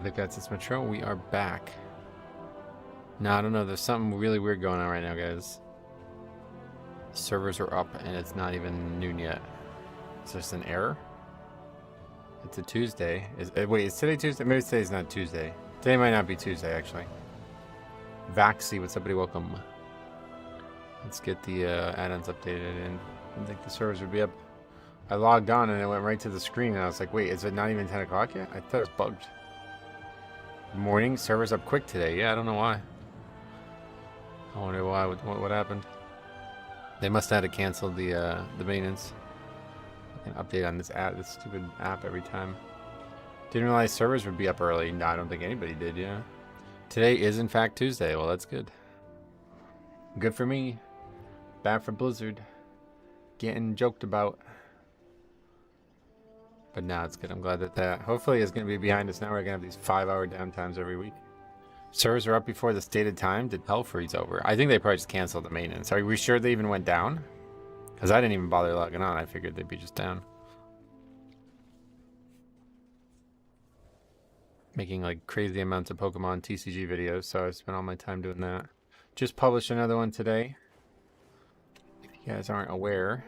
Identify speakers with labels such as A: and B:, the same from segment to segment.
A: Hey, look, that's this Metro. We are back. No, I don't know. There's something really weird going on right now, guys. Servers are up, and it's not even noon yet. Is this an error? It's a Tuesday. Wait, is today Tuesday? Maybe today's not Tuesday. Today might not be Tuesday, actually. Vaxi, what's up, buddy? Welcome. Let's get the add-ons updated, and I didn't think the servers would be up. I logged on, and it went right to the screen, and I was like, wait, is it not even 10 o'clock yet? I thought it was bugged. Morning, servers up quick today. Yeah, I don't know why. I wonder why. What happened? They must have had to cancel the maintenance. I can update on this stupid app every time. Didn't realize servers would be up early. No, I don't think anybody did. Yeah. Today is in fact Tuesday. Well, that's good. Good for me. Bad for Blizzard. Getting joked about. But now it's good. I'm glad that hopefully is going to be behind us now. We're going to have these 5-hour downtimes every week. Servers are up before the stated time. Did hell freeze over? I think they probably just canceled the maintenance. Are we sure they even went down? Because I didn't even bother logging on. I figured they'd be just down. Making like crazy amounts of Pokemon TCG videos, so I spent all my time doing that. Just published another one today. If you guys aren't aware,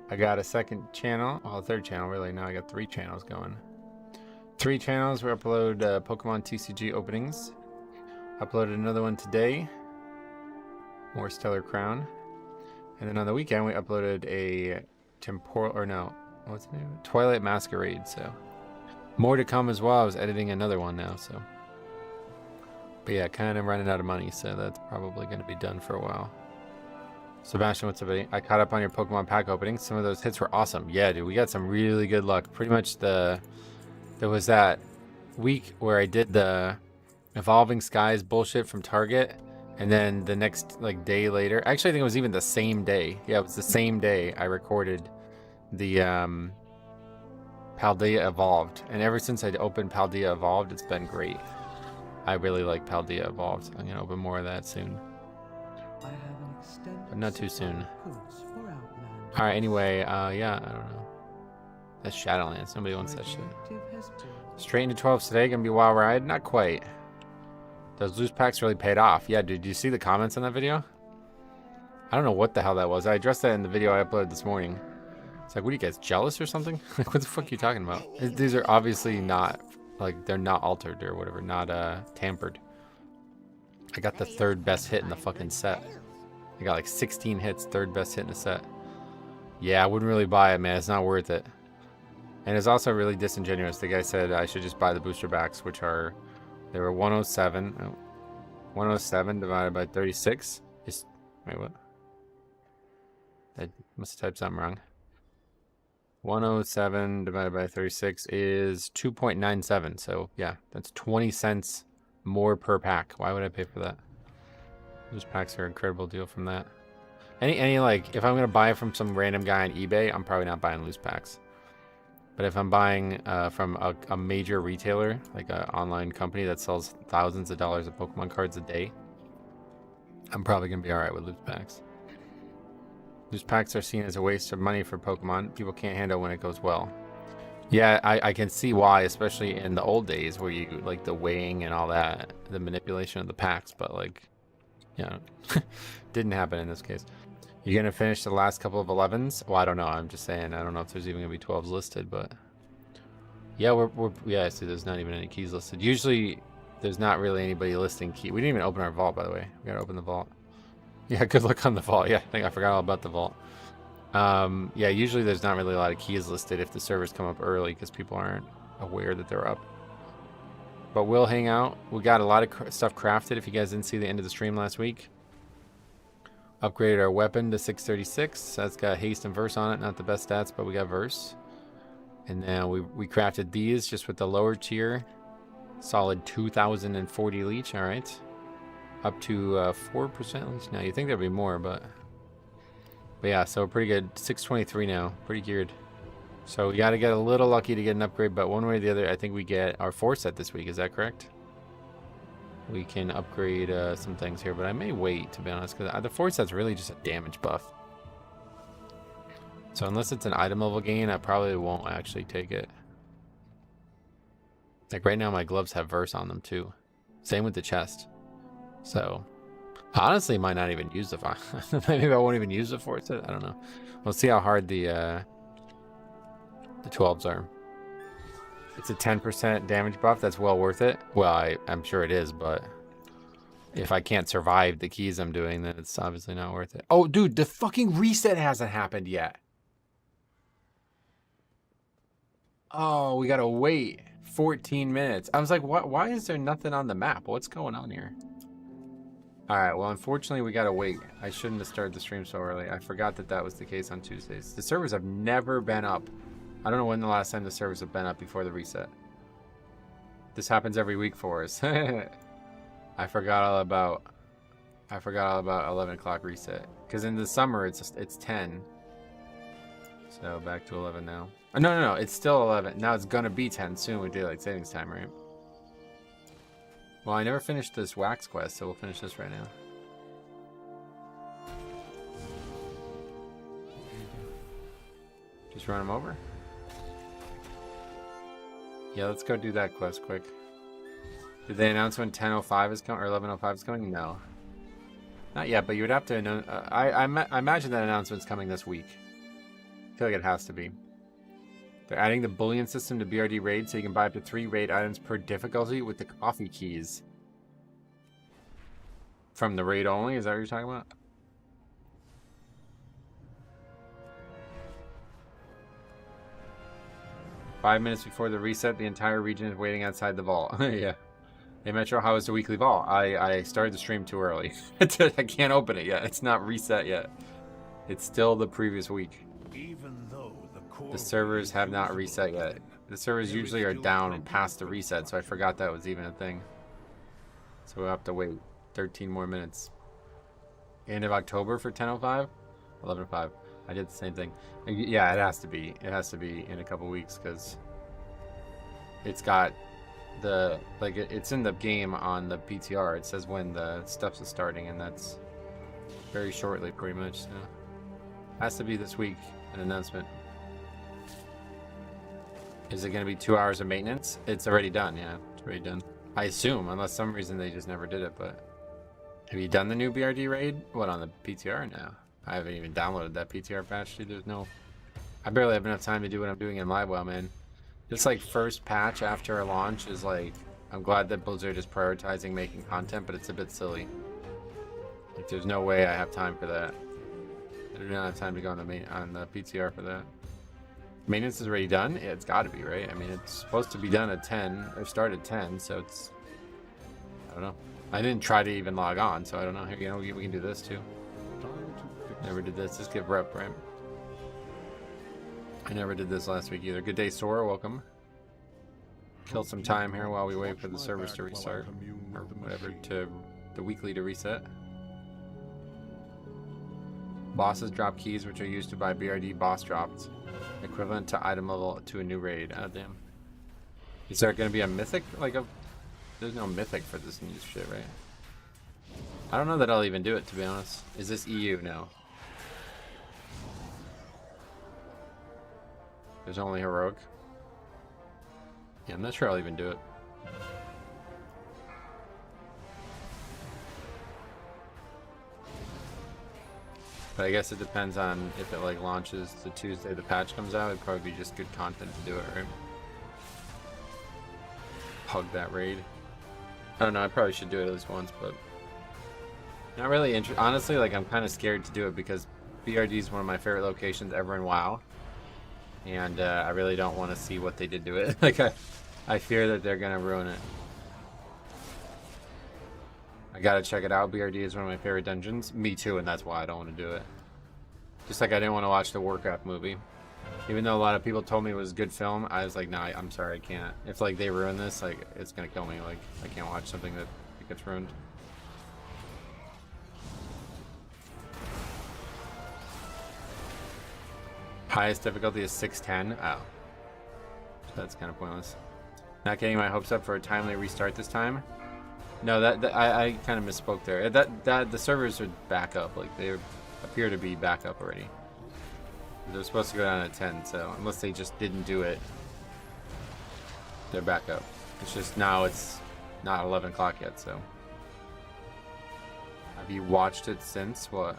A: I got a second channel. Well, a third channel, really. Now I got 3 channels going. 3 channels where I upload Pokemon TCG openings. Uploaded another one today. More Stellar Crown. And then on the weekend, we uploaded a what's the name? Twilight Masquerade, so. More to come as well. I was editing another one now, so. But yeah, kind of running out of money, so that's probably going to be done for a while. Sebastian, what's up, buddy? I caught up on your Pokemon pack openings. Some of those hits were awesome. Yeah, dude, we got some really good luck. Pretty much there was that week where I did the Evolving Skies bullshit from Target, and then the next like day later, actually I think it was even the same day. Yeah, it was the same day I recorded the Paldea Evolved, and ever since I opened Paldea Evolved, it's been great. I really like Paldea Evolved. I'm gonna open more of that soon, but not too soon. All right. Anyway, yeah, I don't know. That's Shadowlands. Nobody wants that shit. Straight into 12s today. Gonna be a wild ride. Not quite. Those loose packs really paid off. Yeah, dude. Do you see the comments on that video? I don't know what the hell that was. I addressed that in the video I uploaded this morning. It's like, what are you guys, jealous or something? Like, what the fuck are you talking about? These are obviously not, like, they're not altered or whatever, not tampered. I got the 3rd best hit in the fucking set. I got like 16 hits, 3rd best hit in the set. Yeah, I wouldn't really buy it, man. It's not worth it. And it's also really disingenuous. The guy said I should just buy the booster backs, which are, they were 107. 107 divided by 36 is, wait, what? I must have typed something wrong. 107 divided by 36 is 2.97. So yeah, that's 20 cents more per pack. Why would I pay for that? Those packs are an incredible deal from that. Any like, if I'm gonna buy from some random guy on eBay, I'm probably not buying loose packs. But if I'm buying from a major retailer, like an online company that sells thousands of dollars of Pokemon cards a day, I'm probably gonna be all right with loose packs. Loose packs are seen as a waste of money for Pokemon. People can't handle when it goes well. Yeah, I can see why, especially in the old days where you like the weighing and all that, the manipulation of the packs, but like, yeah, didn't happen in this case. You're gonna finish the last couple of 11s? Well, I don't know. I'm just saying. I don't know if there's even gonna be 12s listed, but yeah, yeah. See, there's not even any keys listed. Usually, there's not really anybody listing key. We didn't even open our vault, by the way. We gotta open the vault. Yeah, good luck on the vault. Yeah, I think I forgot all about the vault. Yeah, usually there's not really a lot of keys listed if the servers come up early because people aren't aware that they're up. But we'll hang out. We got a lot of stuff crafted. If you guys didn't see the end of the stream last week, upgraded our weapon to 636. That's got haste and verse on it. Not the best stats, but we got verse. And then we crafted these just with the lower tier. Solid 2,040 leech. All right. Up to 4% leech now. You think there'd be more, but yeah, so we're pretty good. 623 now. Pretty geared. So we got to get a little lucky to get an upgrade, but one way or the other, I think we get our 4 set this week. Is that correct? We can upgrade some things here, but I may wait, to be honest, because the 4 set's really just a damage buff. So unless it's an item level gain, I probably won't actually take it. Like right now, my gloves have verse on them too. Same with the chest. So honestly, might not even use the maybe I won't even use the force. I don't know. We'll see how hard the 12s are. It's a 10% damage buff. That's well worth it. Well, I'm sure it is, but if I can't survive the keys I'm doing, then it's obviously not worth it. Oh, dude, the fucking reset hasn't happened yet. Oh, we gotta wait 14 minutes. I was like, what? Why is there nothing on the map? What's going on here? All right, well, unfortunately, we gotta wait. I shouldn't have started the stream so early. I forgot that that was the case on Tuesdays. The servers have never been up. I don't know when the last time the servers have been up before the reset. This happens every week for us. I forgot all about 11 o'clock reset. Because in the summer it's 10. So back to 11 now. Oh, no, it's still 11. Now it's gonna be 10 soon with daylight savings time, right? Well, I never finished this wax quest, so we'll finish this right now. Just run them over. Yeah, let's go do that quest quick. Did they announce when 10:05 is coming or 11:05 is coming? No, not yet. But you would have to know. I imagine that announcement's coming this week. I feel like it has to be. They're adding the bullion system to BRD raid, so you can buy up to 3 raid items per difficulty with the coffee keys. From the raid only? Is that what you're talking about? Five minutes before the reset, the entire region is waiting outside the vault. Yeah. Hey Metro, how was the weekly vault? I started the stream too early. I can't open it yet. It's not reset yet. It's still the previous week.
B: Even though
A: the servers have not reset yet. The servers usually are down and past the reset, so I forgot that was even a thing. So we'll have to wait 13 more minutes. End of October for 10:05? 11:05. I did the same thing. Yeah, it has to be. It has to be in a couple weeks because it's got the it's in the game on the PTR. It says when the steps are starting, and that's very shortly, pretty much. So has to be this week. An announcement. Is it going to be 2 hours of maintenance? It's already done. Yeah, it's already done. I assume, unless some reason they just never did it. But have you done the new BRD raid? What, on the PTR now? I haven't even downloaded that PTR patch, dude. There's no... I barely have enough time to do what I'm doing in LiveWell, man. This, like, first patch after a launch is, like... I'm glad that Blizzard is prioritizing making content, but it's a bit silly. Like, there's no way I have time for that. I do not have time to go on the PTR for that. Maintenance is already done? Yeah, it's got to be, right? I mean, it's supposed to be done at 10, or start at 10, so it's... I don't know. I didn't try to even log on, so I don't know. Here, you know, we can do this, too. Never did this. Just give rep, right? I never did this last week either. Good day, Sora. Welcome. Kill some time here while we wait for the servers to restart. Or whatever, to the weekly to reset. Bosses drop keys, which are used to buy BRD boss drops. Equivalent to item level to a new raid. Oh, damn. Is there going to be a mythic? Like a... There's no mythic for this new shit, right? I don't know that I'll even do it, to be honest. Is this EU now? There's only heroic. Yeah, I'm not sure I'll even do it. But I guess it depends on if it like launches the Tuesday the patch comes out. It'd probably be just good content to do it, right? Hug that raid. I don't know, I probably should do it at least once, but not really interested. Honestly, like I'm kind of scared to do it because BRD is one of my favorite locations ever in WoW. And I really don't want to see what they did to it. Like I fear that they're gonna ruin it. I gotta check it out. BRD is one of my favorite dungeons. Me too, and that's why I don't want to do it. Just like I didn't want to watch the Warcraft movie. Even though a lot of people told me it was a good film, I was like, nah, I'm sorry, I can't. If like they ruin this, like it's gonna kill me. Like I can't watch something that gets ruined. Highest difficulty is 610. Oh. So that's kind of pointless. Not getting my hopes up for a timely restart this time. No, I kind of misspoke there. The servers are back up. Like they appear to be back up already. They're supposed to go down at 10, so unless they just didn't do it, they're back up. It's just now it's not 11 o'clock yet, so. Have you watched it since? What?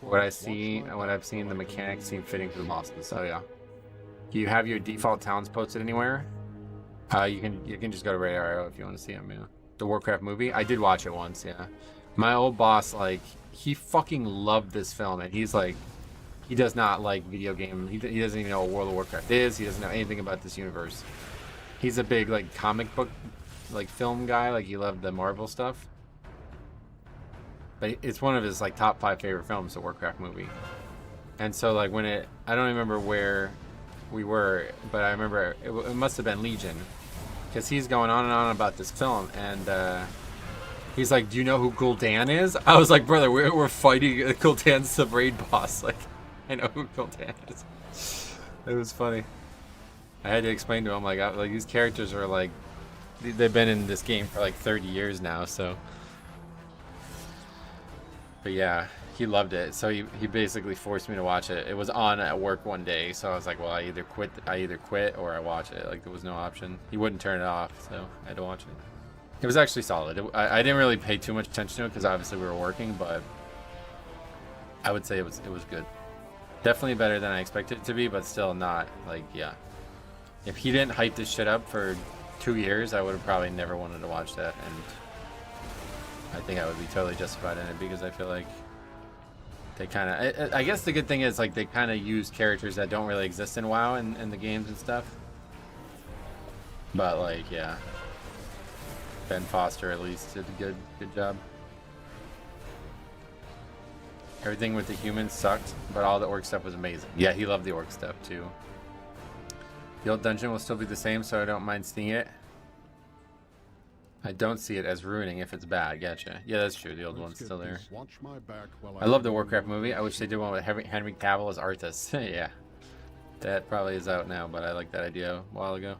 A: What I've seen, the mechanics seem fitting for the bosses. So yeah. Do you have your default towns posted anywhere? You can just go to Red Arrow if you want to see them. Yeah. The Warcraft movie. I did watch it once. Yeah. My old boss, like, he fucking loved this film, and he's like, he does not like video game. He doesn't even know what World of Warcraft is. He doesn't know anything about this universe. He's a big like comic book, like film guy. Like he loved the Marvel stuff. But it's one of his like top 5 favorite films, the Warcraft movie. And so like when I don't remember where we were, but I remember it must have been Legion, because he's going on and on about this film, and he's like, "Do you know who Gul'dan is?" I was like, "Brother, we're fighting Gul'dan's the raid boss." Like, I know who Gul'dan is. It was funny. I had to explain to him like these characters are like, they've been in this game for like 30 years now, so. But yeah, he loved it. So he basically forced me to watch it. It was on at work one day, so I was like, well, I either quit or I watch it. Like there was no option. He wouldn't turn it off, so I had to watch it. It was actually solid. I didn't really pay too much attention to it because obviously we were working, but I would say it was good. Definitely better than I expected it to be, but still not like, yeah. If he didn't hype this shit up for 2 years, I would have probably never wanted to watch that, and I think I would be totally justified in it because I feel like they kind of, I guess the good thing is like they kind of use characters that don't really exist in WoW in the games and stuff. But like, yeah, Ben Foster at least did a good job. Everything with the humans sucked, but all the orc stuff was amazing. Yeah, he loved the orc stuff too. The old dungeon will still be the same, so I don't mind seeing it. I don't see it as ruining if it's bad. Gotcha. Yeah, that's true. The old one's still there. I love the Warcraft movie. I wish they did one with Henry Cavill as Arthas. Yeah. That probably is out now, but I liked that idea a while ago.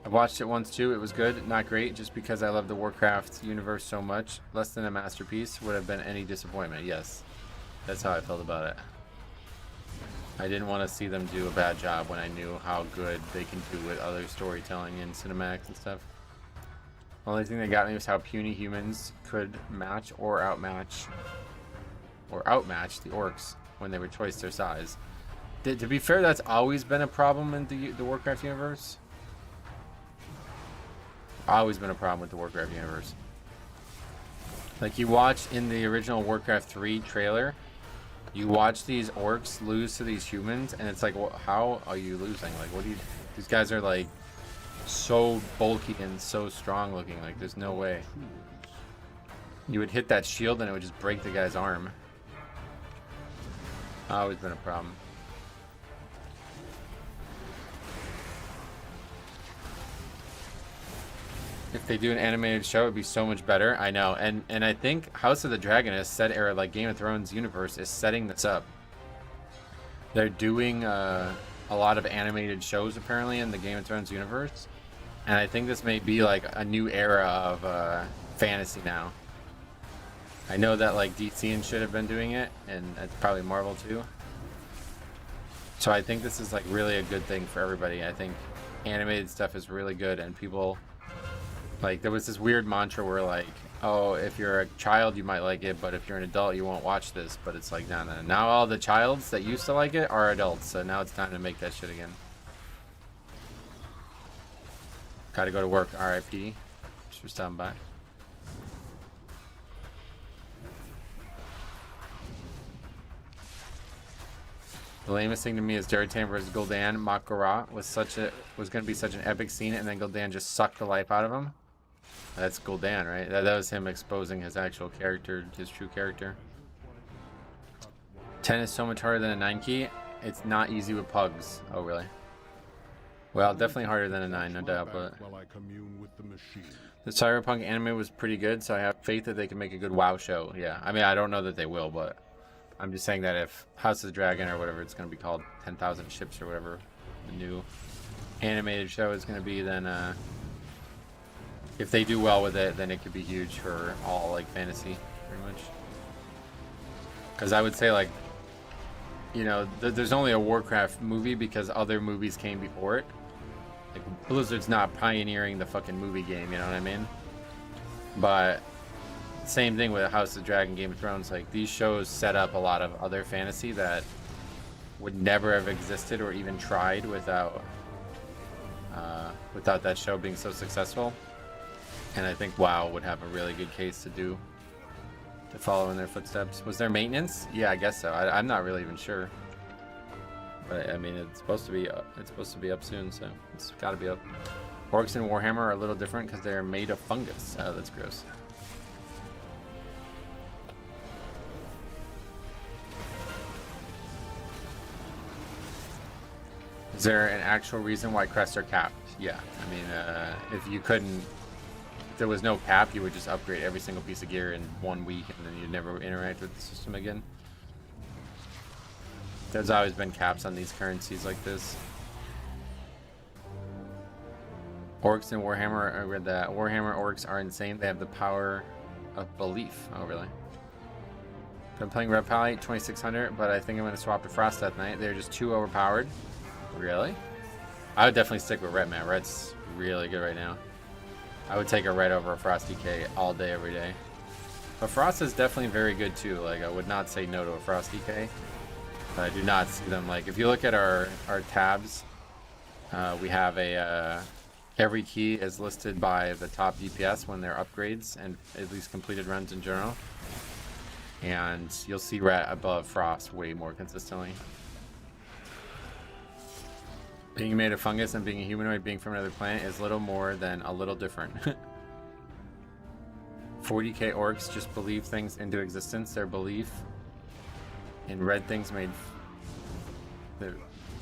A: I watched it once too. It was good. Not great, just because I love the Warcraft universe so much. Less than a masterpiece would have been any disappointment. Yes. That's how I felt about it. I didn't want to see them do a bad job when I knew how good they can do with other storytelling and cinematics and stuff. The only thing that got me was how puny humans could match or outmatch the orcs when they were twice their size. To be fair, that's always been a problem in the Warcraft universe. Always been a problem with the Warcraft universe. Like you watch in the original Warcraft 3 trailer, you watch these orcs lose to these humans, and it's like, well, how are you losing? Like, what do you? These guys are like so bulky and so strong looking. Like, there's no way. You would hit that shield and it would just break the guy's arm. Always been a problem. If they do an animated show, it'd be so much better. I know, and I think House of the Dragon is set era, like Game of Thrones universe is setting this up. They're doing a lot of animated shows apparently in the Game of Thrones universe, and I think this may be like a new era of fantasy now. I know that like DC and shit have been doing it, and it's probably Marvel too. So I think this is like really a good thing for everybody. I think animated stuff is really good, and people. Like, there was this weird mantra where, like, oh, if you're a child, you might like it, but if you're an adult, you won't watch this. But it's like, no. Now all the childs that used to like it are adults, so now it's time to make that shit again. Gotta go to work, RIP. Just for stopping by. The lamest thing to me is Duratan versus Gul'dan. Makara was going to be such an epic scene, and then Gul'dan just sucked the life out of him. That's Gul'dan, right? That was him exposing his actual character, his true character. 10 is so much harder than a 9 key. It's not easy with pugs. Oh, really? Well, definitely harder than a 9, no doubt, but... The Cyberpunk anime was pretty good, so I have faith that they can make a good WoW show. Yeah, I mean, I don't know that they will, but... I'm just saying that if House of the Dragon or whatever it's going to be called, 10,000 Ships or whatever the new animated show is going to be, then if they do well with it, then it could be huge for all like fantasy, pretty much. Because I would say, like, you know, there's only a Warcraft movie because other movies came before it, Like, Blizzard's not pioneering the fucking movie game, you know what I mean? But same thing with House of Dragon, Game of Thrones. Like, these shows set up a lot of other fantasy that would never have existed or even tried without that show being so successful. And I think WoW would have a really good case to follow in their footsteps. Was there maintenance? Yeah, I guess so. I'm not really even sure. But I mean, it's supposed to be up soon, so it's got to be up. Orcs and Warhammer are a little different because they're made of fungus. Oh, that's gross. Is there an actual reason why crests are capped? Yeah, I mean, if there was no cap, you would just upgrade every single piece of gear in 1 week and then you'd never interact with the system again. There's always been caps on these currencies like this. Orcs and Warhammer, I read that. Warhammer orcs are insane. They have the power of belief. Oh, really? I'm playing Red Pally 2600, but I think I'm going to swap to Frost Death Knight. They're just too overpowered. Really? I would definitely stick with Red, man. Red's really good right now. I would take a Red over a Frost DK all day, every day. But Frost is definitely very good too. Like, I would not say no to a Frost DK. But I do not see them. Like, if you look at our tabs, we have every key is listed by the top DPS when they're upgrades and at least completed runs in general. And you'll see Red above Frost way more consistently. Being made of fungus and being a humanoid, being from another planet, is little more than a little different. 40k orcs just believe things into existence. Their belief in red things made the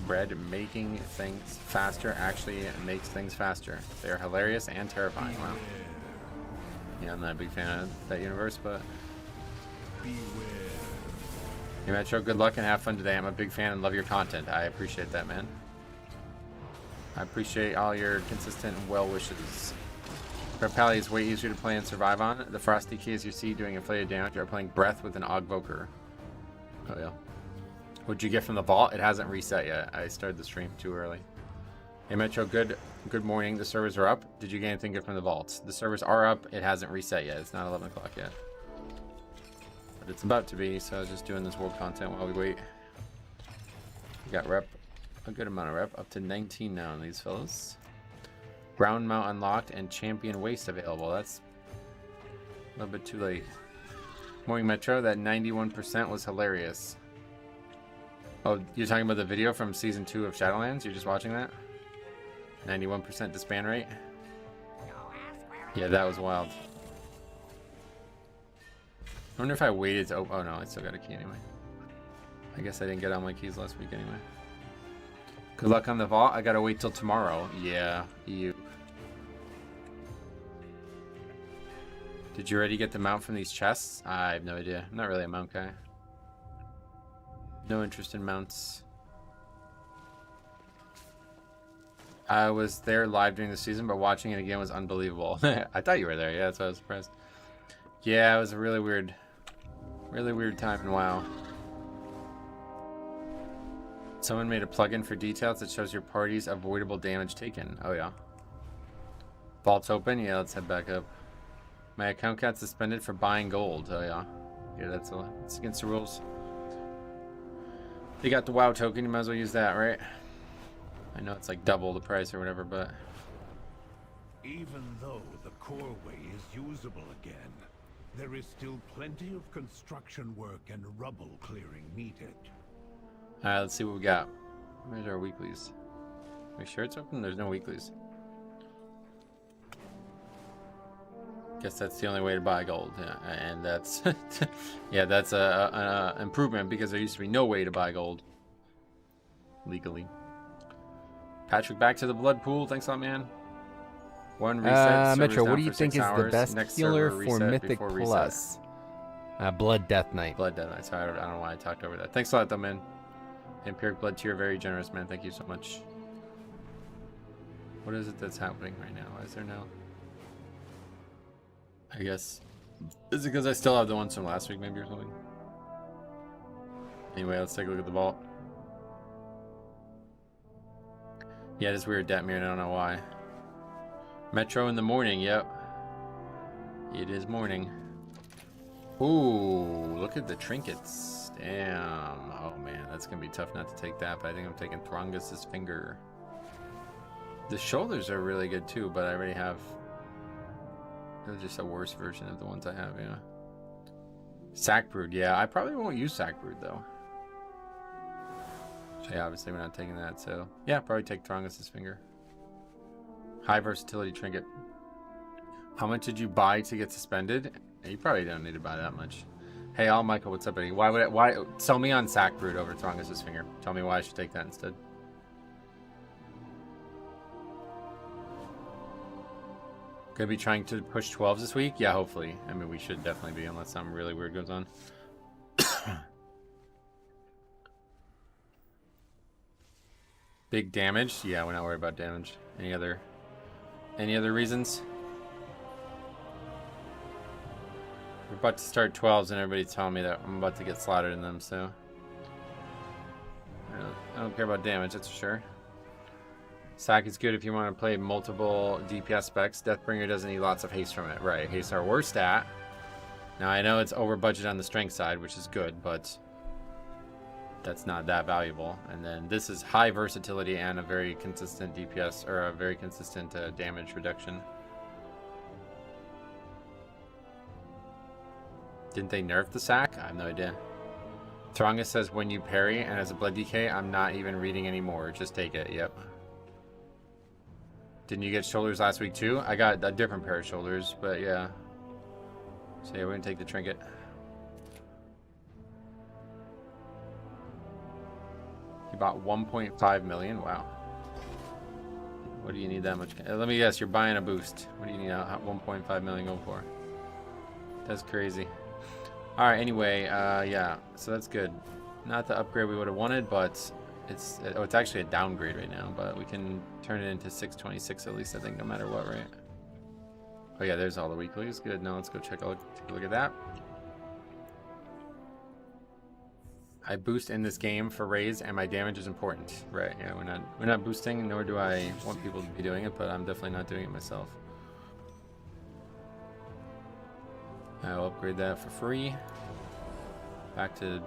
A: red making things faster actually makes things faster. They are hilarious and terrifying. Wow. Yeah, I'm not a big fan of that universe, but hey Metro, good luck and have fun today. I'm a big fan and love your content. I appreciate that, man. I appreciate all your consistent well wishes. Red Pally is way easier to play and survive on. The Frosty keys you see doing inflated damage are playing Breath with an Ogvoker. Oh yeah. What'd you get from the vault? It hasn't reset yet. I started the stream too early. Hey Metro, good morning. The servers are up. Did you get anything good from the vaults? The servers are up. It hasn't reset yet. It's not 11 o'clock yet. But it's about to be, so I was just doing this world content while we wait. We got a good amount of rep, up to 19 now on these fellas. Ground mount unlocked and champion waist available. That's a little bit too late. Morning Metro, that 91% was hilarious. Oh, you're talking about the video from season 2 of Shadowlands? You're just watching that? 91% disband rate? Yeah, that was wild. I wonder if I waited to oh no, I still got a key anyway. I guess I didn't get all my keys last week anyway. Good luck on the vault. I gotta wait till tomorrow. Yeah, you. Did you already get the mount from these chests? I have no idea. I'm not really a mount guy. No interest in mounts. I was there live during the season, but watching it again was unbelievable. I thought you were there. Yeah, that's why I was surprised. Yeah, it was a really weird time in WoW. Someone made a plugin for details that shows your party's avoidable damage taken. Oh yeah. Vault's open. Yeah, let's head back up. My account got suspended for buying gold. Oh yeah. Yeah, that's against the rules. You got the WoW token. You might as well use that, right? I know it's like double the price or whatever, but
B: even though the core way is usable again, there is still plenty of construction work and rubble clearing needed.
A: Alright, let's see what we got. Where's our weeklies? Are you sure it's open? There's no weeklies. Guess that's the only way to buy gold. Yeah, and that's yeah, that's a improvement because there used to be no way to buy gold legally. Patrick, back to the blood pool. Thanks a lot, man. One reset.
C: Metro, what do you think is the best healer for Mythic Plus? Blood Death Knight.
A: Blood Death Knight. Sorry, I don't know why I talked over that. Thanks a lot, though, man. Empiric Blood Tier, very generous, man. Thank you so much. What is it that's happening right now? Why is there no? I guess. Is it because I still have the ones from last week, maybe, or something? Anyway, let's take a look at the vault. Yeah, it is weird, Datmir. I don't know why. Metro in the morning. Yep. It is morning. Ooh, look at the trinkets. Damn. Oh, man. That's going to be tough not to take that, but I think I'm taking Throngus's Finger. The shoulders are really good, too, but I already have... They're just a worse version of the ones I have, yeah. Sackbrood, yeah. I probably won't use Sackbrood, though. So, yeah, obviously we're not taking that, so... Yeah, probably take Throngus's Finger. High versatility trinket. How much did you buy to get suspended? You probably don't need to buy that much. Hey, Al Michael, what's up, buddy? Why sell me on Sackbrood over Throngus's Finger? Tell me why I should take that instead. Gonna be trying to push 12s this week? Yeah, hopefully. I mean, we should definitely be, unless something really weird goes on. Big damage? Yeah, we're not worried about damage. Any other reasons? We're about to start 12s and everybody's telling me that I'm about to get slaughtered in them, so... I don't care about damage, that's for sure. Sack is good if you want to play multiple DPS specs. Deathbringer doesn't need lots of haste from it. Right, haste our worst stat. Now I know it's over budget on the strength side, which is good, but that's not that valuable. And then this is high versatility and a very consistent DPS, or a very consistent damage reduction. Didn't they nerf the sack? I have no idea. Throngus says when you parry and as a blood DK, I'm not even reading anymore. Just take it. Yep. Didn't you get shoulders last week too? I got a different pair of shoulders, but yeah. So yeah, we're gonna take the trinket. You bought 1.5 million? Wow. What do you need that much? Let me guess, you're buying a boost. What do you need 1.5 million go for? That's crazy. Alright, anyway, yeah, so that's good. Not the upgrade we would have wanted, but it's actually a downgrade right now, but we can turn it into 626 at least, I think, no matter what, right? Oh yeah, there's all the weeklies. Good. Now let's go take a look at that. I boost in this game for raise, and my damage is important. Right? Yeah, we're not boosting, nor do I want people to be doing it, but I'm definitely not doing it myself. I'll upgrade that for free. Back to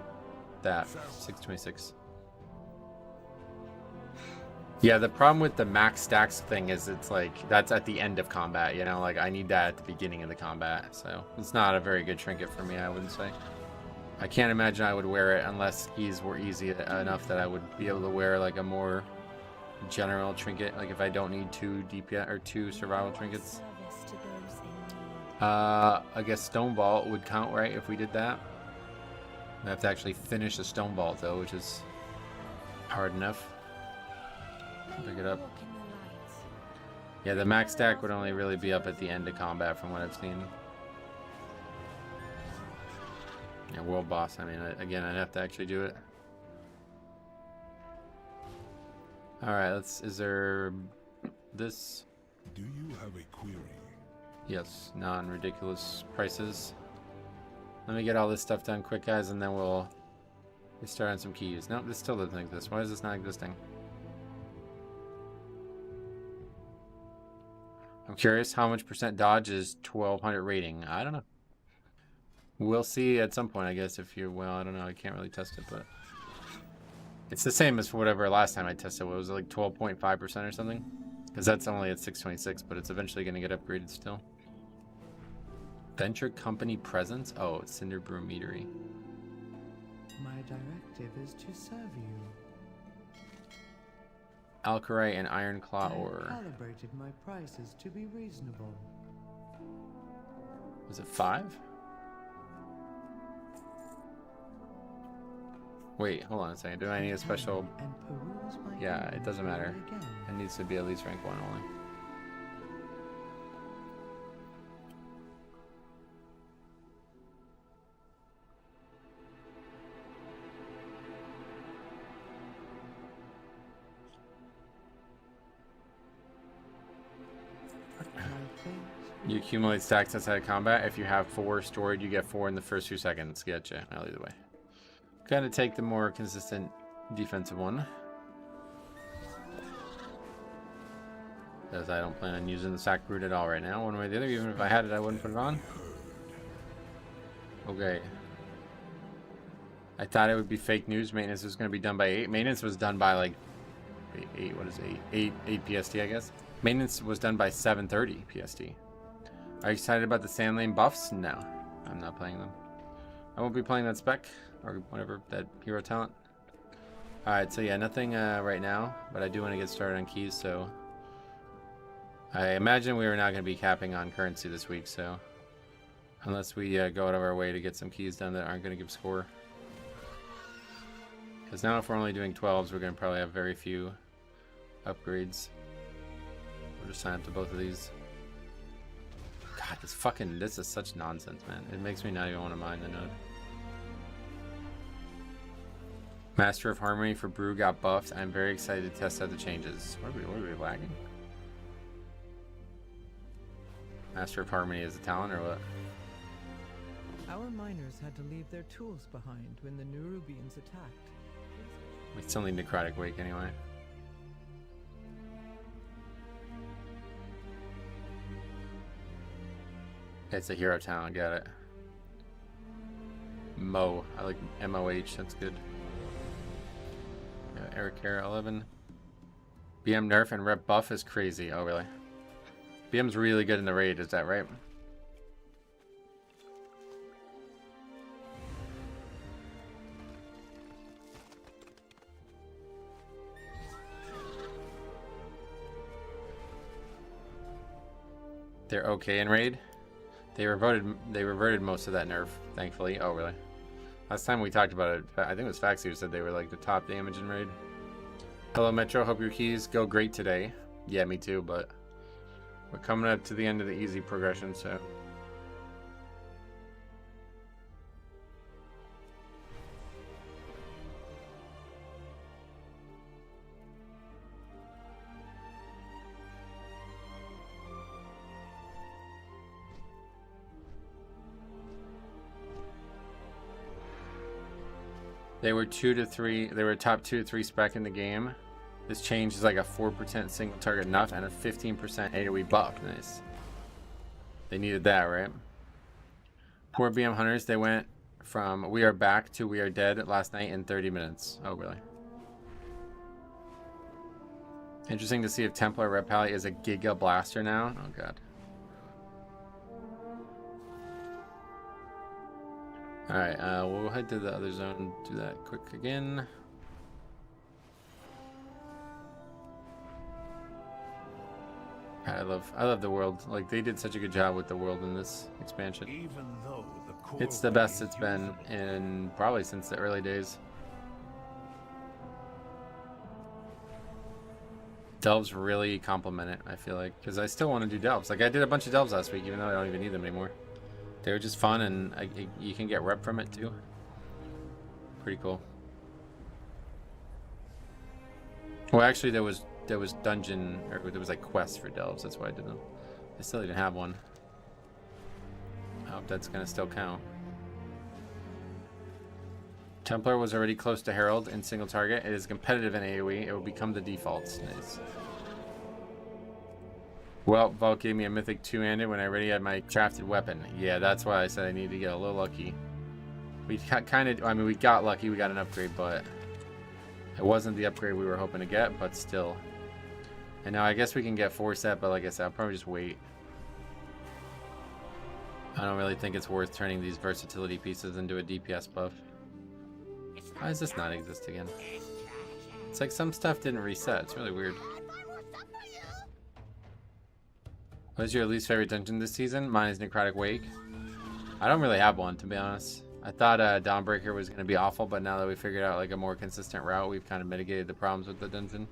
A: that 626. Yeah, the problem with the max stacks thing is it's like that's at the end of combat, you know, like I need that at the beginning of the combat, so it's not a very good trinket for me, I wouldn't say. I can't imagine I would wear it unless skis were easy enough that I would be able to wear like a more general trinket, like if I don't need 2 DPS or 2 survival trinkets. I guess Stone Vault would count, right, if we did that. I have to actually finish a Stone Vault though, which is hard enough. Pick it up. Yeah, the max stack would only really be up at the end of combat from what I've seen. Yeah, world boss, I mean, again, I'd have to actually do it. Alright, is there this?
B: Do you have a query?
A: Yes, non-ridiculous prices. Let me get all this stuff done quick, guys, and then we'll start on some keys. Nope, this still doesn't exist. Why is this not existing? I'm curious how much % dodge is 1200 rating. I don't know. We'll see at some point, I guess, if you're, well, I don't know. I can't really test it, but it's the same as for whatever last time I tested. What was it, like 12.5% or something? Because that's only at 626, but it's eventually going to get upgraded still. Venture Company Presence? Oh, it's Cinderbrew Meadery.
D: My directive is to serve you.
A: Alcarite and Iron Claw ore.
D: I calibrated my prices to be reasonable.
A: Was it 5? Wait, hold on a second. Do I need a special? Yeah, it doesn't matter. It needs to be at least rank 1 only. You accumulate stacks outside of combat. If you have 4 stored, you get 4 in the first few seconds. Getcha. Well, either way. Gotta take the more consistent defensive one. Because I don't plan on using the sack root at all right now, one way or the other. Even if I had it, I wouldn't put it on. Okay. I thought it would be fake news. Maintenance was going to be done by 8. Maintenance was done by like 8. What is 8? 8 PST, I guess. Maintenance was done by 7:30 PST. Are you excited about the sand lane buffs? No, I'm not playing them. I won't be playing that spec or whatever, that hero talent. All right, so yeah, nothing right now, but I do want to get started on keys. So I imagine we are not going to be capping on currency this week. So unless we go out of our way to get some keys done that aren't going to give score. Because now if we're only doing 12s, we're going to probably have very few upgrades. We'll just sign up to both of these. God, this is such nonsense, man. It makes me not even want to mine the node. Master of Harmony for Brew got buffed. I'm very excited to test out the changes. What are we lagging? Master of Harmony is a talent or what?
D: Our miners had to leave their tools behind when the Nerubians attacked.
A: We still need Necrotic Wake anyway. It's a hero talent, got it. Mo. I like MOH, that's good. Yeah, Eric Hera 11. BM nerf and rep buff is crazy. Oh, really? BM's really good in the raid, is that right? They're okay in raid. They reverted most of that nerf, thankfully. Oh, really? Last time we talked about it, I think it was Faxi who said they were like the top damage in raid. Hello, Metro. Hope your keys go great today. Yeah, me too, but we're coming up to the end of the easy progression, so. They were 2 to 3. They were top 2 to 3 spec in the game. This change is like a 4% single target nuff and a 15% AoE buff. Nice. They needed that, right? Poor BM hunters. They went from we are back to we are dead last night in 30 minutes. Oh, really? Interesting to see if Templar Red Pally is a Giga Blaster now. Oh, God. Alright, we'll head to the other zone, do that quick again. I love the world. Like, they did such a good job with the world in this expansion.
B: Even though the core
A: It's the best it's been in probably since the early days. Delves really complement it, I feel like, because I still want to do delves. Like, I did a bunch of delves last week, even though I don't even need them anymore. They were just fun, and you can get rep from it too. Pretty cool. Well, actually, there was dungeon, or there was like quests for delves. That's why I did them. I still didn't have one. I hope that's gonna still count. Templar was already close to Herald in single target. It is competitive in AoE. It will become the default. Nice. Well, Vault gave me a Mythic 2-handed when I already had my crafted weapon. Yeah, that's why I said I need to get a little lucky. We we got lucky. We got an upgrade, but it wasn't the upgrade we were hoping to get, but still. And now I guess we can get 4 set, but like I said, I'll probably just wait. I don't really think it's worth turning these versatility pieces into a DPS buff. Why does this not exist again? It's like some stuff didn't reset. It's really weird. What is your least favorite dungeon this season? Mine is Necrotic Wake. I don't really have one, to be honest. I thought Dawnbreaker was going to be awful, but now that we figured out like a more consistent route, we've kind of mitigated the problems with the dungeon.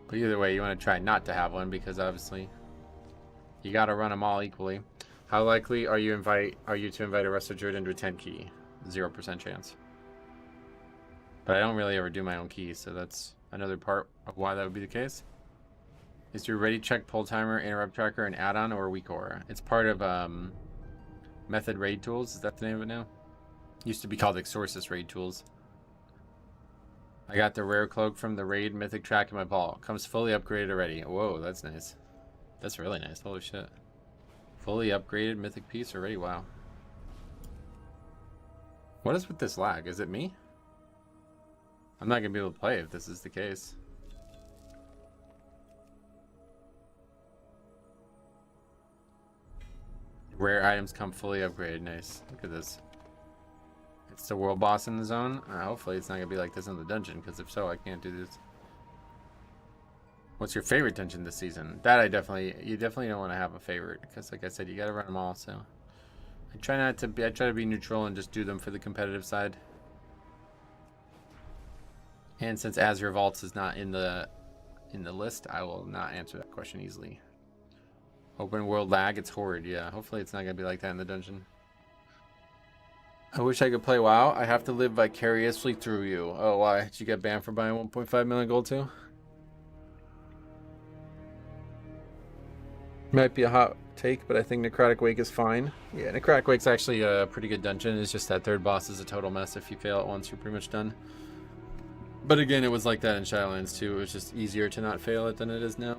A: But either way, you want to try not to have one because obviously you got to run them all equally. How likely are you to invite a Resto Druid into a 10 key? 0% chance. But I don't really ever do my own keys, so that's another part of why that would be the case. Is your ready check pull timer interrupt tracker an add-on or a weak aura? It's part of Method Raid Tools. Is that the name of it now? Used to be called Exorcist Raid Tools. I got the rare cloak from the raid mythic track in my ball. Comes fully upgraded already. Whoa, that's nice. That's really nice. Holy shit. Fully upgraded mythic piece already. Wow. What is with this lag? Is it me? I'm not gonna be able to play if this is the case. Rare items come fully upgraded. Nice. Look at this. It's the world boss in the zone. Hopefully it's not gonna be like this in the dungeon, because if so, I can't do this. What's your favorite dungeon this season? That you definitely don't want to have a favorite, because like I said, you gotta run them all. So I try to be neutral and just do them for the competitive side. And since Azure Vaults is not in the list, I will not answer that question easily. Open world lag, it's horrid. Yeah, hopefully it's not gonna be like that in the dungeon. I wish I could play WoW. I have to live vicariously through you. Oh, why? Did you get banned for buying 1.5 million gold too? Might be a hot take, but I think Necrotic Wake is fine. Yeah, Necrotic Wake's actually a pretty good dungeon. It's just that third boss is a total mess. If you fail it once, you're pretty much done. But again, it was like that in Shadowlands too. It was just easier to not fail it than it is now.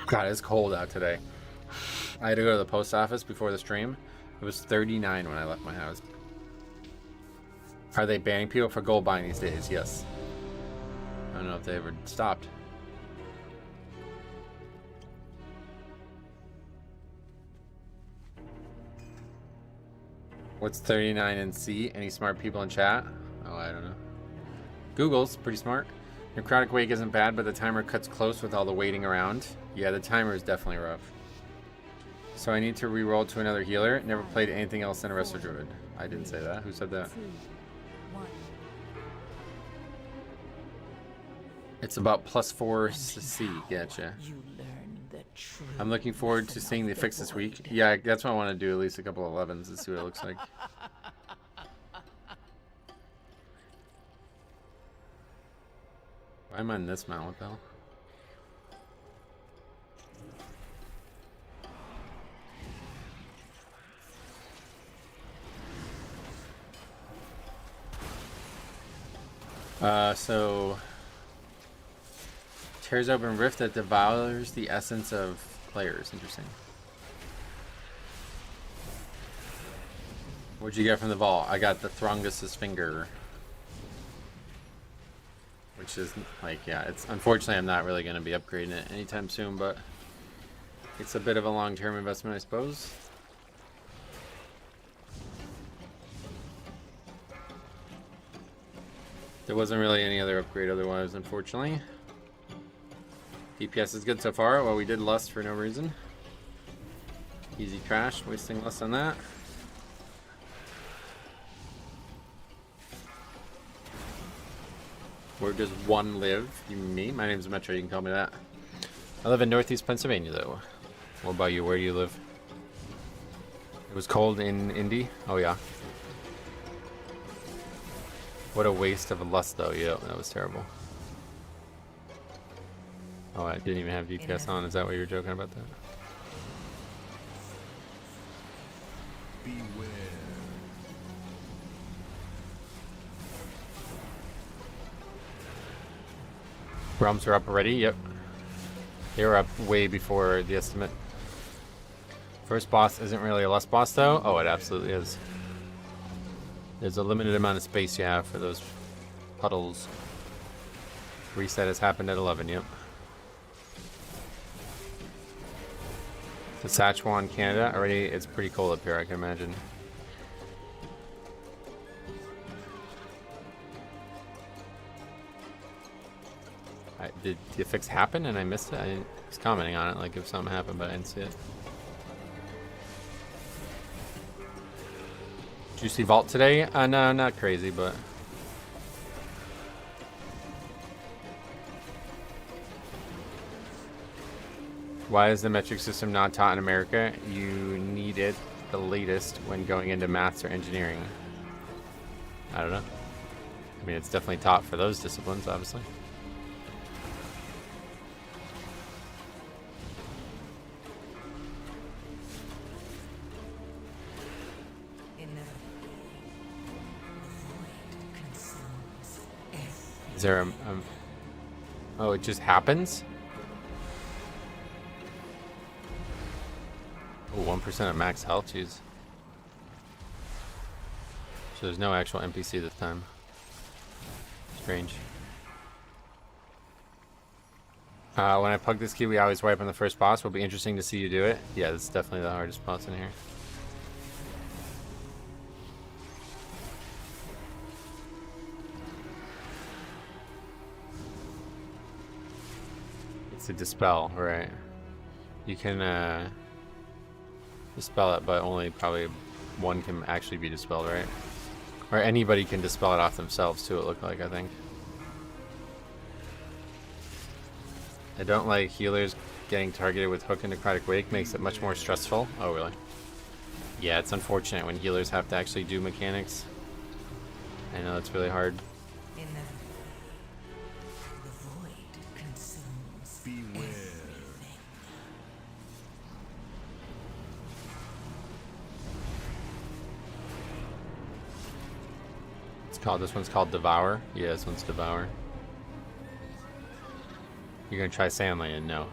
A: God, it's cold out today. I had to go to the post office before the stream. It was 39 when I left my house. Are they banning people for gold buying these days? Yes. I don't know if they ever stopped. What's 39 in C? Any smart people in chat? Oh, I don't know. Google's pretty smart. Necrotic Wake isn't bad, but the timer cuts close with all the waiting around. Yeah, the timer is definitely rough. So I need to re-roll to another healer. Never played anything else than a Resto Druid. I didn't say that. Who said that? It's about +4 C. Gotcha. I'm looking forward to seeing the fix this week. Yeah, that's what I want to do. At least a couple of 11s and see what it looks like. Why am I in this mount? What the hell? So tears open rift that devours the essence of players. Interesting. What'd you get from the vault? I got the Throngus's finger. Which is like, yeah, it's unfortunately I'm not really going to be upgrading it anytime soon, but it's a bit of a long-term investment, I suppose. There wasn't really any other upgrade otherwise, unfortunately. DPS is good so far. Well, we did lust for no reason. Easy trash, wasting lust on that. Where does one live? You mean me? My name's Metro, you can call me that. I live in Northeast Pennsylvania, though. What about you? Where do you live? It was cold in Indy? Oh, yeah. What a waste of a lust, though. Yeah, that was terrible. Oh, I didn't even have DPS on. Is that what you were joking about that?
B: Beware.
A: Realms are up already? Yep. They were up way before the estimate. First boss isn't really a lust boss, though? Oh, it absolutely is. There's a limited amount of space you have for those puddles. Reset has happened at 11, yep. Saskatchewan, Canada. Already, it's pretty cold up here, I can imagine. Did the fix happen and I missed it? I was commenting on it like if something happened, but I didn't see it. Did you see Vault today? No, not crazy, but... Why is the metric system not taught in America? You need it the latest when going into maths or engineering. I don't know. I mean, it's definitely taught for those disciplines, obviously. Is there a... Oh, it just happens? Oh, 1% of max health, jeez. So there's no actual NPC this time. Strange. When I pug this key, we always wipe on the first boss. Will be interesting to see you do it. Yeah, this is definitely the hardest boss in here. It's a dispel, right? You can dispel it, but only probably one can actually be dispelled, right? Or anybody can dispel it off themselves too, it looked like, I think. I don't like healers getting targeted with Hook and Necrotic Wake, makes it much more stressful. Oh, really? Yeah, it's unfortunate when healers have to actually do mechanics. I know it's really hard. This one's called Devour. Yeah, this one's Devour. You're gonna try Sandland? No.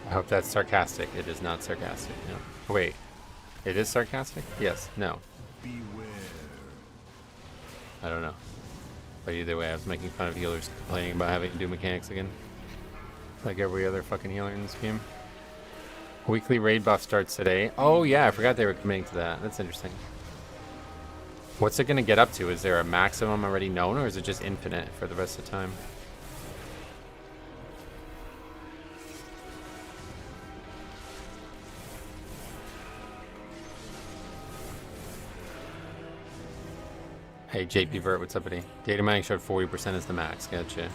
A: I hope that's sarcastic. It is not sarcastic. No. Wait. It is sarcastic? Yes. No. Beware. I don't know. But either way, I was making fun of healers complaining about having to do mechanics again. Like every other fucking healer in this game. Weekly raid buff starts today. Oh yeah, I forgot they were committing to that. That's interesting. What's it going to get up to? Is there a maximum already known, or is it just infinite for the rest of the time? Hey, JP Vert, what's up, buddy? Data mining showed 40% is the max. Gotcha.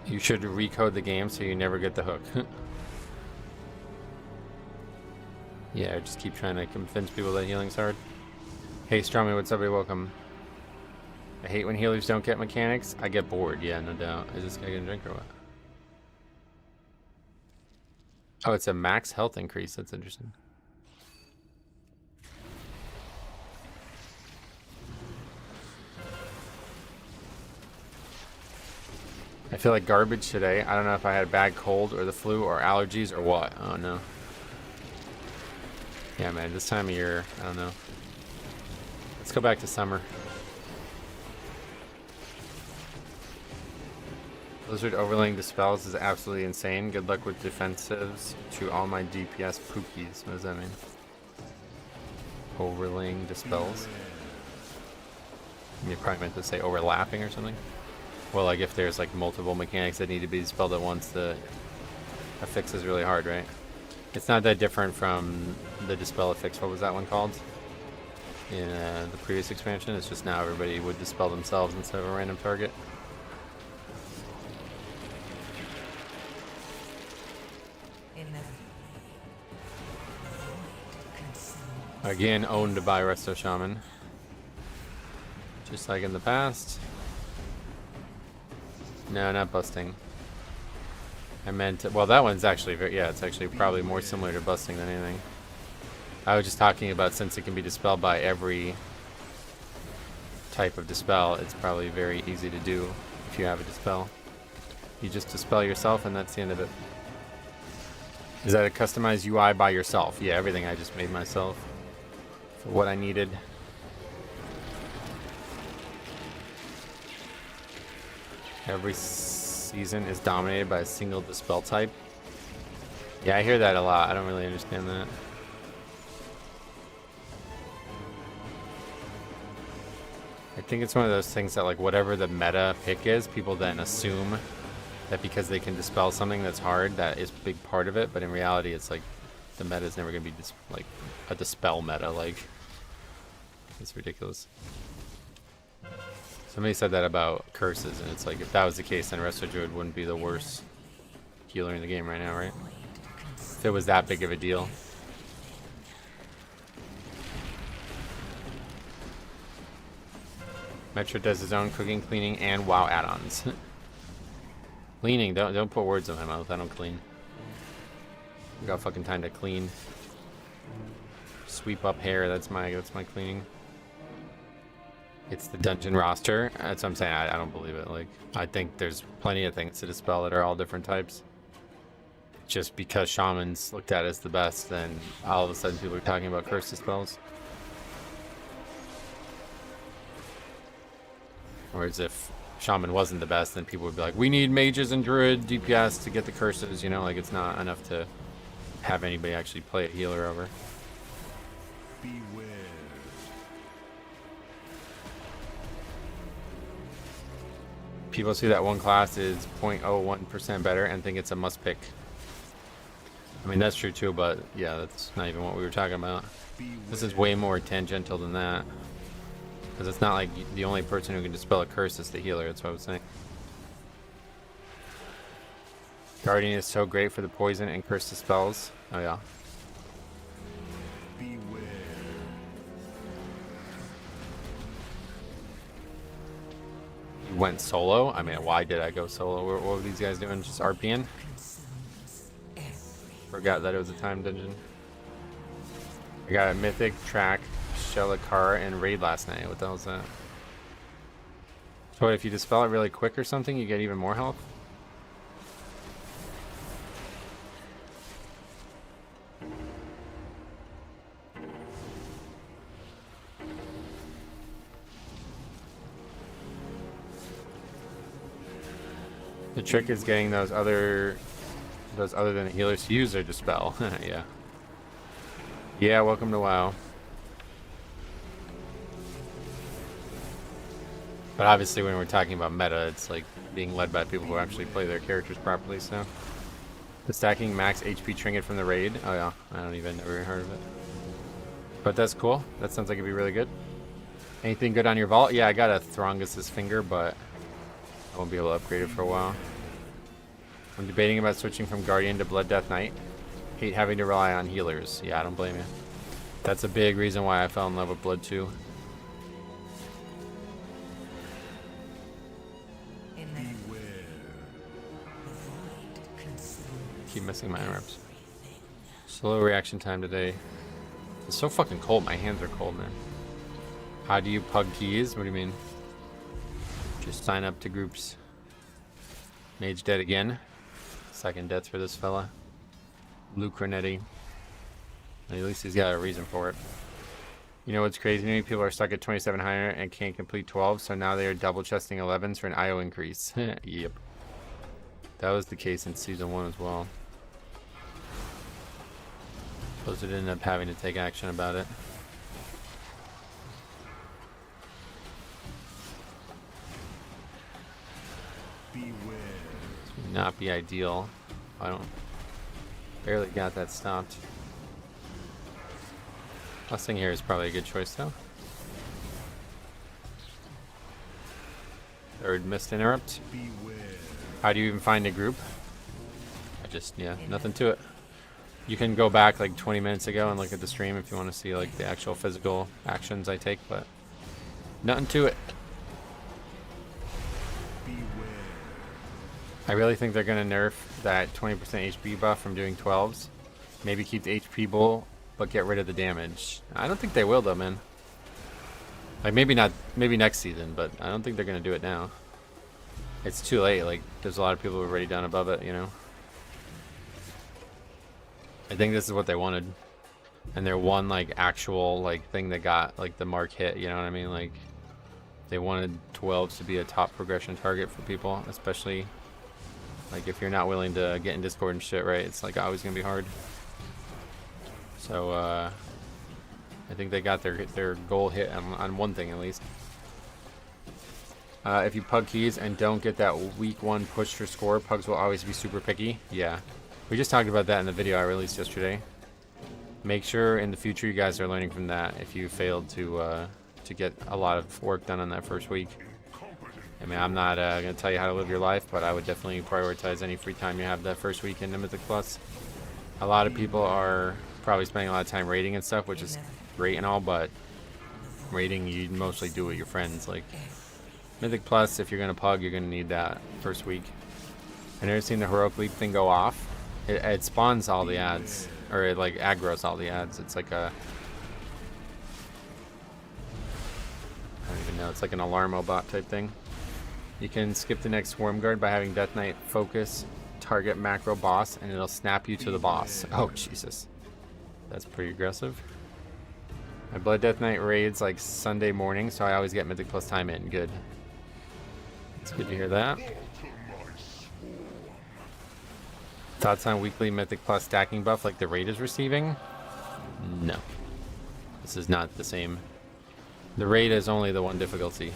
A: You should recode the game so you never get the hook. Yeah, just keep trying to convince people that healing's hard. Hey, Strommy, what's up, buddy? Welcome. I hate when healers don't get mechanics. I get bored. Yeah, no doubt. Is this guy gonna drink or what? Oh, it's a max health increase. That's interesting. I feel like garbage today. I don't know if I had a bad cold or the flu or allergies or what. Oh no. Yeah, man, this time of year, I don't know. Let's go back to summer. Blizzard overlaying dispels is absolutely insane. Good luck with defensives to all my DPS pookies. What does that mean? Overlaying dispels? You probably meant to say overlapping or something. Well, like if there's like multiple mechanics that need to be dispelled at once, a fix is really hard, right? It's not that different from the dispel affix. What was that one called? In the previous expansion, it's just now everybody would dispel themselves instead of a random target. Again, owned by Resto Shaman. Just like in the past. No, not busting. I meant, well, that one's actually very, yeah, it's actually probably more similar to busting than anything. I was just talking about, since it can be dispelled by every type of dispel, it's probably very easy to do if you have a dispel. You just dispel yourself and that's the end of it. Is that a customized UI by yourself? Yeah, everything I just made myself for what I needed. Every season is dominated by a single dispel type. Yeah, I hear that a lot. I don't really understand that. I think it's one of those things that, like, whatever the meta pick is, people then assume that because they can dispel something that's hard, that is a big part of it. But in reality, it's like the meta is never going to be like a dispel meta. Like, it's ridiculous. Somebody said that about curses, and it's like, if that was the case, then Resto Druid wouldn't be the worst healer in the game right now, right? If it was that big of a deal. Metro does his own cooking, cleaning, and WoW add-ons. Cleaning, don't put words in my mouth. I don't clean. I got fucking time to clean. Sweep up hair. That's my cleaning. It's the dungeon roster. That's what I'm saying. I don't believe it. Like, I think there's plenty of things to dispel that are all different types. Just because shamans looked at as the best, then all of a sudden people are talking about curse dispels. Whereas if shaman wasn't the best, then people would be like, we need mages and druid DPS to get the curses, you know, like it's not enough to have anybody actually play a healer over.
B: Beware.
A: People see that one class is 0.01% better and think it's a must pick. I mean, that's true too, but yeah, that's not even what we were talking about. This is way more tangential than that. Because it's not like the only person who can dispel a curse is the healer, that's what I was saying. Guardian is so great for the poison and curse dispels. Oh yeah.
B: Beware.
A: You went solo? I mean, why did I go solo? What were these guys doing? Just RPing? Forgot that it was a time dungeon. I got a mythic track, Shellikar, and raid last night. What the hell is that? So if you dispel it really quick or something, you get even more health? The trick is getting those other than healers to use their dispel. Yeah. Yeah, welcome to WoW. But obviously when we're talking about meta, it's like being led by people who actually play their characters properly, so. The stacking max HP trinket from the raid. Oh yeah, I don't even ever heard of it. But that's cool. That sounds like it'd be really good. Anything good on your vault? Yeah, I got a Throngus's finger, but I won't be able to upgrade it for a while. I'm debating about switching from Guardian to Blood Death Knight. Hate having to rely on healers. Yeah, I don't blame you. That's a big reason why I fell in love with Blood 2. Keep missing my interrupts. Slow reaction time today. It's so fucking cold. My hands are cold, man. How do you pug keys? What do you mean? Just sign up to groups. Mage dead again. Second death for this fella. Luke Renetti. At least he's got a reason for it. You know what's crazy? Many people are stuck at 27 higher and can't complete 12, so now they are double chesting 11s for an IO increase. Yep. That was the case in season 1 as well. Those ended up having to take action about it.
B: Beware.
A: This would not be ideal. I don't barely got that stopped. Last thing here is probably a good choice though. Third missed interrupt.
B: Beware.
A: How do you even find a group? Yeah, nothing to it. You can go back like 20 minutes ago and look at the stream if you want to see like the actual physical actions I take, but nothing to it.
B: Beware.
A: I really think they're going to nerf that 20% HP buff from doing 12s. Maybe keep the HP bull, but get rid of the damage. I don't think they will though, man. Like maybe not, maybe next season, but I don't think they're going to do it now. It's too late. Like there's a lot of people who are already down above it, you know. I think this is what they wanted. And their one like actual like thing that got like the mark hit, you know what I mean? Like they wanted 12s to be a top progression target for people, especially like if you're not willing to get in Discord and shit, right? It's like always gonna be hard. So I think they got their goal hit on one thing at least. If you pug keys and don't get that week 1 push for score, pugs will always be super picky. Yeah. We just talked about that in the video I released yesterday. Make sure in the future you guys are learning from that if you failed to get a lot of work done on that first week. I mean, I'm not going to tell you how to live your life, but I would definitely prioritize any free time you have that first week in Mythic Plus. A lot of people are probably spending a lot of time raiding and stuff, which is great and all, but raiding you mostly do with your friends. Like, Mythic Plus, if you're gonna pug, you're gonna need that first week. I never seen the heroic leap thing go off. It spawns all the ads, or it like aggroes all the ads. It's like a, I don't even know. It's like an alarmo bot type thing. You can skip the next Swarm Guard by having Death Knight focus target macro boss, and it'll snap you to the boss. Oh Jesus, that's pretty aggressive. My Blood Death Knight raids like Sunday morning, so I always get Mythic Plus time in. Good. It's good to hear that. Thoughts on weekly Mythic Plus stacking buff like the raid is receiving? No. This is not the same. The raid is only the one difficulty.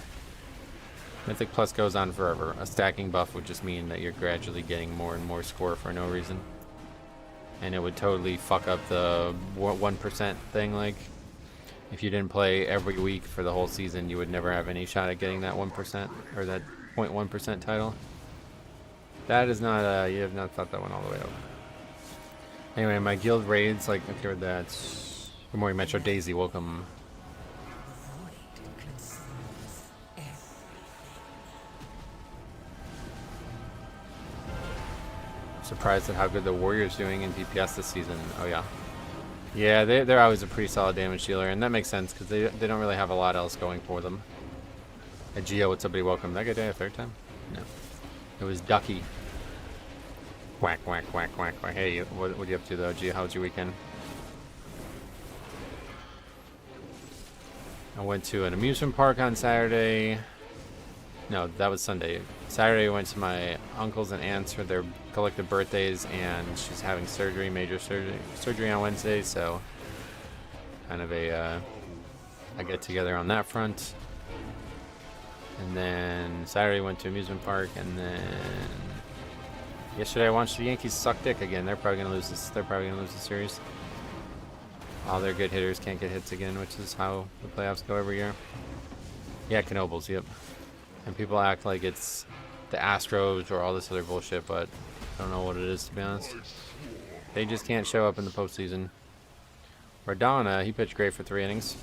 A: Mythic Plus goes on forever. A stacking buff would just mean that you're gradually getting more and more score for no reason. And it would totally fuck up the 1% thing. Like, if you didn't play every week for the whole season, you would never have any shot at getting that 1% or that 0.1% title. That is not, you have not thought that one all the way up. Anyway, my guild raids, like, okay, with that. Good morning, Metro Daisy, welcome. Surprised at how good the Warrior's doing in DPS this season. Oh yeah. Yeah, they're always a pretty solid damage dealer, and that makes sense, because they don't really have a lot else going for them. Geo, what's up, buddy? Welcome. Did I get a third time? No. It was Ducky. Whack, whack, whack, whack, whack. Hey, what are you up to, though, Geo? How was your weekend? I went to an amusement park on Saturday. No, that was Sunday. Saturday, I went to my uncles and aunts for their collective birthdays, and she's having surgery, major surgery on Wednesday, so kind of a get together on that front. And then Saturday went to amusement park, and then yesterday I watched the Yankees suck dick again. They're probably gonna lose this. They're probably gonna lose the series. All their good hitters can't get hits again, which is how the playoffs go every year. Yeah, Knobles, yep. And people act like it's the Astros or all this other bullshit, but I don't know what it is, to be honest. They just can't show up in the postseason. Radona, he pitched great for 3 innings.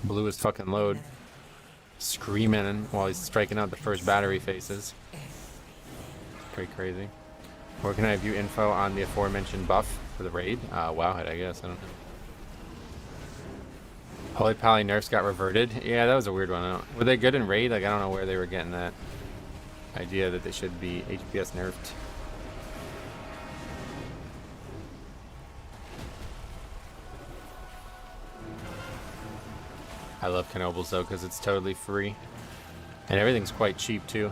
A: Blew his fucking load. Screaming while he's striking out the first batter he faces. Pretty crazy. Where can I view info on the aforementioned buff for the raid? Wowhead, I guess. I don't know. Holy Pally nerfs got reverted. Yeah, that was a weird one. Were they good in raid? Like, I don't know where they were getting that idea that they should be HPS nerfed. I love Knobles though, because it's totally free. And everything's quite cheap too.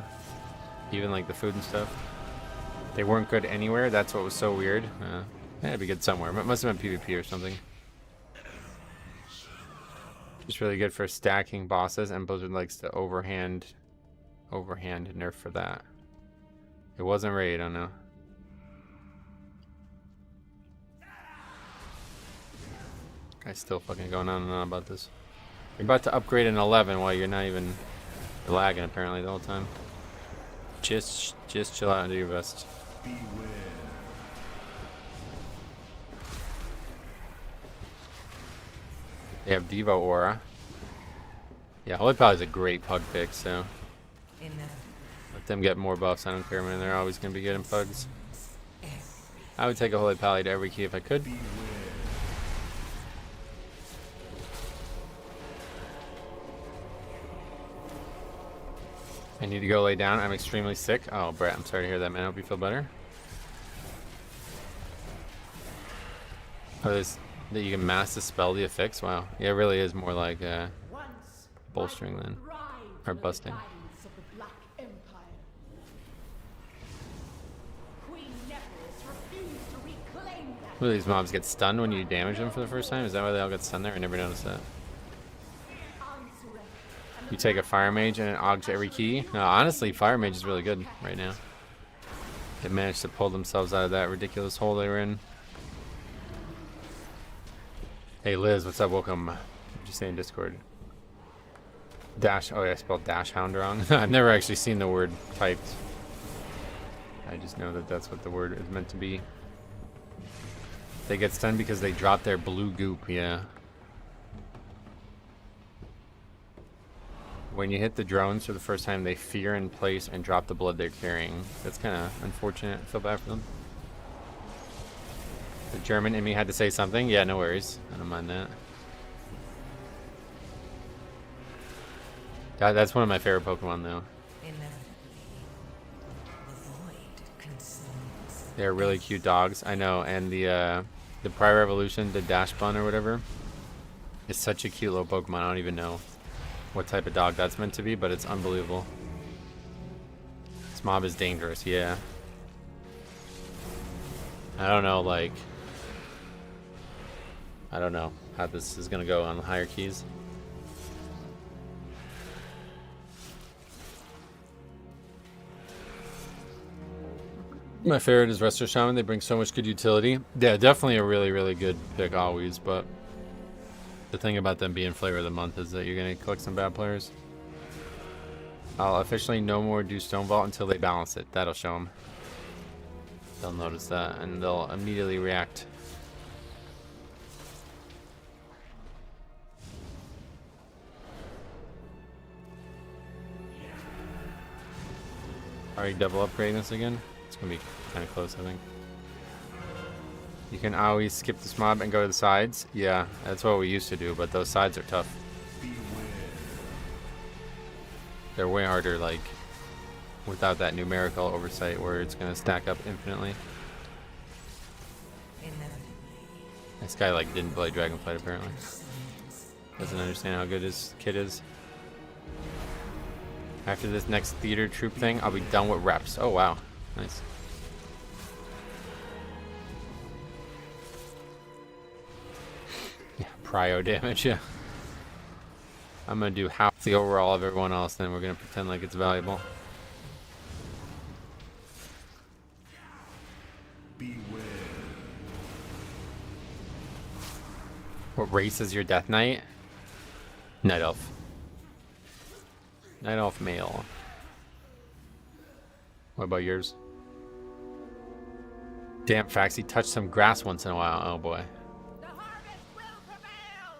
A: Even like the food and stuff. They weren't good anywhere. That's what was so weird. It'd be good somewhere. It must have been PvP or something. Just really good for stacking bosses, and Blizzard likes to overhand nerf for that. It wasn't raid, I don't know. Guy's still fucking going on and on about this. You're about to upgrade an 11 while you're not even lagging apparently the whole time. Just chill out and do your best. They have Devo Aura. Yeah, Holy Pal is a great pug pick, so let them get more buffs. I don't care, man. They're always going to be good in pugs. I would take a Holy Pally to every key if I could. I need to go lay down. I'm extremely sick. Oh, Brett, I'm sorry to hear that, man. I hope you feel better. Oh, this, that you can mass dispel the affix? Wow. Yeah, it really is more like bolstering than, or busting. Will these mobs get stunned when you damage them for the first time? Is that why they all get stunned there? I never noticed that. You take a Fire Mage and an Og to every key? No, honestly, Fire Mage is really good right now. They managed to pull themselves out of that ridiculous hole they were in. Hey Liz, what's up? Welcome. What did you say in Discord? Dash, oh yeah, I spelled Dash Hound wrong. I've never actually seen the word typed. I just know that that's what the word is meant to be. They get stunned because they drop their blue goop, yeah. When you hit the drones for the first time, they fear in place and drop the blood they're carrying. That's kind of unfortunate. I feel bad for them. The German in me had to say something. Yeah, no worries. I don't mind that. That's one of my favorite Pokemon, though. They're really cute dogs. I know, and the Prior Evolution, the Dash Bun or whatever, is such a cute little Pokemon. I don't even know what type of dog that's meant to be, but it's unbelievable. This mob is dangerous, yeah. I don't know, like... I don't know how this is gonna go on the higher keys. My favorite is Resto Shaman. They bring so much good utility. Yeah, definitely a really, really good pick always, but the thing about them being flavor of the month is that you're going to collect some bad players. I'll officially no more do Stone Vault until they balance it. That'll show them. They'll notice that and they'll immediately react. Are you double upgrading this again? It's gonna be kind of close, I think. You can always skip this mob and go to the sides. Yeah, that's what we used to do, but those sides are tough. They're way harder, like, without that numerical oversight where it's gonna stack up infinitely. This guy, like, didn't play Dragonflight, apparently. Doesn't understand how good his kid is. After this next theater troop thing, I'll be done with reps. Oh, wow. Nice. Yeah, prio damage, yeah. I'm gonna do half the overall of everyone else, then we're gonna pretend like it's valuable.
B: Beware.
A: What race is your Death Knight? Night Elf. Night Elf male. What about yours? Damn, Faxy touched some grass once in a while. Oh boy.
E: The harvest will prevail.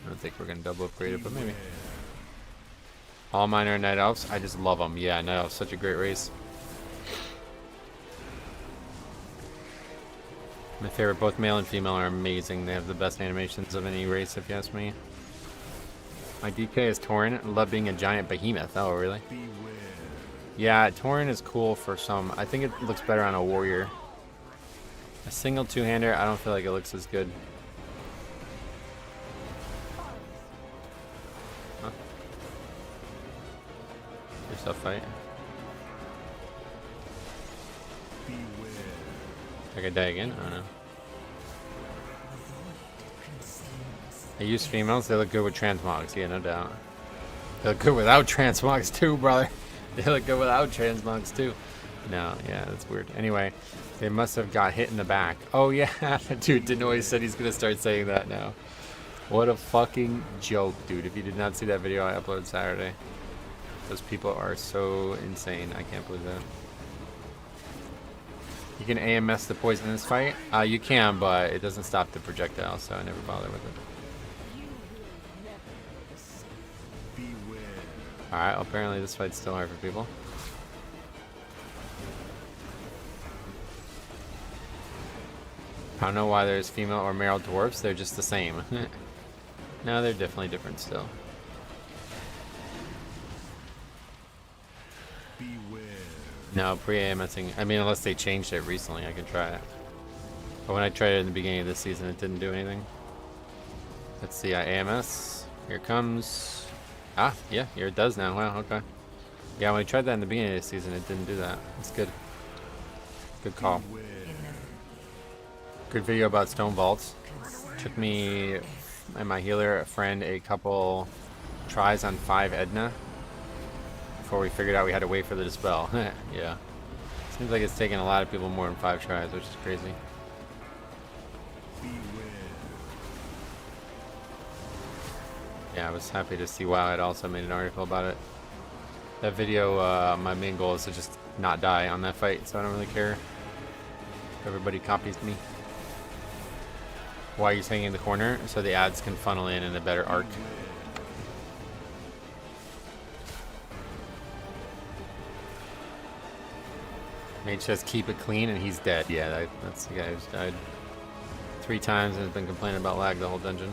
A: I don't think we're gonna double upgrade it, but maybe. All mine are Night Elves. I just love them. Yeah, Night Elf's such a great race. My favorite, both male and female, are amazing. They have the best animations of any race, if you ask me. My DK is Tauren. I love being a giant behemoth. Oh, really? Yeah, Tauren is cool for some. I think it looks better on a warrior. A single two-hander, I don't feel like it looks as good. Huh? There's a fight. I could die again? I don't know. I use females, they look good with transmogs, yeah, no doubt. They look good without transmogs too, brother. They look good without transmogs too. No, yeah, that's weird. Anyway, they must have got hit in the back. Oh yeah, dude, Denoise said he's gonna start saying that now. What a fucking joke, dude. If you did not see that video I uploaded Saturday. Those people are so insane, I can't believe that. You can AMS the poison in this fight? You can, but it doesn't stop the projectile, so I never bother with it. Alright, apparently this fight's still hard for people. I don't know why there's female or male dwarfs, they're just the same. No, they're definitely different still. No, pre-AMSing, I mean, unless they changed it recently, I could try it. But when I tried it in the beginning of this season, it didn't do anything. Let's see, AMS. Here it comes. Ah, yeah, here it does now. Wow, okay. Yeah, when I tried that in the beginning of the season, it didn't do that. It's good. Good call. Good video about Stone Vaults. Took me and my healer friend a couple tries on 5 Edna before we figured out we had to wait for the dispel. Yeah. Seems like it's taking a lot of people more than 5 tries, which is crazy. Yeah, I was happy to see WoW had also made an article about it. That video, my main goal is to just not die on that fight, so I don't really care if everybody copies me. while you're staying in the corner, so the ads can funnel in a better arc. Mage says keep it clean, and he's dead. Yeah, that's the guy who's died 3 times and has been complaining about lag the whole dungeon.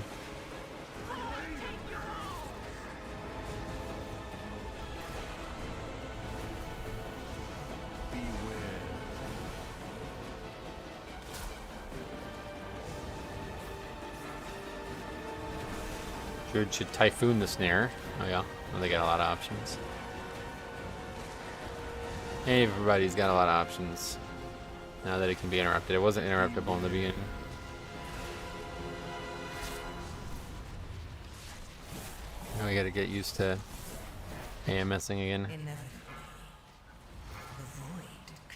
A: Druid should Typhoon the Snare. Oh yeah, well, they got a lot of options. Hey, everybody's got a lot of options now that it can be interrupted. It wasn't interruptible in the beginning. Now we gotta get used to AMSing again.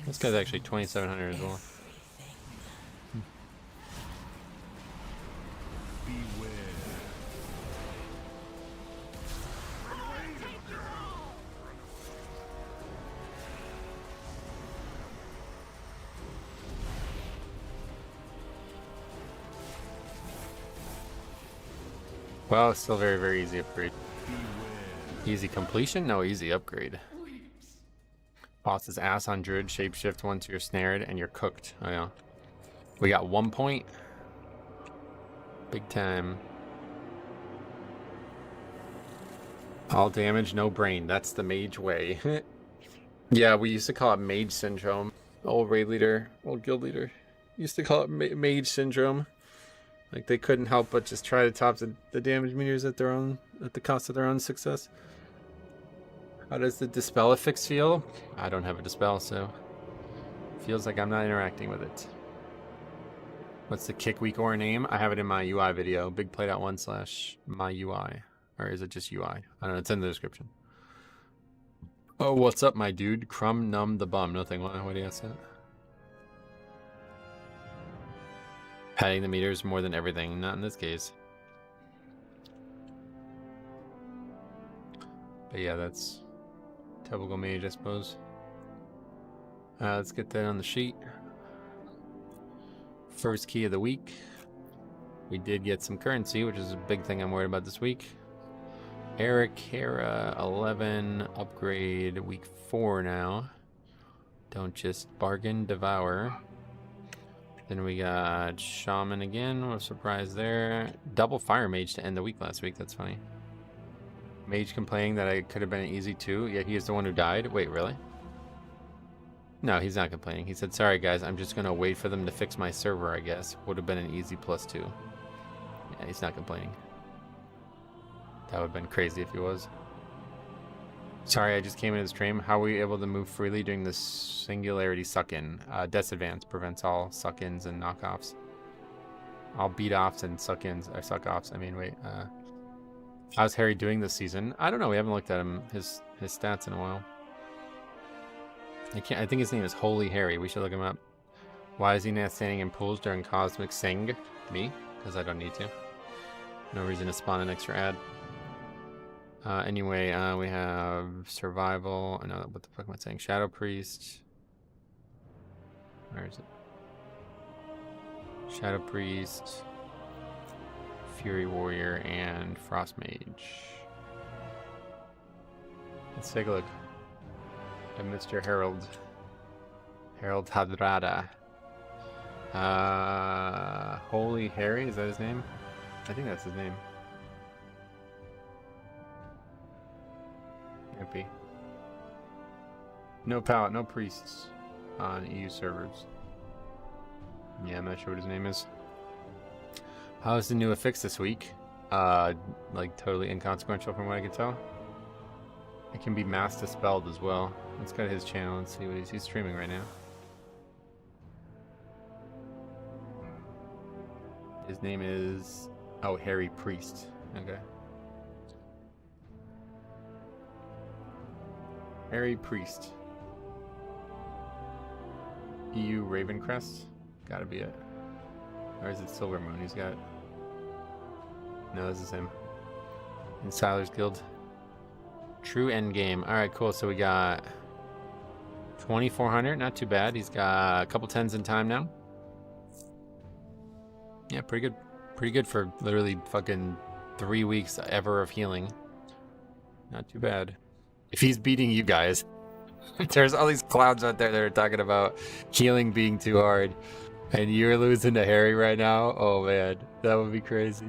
A: This guy's actually 2,700 as well. Well, it's still very, very easy upgrade. Easy completion? No, easy upgrade. Boss's ass on Druid, shapeshift once you're snared and you're cooked. Oh yeah. We got 1 point. Big time. All damage, no brain. That's the mage way. Yeah, we used to call it mage syndrome. Old raid leader, old guild leader used to call it mage syndrome. Like they couldn't help but just try to top the damage meters at the cost of their own success. How does the dispel affix feel? I don't have a dispel, so it feels like I'm not interacting with it. What's the kick weak or name? I have it in my UI video, bigplay.1/myui. Or is it just UI? I don't know, it's in the description. Oh, what's up, my dude? Crumb numb the bum. Nothing. What do you say? Padding the meters more than everything. Not in this case. But yeah, that's typical mage, I suppose. Let's get that on the sheet. First key of the week. We did get some currency, which is a big thing I'm worried about this week. Eric Hera 11 upgrade week 4 now. Don't just bargain, devour. Then we got Shaman again. What a surprise there. Double Fire Mage to end the week last week. That's funny. Mage complaining that I could have been an easy 2, yet he is the one who died. Wait, really? No, he's not complaining. He said, sorry guys, I'm just going to wait for them to fix my server, I guess. Would have been an easy +2. Yeah, he's not complaining. That would have been crazy if he was. Sorry, I just came into the stream. How are we able to move freely during the Singularity suck-in? Death Advance prevents all suck-ins and knockoffs. All beat-offs and suck-ins, or suck-offs. I mean, wait. How's Harry doing this season? I don't know. We haven't looked at him, his stats in a while. I think his name is Holy Harry. We should look him up. Why is he not standing in pools during Cosmic Sing? Me? Because I don't need to. No reason to spawn an extra ad. Anyway, we have Survival. No, what the fuck am I saying? Shadow Priest. Where is it? Shadow Priest, Fury Warrior, and Frost Mage. Let's take a look at Mr. Harold. Harold Hadrada. Holy Harry, is that his name? I think that's his name. Happy. No palette, no priests on EU servers. Yeah, I'm not sure what his name is. How's the new affix this week? Like totally inconsequential from what I can tell. It can be mass dispelled as well. Let's go to his channel and see what he's streaming right now. His name is Harry Priest. Okay. Harry Priest. EU Ravencrest? Gotta be it. Or is it Silver Moon he's got? No, this is him. In Siler's Guild. True Endgame. Alright, cool. So we got 2,400. Not too bad. He's got a couple 10s in time now. Yeah, pretty good. Pretty good for literally fucking 3 weeks ever of healing. Not too bad. If he's beating you guys, there's all these clowns out there that are talking about healing being too hard, and you're losing to Harry right now. Oh man, that would be crazy.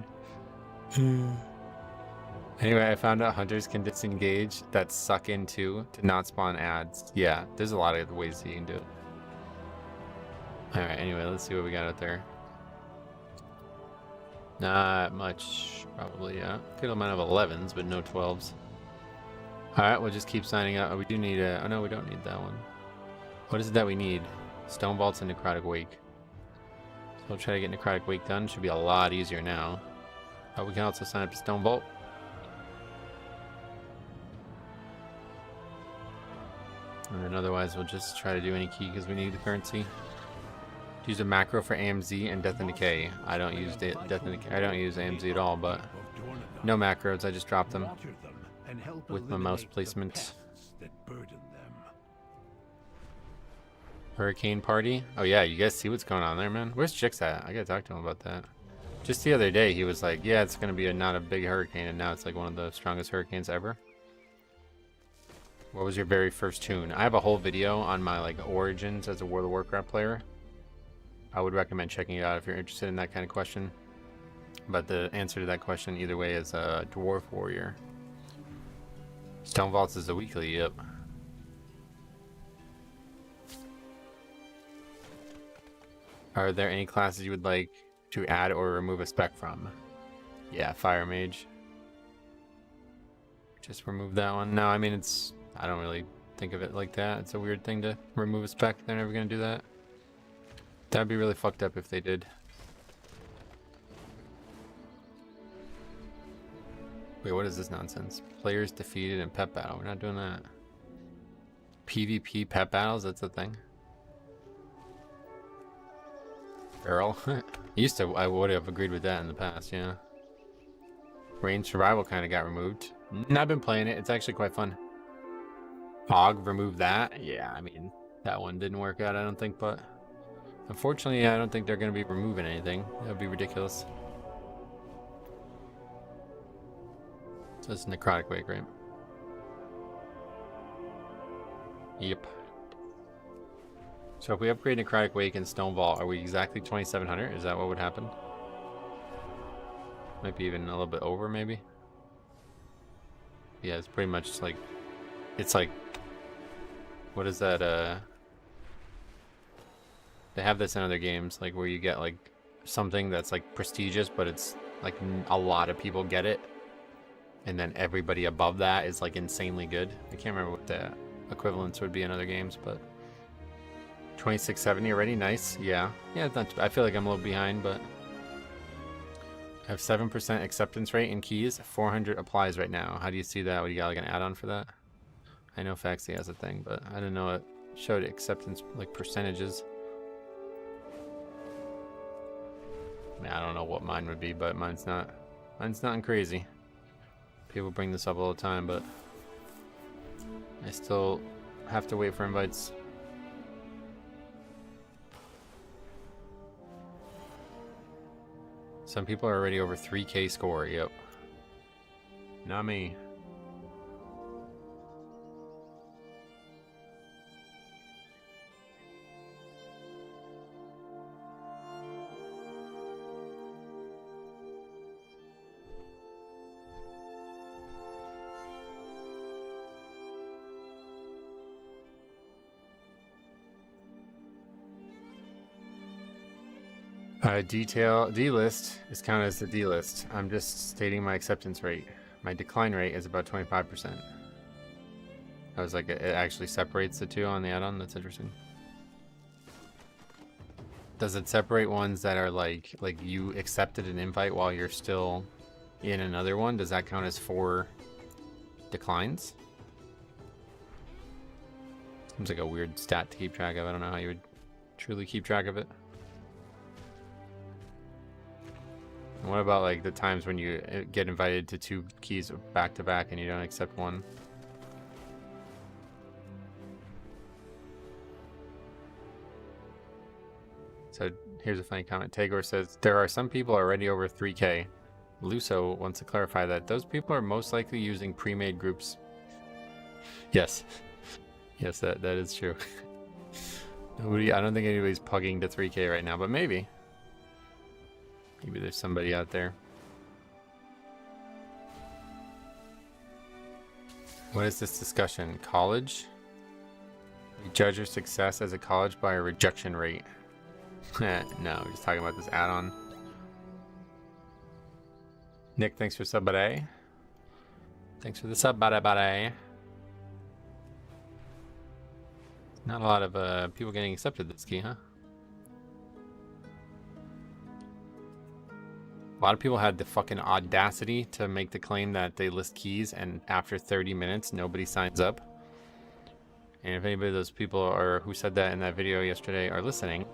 A: Anyway, I found out hunters can disengage that suck into to not spawn ads. Yeah, there's a lot of ways you can do it. Alright, anyway, let's see what we got out there. Not much, probably, yeah. Good amount of 11s, but no 12s. Alright, we'll just keep signing up. Oh, we do need a... Oh, no, we don't need that one. What is it that we need? Stone Vaults and Necrotic Wake. So we'll try to get Necrotic Wake done. Should be a lot easier now. But we can also sign up to Stone Vault. And then otherwise, we'll just try to do any key because we need the currency. Use a macro for AMZ and Death and Decay. I don't use Death and Decay. I don't use AMZ at all, but no macros. I just drop them with my mouse placement. Hurricane Party. Oh yeah, you guys see what's going on there, man? Where's Chicks at? I gotta talk to him about that. Just the other day, he was like, "Yeah, it's gonna be not a big hurricane," and now it's like one of the strongest hurricanes ever. What was your very first tune? I have a whole video on my like origins as a World of Warcraft player. I would recommend checking it out if you're interested in that kind of question. But the answer to that question either way is a Dwarf Warrior. Stone Vaults is a weekly, yep. Are there any classes you would like to add or remove a spec from? Yeah, Fire Mage. Just remove that one. No, I mean it's... I don't really think of it like that. It's a weird thing to remove a spec. They're never going to do that. That'd be really fucked up if they did. Wait, what is this nonsense? Players defeated in pet battle. We're not doing that. PvP pet battles? That's a thing. Barrel. I would have agreed with that in the past, yeah. Range survival kind of got removed. I've been playing it. It's actually quite fun. Hog, remove that. Yeah, I mean, that one didn't work out, I don't think, but unfortunately, I don't think they're going to be removing anything. That would be ridiculous. So it's Necrotic Wake, right? Yep. So if we upgrade Necrotic Wake and Stone Vault, are we exactly 2,700? Is that what would happen? Might be even a little bit over, maybe. Yeah, it's pretty much like... It's like... What is that, They have this in other games, like where you get like something that's like prestigious, but it's like a lot of people get it. And then everybody above that is like insanely good. I can't remember what the equivalents would be in other games, but 2670 already, nice. Yeah, it's not. I feel like I'm a little behind, but I have 7% acceptance rate in keys. 400 applies right now. How do you see that? What do you got, like an add-on for that? I know Faxi has a thing, but I didn't know it showed acceptance like percentages. I mean, I don't know what mine would be, but mine's not crazy. People bring this up all the time, but I still have to wait for invites. Some people are already over 3K score, yep. Not me. D-list is counted as the D-list. I'm just stating my acceptance rate. My decline rate is about 25%. I was like, it actually separates the two on the add-on. That's interesting. Does it separate ones that are like you accepted an invite while you're still in another one? Does that count as 4 declines? Seems like a weird stat to keep track of. I don't know how you would truly keep track of it. And what about like the times when you get invited to 2 keys back to back and you don't accept one? So here's a funny comment. Tagor says, there are some people already over 3K. Luso wants to clarify that those people are most likely using pre-made groups. Yes. Yes, that is true. I don't think anybody's pugging to 3K right now, but maybe. Maybe there's somebody out there. What is this discussion? College? We judge your success as a college by a rejection rate. No, we're just talking about this add-on. Nick, thanks for sub, buddy. Thanks for the sub, buddy. Not a lot of people getting accepted this key, huh? A lot of people had the fucking audacity to make the claim that they list keys and after 30 minutes nobody signs up. And if anybody of those people are who said that in that video yesterday are listening,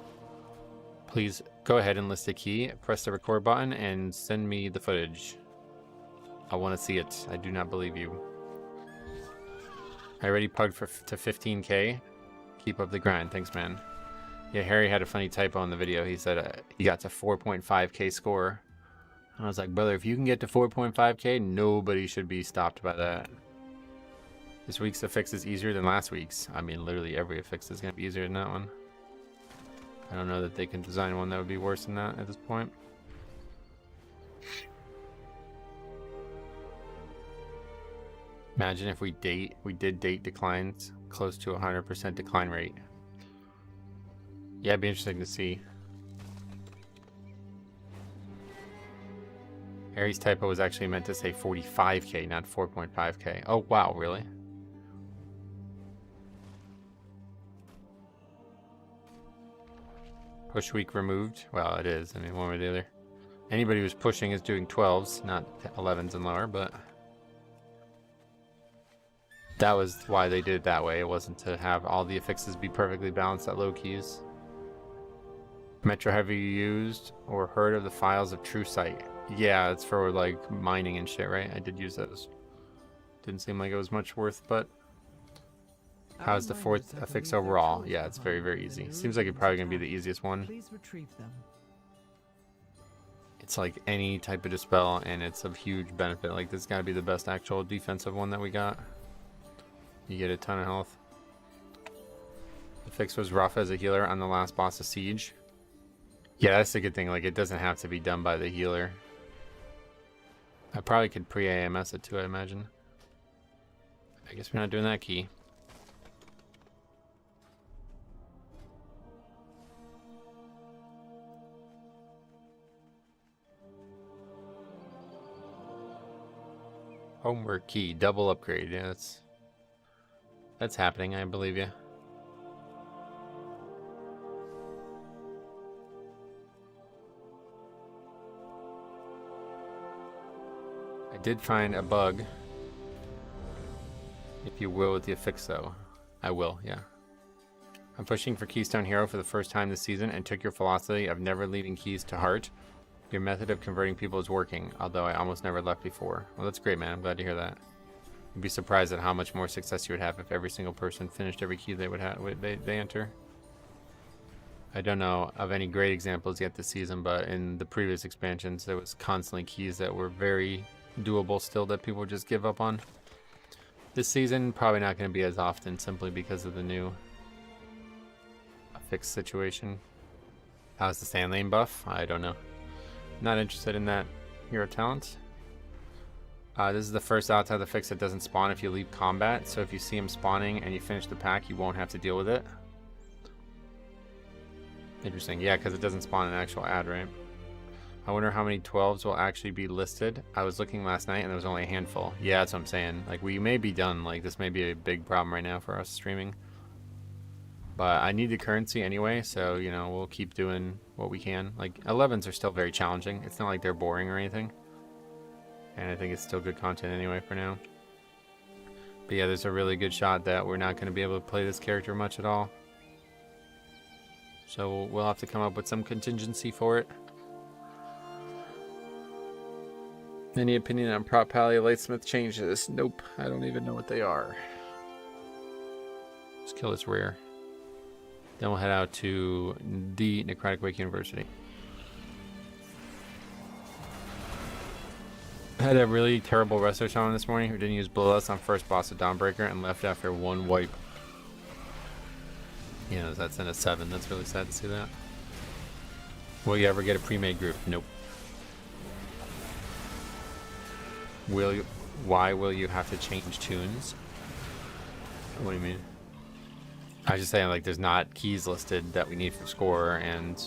A: please go ahead and list a key, press the record button, and send me the footage. I want to see it. I do not believe you. I already pugged to 15K. Keep up the grind. Thanks, man. Yeah, Harry had a funny typo in the video. He said he got to 4.5K score. I was like, brother, if you can get to 4.5K, nobody should be stopped by that. This week's affix is easier than last week's. I mean, literally every affix is going to be easier than that one. I don't know that they can design one that would be worse than that at this point. Imagine if we did date declines close to 100% decline rate. Yeah, it'd be interesting to see. Harry's typo was actually meant to say 45K, not 4.5K. Oh, wow, really? Push week removed? Well, it is. I mean, one way or the other. Anybody who's pushing is doing 12s, not 11s and lower, but that was why they did it that way. It wasn't to have all the affixes be perfectly balanced at low keys. Metro, have you used or heard of the files of TrueSight? Yeah, it's for like mining and shit, right? I did use those. Didn't seem like it was much worth, but how's the fourth affix overall? Yeah, it's very, very easy. Seems like it's probably gonna be the easiest one.
D: Please retrieve them.
A: It's like any type of dispel, and it's of huge benefit. Like this gotta be the best actual defensive one that we got. You get a ton of health. The fix was rough as a healer on the last boss of Siege. Yeah, that's a good thing. Like, it doesn't have to be done by the healer. I probably could pre-AMS it too, I imagine. I guess we're not doing that key. Homework key, double upgrade. Yeah, that's happening, I believe you. I did find a bug, if you will, with the affix though. I will, yeah. I'm pushing for Keystone Hero for the first time this season and took your philosophy of never leaving keys to heart. Your method of converting people is working, although I almost never left before. Well, that's great, man. I'm glad to hear that. You'd be surprised at how much more success you would have if every single person finished every key they would have they enter. I don't know of any great examples yet this season, but in the previous expansions there was constantly keys that were very doable still that people would just give up on. This season probably not going to be as often simply because of the new affix situation. How's the sand lane buff? I don't know. Not interested in that hero talent. This is the first outside the fix that doesn't spawn if you leave combat, so if you see him spawning and you finish the pack, you won't have to deal with it. Interesting, yeah, because it doesn't spawn an actual ad, right? I wonder how many 12s will actually be listed. I was looking last night and there was only a handful. Yeah, that's what I'm saying. Like, we may be done. Like, this may be a big problem right now for us streaming. But I need the currency anyway, so, you know, we'll keep doing what we can. Like, 11s are still very challenging. It's not like they're boring or anything. And I think it's still good content anyway for now. But yeah, there's a really good shot that we're not going to be able to play this character much at all. So we'll have to come up with some contingency for it. Any opinion on Prop Pally Lightsmith changes? Nope, I don't even know what they are. Let's kill this rare. Then we'll head out to the Necrotic Wake University. I had a really terrible resto shaman this morning who didn't use Bloodlust on first boss of Dawnbreaker and left after one wipe. You know, that's in a 7. That's really sad to see that. Will you ever get a pre-made group? Nope. Will you? Why will you have to change tunes? What do you mean? I was just saying, like, there's not keys listed that we need for score, and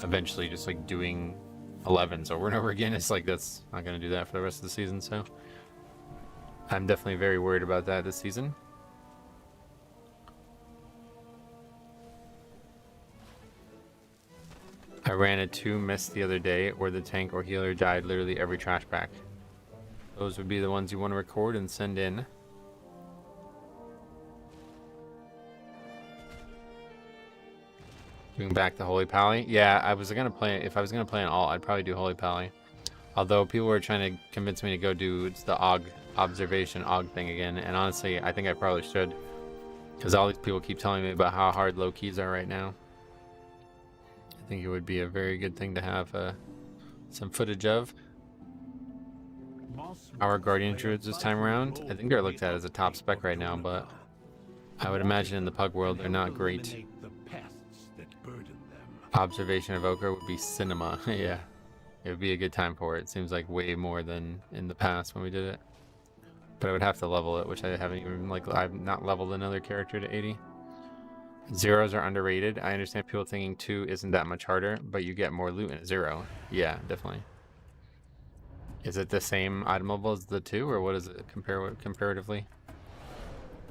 A: eventually just like doing 11s over and over again, it's like that's not going to do that for the rest of the season. So I'm definitely very worried about that this season. I ran a 2 mist the other day where the tank or healer died literally every trash pack. Those would be the ones you want to record and send in. Going back to Holy Pally. Yeah, I was gonna play, if I was gonna play an alt, I'd probably do Holy Pally. Although people were trying to convince me to go do the observation thing again, and honestly, I think I probably should, because all these people keep telling me about how hard low keys are right now. I think it would be a very good thing to have some footage of. Our Guardian Druids this time around, I think they're looked at as a top spec right now, but I would imagine in the Pug world they're not great. Observation Evoker would be cinema. Yeah, it would be a good time for it. It seems like way more than in the past when we did it. But I would have to level it, which I haven't even, like, I've not leveled another character to 80. Zeros are underrated. I understand people thinking 2 isn't that much harder, but you get more loot in a 0. Yeah, definitely. Is it the same itemable as the 2, or what is it comparatively?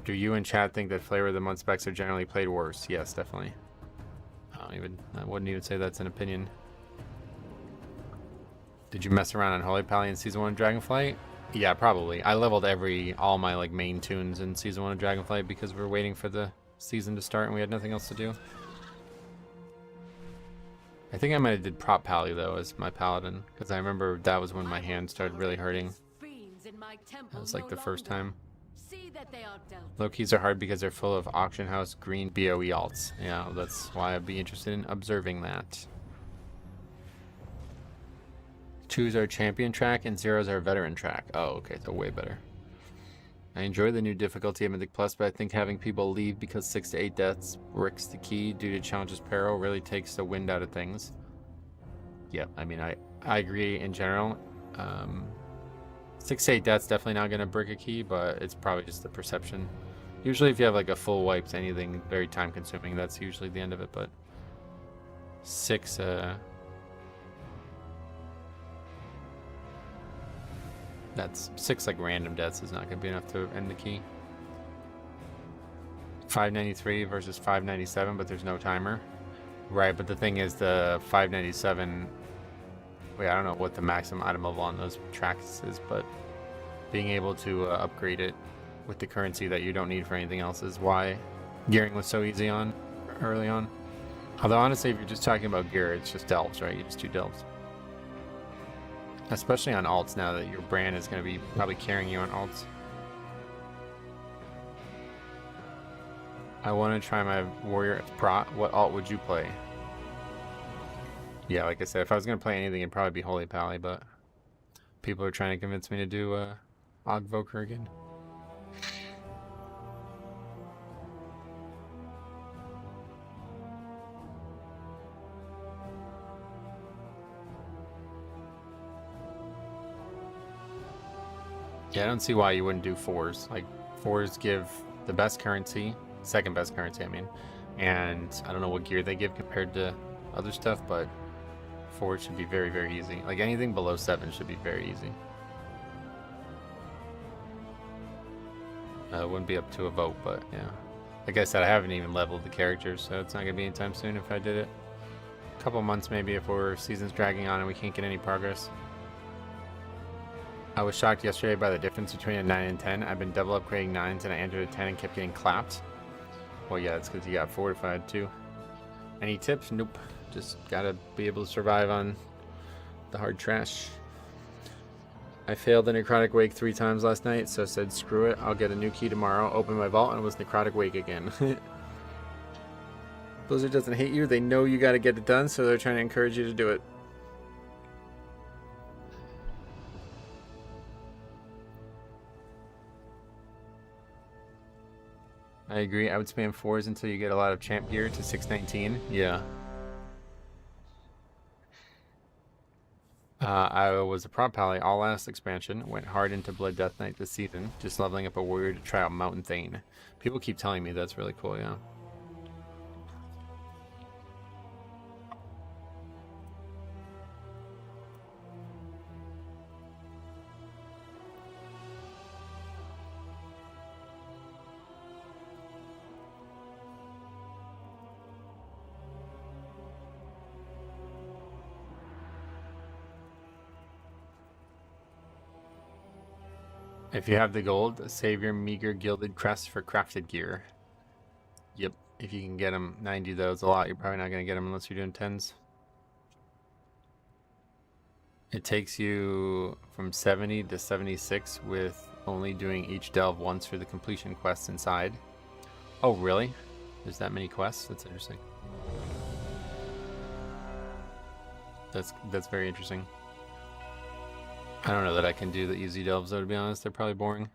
A: Do you and Chad think that Flavor of the Month specs are generally played worse? Yes, definitely. I wouldn't even say that's an opinion. Did you mess around on Holy Pally in Season 1 of Dragonflight? Yeah, probably. I leveled all my like main tunes in Season 1 of Dragonflight because we were waiting for the season to start and we had nothing else to do. I think I might have did Prop Pally though as my paladin, because I remember that was when my hand started really hurting. That was like the first time. Low keys are hard because they're full of auction house green BOE alts. Yeah, that's why I'd be interested in observing that. 2s are champion track and 0s are veteran track. Oh, okay, so way better. I enjoy the new difficulty of Mythic Plus, but I think having people leave because 6 to 8 deaths bricks the key due to challenges peril really takes the wind out of things. Yeah, I mean, I agree in general. 6 to 8 deaths definitely not going to brick a key, but it's probably just the perception. Usually if you have like a full wipe to anything very time consuming, that's usually the end of it, but 6, that's 6 like random deaths is not going to be enough to end the key. 593 versus 597, but there's no timer. Right, but the thing is the 597, wait, I don't know what the maximum item level on those tracks is, but being able to upgrade it with the currency that you don't need for anything else is why gearing was so easy on early on. Although honestly, if you're just talking about gear, it's just delves, right? You just do delves. Especially on alts now that your brand is going to be probably carrying you on alts. I want to try my warrior prot. What alt would you play? Yeah, like I said, if I was going to play anything, it'd probably be Holy Pally, but people are trying to convince me to do Ogvoker again. Yeah, I don't see why you wouldn't do 4s. Like, 4s give the best currency, second best currency, I mean. And I don't know what gear they give compared to other stuff, but 4 should be very, very easy. Like, anything below 7 should be very easy. It wouldn't be up to a vote, but yeah. Like I said, I haven't even leveled the characters, so it's not going to be anytime soon if I did it. A couple months maybe if we're seasons dragging on and we can't get any progress. I was shocked yesterday by the difference between a 9 and 10. I've been double upgrading 9s and I entered a 10 and kept getting clapped. Well, yeah, it's because you got fortified too. Any tips? Nope. Just gotta be able to survive on the hard trash. I failed the Necrotic Wake 3 times last night, so said screw it. I'll get a new key tomorrow, open my vault, and it was Necrotic Wake again. Blizzard doesn't hate you. They know you got to get it done, so they're trying to encourage you to do it. I agree. I would spam 4s until you get a lot of champ gear to 619. Yeah. I was a prop pally all last expansion. Went hard into Blood Death Knight this season. Just leveling up a warrior to try out Mountain Thane. People keep telling me that's really cool, yeah. If you have the gold, save your meager gilded crest for crafted gear. Yep, if you can get them 90 those a lot, you're probably not going to get them unless you're doing 10s. It takes you from 70 to 76 with only doing each delve once for the completion quests inside. Oh, really? There's that many quests? That's interesting. That's very interesting. I don't know that I can do the easy delves though, to be honest. They're probably boring.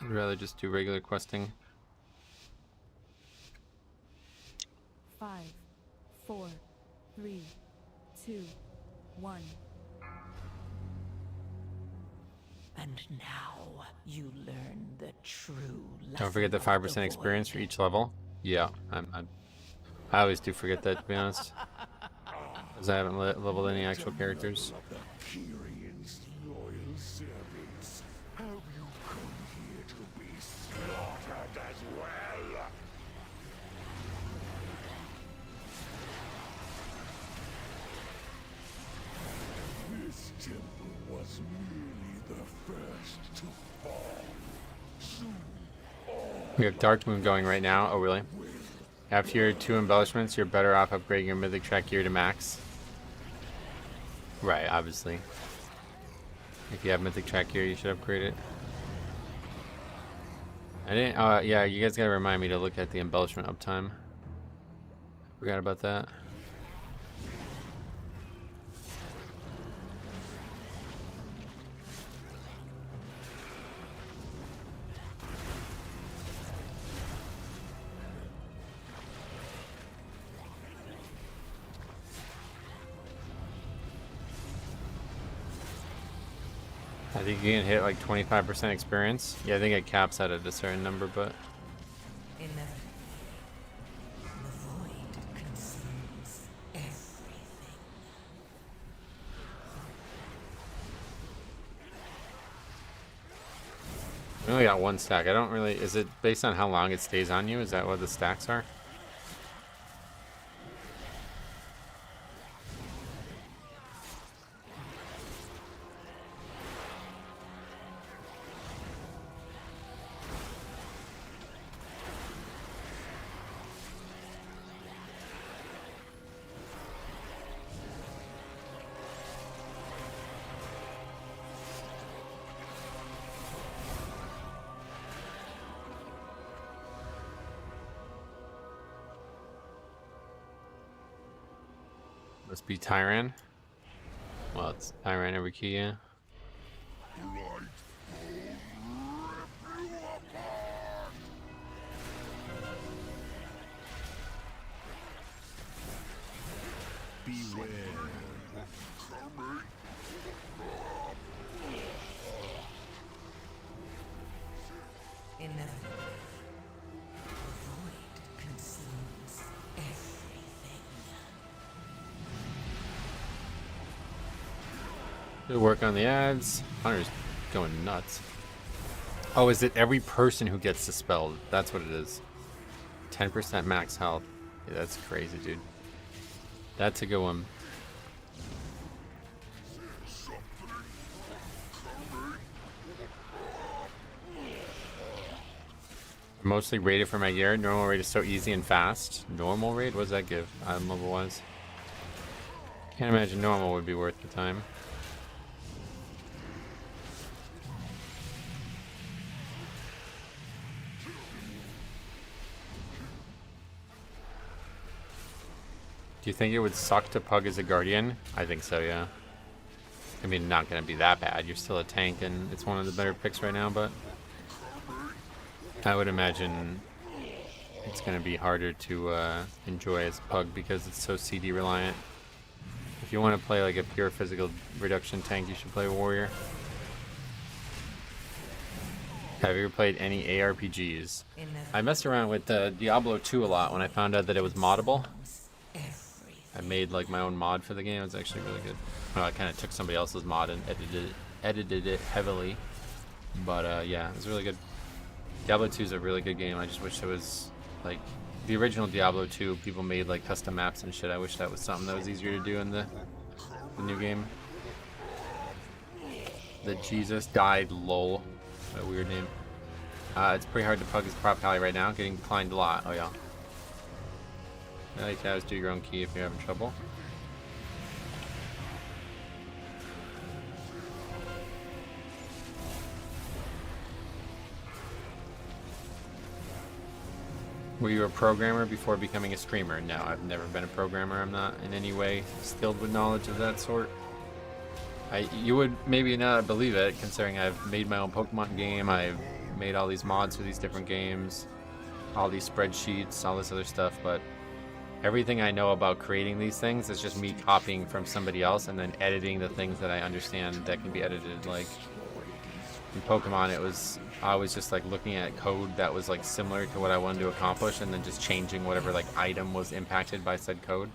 A: I'd rather just do regular questing.
F: 5, 4, 3, 2, 1.
E: And now you learn the true lesson.
A: Don't forget the 5% experience for each level. Yeah, I always do forget that, to be honest. Because I haven't leveled any actual characters.
B: Tyrion's loyal servants. Have you come here to be slaughtered as well? This temple was merely the first to fall. Soon
A: We have Dark Moon going right now. Oh, really? After your 2 embellishments, you're better off upgrading your Mythic track gear to max. Right, obviously. If you have Mythic track gear, you should upgrade it. I didn't, yeah, you guys gotta remind me to look at the embellishment uptime. Forgot about that. I think you can hit like 25% experience. Yeah, I think it caps out at a certain number, but
E: Inevitably, the void consumes everything.
A: I only got 1 stack. I don't really. Is it based on how long it stays on you? Is that what the stacks are? Must be Tyran. Well, it's Tyran every key, yeah.
B: beware.
E: Inevitably, the void consumes everything.
A: Good work on the ads. Hunter's going nuts. Oh, is it every person who gets dispelled? That's what it is. 10% max health. Yeah, that's crazy, dude. That's a good one. Mostly rated for my gear. Normal raid is so easy and fast. Normal raid? What does that give? Item level wise. Can't imagine normal would be worth the time. Do you think it would suck to pug as a guardian? I think so, yeah. I mean, not going to be that bad. You're still a tank, and it's one of the better picks right now, but I would imagine it's going to be harder to enjoy as pug because it's so CD reliant. If you want to play like a pure physical reduction tank, you should play warrior. Have you ever played any ARPGs? I messed around with Diablo 2 a lot when I found out that it was moddable. I made like my own mod for the game. It was actually really good. Well, I kind of took somebody else's mod and edited it heavily. But yeah, it was really good. Diablo 2 is a really good game. I just wish it was like the original Diablo 2. People made like custom maps and shit. I wish that was something that was easier to do in the new game. The Jesus died lol. What a weird name. It's pretty hard to pug his prop pally right now. Getting declined a lot. Oh yeah. You can always do your own key if you're having trouble. Were you a programmer before becoming a streamer? No, I've never been a programmer. I'm not in any way skilled with knowledge of that sort. You would maybe not believe it, considering I've made my own Pokemon game. I've made all these mods for these different games, all these spreadsheets, all this other stuff, but everything I know about creating these things is just me copying from somebody else and then editing the things that I understand that can be edited. Like in Pokemon, I was just like looking at code that was like similar to what I wanted to accomplish and then just changing whatever like item was impacted by said code.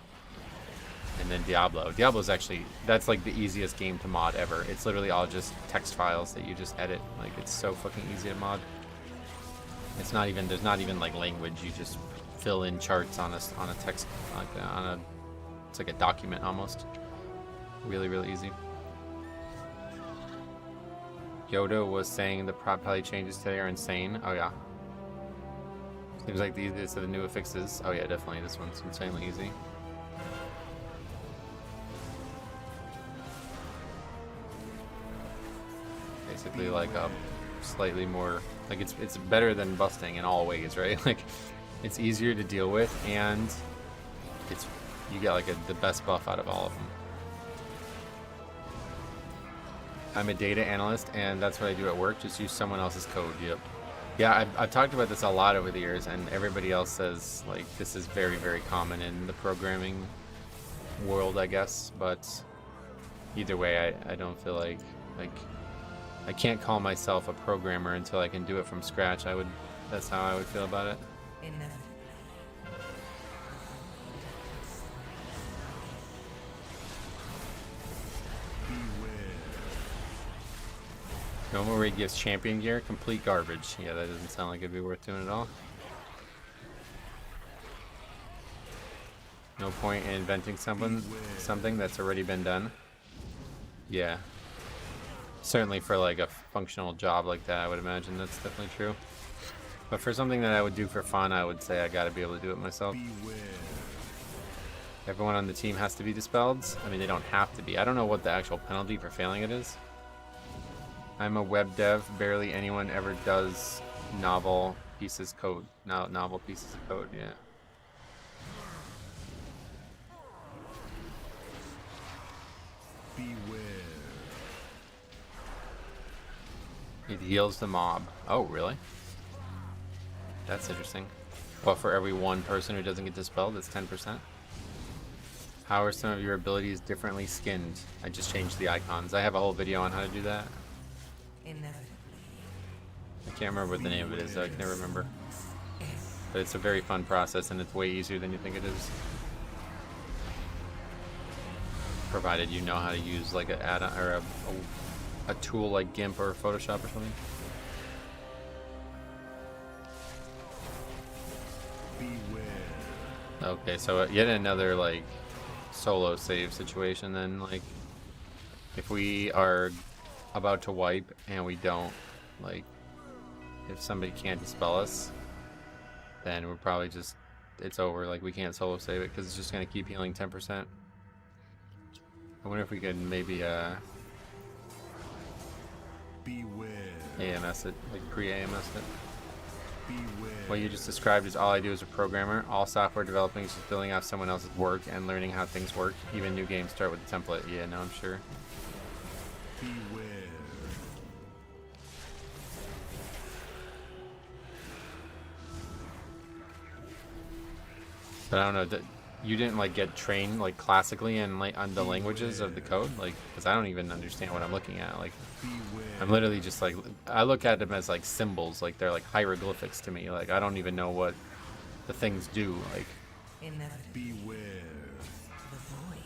A: And then Diablo's actually, that's like the easiest game to mod ever. It's literally all just text files that you just edit. Like it's so fucking easy to mod. It's not even, there's not even like language. You just fill in charts on a text, like it's like a document almost. Really, really easy. Yoda was saying the prop pally changes today are insane. Oh yeah. Seems like the easiest of the new fixes. Oh yeah, definitely. This one's insanely easy. Basically like a slightly more, like it's better than busting in all ways, right? Like it's easier to deal with and you get like the best buff out of all of them. I'm a data analyst and that's what I do at work, just use someone else's code. Yep. Yeah, I've talked about this a lot over the years and everybody else says like this is very, very common in the programming world, I guess, but either way I don't feel like I can't call myself a programmer until I can do it from scratch. That's how I would feel about it. No more raid gives champion gear, complete garbage. Yeah, that doesn't sound like it'd be worth doing at all. No point in inventing something that's already been done. Yeah. Certainly for like a functional job like that, I would imagine that's definitely true. But for something that I would do for fun, I would say I gotta be able to do it myself. Everyone on the team has to be dispelled? I mean, they don't have to be. I don't know what the actual penalty for failing it is. I'm a web dev. Barely anyone ever does novel pieces code. Novel pieces of code, yeah. It heals the mob. Oh, really? That's interesting. Well, for every one person who doesn't get dispelled, it's 10%. How are some of your abilities differently skinned? I just changed the icons. I have a whole video on how to do that. I can't remember what the name of it is, so I can never remember. But it's a very fun process, and it's way easier than you think it is. Provided you know how to use like an add-on or a tool like GIMP or Photoshop or something. Okay, so yet another like solo save situation then. Like if we are about to wipe and we don't, like if somebody can't dispel us, then we're probably just, it's over. Like we can't solo save it because it's just going to keep healing 10%. I wonder if we could maybe AMS it, like pre-AMS it. What you just described is all I do as a programmer. All software developing is just building off someone else's work and learning how things work. Even new games start with a template. Yeah, no, I'm sure. But I don't know. You didn't like get trained like classically and like on the languages of the code, like, because I don't even understand what I'm looking at. Like, I'm literally just like, I look at them as like symbols, like they're like hieroglyphics to me. Like I don't even know what the things do. Like,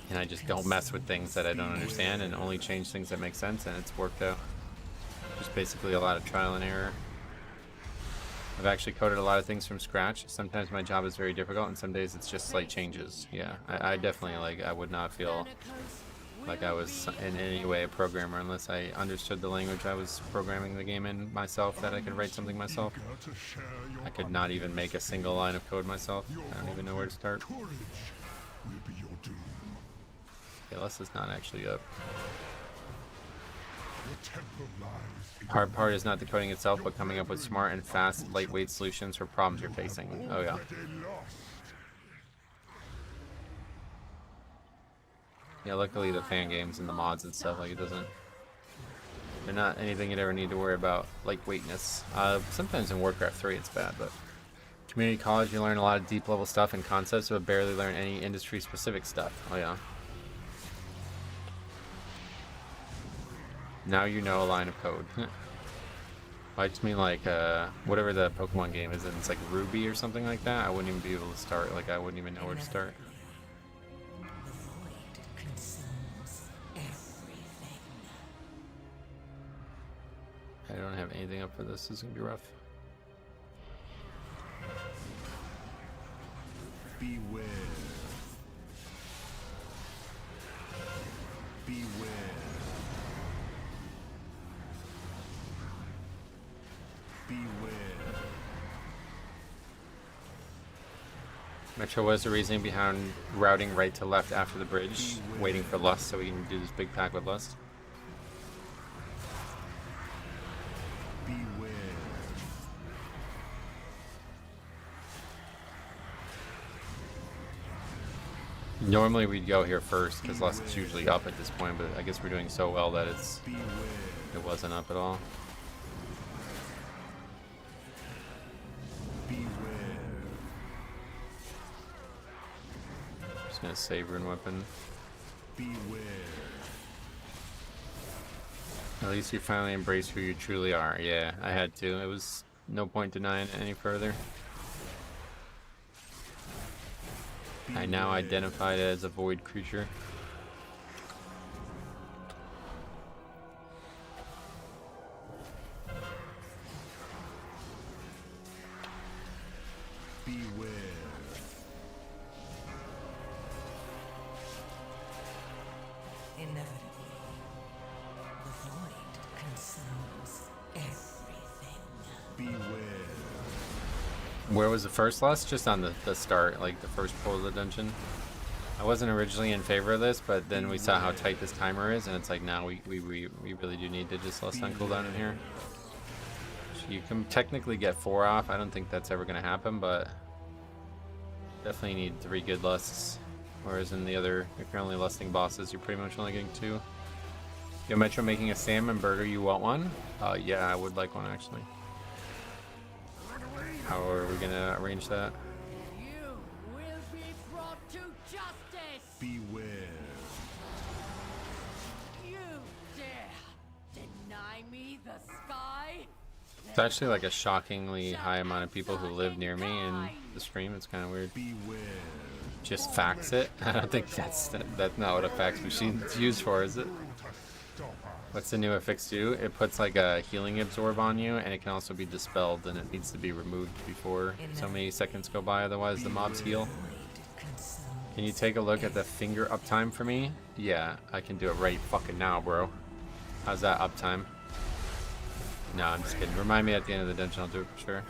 A: and I just don't mess with things that I don't understand and only change things that make sense, and it's worked out. Just basically a lot of trial and error. I've actually coded a lot of things from scratch. Sometimes my job is very difficult, and some days it's just slight changes. Yeah, I definitely, like, I would not feel like I was in any way a programmer unless I understood the language I was programming the game in myself, that I could write something myself. I could not even make a single line of code myself. I don't even know where to start. Okay, Les is not actually up. Hard part is not the coding itself, but coming up with smart and fast, lightweight solutions for problems you're facing. Oh yeah. Yeah, luckily the fan games and the mods and stuff, like, it doesn't... They're not anything you'd ever need to worry about, lightweightness. Sometimes in Warcraft 3 it's bad, but... Community college, you learn a lot of deep level stuff and concepts, but barely learn any industry specific stuff. Oh yeah. Now you know a line of code. I just mean like whatever the Pokemon game is, and it's like Ruby or something like that. I wouldn't even be able to start. Like I wouldn't even know where to start. I don't have anything up for this. This is gonna be rough.
B: Beware. Beware.
A: Metro, was the reasoning behind routing right to left after the bridge, waiting for Lust so we can do this big pack with Lust?
B: Beware.
A: Normally we'd go here first because Lust is usually up at this point, but I guess we're doing so well that it wasn't up at all. Just gonna save Rune Weapon.
B: Beware.
A: At least you finally embrace who you truly are. Yeah, I had to. It was no point denying it any further. I now identified as a void creature.
B: Beware.
E: Inevitably, the void consumes everything.
B: Beware.
A: Where was the first Lust? Just on the start, like the first pull of the dungeon. I wasn't originally in favor of this, but then we saw how tight this timer is, and it's like now we really do need to just Lust on cooldown in here. You can technically get 4 off. I don't think that's ever going to happen, but definitely need 3 good Lusts. Whereas in the other, if you're only lusting bosses, you're pretty much only getting 2. Yo, Metro making a salmon burger, you want one? Yeah, I would like one actually. How are we gonna arrange that?
G: You will be brought to justice!
B: Beware.
G: You dare deny me the sky?
A: It's actually like a shockingly high amount of people who live near me in the stream. It's kind of weird.
B: Beware.
A: Just fax it? I don't think that's not what a fax machine's used for, is it? What's the new affix do? It puts like a healing absorb on you, and it can also be dispelled, and it needs to be removed before so many seconds go by, otherwise the mobs heal. Can you take a look at the finger uptime for me? Yeah, I can do it right fucking now, bro. How's that uptime? No, I'm just kidding. Remind me at the end of the dungeon, I'll do it for sure.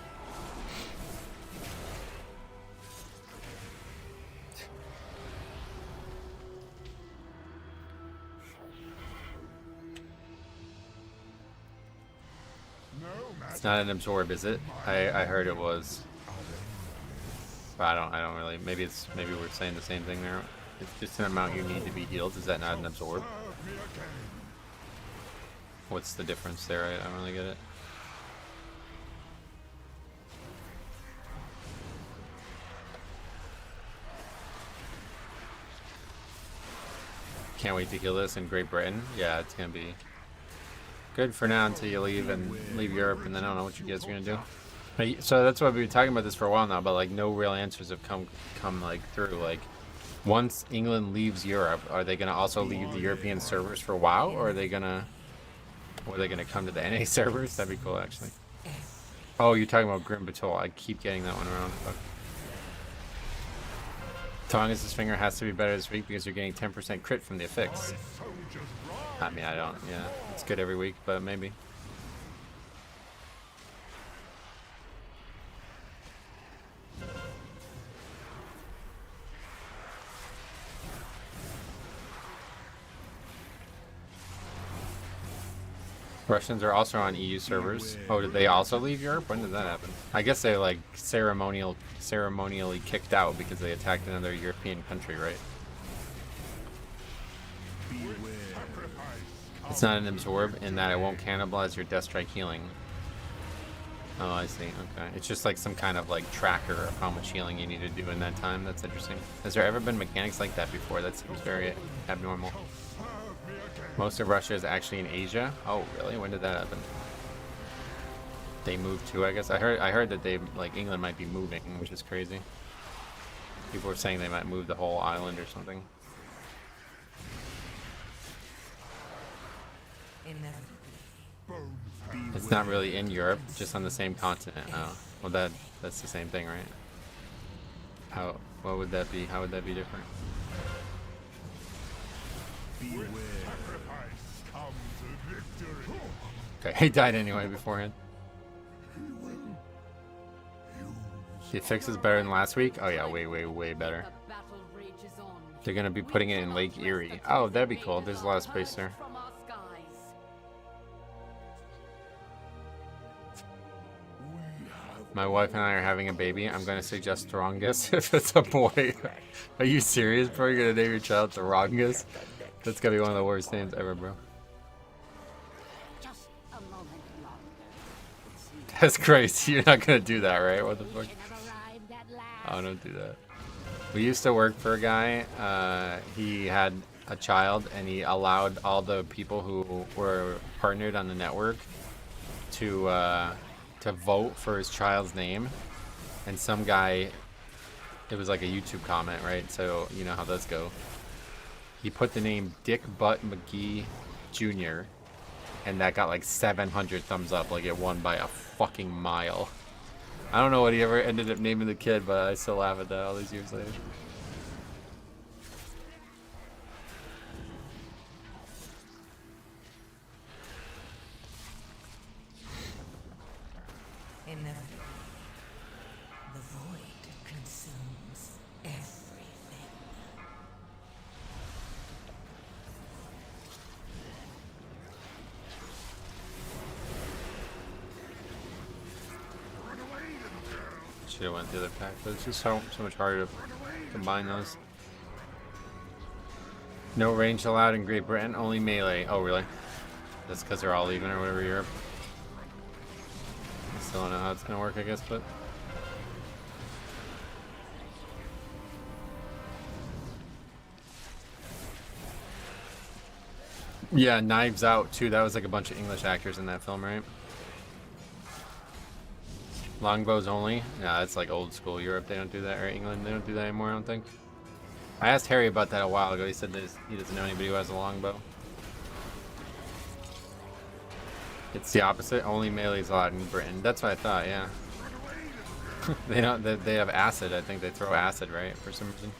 A: It's not an absorb, is it? I heard it was. But I don't really. Maybe we're saying the same thing there. It's just an amount you need to be healed. Is that not an absorb? What's the difference there? I don't really get it. Can't wait to heal this in Great Britain. Yeah, it's gonna be good for now until you leave Europe, and then I don't know what you guys are gonna do. But, so that's why we've been talking about this for a while now, but like no real answers have come like through. Like once England leaves Europe, are they gonna also leave the European servers for WoW, or are they gonna come to the NA servers? That'd be cool, actually. Oh, you're talking about Grim Patrol. I keep getting that one around. Fuck. Tonga's finger has to be better this week because you're getting 10% crit from the affix. I mean, I don't, yeah. It's good every week, but maybe. Russians are also on EU servers. Oh, did they also leave Europe? When did that happen? I guess they like ceremonially kicked out because they attacked another European country, right? It's not an absorb in that it won't cannibalize your death strike healing. Oh, I see. Okay. It's just like some kind of like tracker of how much healing you need to do in that time. That's interesting. Has there ever been mechanics like that before? That seems very abnormal. Most of Russia is actually in Asia. Oh, really? When did that happen? They moved too, I guess. I heard that they like England might be moving, which is crazy. People were saying they might move the whole island or something. It's not really in Europe, just on the same continent. Oh, well that's the same thing, right? What would that be? How would that be different? Okay, he died anyway beforehand. The fix is better than last week? Oh yeah, way better. They're gonna be putting it in Lake Erie. Oh, that'd be cool. There's a lot of space there. My wife and I are having a baby. I'm gonna suggest Throngis if it's a boy. Are you serious, bro? You're gonna name your child Throngis? That's gonna be one of the worst names ever, bro. That's crazy. You're not gonna do that, right? What the fuck? Oh, don't do that. We used to work for a guy. He had a child, and he allowed all the people who were partnered on the network to vote for his child's name. And some guy, it was like a YouTube comment, right? So you know how those go. He put the name Dick Butt McGee Jr. and that got like 700 thumbs up. Like it won by a fucking mile. I don't know what he ever ended up naming the kid, but I still laugh at that all these years later.
E: The void consumes everything.
A: Should have went the other pack, but it's just so much harder to combine those. No range allowed in Great Britain, only melee. Oh really? That's because they're all leaving or whatever Europe. I still don't know how it's gonna work, I guess, but yeah, Knives Out too. That was like a bunch of English actors in that film, right? Longbows only? Yeah, that's like old school Europe. They don't do that, or England. They don't do that anymore, I don't think. I asked Harry about that a while ago. He said that he doesn't know anybody who has a longbow. It's the opposite. Only melee's allowed in Britain. That's what I thought, yeah. They don't. They have acid. I think they throw acid, right? For some reason.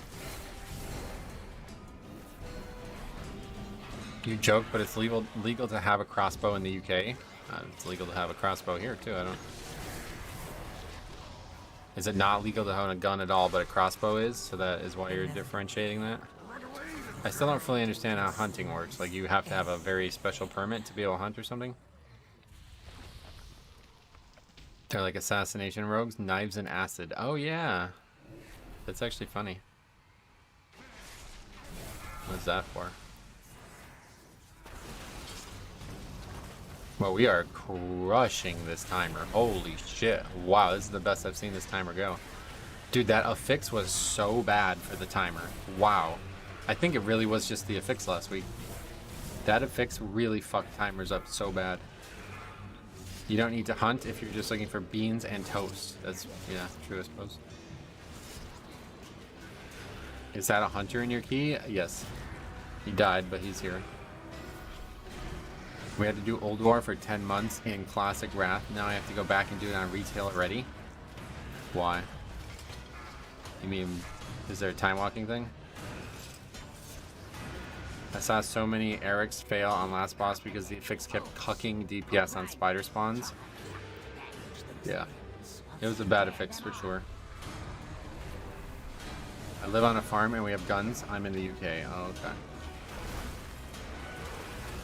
A: You joke, but it's legal to have a crossbow in the UK. It's legal to have a crossbow here too. I don't. Is it not legal to own a gun at all, but a crossbow is? So that is why you're differentiating that? I still don't fully understand how hunting works. Like you have to have a very special permit to be able to hunt or something? They're like assassination rogues, knives and acid. Oh yeah, that's actually funny. What's that for? Well, we are crushing this timer. Holy shit. Wow, this is the best I've seen this timer go. Dude, that affix was so bad for the timer. Wow. I think it really was just the affix last week. That affix really fucked timers up so bad. You don't need to hunt if you're just looking for beans and toast. That's, yeah, true, I suppose. Is that a hunter in your key? Yes. He died, but he's here. We had to do Old War for 10 months in Classic Wrath. Now I have to go back and do it on retail already. Why? You mean, is there a time walking thing? I saw so many Erics fail on last boss because the affix kept cucking DPS on spider spawns. Yeah. It was a bad affix for sure. I live on a farm and we have guns. I'm in the UK. Oh, okay.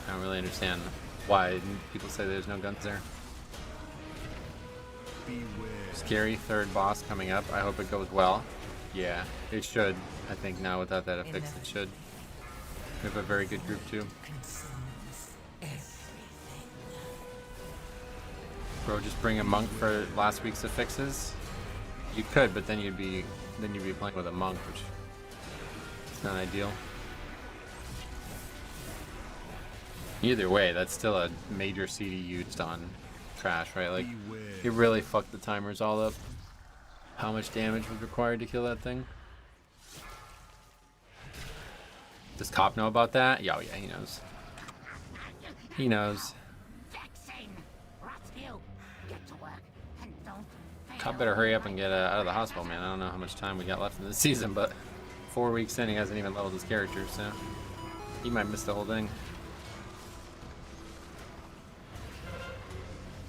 A: I don't really understand why people say there's no guns there. Scary third boss coming up. I hope it goes well. Yeah, it should. I think now without that affix, it should. We have a very good group too. Bro, just bring a monk for last week's affixes. You could, but then you'd be playing with a monk, which is not ideal. Either way, that's still a major CD used on trash, right? Like, it really fucked the timers all up. How much damage was required to kill that thing? Does Cop know about that? Yeah, oh yeah, he knows. He knows. Cop better hurry up and get out of the hospital, man. I don't know how much time we got left in the season, but 4 weeks in, he hasn't even leveled his character, so he might miss the whole thing.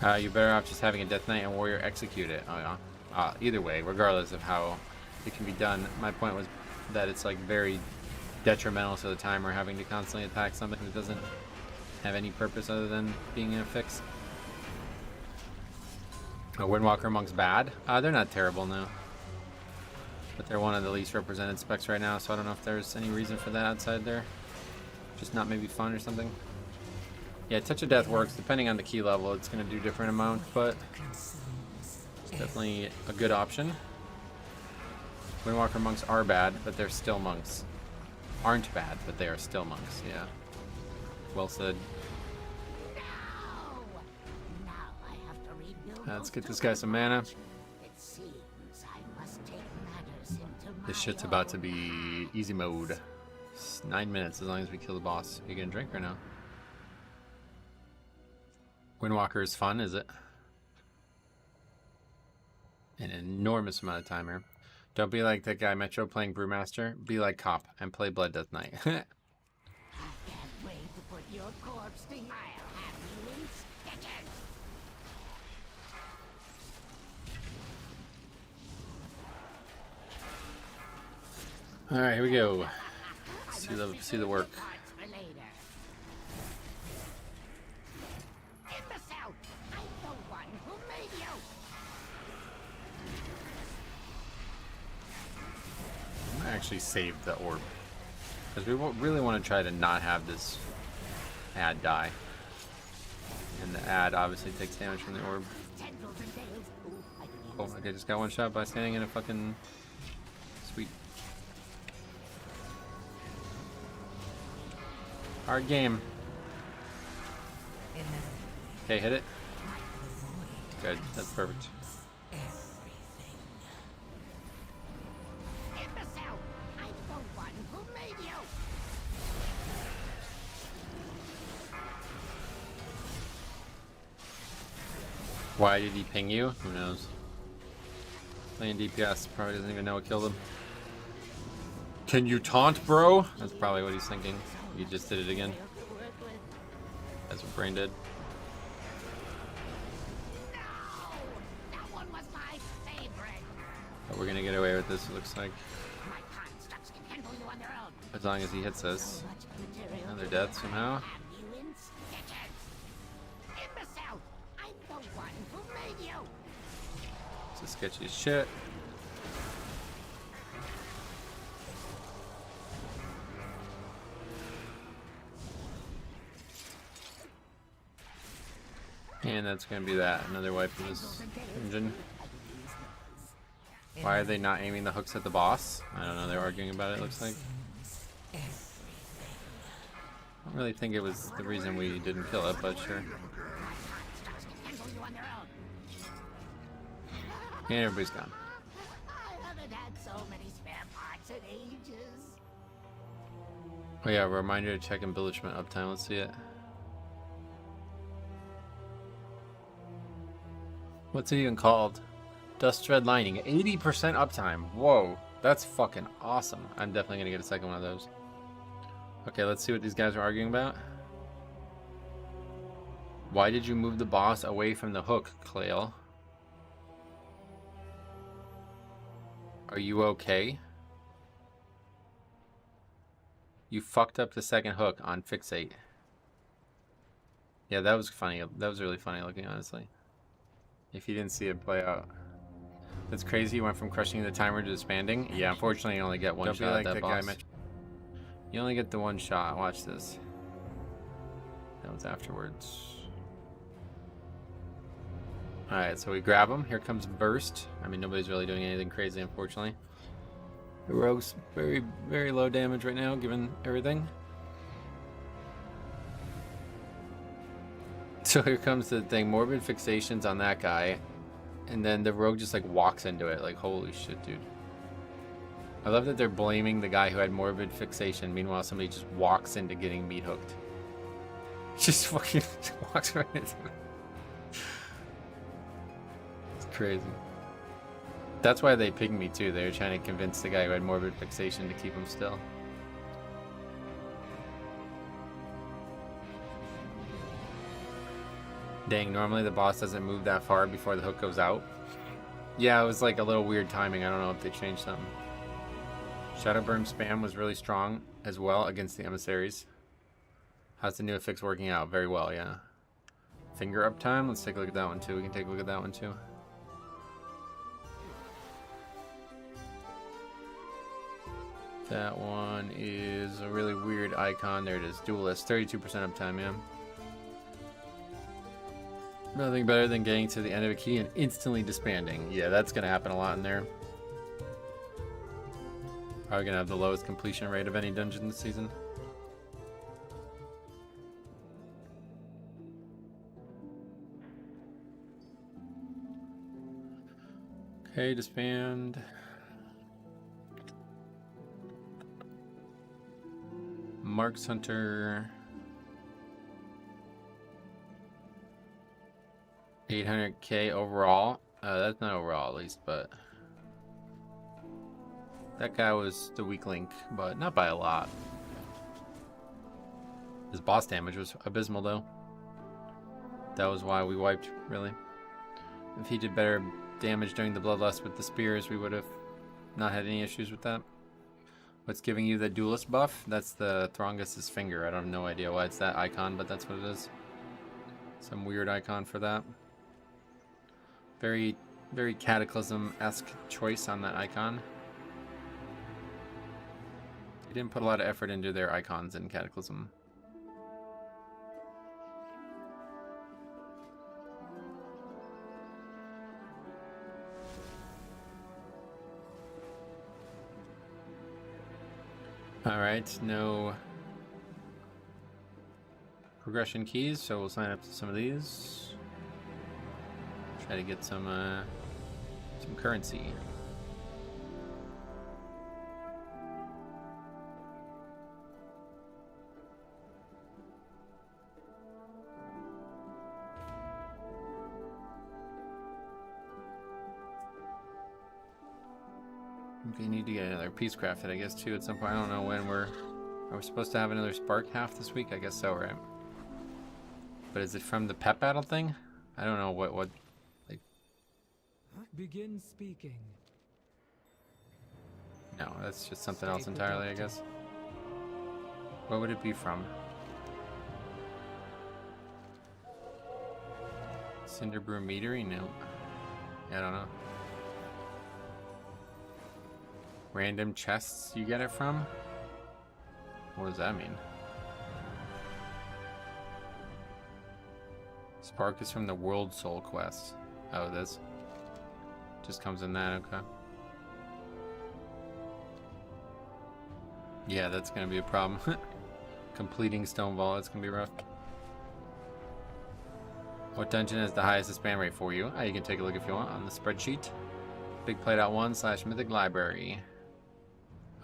A: You're better off just having a Death Knight and Warrior execute it. Oh yeah. Either way, regardless of how it can be done, my point was that it's like very detrimental to the timer having to constantly attack something that doesn't have any purpose other than being a fix. Windwalker Monk's bad? They're not terrible now. But they're one of the least represented specs right now, so I don't know if there's any reason for that outside there. Just not maybe fun or something. Yeah, Touch of Death works. Depending on the key level, it's going to do different amounts, but it's definitely a good option. Windwalker monks are bad, but they're still monks. Aren't bad, but they are still monks, yeah. Well said. Let's get this guy some mana. This shit's about to be easy mode. It's 9 minutes as long as we kill the boss. You gonna drink or no? Windwalker is fun, is it? An enormous amount of timer. Don't be like that guy Metro playing Brewmaster. Be like Cop and play Blood Death Knight.
G: I can't wait to put your corpse to I'll have you in stitches.
A: All right, here we go. See the work. Actually saved the orb because we really want to try to not have this ad die, and the ad obviously takes damage from the orb. Oh, okay, just got one shot by standing in a fucking sweet hard game. Okay, hit it. Good, that's perfect. Why did he ping you? Who knows? Playing DPS, probably doesn't even know what killed him. Can you taunt, bro? That's probably what he's thinking. You just did it again. That's what Brain did. But we're gonna get away with this, it looks like. As long as he hits us. Another death somehow. sketchy as shit. And that's gonna be that. Another wipe of this engine. Why are they not aiming the hooks at the boss? I don't know, they're arguing about it, looks like. I don't really think it was the reason we didn't kill it, but sure. And everybody's gone.
G: I haven't had so many spare parts in ages.
A: Oh yeah, reminder to check embellishment uptime, let's see it. What's it even called? Dust thread lining, 80% uptime. Whoa, that's fucking awesome. I'm definitely gonna get a second one of those. Okay, let's see what these guys are arguing about. Why did you move the boss away from the hook, Clail? Are you okay? You fucked up the second hook on fixate. Yeah, that was funny. That was really funny looking, honestly. If you didn't see it play out. That's crazy, you went from crushing the timer to disbanding. Yeah, unfortunately you only get one shot at that boss. You only get the one shot. Watch this. That was afterwards. Alright, so we grab him. Here comes Burst. I mean, nobody's really doing anything crazy, unfortunately. The rogue's very, very low damage right now, given everything. So here comes the thing. Morbid fixations on that guy. And then the rogue just like walks into it. Like, holy shit, dude. I love that they're blaming the guy who had morbid fixation. Meanwhile, somebody just walks into getting meat hooked. Just fucking walks right into it. It's crazy. That's why they pinged me too. They were trying to convince the guy who had morbid fixation to keep him still. Dang, normally the boss doesn't move that far before the hook goes out. Yeah, it was like a little weird timing. I don't know if they changed something. Shadowburn spam was really strong as well against the emissaries. How's the new fix working out? Very well, yeah. Finger uptime? Let's take a look at that one too. We can take a look at that one too. That one is a really weird icon. There it is. Duelist. 32% uptime, yeah. Nothing better than getting to the end of a key and instantly disbanding. Yeah, that's going to happen a lot in there. Probably going to have the lowest completion rate of any dungeon this season. Okay, disband. Marks Hunter. 800k overall. That's not overall at least, but that guy was the weak link, but not by a lot. His boss damage was abysmal though. That was why we wiped, really. If he did better damage during the Bloodlust with the spears, we would have not had any issues with that. What's giving you the duelist buff? That's the Throngus's finger. I don't have no idea why it's that icon, but that's what it is. Some weird icon for that. Very, very Cataclysm-esque choice on that icon. They didn't put a lot of effort into their icons in Cataclysm. Alright, no progression keys, so we'll sign up to some of these. Try to get some currency. We need to get another piece crafted, I guess, too, at some point. I don't know when are we supposed to have another spark half this week? I guess so, right? But is it from the pet battle thing? I don't know what like.
D: Begin speaking.
A: No, that's just something else entirely, I guess. What would it be from? Cinder Brew Meadery? No. Yeah, I don't know. Random chests you get it from? What does that mean? Spark is from the World Soul quest. Oh, this just comes in that, okay. Yeah, that's gonna be a problem. Completing Stonewall, it's gonna be rough. What dungeon has the highest spam rate for you? You can take a look if you want on the spreadsheet. Big Play.1 / Mythic Library.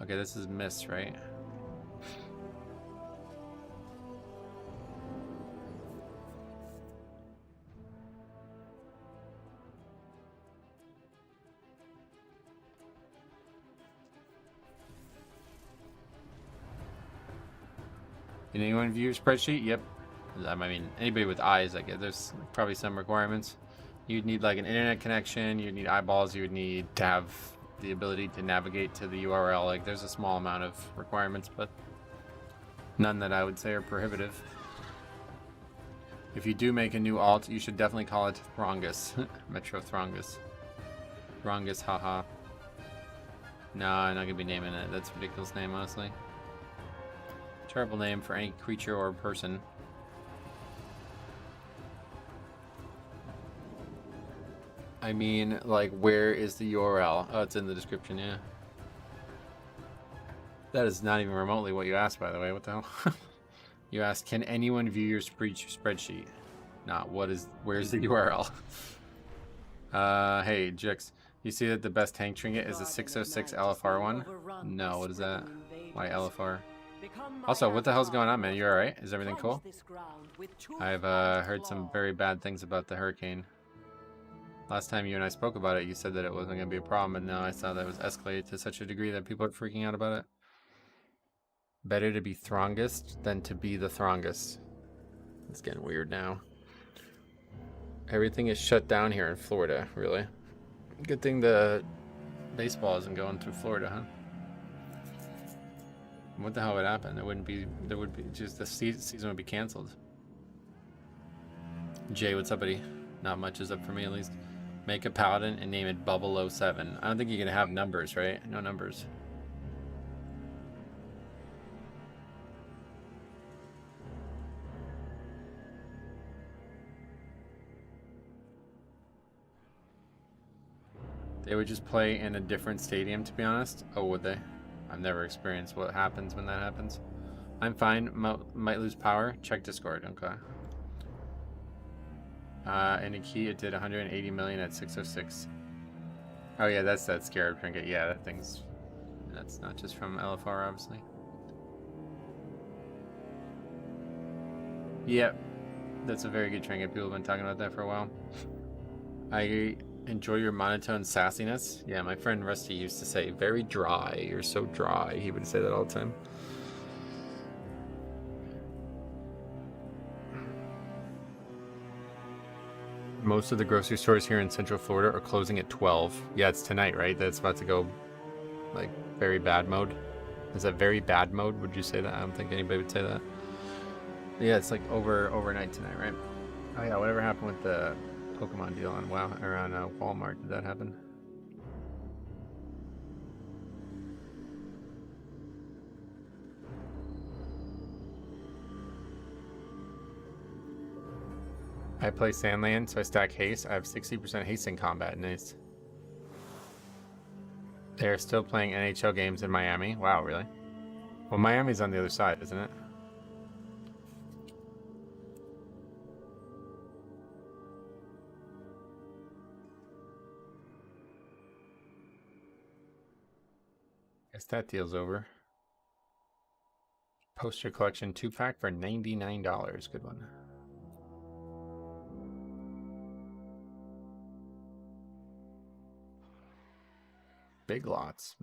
A: Okay, this is Mist, right? Can anyone view your spreadsheet? Yep. I mean, anybody with eyes, I guess. There's probably some requirements. You'd need like an internet connection. You'd need eyeballs. You would need to have the ability to navigate to the URL. Like, there's a small amount of requirements, but none that I would say are prohibitive. If you do make a new alt, you should definitely call it Throngus. Metro Throngus. Throngus, haha. No, I'm not gonna be naming it. That's a ridiculous name, honestly. Terrible name for any creature or person. I mean, like, where is the URL? Oh, it's in the description, yeah. That is not even remotely what you asked, by the way. What the hell? You asked, can anyone view your spreadsheet? Not, where's the URL? Hey, Jix, you see that the best tank trinket is a 606 LFR one? No, what is that? Why LFR? Also, what the hell's going on, man? You alright? Is everything cool? I've heard some very bad things about the hurricane. Last time you and I spoke about it, you said that it wasn't going to be a problem, but now I saw that it was escalated to such a degree that people are freaking out about it. Better to be Throngest than to be the Throngest. It's getting weird now. Everything is shut down here in Florida, really. Good thing the baseball isn't going through Florida, huh? What the hell would happen? There would be just the season would be canceled. Jay, what's up, buddy? Not much is up for me, at least. Make a paladin and name it 007. I don't think you're gonna have numbers, right? No numbers. They would just play in a different stadium, to be honest. Oh, would they? I've never experienced what happens when that happens. I'm fine. Might lose power. Check Discord. Okay. In a key, it did 180 million at 606. Oh yeah, that's that scarab trinket. Yeah, that's not just from LFR, obviously. Yep, that's a very good trinket. People have been talking about that for a while. I enjoy your monotone sassiness. Yeah, my friend Rusty used to say, very dry. You're so dry. He would say that all the time. Most of the grocery stores here in Central Florida are closing at 12. Yeah, it's tonight, right? That's about to go, like, very bad mode. Is that very bad mode? Would you say that? I don't think anybody would say that. Yeah, it's like overnight tonight, right? Oh yeah, whatever happened with the Pokemon deal on Walmart? Did that happen? I play Sandland, so I stack haste. I have 60% haste in combat. Nice. They're still playing NHL games in Miami. Wow, really? Well, Miami's on the other side, isn't it? Guess that deal's over. Poster collection 2-pack for $99. Good one. Big lots.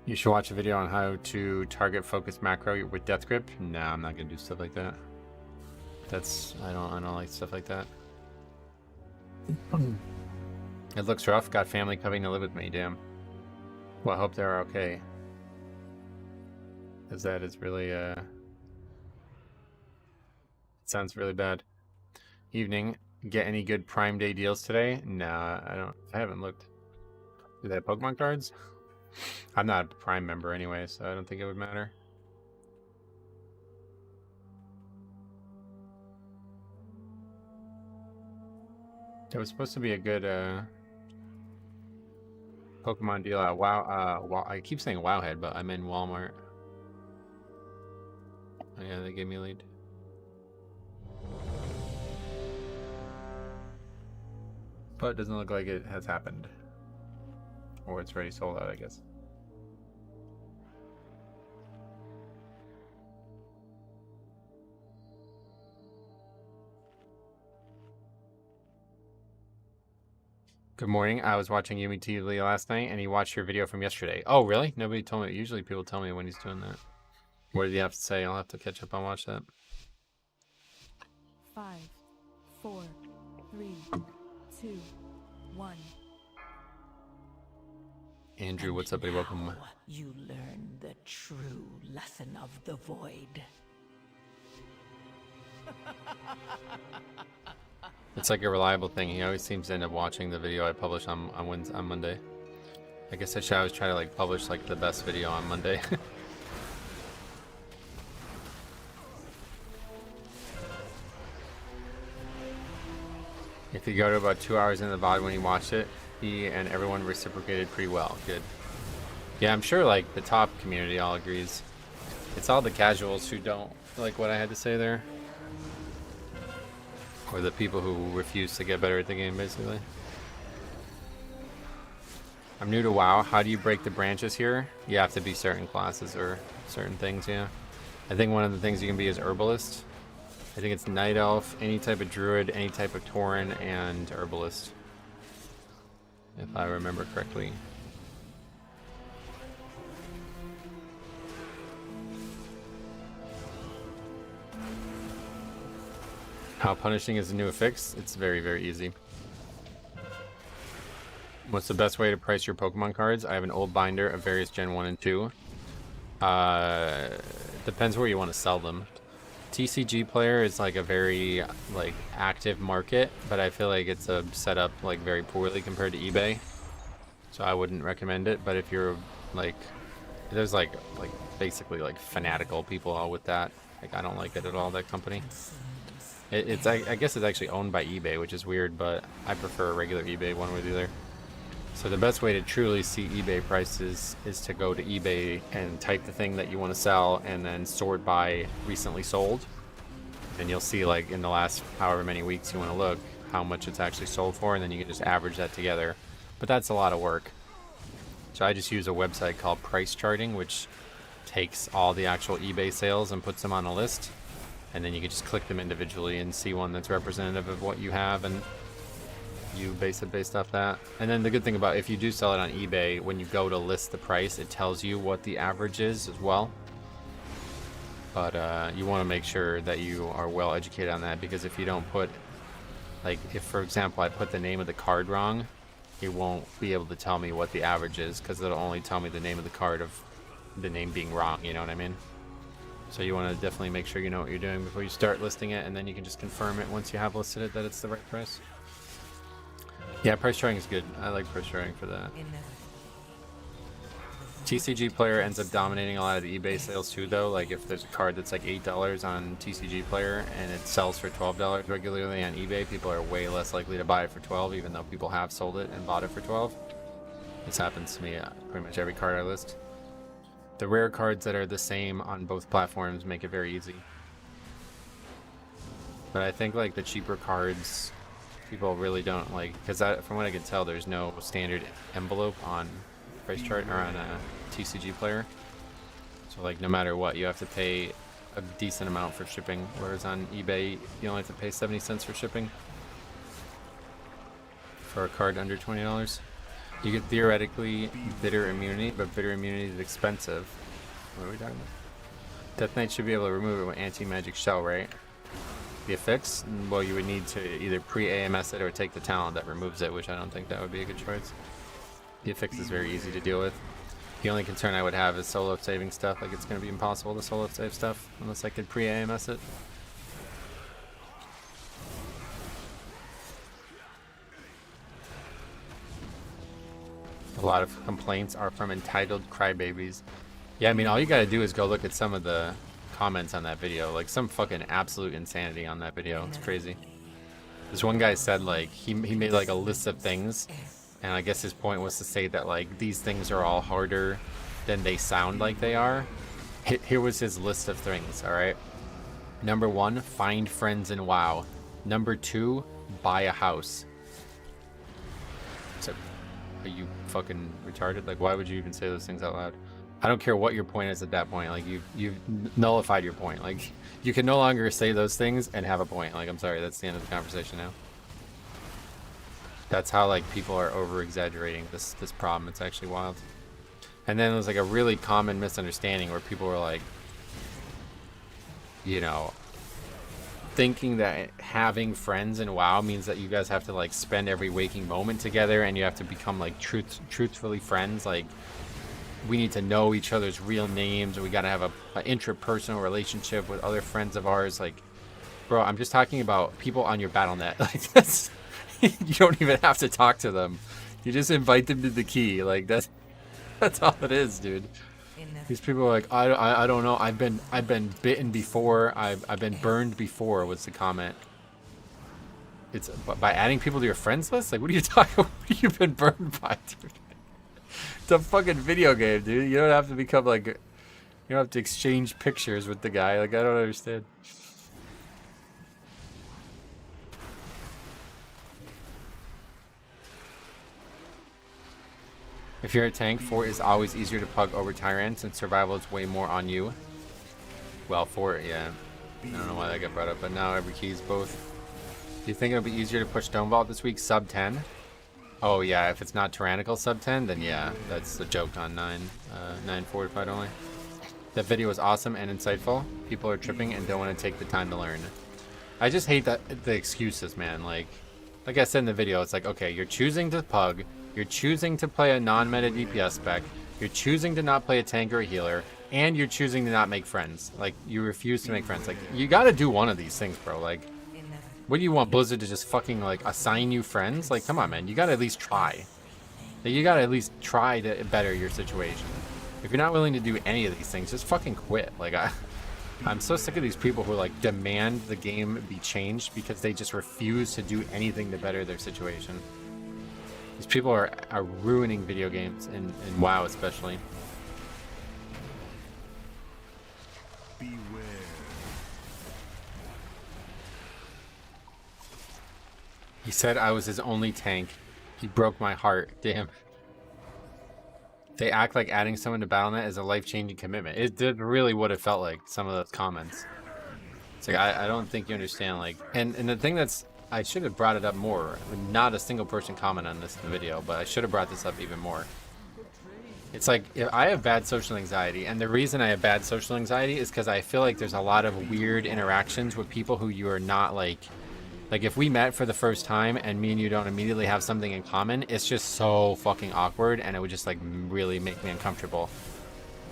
A: You should watch a video on how to target focus macro with death grip. No, I'm not gonna do stuff like that. I don't like stuff like that. It looks rough. Got family coming to live with me. Damn. Well, I hope they're okay. Because that is really, it sounds really bad. Evening. Get any good Prime Day deals today? Nah, I haven't looked. Do they have Pokemon cards? I'm not a Prime member anyway, so I don't think it would matter. There was supposed to be a good Pokemon deal at WoW. I keep saying Wowhead, but I'm in Walmart. Oh yeah, they gave me a lead. But it doesn't look like it has happened. Or it's already sold out, I guess. Good morning. I was watching Yumi TV last night, and he watched your video from yesterday. Oh, really? Nobody told me. Usually people tell me when he's doing that. What did he have to say? I'll have to catch up and watch that.
F: 5, 4, 3, 2, 1.
A: Andrew, what's up, buddy? Welcome.
E: Now you learn the true lesson of the void.
A: It's like a reliable thing. He always seems to end up watching the video I publish on Monday. I guess I should always try to like publish like the best video on Monday. If you go to about 2 hours in the VOD when he watched it, he and everyone reciprocated pretty well. Good. Yeah, I'm sure like the top community all agrees. It's all the casuals who don't like what I had to say there. Or the people who refuse to get better at the game, basically. I'm new to WoW. How do you break the branches here? You have to be certain classes or certain things, yeah. I think one of the things you can be is Herbalist. I think it's Night Elf, any type of Druid, any type of Tauren, and Herbalist. If I remember correctly. How punishing is the new fix? It's very, very easy. What's the best way to price your Pokemon cards? I have an old binder of various Gen 1 and 2. Depends where you want to sell them. TCG Player is like a very like active market, but I feel like it's set up like very poorly compared to eBay. So I wouldn't recommend it, but if you're like, there's like basically like fanatical people all with that. Like I don't like it at all, that company. I guess it's actually owned by eBay, which is weird, but I prefer regular eBay one way or the other. So the best way to truly see eBay prices is to go to eBay and type the thing that you want to sell and then sort by recently sold. And you'll see like in the last however many weeks you want to look how much it's actually sold for, and then you can just average that together. But that's a lot of work. So I just use a website called Price Charting, which takes all the actual eBay sales and puts them on a list. And then you can just click them individually and see one that's representative of what you have, and you base it based off that. And then the good thing about if you do sell it on eBay, when you go to list the price, it tells you what the average is as well. But you want to make sure that you are well educated on that, because if you don't put, like if for example I put the name of the card wrong, it won't be able to tell me what the average is, because it'll only tell me the name of the card of the name being wrong, you know what I mean? So you want to definitely make sure you know what you're doing before you start listing it, and then you can just confirm it once you have listed it that it's the right price. Yeah, price charting is good. I like price charting for that. TCG Player ends up dominating a lot of the eBay sales too, though. Like if there's a card that's like $8 on TCG Player and it sells for $12 regularly on eBay, people are way less likely to buy it for $12, even though people have sold it and bought it for $12. This happens to me pretty much every card I list. The rare cards that are the same on both platforms make it very easy. But I think like the cheaper cards, people really don't like, because from what I can tell, there's no standard envelope on Price Chart or on a TCG Player. So like no matter what, you have to pay a decent amount for shipping, whereas on eBay you only have to pay 70 cents for shipping for a card under $20. You get theoretically bitter immunity, but bitter immunity is expensive. What are we talking about? Death Knight should be able to remove it with anti-magic shell, right? The affix? Well, you would need to either pre-AMS it or take the talent that removes it, which I don't think that would be a good choice. The affix is very easy to deal with. The only concern I would have is solo saving stuff. Like, it's going to be impossible to solo save stuff unless I could pre-AMS it. A lot of complaints are from entitled crybabies. Yeah, I mean, all you gotta do is go look at some of the comments on that video. Like, some fucking absolute insanity on that video. It's crazy. This one guy said, like, he made, like, a list of things. And I guess his point was to say that, like, these things are all harder than they sound like they are. Here was his list of things, alright? Number 1, find friends in WoW. Number 2, buy a house. So, are you fucking retarded? Like, why would you even say those things out loud? I don't care what your point is at that point. Like, you've nullified your point. Like, you can no longer say those things and have a point. Like, I'm sorry, that's the end of the conversation now. That's how, like, people are over-exaggerating this problem. It's actually wild. And then there's, like, a really common misunderstanding where people were, like, you know, thinking that having friends in WoW means that you guys have to, like, spend every waking moment together and you have to become, like, truthfully friends. Like, we need to know each other's real names, or we gotta have an intrapersonal relationship with other friends of ours. Like, bro, I'm just talking about people on your BattleNet. Like, that's... You don't even have to talk to them. You just invite them to the key. Like, that's all it is, dude. These people are like, I don't know. I've been bitten before. I've been burned before. Was the comment? It's by adding people to your friends list. Like, what are you talking? What have you been burned by, dude? It's a fucking video game, dude. You don't have to become like. You don't have to exchange pictures with the guy. Like, I don't understand. If you're a tank, 4 is always easier to pug over Tyrants, and survival is way more on you. Well, 4, yeah. I don't know why that got brought up, but now every key is both. Do you think it'll be easier to push Stonewall this week, sub 10? Oh yeah, if it's not Tyrannical sub 10, then yeah, that's a joke on 9 fortified only. That video was awesome and insightful. People are tripping and don't want to take the time to learn. I just hate the excuses, man. Like I said in the video, it's like, okay, you're choosing to pug. You're choosing to play a non-meta DPS spec, you're choosing to not play a tank or a healer, and you're choosing to not make friends. Like, you refuse to make friends. Like, you gotta do one of these things, bro. Like, what do you want, Blizzard to just fucking, like, assign you friends? Like, come on, man. You gotta at least try. Like, you gotta at least try to better your situation. If you're not willing to do any of these things, just fucking quit. Like, I'm so sick of these people who, like, demand the game be changed because they just refuse to do anything to better their situation. These people are ruining video games, and WoW especially.
B: Beware.
A: He said I was his only tank. He broke my heart. Damn. They act like adding someone to BattleNet is a life-changing commitment. It did really what it felt like, some of those comments. It's like, I don't think you understand, like... And the thing that's... I should have brought it up more. Not a single person comment on this in the video, but I should have brought this up even more. It's like, if I have bad social anxiety, and the reason I have bad social anxiety is because I feel like there's a lot of weird interactions with people who you are not like if we met for the first time and me and you don't immediately have something in common, it's just so fucking awkward, and it would just like really make me uncomfortable.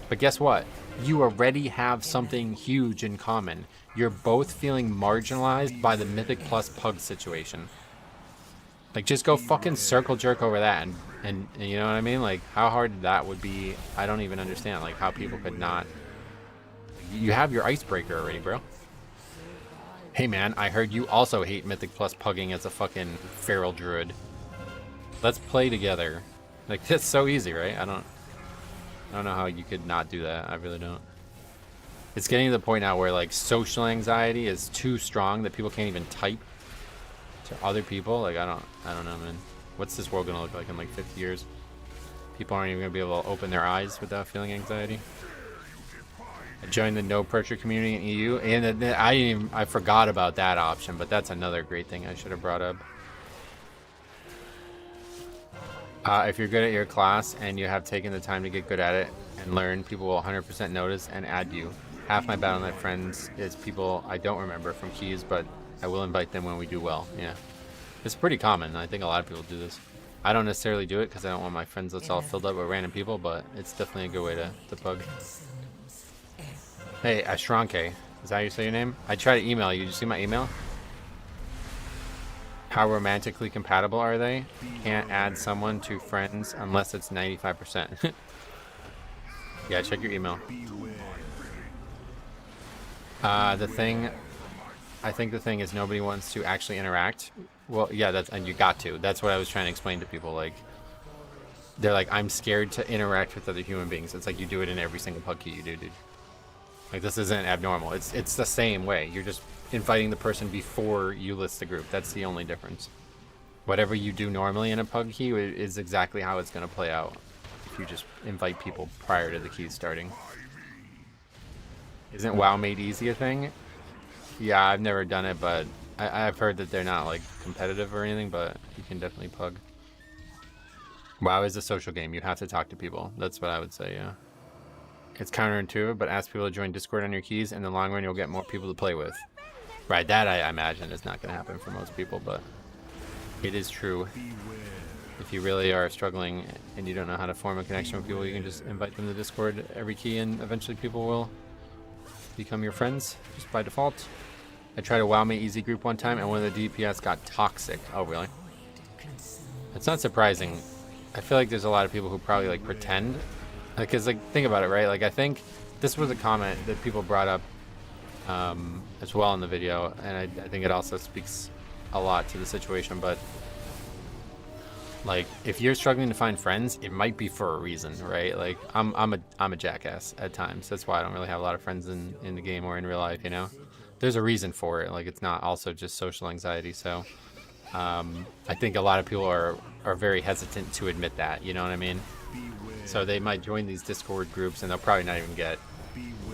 A: But guess what? You already have something huge in common. You're both feeling marginalized by the Mythic Plus Pug situation. Like, just go fucking circle jerk over that, and you know what I mean? Like, how hard that would be, I don't even understand, like, how people could not... You have your icebreaker already, bro. Hey man, I heard you also hate Mythic Plus Pugging as a fucking feral druid. Let's play together. Like, that's so easy, right? I don't know how you could not do that. I really don't. It's getting to the point now where, like, social anxiety is too strong that people can't even type to other people. Like, I don't know, man. What's this world gonna look like in like 50 years? People aren't even gonna be able to open their eyes without feeling anxiety. I joined the no pressure community in EU, and I forgot about that option, but that's another great thing I should have brought up. If you're good at your class and you have taken the time to get good at it and learn, people will 100% notice and add you. Half my BattleNet friends is people I don't remember from keys, but I will invite them when we do well. Yeah, it's pretty common. I think a lot of people do this. I don't necessarily do it because I don't want my friends list all filled up with random people, but it's definitely a good way to pug. Hey, Ashranke, is that how you say your name? I tried to email you. Did you see my email? How romantically compatible are they? Can't add someone to friends unless it's 95%. Yeah, check your email. I think the thing is nobody wants to actually interact. Well, yeah, and you got to. That's what I was trying to explain to people. Like, they're like, I'm scared to interact with other human beings. It's like you do it in every single pug key you do, dude. Like, this isn't abnormal. It's the same way. You're just inviting the person before you list the group. That's the only difference. Whatever you do normally in a pug key is exactly how it's going to play out if you just invite people prior to the keys starting. Isn't WoW made easy a thing? Yeah, I've never done it, but I've heard that they're not like competitive or anything, but you can definitely pug. WoW is a social game. You have to talk to people. That's what I would say, yeah. It's counterintuitive, but ask people to join Discord on your keys. In the long run, you'll get more people to play with. Right, that I imagine is not going to happen for most people, but it is true. If you really are struggling and you don't know how to form a connection with people, you can just invite them to Discord every key, and eventually people will become your friends just by default. I tried a WoW Mate Easy group one time, and one of the DPS got toxic. Oh, really? It's not surprising. I feel like there's a lot of people who probably like pretend. Because like, think about it, right? Like, I think this was a comment that people brought up as well in the video, and I think it also speaks a lot to the situation. But like, if you're struggling to find friends, it might be for a reason, right? Like, I'm a jackass at times. That's why I don't really have a lot of friends in the game or in real life, you know? There's a reason for it. Like, it's not also just social anxiety. So I think a lot of people are very hesitant to admit that, you know what I mean? So they might join these Discord groups and they'll probably not even get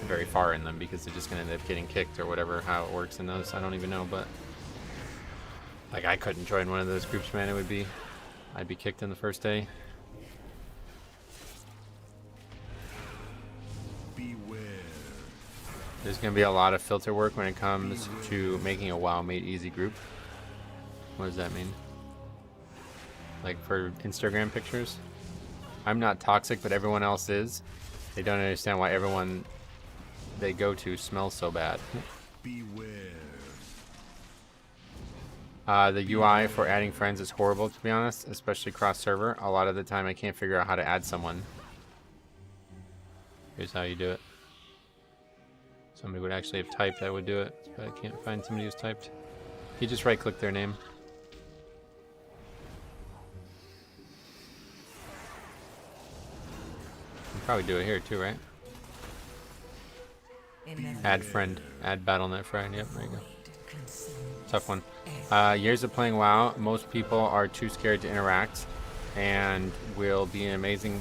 A: very far in them because they're just going to end up getting kicked or whatever, how it works in those. I don't even know, but like, I couldn't join one of those groups, man. I'd be kicked in the first day. There's going to be a lot of filter work when it comes to making a WoW Made Easy group. What does that mean? Like for Instagram pictures? I'm not toxic, but everyone else is. They don't understand why everyone they go to smells so bad. The UI for adding friends is horrible, to be honest, especially cross-server. A lot of the time I can't figure out how to add someone. Here's how you do it. Somebody would actually have typed, I would do it, but I can't find somebody who's typed. You just right-click their name. You can probably do it here too, right? Add friend. Add BattleNet friend. Yep, there you go. Tough one. Years of playing WoW, most people are too scared to interact, and will be an amazing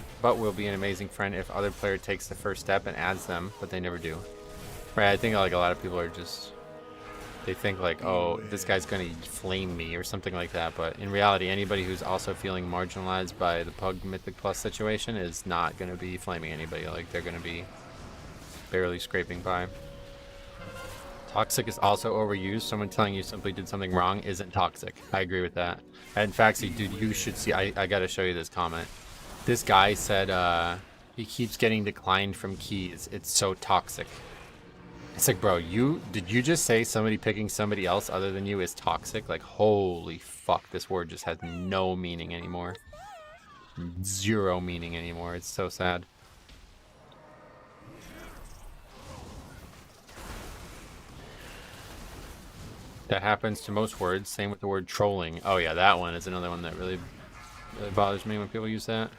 A: friend if other player takes the first step and adds them, but they never do. Right, I think like a lot of people are just, they think like, oh, this guy's gonna flame me or something like that, but in reality, anybody who's also feeling marginalized by the Pug Mythic Plus situation is not gonna be flaming anybody. Like, they're gonna be barely scraping by. Toxic is also overused. Someone telling you simply did something wrong isn't toxic. I agree with that. And in fact, dude, you should see, I gotta show you this comment. This guy said he keeps getting declined from keys. It's so toxic. It's like, bro, did you just say somebody picking somebody else other than you is toxic? Like, holy fuck, this word just has no meaning anymore. Zero meaning anymore. It's so sad. That happens to most words. Same with the word trolling. Oh yeah, that one is another one that really bothers me when people use that.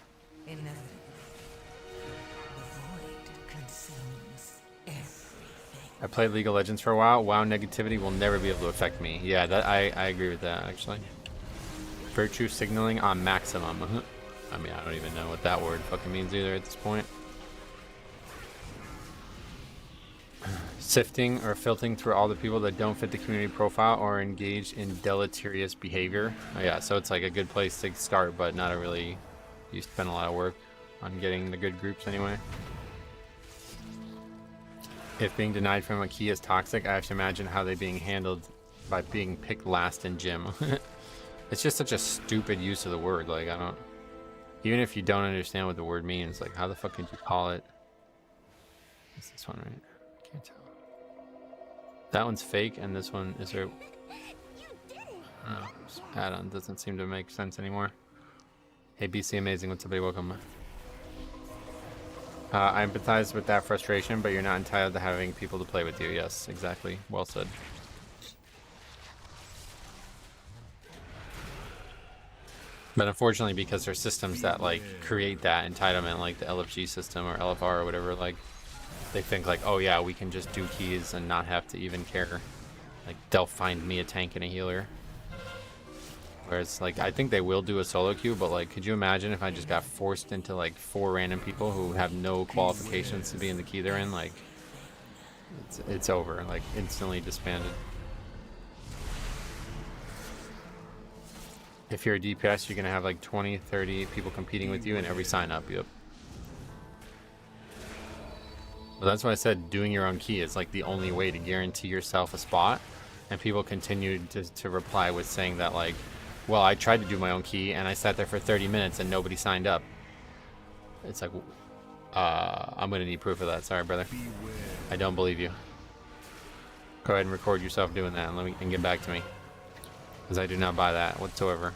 A: I played League of Legends for a while. WoW negativity will never be able to affect me. Yeah, that I agree with that, actually. Virtue signaling on maximum. I mean, I don't even know what that word fucking means either at this point. Sifting or filtering through all the people that don't fit the community profile or engage in deleterious behavior. Oh, yeah, so it's like a good place to start, but not a really, you spend a lot of work on getting the good groups anyway. If being denied from a key is toxic, I have to imagine how they're being handled by being picked last in gym. It's just such a stupid use of the word. Like, I don't... Even if you don't understand what the word means, like, how the fuck could you call it? It's this one, right? Can't tell. That one's fake, and this one is there... Oh, add-on doesn't seem to make sense anymore. Hey, BC Amazing, what's up, buddy? Welcome. I empathize with that frustration, but you're not entitled to having people to play with you. Yes, exactly. Well said. But unfortunately, because there's systems that like create that entitlement, like the LFG system or LFR or whatever, like they think like, oh yeah, we can just do keys and not have to even care. Like they'll find me a tank and a healer. Whereas like I think they will do a solo queue, but like could you imagine if I just got forced into like 4 random people who have no qualifications to be in the key they're in? Like it's over, like instantly disbanded. If you're a DPS, you're gonna have like 20, 30 people competing with you in every sign up. Yep. Well, that's why I said doing your own key is like the only way to guarantee yourself a spot. And people continue to reply with saying that like, well, I tried to do my own key and I sat there for 30 minutes and nobody signed up. It's like, I'm gonna need proof of that. Sorry, brother. I don't believe you. Go ahead and record yourself doing that and get back to me. Because I do not buy that whatsoever.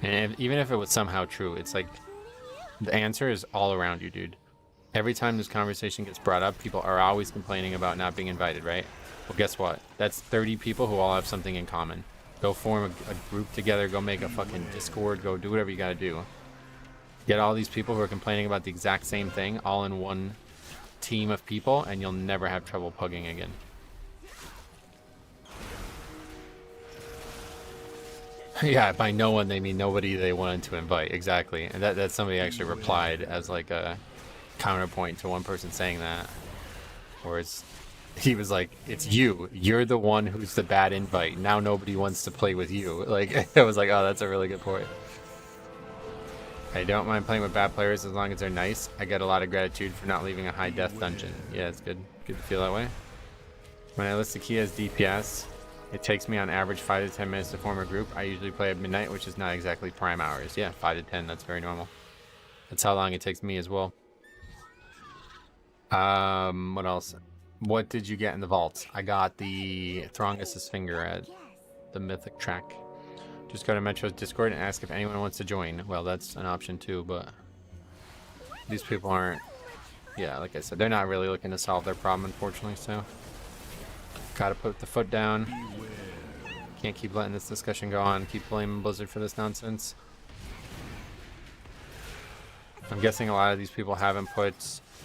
A: And even if it was somehow true, it's like the answer is all around you, dude. Every time this conversation gets brought up, people are always complaining about not being invited, right? Well, guess what? That's 30 people who all have something in common. Go form a group together, go make a fucking Discord, go do whatever you gotta do. Get all these people who are complaining about the exact same thing all in one team of people, and you'll never have trouble pugging again. Yeah, by no one they mean nobody they wanted to invite. Exactly. And that somebody actually replied as like a counterpoint to one person saying that. Whereas he was like, it's you. You're the one who's the bad invite. Now nobody wants to play with you. Like, I was like, oh, that's a really good point. I don't mind playing with bad players as long as they're nice. I get a lot of gratitude for not leaving a high death dungeon. Yeah, it's good. Good to feel that way. When I list the key as DPS, it takes me on average 5 to 10 minutes to form a group. I usually play at midnight, which is not exactly prime hours. Yeah, 5 to 10, that's very normal. That's how long it takes me as well. What else? What did you get in the vault? I got the Throngus' finger at the Mythic track. Just go to Metro's Discord and ask if anyone wants to join. Well, that's an option too, but these people aren't, yeah, like I said, they're not really looking to solve their problem, unfortunately, so gotta put the foot down. Can't keep letting this discussion go on. Keep blaming Blizzard for this nonsense. I'm guessing a lot of these people haven't put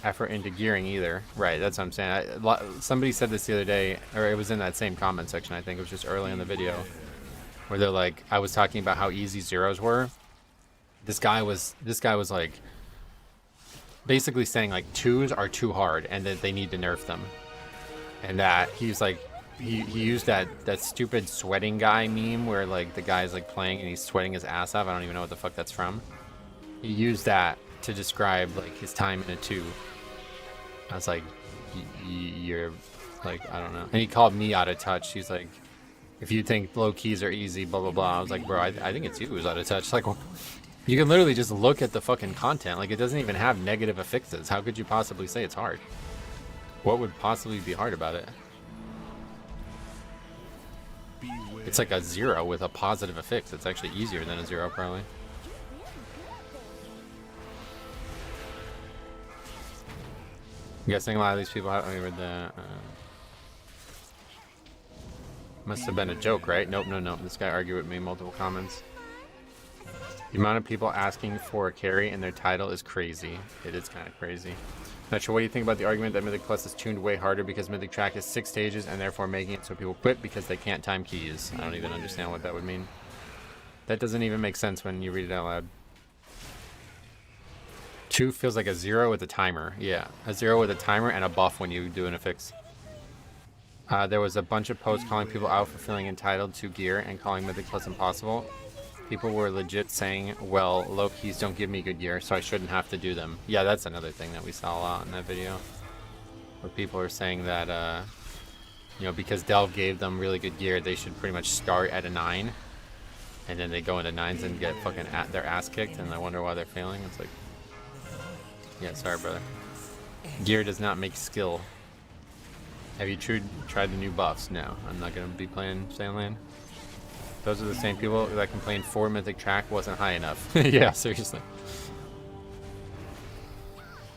A: effort into gearing either. Right, that's what I'm saying. Somebody said this the other day, or it was in that same comment section, I think. It was just early in the video. Where they're like, I was talking about how easy zeros were. This guy was like, basically saying like 2s are too hard and that they need to nerf them. And that he's like, he used that stupid sweating guy meme where like the guy's like playing and he's sweating his ass off. I don't even know what the fuck that's from. He used that to describe like his time in a 2. I was like, you're like, I don't know. And he called me out of touch. He's like, if you think low keys are easy, blah blah blah. I was like, bro, I think it's you who's out of touch. Like, you can literally just look at the fucking content. Like, it doesn't even have negative affixes. How could you possibly say it's hard? What would possibly be hard about it? It's like a 0 with a positive affix. It's actually easier than a 0, probably. I'm guessing a lot of these people haven't read that. Must have been a joke, right? Nope, no. This guy argued with me in multiple comments. The amount of people asking for a carry and their title is crazy. It is kind of crazy. Not sure what do you think about the argument that Mythic Plus is tuned way harder because Mythic Track is 6 stages and therefore making it so people quit because they can't time keys. I don't even understand what that would mean. That doesn't even make sense when you read it out loud. 2 feels like a 0 with a timer. Yeah, a 0 with a timer and a buff when you do an affix. There was a bunch of posts calling people out for feeling entitled to gear and calling Mythic Plus impossible. People were legit saying, well, low keys don't give me good gear, so I shouldn't have to do them. Yeah, that's another thing that we saw a lot in that video. Where people are saying that You know, because Delve gave them really good gear, they should pretty much start at a 9. And then they go into 9s and get fucking their ass kicked, and I wonder why they're failing. It's like, yeah, sorry, brother. Gear does not make skill. Have you tried the new buffs? No, I'm not going to be playing Sandland. Those are the same people that complained 4 Mythic track wasn't high enough. Yeah, seriously.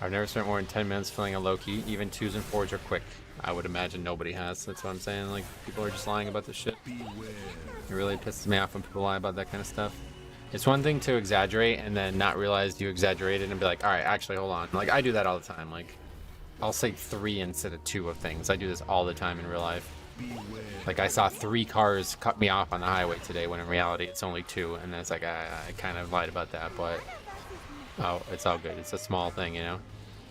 A: I've never spent more than 10 minutes filling a low key. Even 2s and 4s are quick. I would imagine nobody has. That's what I'm saying. Like, people are just lying about this shit. It really pisses me off when people lie about that kind of stuff. It's one thing to exaggerate and then not realize you exaggerated and be like, all right, actually, hold on. Like, I do that all the time. Like, I'll say 3 instead of 2 of things. I do this all the time in real life. Like, I saw 3 cars cut me off on the highway today when in reality it's only 2. And then it's like, I kind of lied about that, but oh, it's all good. It's a small thing, you know?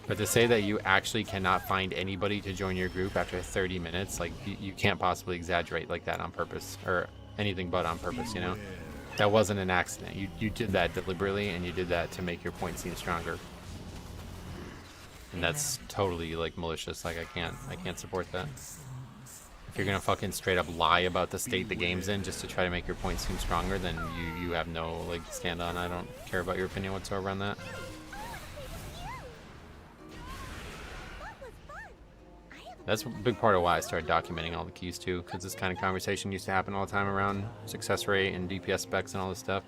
A: But to say that you actually cannot find anybody to join your group after 30 minutes, like, you can't possibly exaggerate like that on purpose, or anything but on purpose, you know? That wasn't an accident. You did that deliberately, and you did that to make your point seem stronger. And that's totally, like, malicious. Like, I can't support that. If you're gonna fucking straight up lie about the state the game's in just to try to make your point seem stronger, then you have no leg to stand on. I don't care about your opinion whatsoever on that. That's a big part of why I started documenting all the keys too, because this kind of conversation used to happen all the time around success rate and DPS specs and all this stuff.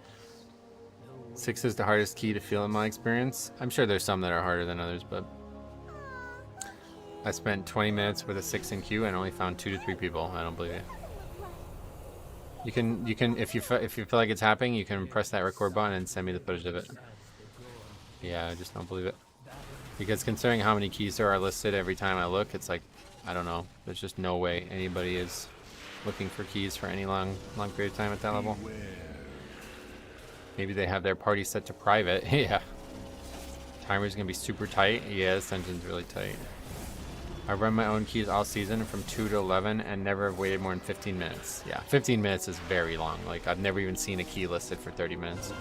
A: 6 is the hardest key to feel in my experience. I'm sure there's some that are harder than others, but I spent 20 minutes with a 6 in queue and only found 2 to 3 people. I don't believe it. You can if you feel like it's happening, you can press that record button and send me the footage of it. Yeah, I just don't believe it. Because considering how many keys there are listed every time I look, it's like, I don't know. There's just no way anybody is looking for keys for any long period of time at that level. Maybe they have their party set to private. Yeah. Timer's gonna be super tight. Yeah, this dungeon's really tight. I've run my own keys all season from 2 to 11 and never have waited more than 15 minutes. Yeah, 15 minutes is very long. Like, I've never even seen a key listed for 30 minutes.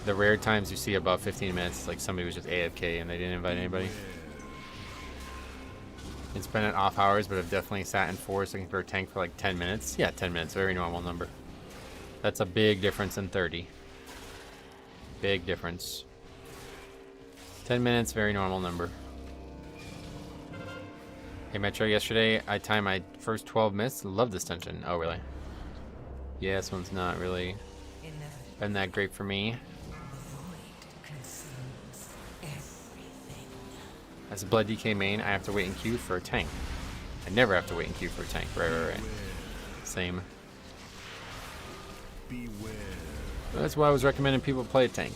A: The rare times you see above 15 minutes, like somebody was just AFK and they didn't invite anybody. It's been at off hours, but I've definitely sat in forest looking for a tank for like 10 minutes. Yeah, 10 minutes, very normal number. That's a big difference in 30. Big difference. 10 minutes, very normal number. Hey Metro, yesterday I timed my first 12 myths. Love this dungeon. Oh really? Yeah, this one's not really been that great for me. As a Blood DK main, I have to wait in queue for a tank. I never have to wait in queue for a tank. Right. Same. That's why I was recommending people play a tank.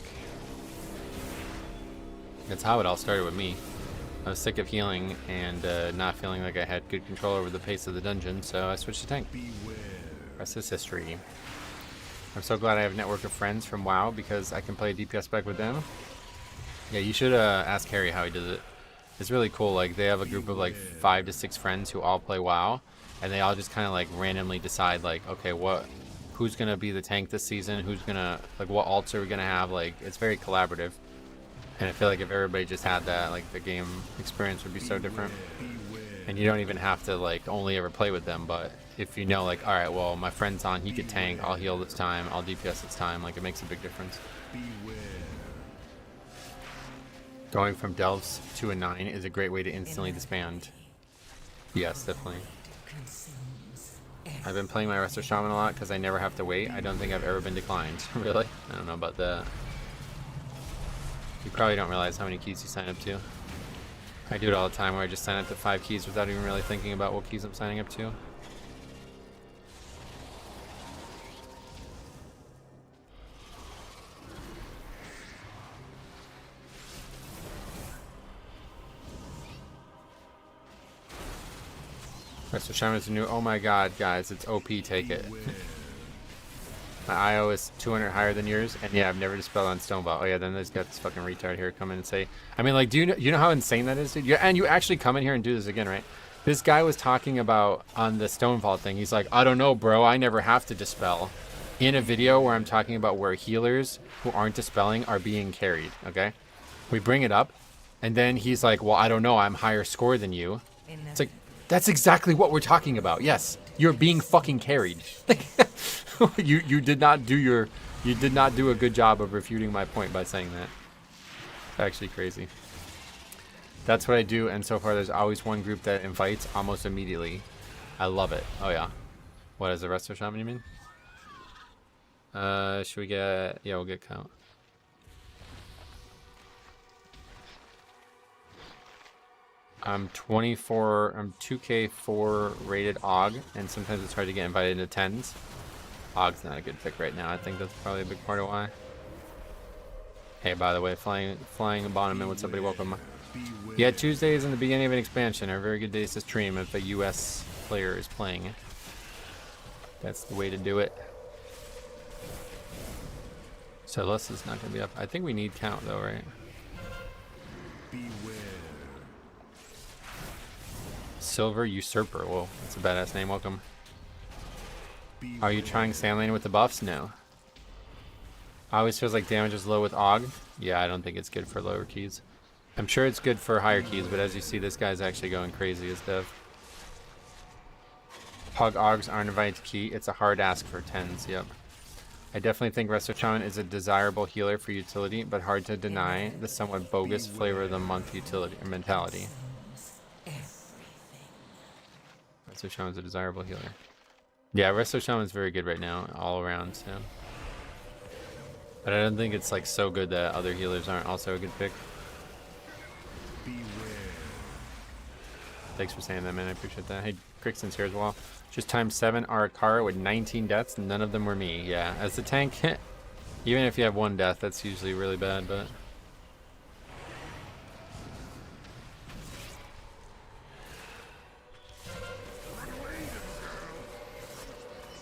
A: That's how it all started with me. I was sick of healing and not feeling like I had good control over the pace of the dungeon, so I switched to tank. Rest is history. I'm so glad I have a network of friends from WoW because I can play DPS spec with them. Yeah, you should ask Harry how he does it. It's really cool. Like, they have a group of like 5 to 6 friends who all play WoW, and they all just kind of like randomly decide like, okay, who's gonna be the tank this season? Who's gonna, like, what alts are we gonna have? Like, it's very collaborative. And I feel like if everybody just had that, like, the game experience would be so different. And you don't even have to like only ever play with them, but if you know, like, all right, well, my friend's on, he could tank, I'll heal this time, I'll DPS this time, like, it makes a big difference. Going from delves to a 9 is a great way to instantly disband. Yes, definitely. I've been playing my Resto Shaman a lot because I never have to wait. I don't think I've ever been declined. Really? I don't know about that. You probably don't realize how many keys you sign up to. I do it all the time where I just sign up to 5 keys without even really thinking about what keys I'm signing up to. Resto Shaman's new. Oh my god, guys, it's OP, take it. My IO is 200 higher than yours, and yeah, I've never dispelled on Stoneball. Oh yeah, then there's got this fucking retard here come in and say, I mean, like, do you know how insane that is, dude? And you actually come in here and do this again, right? This guy was talking about on the Stonefall thing. He's like, I don't know, bro. I never have to dispel. In a video where I'm talking about where healers who aren't dispelling are being carried. Okay, we bring it up, and then he's like, well, I don't know. I'm higher score than you. It's like, That's exactly what we're talking about. Yes, you're being fucking carried. you did not do a good job of refuting my point by saying that. It's actually crazy. That's what I do, and so far there's always one group that invites almost immediately. I love it. Oh yeah. What is the Resto Shaman you mean? Should we get... Yeah, we'll get count. I'm 2K4 rated AUG, and sometimes it's hard to get invited into 10s. AUG's not a good pick right now. I think that's probably a big part of why. Hey, by the way, flying Abonement, what's up, buddy? Welcome. Yeah, Tuesdays in the beginning of an expansion are very good days to stream if a US player is playing. That's the way to do it. So this is not going to be up. I think we need count though, right? Silver Usurper. Whoa, that's a badass name. Welcome. Are you trying Sand Lane with the buffs? No. Always feels like damage is low with AUG. Yeah, I don't think it's good for lower keys. I'm sure it's good for higher keys, but as you see, this guy's actually going crazy as dev. Pug AUGs aren't invited to key. It's a hard ask for 10s, yep. I definitely think Resto Shaman is a desirable healer for utility, but hard to deny the somewhat bogus flavor of the month utility or mentality. Resto Shaman's a desirable healer. Yeah, Resto Shaman's very good right now, all around, so. But I don't think it's like so good that other healers aren't also a good pick. Thanks for saying that, man. I appreciate that. Hey, Crixton's here as well. Just times 7 Arakara with 19 deaths. None of them were me. Yeah, as the tank, even if you have 1 death, that's usually really bad, but...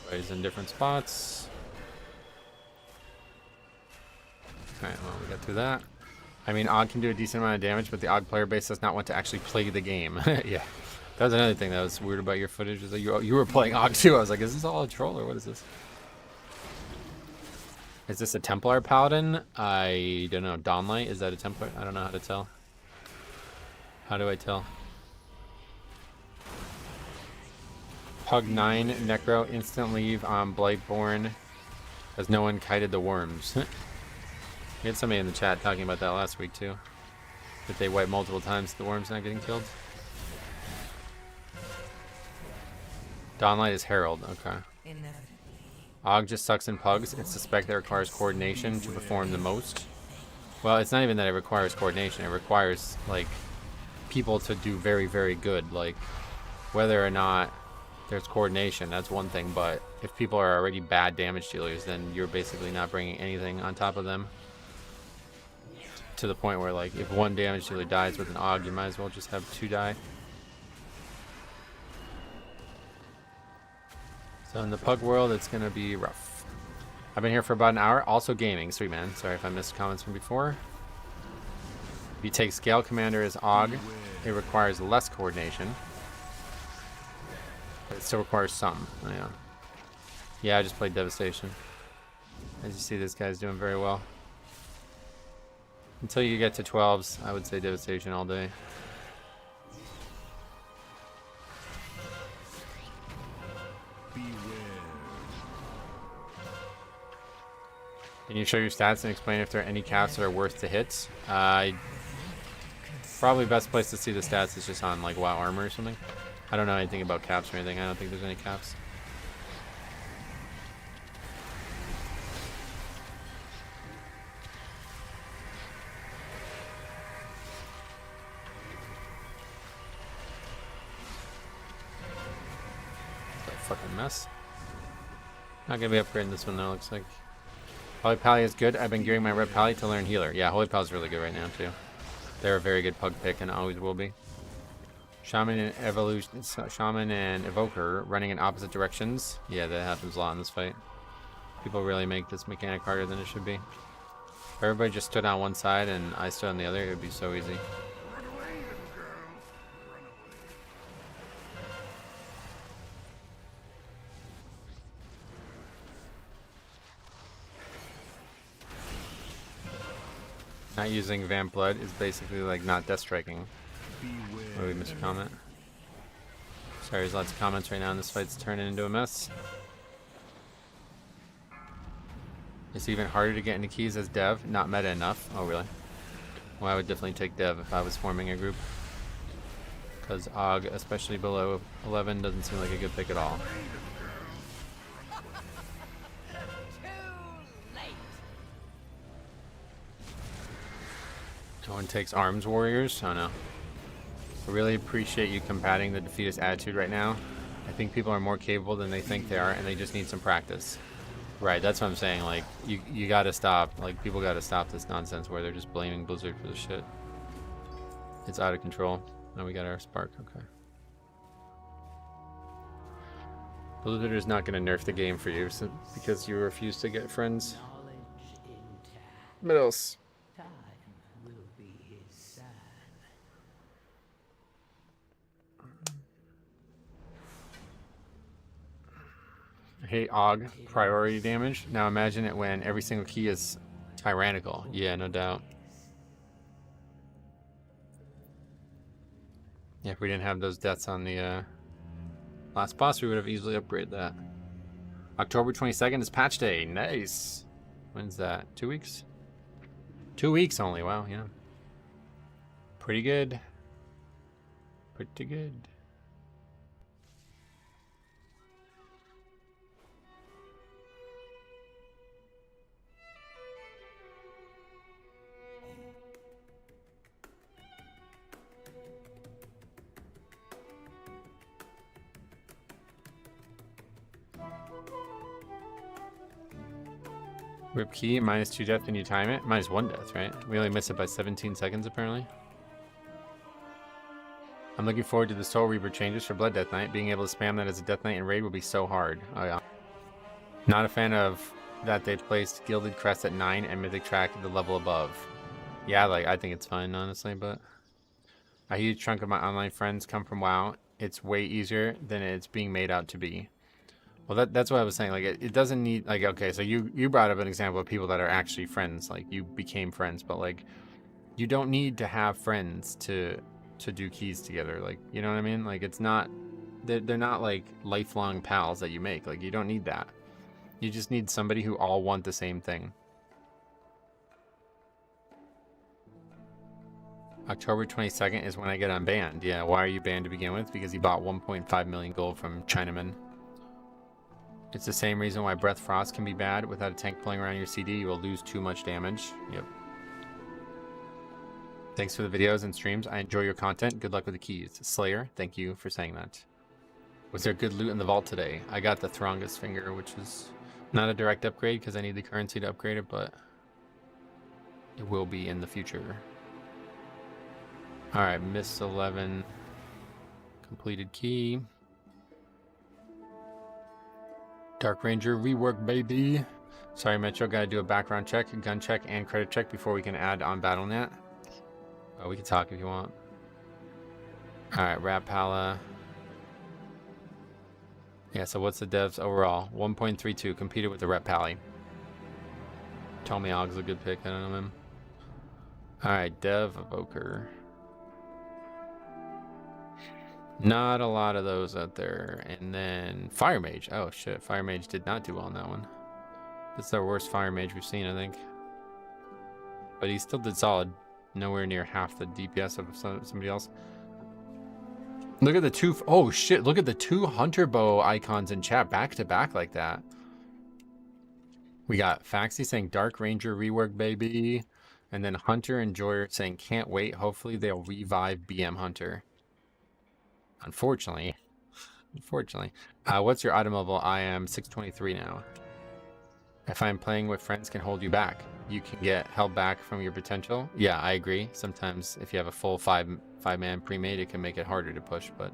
A: Everybody's in different spots. Alright, well, we got through that. I mean, AUG can do a decent amount of damage, but the AUG player base does not want to actually play the game. Yeah. That was another thing that was weird about your footage, is that you were playing AUG too. I was like, is this all a troll or what is this? Is this a Templar Paladin? I don't know. Dawnlight? Is that a Templar? I don't know how to tell. How do I tell? Pug 9 Necro, instant leave on Blightborn, as no one kited the worms. We had somebody in the chat talking about that last week too. That they wipe multiple times, the worm's not getting killed. Dawnlight is Herald, okay. AUG just sucks in pugs. It's a spec that requires coordination to perform the most. Well, it's not even that it requires coordination. It requires, like, people to do very, very good. Like, whether or not there's coordination, that's one thing. But if people are already bad damage dealers, then you're basically not bringing anything on top of them. To the point where, like, if one damage dealer dies with an AUG, you might as well just have 2 die. So in the pug world, it's going to be rough. I've been here for about an hour. Also gaming. Sweet, man. Sorry if I missed comments from before. If you take Scale Commander as AUG, it requires less coordination. But it still requires some. Oh, yeah. Yeah, I just played Devastation. As you see, this guy's doing very well. Until you get to 12s, I would say Devastation all day. Can you show your stats and explain if there are any caps that are worth the hits? Probably best place to see the stats is just on like WoW Armor or something. I don't know anything about caps or anything. I don't think there's any caps. What a fucking mess. Not gonna be upgrading this one though, looks like. Holy Pally is good. I've been gearing my Red Pally to learn Healer. Yeah, Holy Pally is really good right now, too. They're a very good pug pick and always will be. Shaman and Evoker running in opposite directions. Yeah, that happens a lot in this fight. People really make this mechanic harder than it should be. If everybody just stood on one side and I stood on the other, it would be so easy. Not using Vamp Blood is basically like not death striking. Oh, we missed a comment. Sorry, there's lots of comments right now, and this fight's turning into a mess. It's even harder to get into keys as Dev. Not meta enough. Oh, really? Well, I would definitely take Dev if I was forming a group. Because Og, especially below 11, doesn't seem like a good pick at all. No one takes Arms Warriors? Oh no. I really appreciate you combating the defeatist attitude right now. I think people are more capable than they think they are, and they just need some practice. Right, that's what I'm saying. Like, you gotta stop. Like, people gotta stop this nonsense where they're just blaming Blizzard for the shit. It's out of control. Now we got our Spark, okay. Blizzard is not gonna nerf the game for you because you refuse to get friends. What else? I hate Og priority damage. Now imagine it when every single key is tyrannical. Yeah, no doubt. Yeah, if we didn't have those deaths on the last boss, we would have easily upgraded that. October 22nd is patch day. Nice. When's that? 2 weeks? 2 weeks only. Wow, yeah. Pretty good. Pretty good. Rip key, -2 death when you time it. -1 death, right? We only miss it by 17 seconds, apparently. I'm looking forward to the Soul Reaper changes for Blood Death Knight. Being able to spam that as a Death Knight in Raid will be so hard. Oh, yeah. Not a fan of that they placed Gilded Crest at 9 and Mythic Track at the level above. Yeah, like, I think it's fine, honestly, but... A huge chunk of my online friends come from WoW. It's way easier than it's being made out to be. Well, that's what I was saying. Like, it doesn't need, like, okay, so you brought up an example of people that are actually friends. Like, you became friends, but, like, you don't need to have friends to do keys together. Like, you know what I mean? Like, it's not, they're not, like, lifelong pals that you make. Like, you don't need that. You just need somebody who all want the same thing. October 22nd is when I get unbanned. Yeah, why are you banned to begin with? Because you bought 1.5 million gold from Chinaman. It's the same reason why Breath Frost can be bad. Without a tank pulling around your CD, you will lose too much damage. Yep. Thanks for the videos and streams. I enjoy your content. Good luck with the keys. Slayer, thank you for saying that. Was there good loot in the vault today? I got the Throngus Finger, which is not a direct upgrade because I need the currency to upgrade it, but it will be in the future. Alright, Miss 11. Completed key. Dark Ranger rework, baby. Sorry, Metro, gotta do a background check, a gun check, and credit check before we can add on BattleNet. Oh, we can talk if you want. Alright, Rapala. Yeah, so what's the devs overall? 1.32, competed with the Rapali. Tell me Og's a good pick, I don't know him. Alright, Dev Evoker. Not a lot of those out there. And then Fire Mage. Oh shit, Fire Mage did not do well on that one. That's the worst Fire Mage we've seen, I think. But he still did solid. Nowhere near half the DPS of somebody else. Look at the two... Oh shit, look at the two Hunter Bow icons in chat back to back like that. We got Faxi saying Dark Ranger rework, baby. And then Hunter Enjoyer saying can't wait. Hopefully they'll revive BM Hunter. Unfortunately. What's your item level? I am 623 now. If I'm playing with friends can hold you back. You can get held back from your potential. Yeah, I agree. Sometimes if you have a full five-man pre-made, it can make it harder to push, but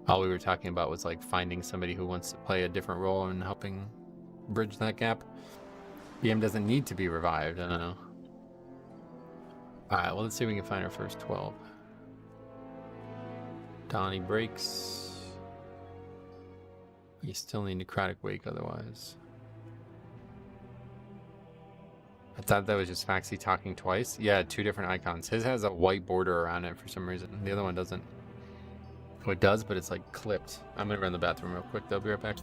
A: all we were talking about was like finding somebody who wants to play a different role and helping bridge that gap. BM doesn't need to be revived. I don't know. Alright, well, let's see if we can find our first 12. Donnie breaks. You still need Necrotic Wake otherwise. I thought that was just Faxi talking twice. Yeah, two different icons. His has a white border around it for some reason. The other one doesn't. Oh, it does, but it's like clipped. I'm gonna run the bathroom real quick. They'll be right back.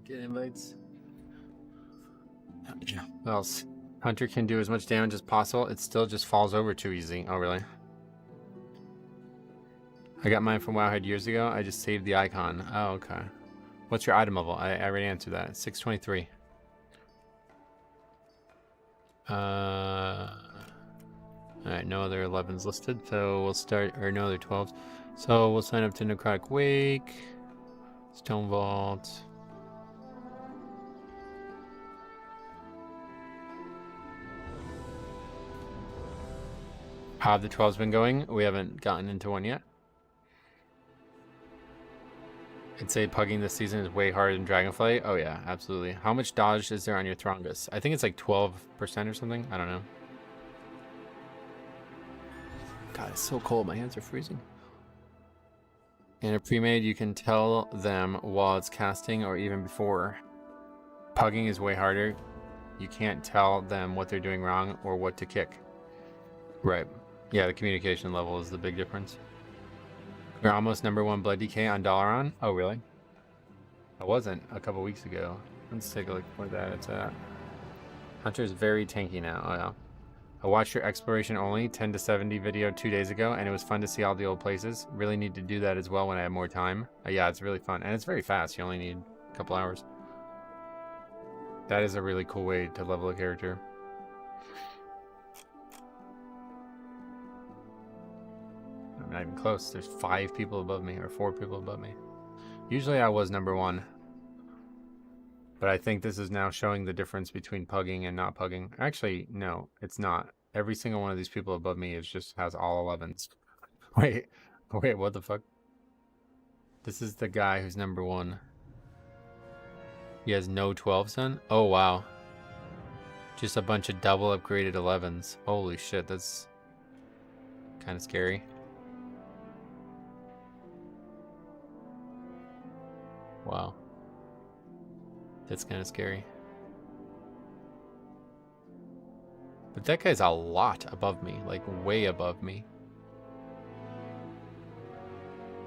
A: Get invites. What else? Hunter can do as much damage as possible. It still just falls over too easy. Oh, really? I got mine from Wowhead years ago. I just saved the icon. Oh, okay. What's your item level? I already answered that. 623. Alright, no other 11s listed. So we'll start, or no other 12s. So we'll sign up to Necrotic Wake. Stone Vault. How have the 12s been going? We haven't gotten into one yet. I'd say pugging this season is way harder than Dragonflight. Oh yeah, absolutely. How much dodge is there on your Throngus? I think it's like 12% or something. I don't know. God, it's so cold. My hands are freezing. In a pre-made, you can tell them while it's casting or even before. Pugging is way harder. You can't tell them what they're doing wrong or what to kick. Right. Yeah, the communication level is the big difference. You're almost #1 Blood DK on Dalaran. Oh, really? I wasn't a couple weeks ago. Let's take a look where that it's at. Hunter's very tanky now. Oh, yeah. I watched your exploration only 10 to 70 video 2 days ago, and it was fun to see all the old places. Really need to do that as well when I have more time. Yeah, it's really fun, and it's very fast. You only need a couple hours. That is a really cool way to level a character. I'm not even close. There's 5 people above me, or 4 people above me. Usually I was #1. But I think this is now showing the difference between pugging and not pugging. Actually, no, it's not. Every single one of these people above me is just has all 11s. Wait, what the fuck? This is the guy who's #1. He has no 12s then? Oh, wow. Just a bunch of double upgraded 11s. Holy shit, that's kind of scary. Wow. That's kind of scary. But that guy's a lot above me, like way above me.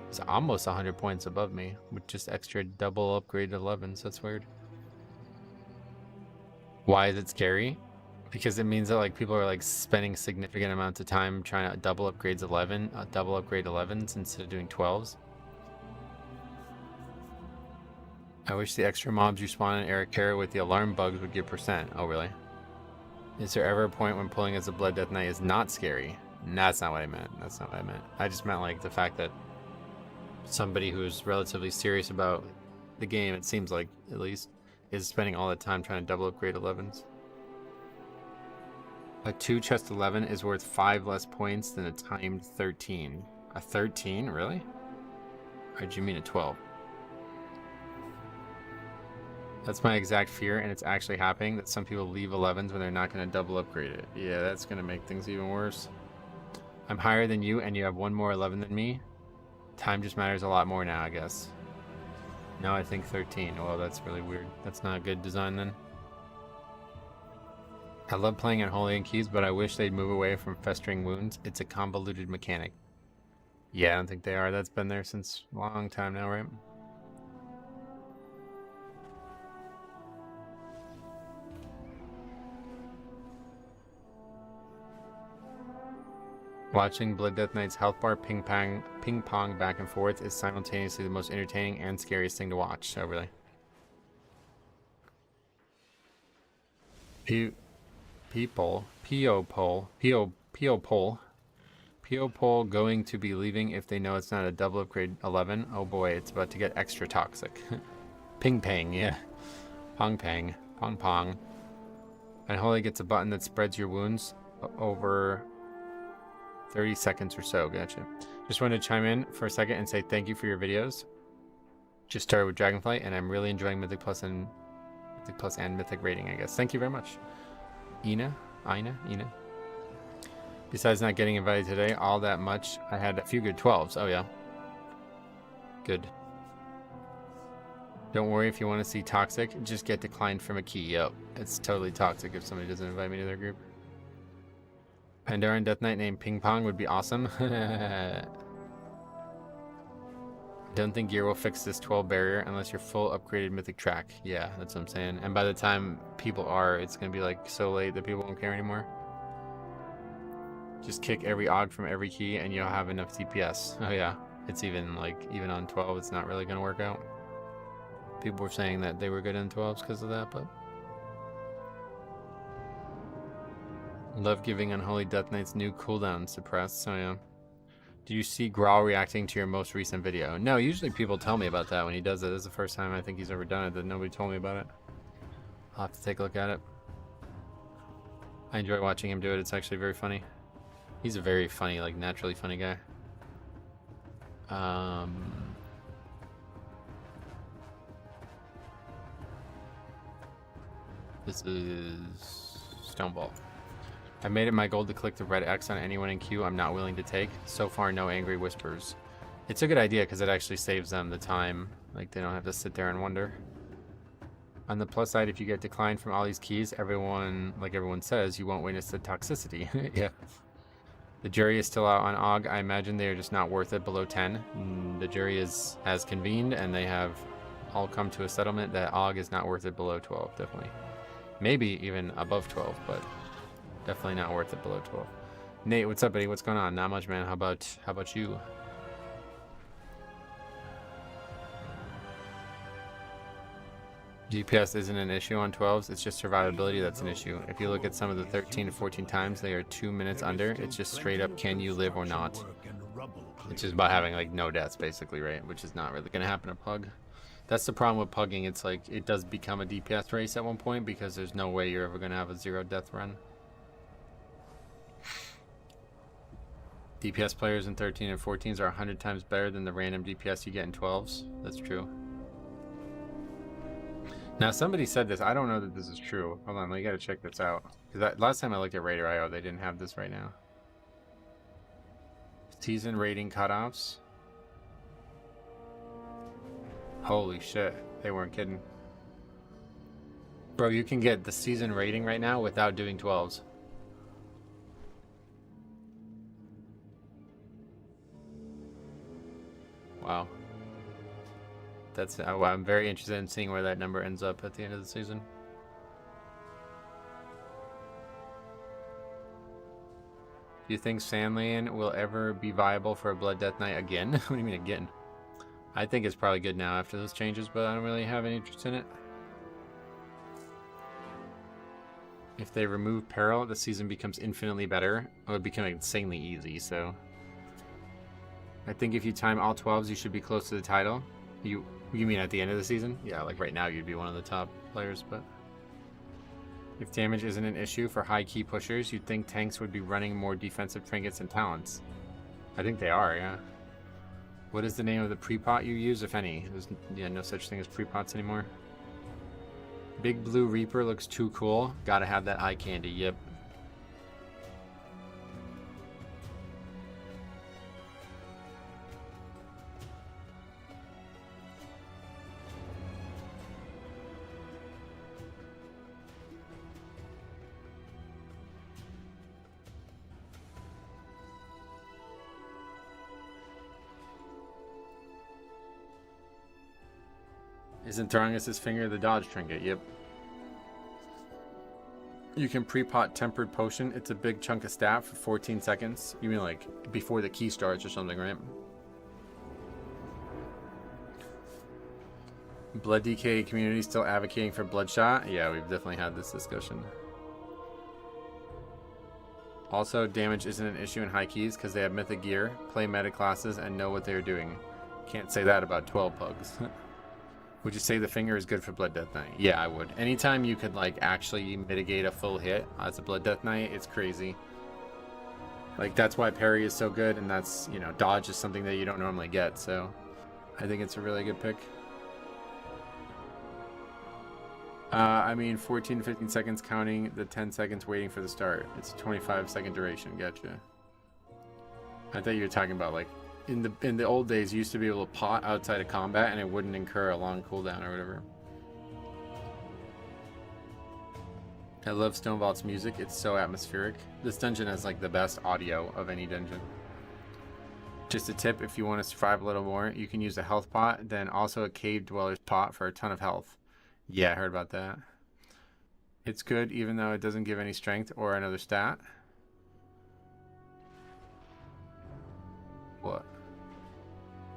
A: He's almost 100 points above me with just extra double upgraded 11s. That's weird. Why is it scary? Because it means that like people are like spending significant amounts of time trying to double upgrade 11s instead of doing 12s. I wish the extra mobs you spawn in Eric Carrot with the alarm bugs would give %. Oh, really? Is there ever a point when pulling as a Blood Death Knight is not scary? Nah, that's not what I meant. That's not what I meant. I just meant like the fact that somebody who's relatively serious about the game, it seems like at least, is spending all that time trying to double upgrade 11s. A 2 chest 11 is worth 5 less points than a timed 13. A 13? Really? Or do you mean a 12? That's my exact fear, and it's actually happening, that some people leave 11s when they're not going to double upgrade it. Yeah, that's going to make things even worse. I'm higher than you, and you have 1 more 11 than me. Time just matters a lot more now, I guess. No, I think 13. Well, that's really weird. That's not a good design then. I love playing Unholy and Keys, but I wish they'd move away from festering wounds. It's a convoluted mechanic. Yeah, I don't think they are. That's been there since a long time now, right? Watching Blood Death Knight's health bar ping pong back and forth is simultaneously the most entertaining and scariest thing to watch. Oh, really? P.O. poll going to be leaving if they know it's not a double upgrade 11. Oh boy, it's about to get extra toxic. Ping pang, yeah. Pong pang. Pong pong. Unholy gets a button that spreads your wounds over 30 seconds or so. Gotcha. Just wanted to chime in for a second and say thank you for your videos. Just started with Dragonflight and I'm really enjoying Mythic Plus and Mythic Rating, I guess. Thank you very much. Ina. Besides not getting invited today all that much, I had a few good 12s. Oh yeah. Good. Don't worry if you want to see toxic, just get declined from a key. Yep. It's totally toxic if somebody doesn't invite me to their group. Pandaren Death Knight named Ping Pong would be awesome. Don't think gear will fix this 12 barrier unless you're full upgraded mythic track. Yeah, that's what I'm saying. And by the time people are, it's going to be like so late that people won't care anymore. Just kick every Og from every key and you'll have enough DPS. Oh yeah, it's even on 12, it's not really going to work out. People were saying that they were good in 12s because of that, but... Love giving Unholy Death Knight's new cooldown suppressed, so yeah. Do you see Grawl reacting to your most recent video? No, usually people tell me about that when he does it. This is the first time I think he's ever done it that nobody told me about it. I'll have to take a look at it. I enjoy watching him do it. It's actually very funny. He's a very funny, like naturally funny guy. This is Stoneball. I made it my goal to click the red X on anyone in queue I'm not willing to take. So far, no angry whispers. It's a good idea because it actually saves them the time. Like, they don't have to sit there and wonder. On the plus side, if you get declined from all these keys, everyone says, you won't witness the toxicity. Yeah. The jury is still out on Og. I imagine they are just not worth it below 10. The jury has convened, and they have all come to a settlement that Og is not worth it below 12, definitely. Maybe even above 12, but... definitely not worth it below 12. Nate, what's up, buddy? What's going on? Not much, man. How about you? DPS isn't an issue on 12s. It's just survivability that's an issue. If you look at some of the 13 to 14 times, they are 2 minutes under. It's just straight up, can you live or not? It's just about having like no deaths, basically, right? Which is not really going to happen to Pug. That's the problem with Pugging. It's like it does become a DPS race at one point because there's no way you're ever going to have a 0 death run. DPS players in 13 and 14s are 100 times better than the random DPS you get in 12s. That's true. Now, somebody said this. I don't know that this is true. Hold on, we gotta check this out. Because last time I looked at Raider.io, they didn't have this right now. Season rating cutoffs. Holy shit. They weren't kidding. Bro, you can get the season rating right now without doing 12s. Wow. That's I'm very interested in seeing where that number ends up at the end of the season. Do you think Sandlane will ever be viable for a Blood Death Knight again? What do you mean again? I think it's probably good now after those changes, but I don't really have any interest in it. If they remove Peril, the season becomes infinitely better. It would become insanely easy, so... I think if you time all 12s, you should be close to the title. You mean at the end of the season? Yeah, like right now you'd be one of the top players, but... If damage isn't an issue for high key pushers, you'd think tanks would be running more defensive trinkets and talents. I think they are, yeah. What is the name of the pre-pot you use, if any? There's no such thing as pre-pots anymore. Big Blue Reaper looks too cool. Gotta have that eye candy, yep. Isn't throwing us his finger the dodge trinket? Yep. You can pre-pot tempered potion. It's a big chunk of stat for 14 seconds. You mean like before the key starts or something, right? Blood DK community still advocating for Bloodshot? Yeah, we've definitely had this discussion. Also, damage isn't an issue in high keys because they have mythic gear, play meta classes, and know what they're doing. Can't say that about 12 pugs. Would you say the finger is good for Blood Death Knight? Yeah, I would. Anytime you could like actually mitigate a full hit as a Blood Death Knight, it's crazy. Like that's why parry is so good, and that's, you know, dodge is something that you don't normally get, so I think it's a really good pick. I mean 14 to 15 seconds counting the 10 seconds waiting for the start. It's a 25-second duration. Gotcha. I thought you were talking about like in the old days you used to be able to pot outside of combat and it wouldn't incur a long cooldown or whatever. I love Stonevault's music. It's so atmospheric. This dungeon has like the best audio of any dungeon. Just a tip, if you want to survive a little more, you can use a health pot, then also a cave dweller's pot for a ton of health. Yeah, I heard about that. It's good even though it doesn't give any strength or another stat. What?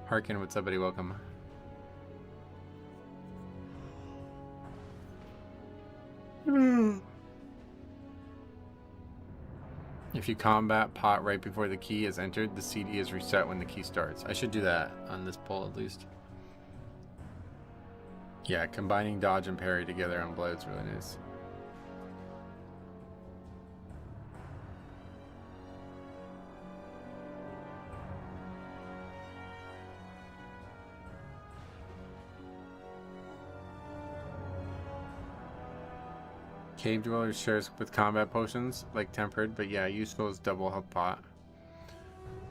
A: Harkin, what's up, buddy? Welcome. If you combat pot right before the key is entered, the CD is reset when the key starts. I should do that on this poll at least. Yeah, combining dodge and parry together on Blood is really nice. Cave Dweller shares with combat potions, like tempered, but yeah, useful as double health pot.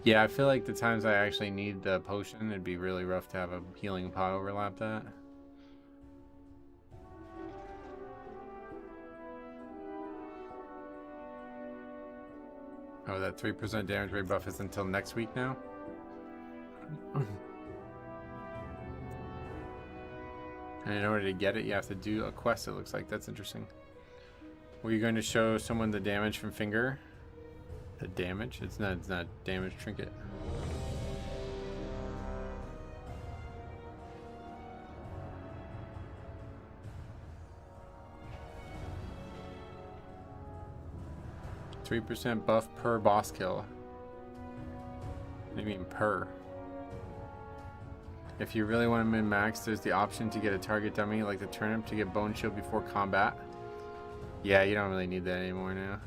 A: Yeah, I feel like the times I actually need the potion, it'd be really rough to have a healing pot overlap that. Oh, that 3% damage rate buff is until next week now? And in order to get it, you have to do a quest, it looks like. That's interesting. Were you going to show someone the damage from finger? The damage? It's not damage trinket. %3 buff per boss kill. What do you mean per? If you really want to min-max, there's the option to get a target dummy like the turnip to get bone shield before combat. Yeah, you don't really need that anymore now.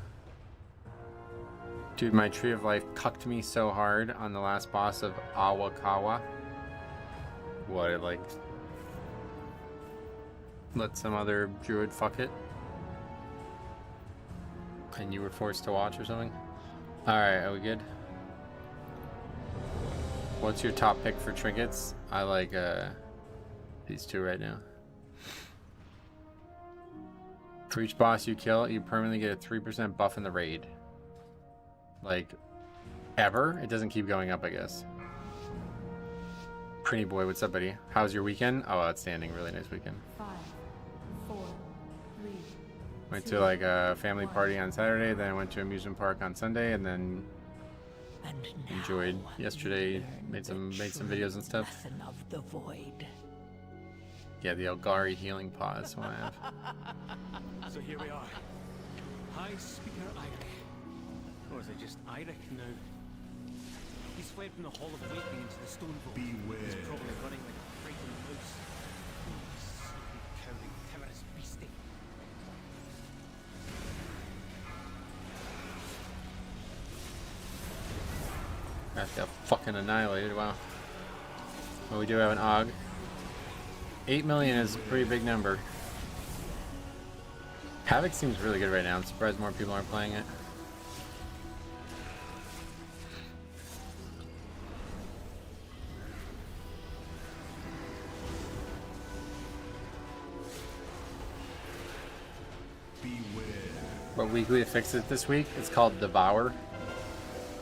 A: Dude, my Tree of Life cucked me so hard on the last boss of Awakawa. What, it like let some other druid fuck it? And you were forced to watch or something? Alright, are we good? What's your top pick for trinkets? I like these two right now. For each boss you kill, you permanently get a 3% buff in the raid. Like, ever? It doesn't keep going up, I guess. Pretty boy, what's up, buddy? How's your weekend? Oh, outstanding. Really nice weekend.
F: 5, 4, 3.
A: Went to like a family party on Saturday, then I went to amusement park on Sunday, and then enjoyed yesterday. Made some videos and stuff.
E: Lesson of the void.
A: Yeah, the Elgari healing pot is what I have.
H: So here we are. High Speaker Eirik. Or is it just Eirik now? He's fled from the Hall of Waking into the Stone Vault.
B: Beware.
H: He's probably running like a frightened mouse. Sleepy, cowering, timorous beastie.
A: That got fucking annihilated, wow. Well, we do have an AUG. 8 million is a pretty big number. Havoc seems really good right now. I'm surprised more people aren't playing it.
B: Beware.
A: What weekly to fix it this week? It's called Devour.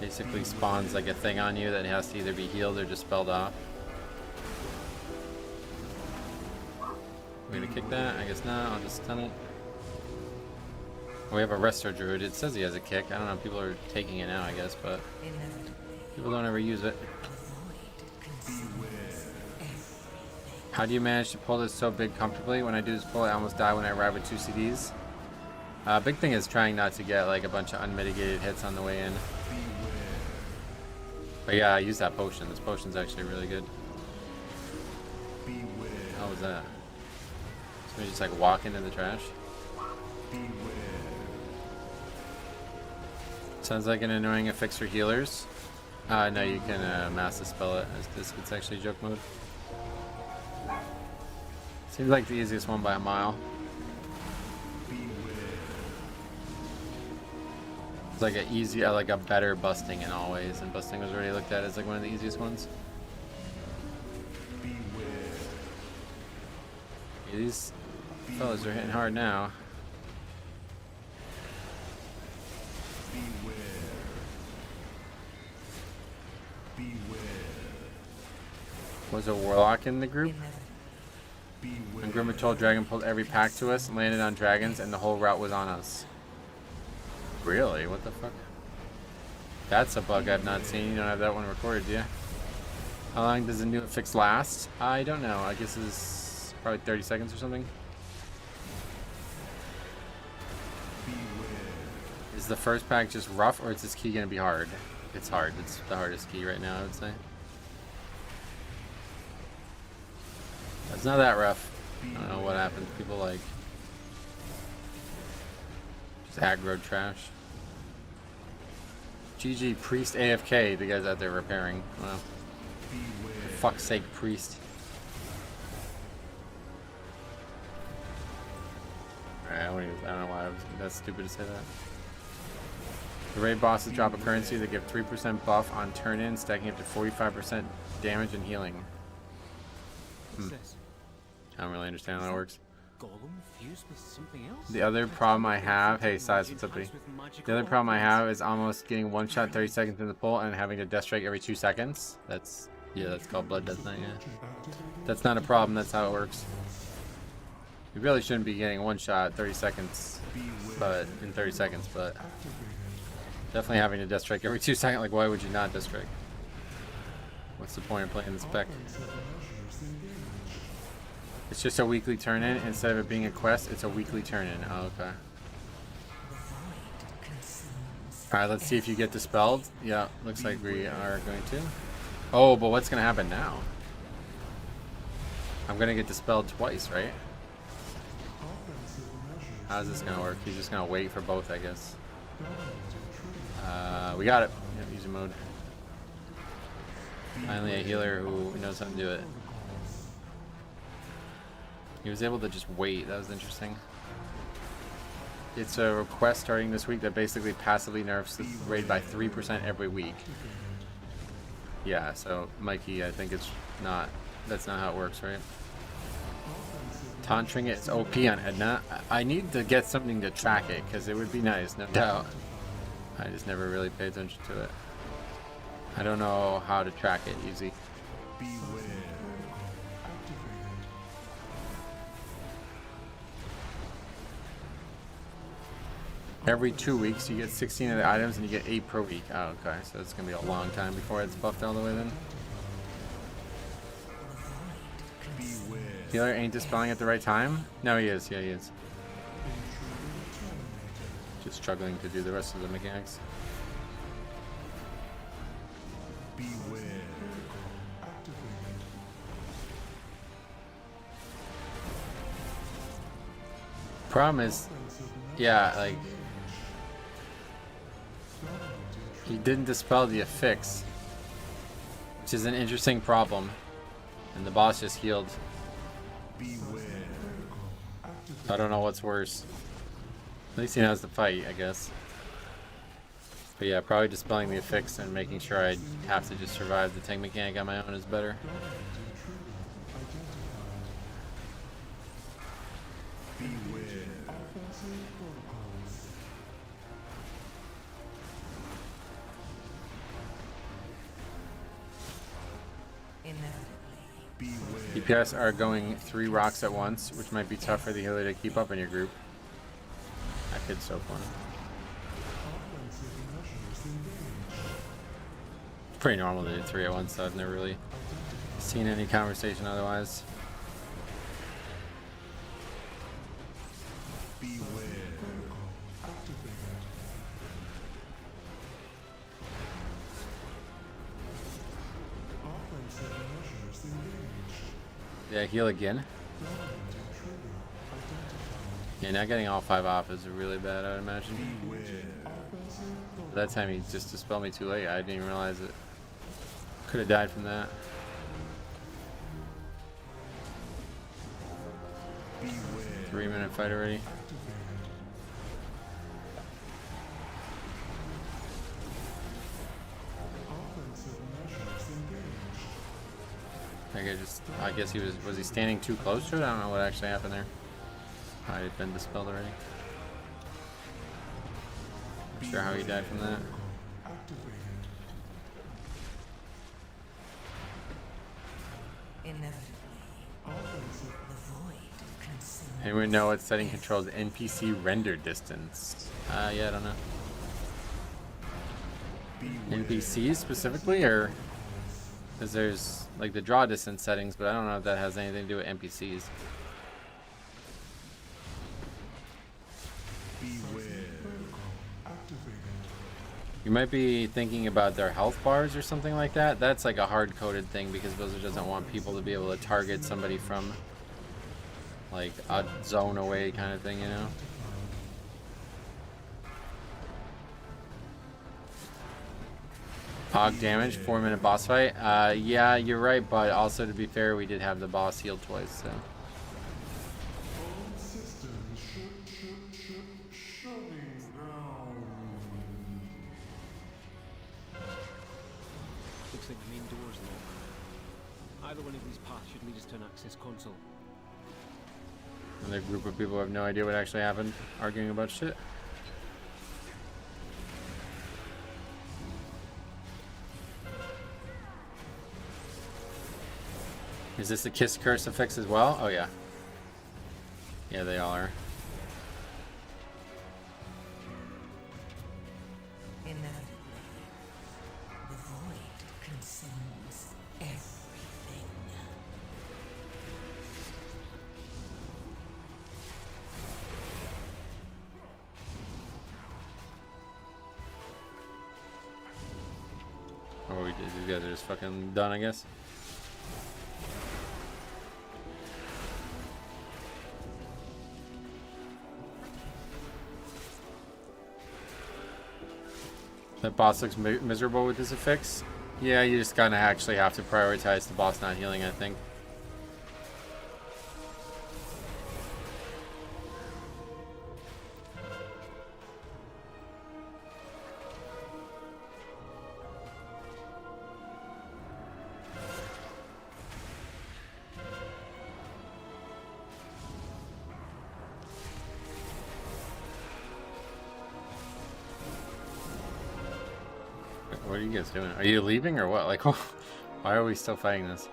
A: Basically spawns like a thing on you that has to either be healed or dispelled off. We're gonna kick that? I guess not. I'll just stun it. We have a Resto Druid. It says he has a kick. I don't know. People are taking it now, I guess, but people don't ever use it. How do you manage to pull this so big comfortably? When I do this pull, I almost die when I arrive with 2 CDs. Big thing is trying not to get like a bunch of unmitigated hits on the way in. But yeah, I use that potion. This potion's actually really good. How was that? So we just like walk into the trash. Sounds like an annoying affix for healers. No, you can mass dispel it. It's actually joke mode. Seems like the easiest one by a mile. It's like a easy, like a better busting in all ways, and busting was already looked at as like one of the easiest ones. Yeah, these fellas are hitting hard now. Was a warlock in the group? And Grimatold Dragon pulled every pack to us, landed on dragons, and the whole route was on us. Really? What the fuck? That's a bug I've not seen. You don't have that one recorded, do you? How long does the new fix last? I don't know. I guess it's probably 30 seconds or something. Is the first pack just rough, or is this key going to be hard? It's hard. It's the hardest key right now, I would say. It's not that rough. I don't know what happens. People like just aggro trash. GG Priest AFK. The guys out there repairing. Wow. For fuck's sake, Priest. Alright, I don't know why that's stupid to say that. The raid bosses drop a currency that give 3% buff on turn in, stacking up to 45% damage and healing. I don't really understand how that works. The other problem I have, hey Size, what's up, buddy? The other problem I have is almost getting one shot 30 seconds in the pull and having to death strike every 2 seconds. That's called Blood Death Knight, yeah. That's not a problem, that's how it works. You really shouldn't be getting one shot 30 seconds, but in 30 seconds, but definitely having to death strike every 2 seconds. Like, why would you not death strike? What's the point of playing the spec? It's just a weekly turn-in. Instead of it being a quest, it's a weekly turn-in. Oh, okay. Alright, let's see if you get dispelled. Yeah, looks like we are going to. Oh, but what's going to happen now? I'm going to get dispelled twice, right? How's this going to work? He's just going to wait for both, I guess. We got it. Yep, user mode. Finally a healer who knows how to do it. He was able to just wait. That was interesting. It's a request starting this week that basically passively nerfs the raid by 3% every week. Yeah, so Mikey, I think it's not. That's not how it works, right? Taunt Trinket is OP on Edna. I need to get something to track it because it would be nice, no doubt. I just never really pay attention to it. I don't know how to track it easy. Every 2 weeks you get 16 of the items and you get 8 per week. Oh, okay, so it's gonna be a long time before it's buffed all the way then. Healer ain't dispelling at the right time? No, he is. Yeah, he is. Just struggling to do the rest of the mechanics. Problem is, yeah, like he didn't dispel the affix, which is an interesting problem, and the boss just healed. I don't know what's worse. At least he knows the fight, I guess. But yeah, probably dispelling the affix and making sure I have to just survive the tank mechanic on my own is better. DPS are going 3 rocks at once, which might be tough for the healer to keep up in your group. I could soak one. It's pretty normal to do 3 at once, so I've never really seen any conversation otherwise. Yeah, heal again. Yeah, not getting all 5 off is really bad, I would imagine. That time he just dispelled me too late. I didn't even realize it. Could have died from that. Beware. 3-minute fight already. I guess he was he standing too close to it? I don't know what actually happened there. Might have been dispelled already. Not sure how he died from that. Anyone know what setting controls NPC render distance? Yeah, I don't know. NPCs specifically, or because there's like the draw distance settings, but I don't know if that has anything to do with NPCs. You might be thinking about their health bars or something like that. That's like a hard-coded thing because Blizzard doesn't want people to be able to target somebody from like a zone away kind of thing, you know? Hog damage, 4-minute boss fight. Yeah, you're right, but also to be fair, we did have the boss healed twice, so.
H: Looks like the main door's locked. Either one of these paths should lead us to an access console.
A: Another group of people who have no idea what actually happened, arguing about shit. Is this the Kiss Curse effects as well? Oh yeah. Yeah, they all are.
E: The void consumes everything.
A: Oh, we did. These guys are just fucking done, I guess. That boss looks miserable with this affix. Yeah, you just kind of actually have to prioritize the boss not healing, I think. What are you guys doing? Are you leaving or what? Like, why are we still fighting this?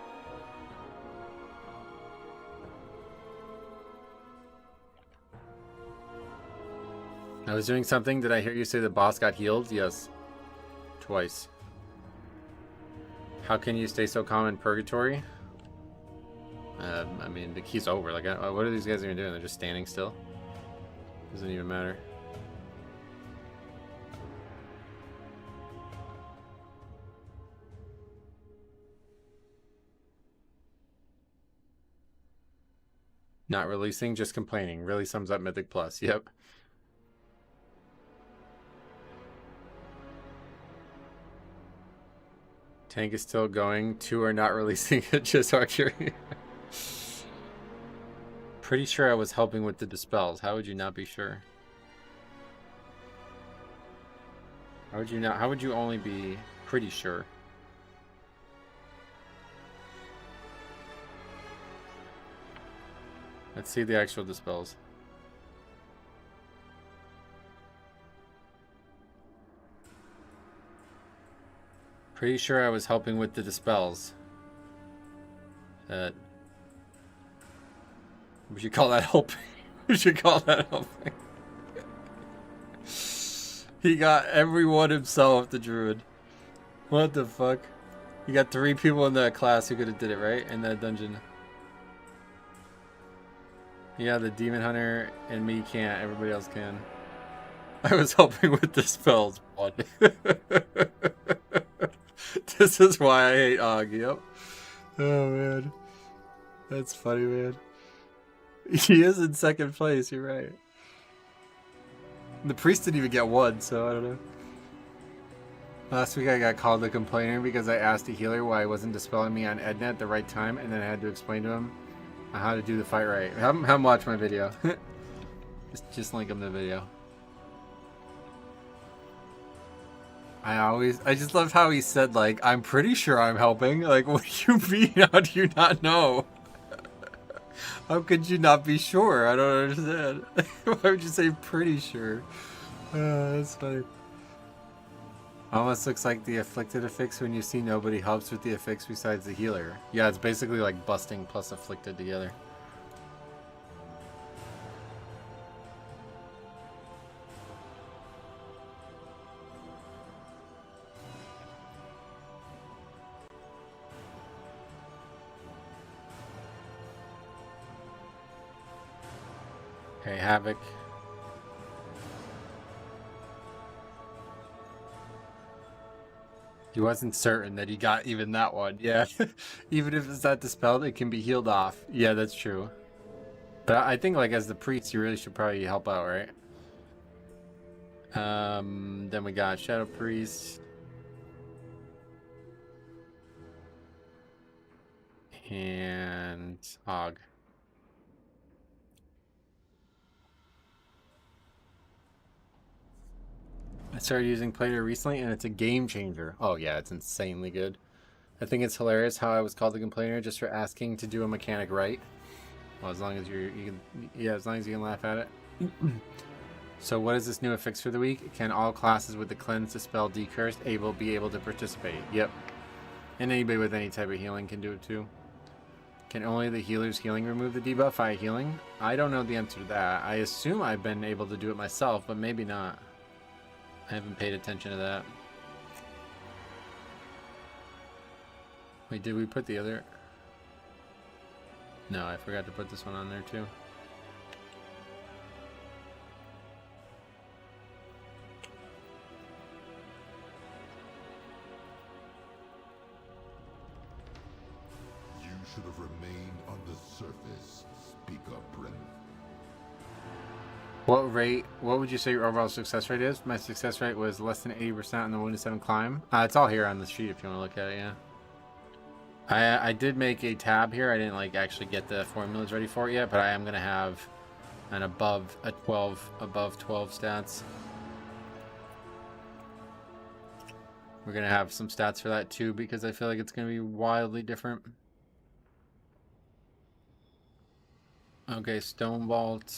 A: I was doing something. Did I hear you say the boss got healed? Yes. Twice. How can you stay so calm in purgatory? I mean, the key's over. Like, what are these guys even doing? They're just standing still? Doesn't even matter. Not releasing, just complaining. Really sums up Mythic Plus. Yep. Tank is still going. 2 are not releasing it, just arguing. Pretty sure I was helping with the dispels. How would you not be sure? How would you not? How would you only be pretty sure? Let's see the actual dispels. Pretty sure I was helping with the dispels.
C: We should call that helping. We should call that helping. He got everyone himself, the druid. What the fuck? You got 3 people in that class who could have did it, right? In that dungeon. Yeah, the demon hunter and me can't. Everybody else can. I was helping with the spells. This is why I hate Og. Yep. Oh man, that's funny, man. He is in 2nd place. You're right. The priest didn't even get 1, so I don't know. Last week I got called a complainer because I asked a healer why he wasn't dispelling me on Edna at the right time, and then I had to explain to him how to do the fight right. Have him watch my video. just link him the video. I just loved how he said, like, I'm pretty sure I'm helping. Like, what do you mean? How do you not know? How could you not be sure? I don't understand. Why would you say pretty sure? That's funny. Almost looks like the afflicted affix when you see nobody helps with the affix besides the healer. Yeah, it's basically like busting plus afflicted together. Okay, Havoc. He wasn't certain that he got even that one. Yeah. Even if it's not dispelled, it can be healed off. Yeah, that's true. But I think, like, as the priest, you really should probably help out, right? Then we got Shadow Priest. And Og. I started using Player recently, and it's a game changer. Oh yeah, it's insanely good. I think it's hilarious how I was called a complainer just for asking to do a mechanic right. Well, as long as as long as you can laugh at it. So what is this new affix for the week? Can all classes with the cleanse, dispel, decursed be able to participate? Yep. And anybody with any type of healing can do it too. Can only the healer's healing remove the debuff I healing? I don't know the answer to that. I assume I've been able to do it myself, but maybe not. I haven't paid attention to that. Wait, did we put the other? No, I forgot to put this one on there too.
B: You should have remained on the surface. Speak up, Bren.
A: What would you say your overall success rate is? My success rate was less than 80% on the 1 to 7 climb. It's all here on the sheet if you want to look at it, yeah. I did make a tab here. I didn't like actually get the formulas ready for it yet, but I am going to have an above 12 stats. We're going to have some stats for that too because I feel like it's going to be wildly different. Okay, Stone Vault.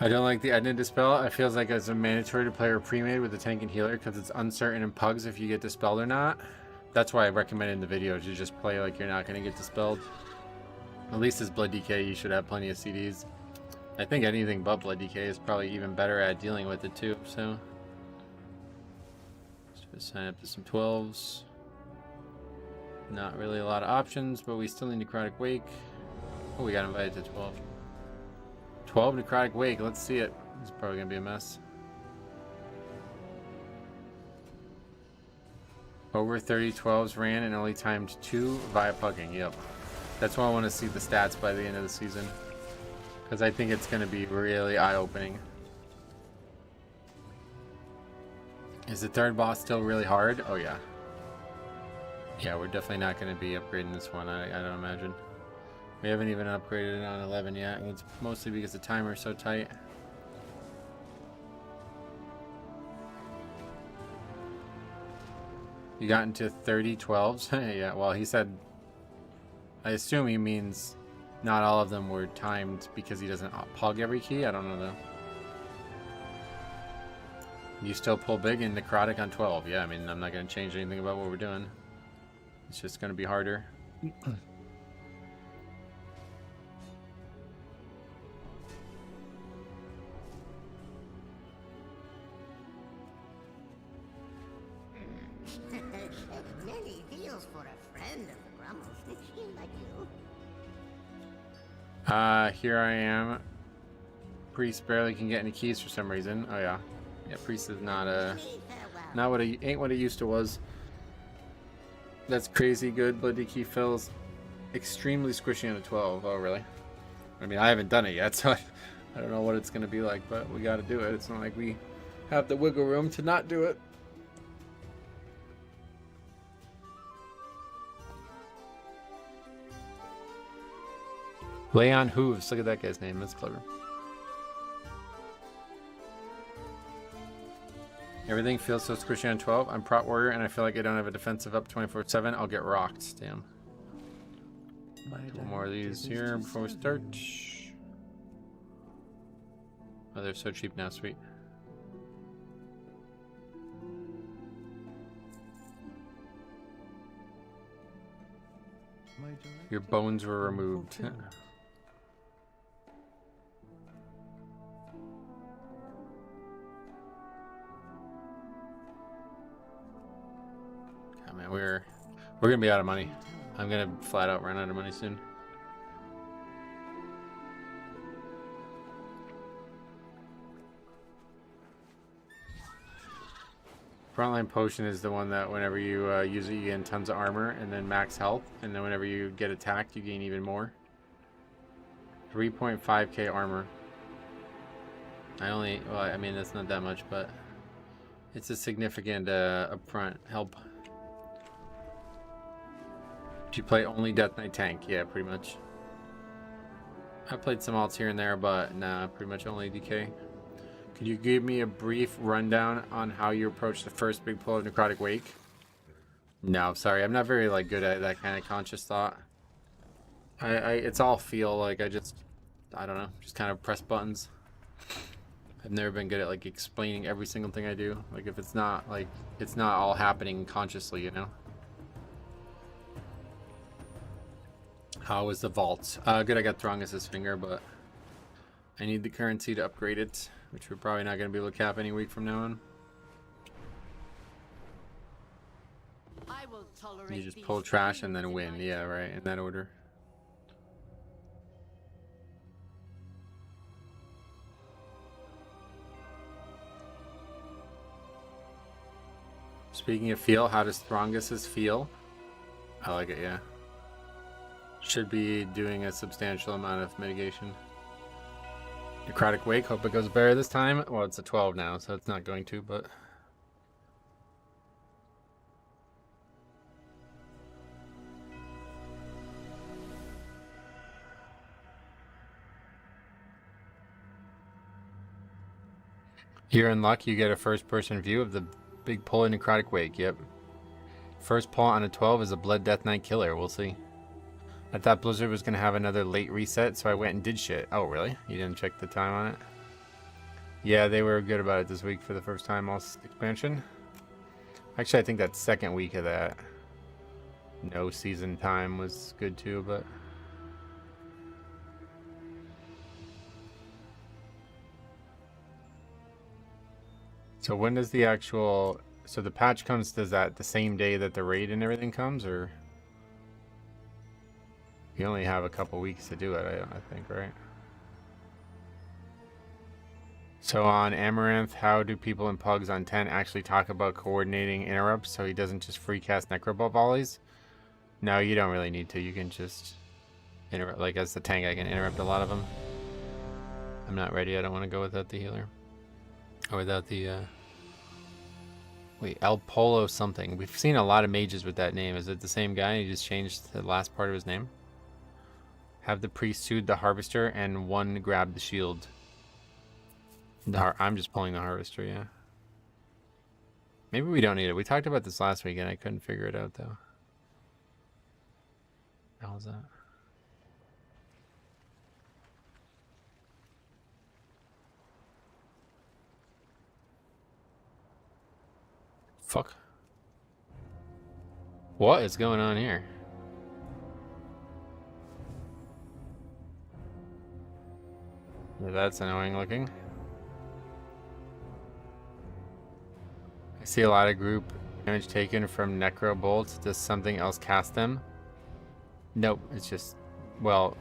A: I don't like the Edna Dispel. It feels like it's a mandatory to play or pre-made with the tank and healer because it's uncertain in pugs if you get dispelled or not. That's why I recommend in the video to just play like you're not going to get dispelled. At least as Blood DK, you should have plenty of CDs. I think anything but Blood DK is probably even better at dealing with it too, so. Just sign up to some 12s. Not really a lot of options, but we still need Necrotic Wake. Oh, we got invited to 12. 12 Necrotic Wake, let's see it. It's probably gonna be a mess. Over 30 12s ran and only timed 2 via pugging. Yep. That's why I want to see the stats by the end of the season. Because I think it's gonna be really eye-opening. Is the 3rd boss still really hard? Oh yeah. Yeah, we're definitely not gonna be upgrading this one, I don't imagine.
C: We haven't even upgraded it on 11 yet. It's mostly because the timer's so tight. You got into 30 12s? Yeah, well, he said... I assume he means not all of them were timed because he doesn't pug every key. I don't know, though. You still pull big in necrotic on 12. Yeah, I mean, I'm not going to change anything about what we're doing. It's just going to be harder.
G: Many deals for a friend of the Grummles, like you.
C: Here I am. Priest barely can get any keys for some reason. Oh yeah, yeah. Priest is not not what it ain't what it used to was. That's crazy good. Bloody key fills extremely squishy on a 12. Oh really? I mean, I haven't done it yet, so I don't know what it's gonna be like. But we got to do it. It's not like we have the wiggle room to not do it.
A: Leon Hooves. Look at that guy's name. That's clever.
C: Everything feels so squishy on 12. I'm Prot Warrior, and I feel like I don't have a defensive up 24/7. I'll get rocked. Damn. Two more of these here before we start. Oh, they're so cheap now. Sweet. Your bones were removed. Oh, man, we're gonna be out of money. I'm gonna flat out run out of money soon. Frontline potion is the one that whenever you use it, you gain tons of armor and then max health, and then whenever you get attacked, you gain even more. 3.5k armor. Well, I mean, that's not that much, but it's a significant upfront help. Do you play only Death Knight tank? Yeah, pretty much. I played some alts here and there, but nah, pretty much only DK. Could you give me a brief rundown on how you approach the first big pull of Necrotic Wake? No, sorry, I'm not very good at that kind of conscious thought. It's all feel. I don't know, just kind of press buttons. I've never been good at explaining every single thing I do. If it's not it's not all happening consciously, you know. How is the vault? Good, I got Throngus' finger, but I need the currency to upgrade it, which we're probably not going to be able to cap any week from now on.
G: I will tolerate
C: You just pull trash and then win. Yeah, right, in that order. Speaking of feel, how does Throngus' feel? I like it, yeah. Should be doing a substantial amount of mitigation. Necrotic Wake, hope it goes better this time. Well, it's a 12 now, so it's not going to, but... You're in luck, you get a first-person view of the big pull in Necrotic Wake, yep. First pull on a 12 is a Blood Death Knight killer, we'll see. I thought Blizzard was going to have another late reset, so I went and did shit. Oh, really? You didn't check the time on it? Yeah, they were good about it this week for the first time, all expansion. Actually, I think that second week of that no season time was good too, but... So when does the actual... So the patch comes, does that the same day that the raid and everything comes, or... You only have a couple weeks to do it, I think, right? So on Amaranth, how do people in Pugs on 10 actually talk about coordinating interrupts so he doesn't just free cast Necroball volleys? No, you don't really need to. You can just interrupt, as the tank, I can interrupt a lot of them. I'm not ready. I don't want to go without the healer. Or without the, Wait, El Polo something. We've seen a lot of mages with that name. Is it the same guy? He just changed the last part of his name?
A: Have the priest soothe the harvester and one grab the shield. I'm just pulling the harvester, yeah. Maybe we don't need it. We talked about this last week and I couldn't figure it out though. How was that? Fuck. What is going on here? Yeah, that's annoying looking. I see a lot of group damage taken from necro bolts. Does something else cast them? Nope, it's just, well,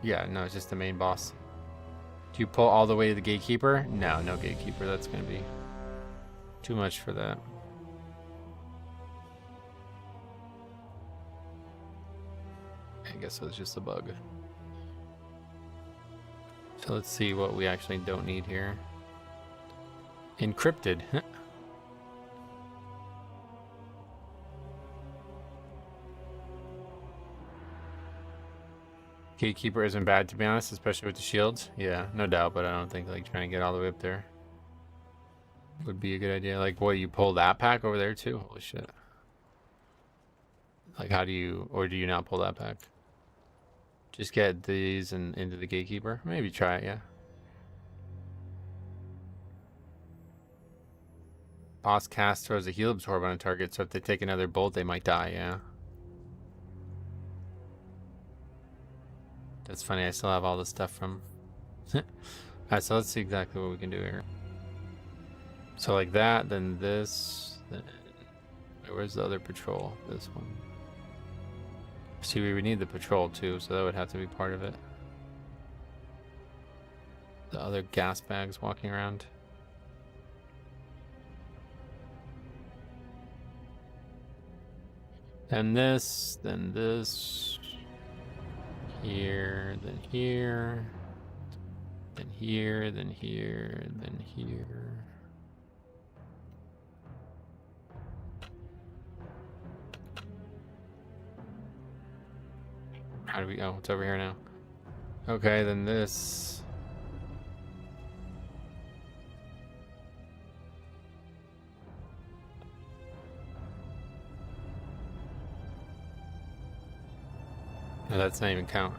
A: yeah, no, it's just the main boss. Do you pull all the way to the gatekeeper? No, no gatekeeper. That's gonna be too much for that. I guess it was just a bug. So let's see what we actually don't need here. Encrypted. Gatekeeper isn't bad, to be honest, especially with the shields. Yeah, no doubt, but I don't think like trying to get all the way up there would be a good idea. Like, what, you pull that pack over there too? Holy shit. Like, how do you, or do you not pull that pack? Just get these and into the gatekeeper? Maybe try it, yeah. Boss cast throws a heal absorb on a target, so if they take another bolt, they might die, yeah. That's funny, I still have all this stuff from... Alright, so let's see exactly what we can do here. So like that, then this, then... Where's the other patrol? This one. See, we would need the patrol too, so that would have to be part of it. The other gas bags walking around. Then this, then this. Here, then here. Then here, then here, then here. How do we, oh, it's over here now. Okay, then this. No, that's not even count.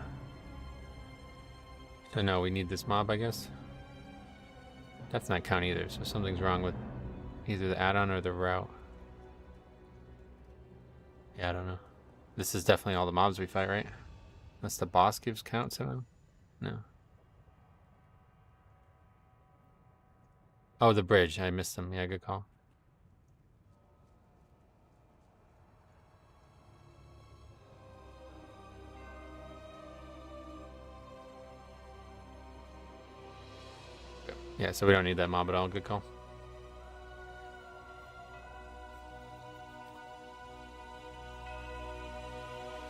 A: So no, we need this mob, I guess. That's not count either, so something's wrong with either the add-on or the route. Yeah, I don't know. This is definitely all the mobs we fight, right? Unless the boss gives count somehow? No. Oh, the bridge. I missed them. Yeah, good call. Yeah, so we don't need that mob at all. Good call.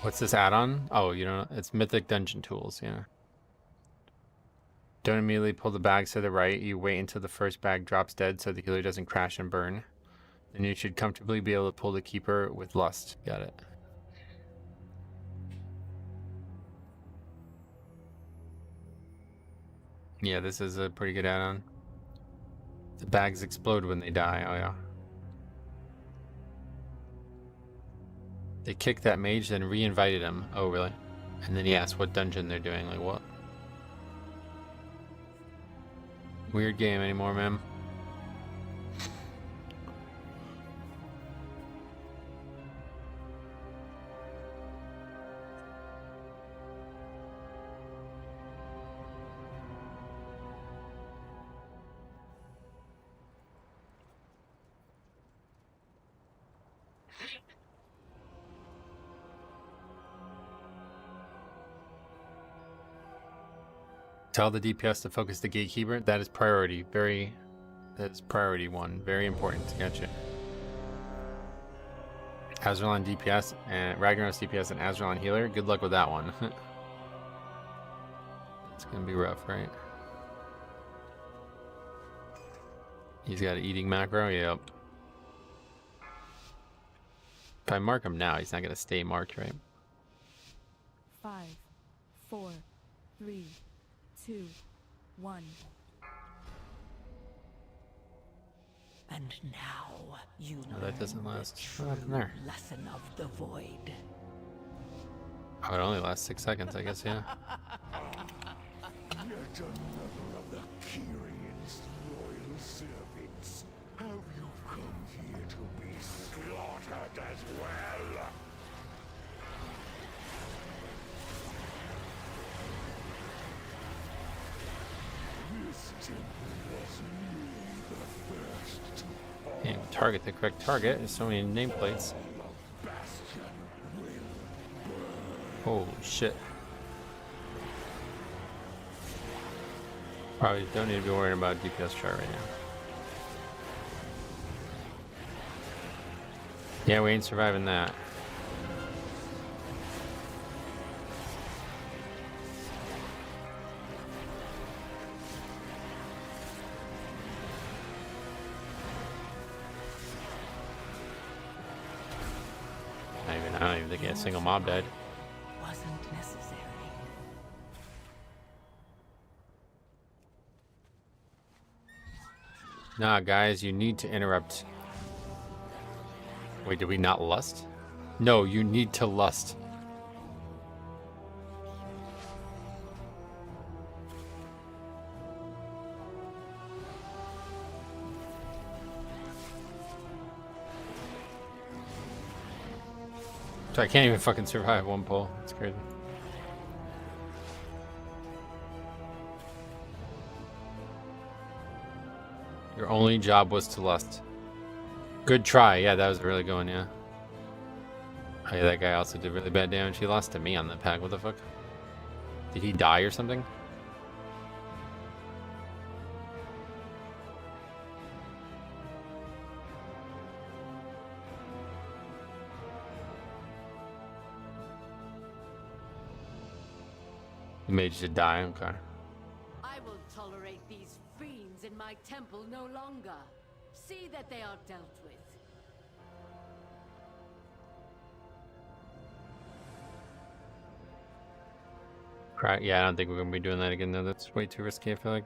A: What's this add-on? Oh, you don't know. It's Mythic Dungeon Tools, yeah. Don't immediately pull the bags to the right. You wait until the first bag drops dead so the healer doesn't crash and burn. Then you should comfortably be able to pull the keeper with lust. Got it. Yeah, this is a pretty good add-on. The bags explode when they die. Oh, yeah. They kicked that mage, then re-invited him. Oh, really? And then he asked what dungeon they're doing. Like, what? Weird game anymore, man. Tell the DPS to focus the gatekeeper. That is priority. That is priority one. Very important. Gotcha. Azrael DPS and Ragnarok's DPS and Azrael healer. Good luck with that one. It's gonna be rough, right? He's got an eating macro. Yep. If I mark him now, he's not gonna stay marked, right?
F: 5, 4, 3, 2, 1.
E: And now you
A: No, that doesn't
E: learn
A: last.
E: the
A: What happened
E: true
A: there?
E: lesson of the void.
A: Oh, it only lasts 6 seconds, I guess, yeah.
B: Yet another of the Kyrion's loyal servants. Have you come here to be slaughtered as well? This temple was me the first to
A: Can't even target the correct target. There's so many nameplates.
B: Bastion will
A: Holy shit. Probably don't need to be worrying about DPS chart right now. Yeah, we ain't surviving that. I don't even think a single mob died.
E: Wasn't necessary.
A: Nah, guys, you need to interrupt. Wait, did we not lust? No, you need to lust. So I can't even fucking survive one pull. It's crazy. Your only job was to lust. Good try. Yeah, that was really going, yeah. Oh, yeah, that guy also did really bad damage. He lost to me on that pack. What the fuck? Did he die or something? The mage did die. Okay.
G: I will tolerate these fiends in my temple no longer. See that they are dealt with.
A: Right, yeah, I don't think we're gonna be doing that again though. That's way too risky, I feel like.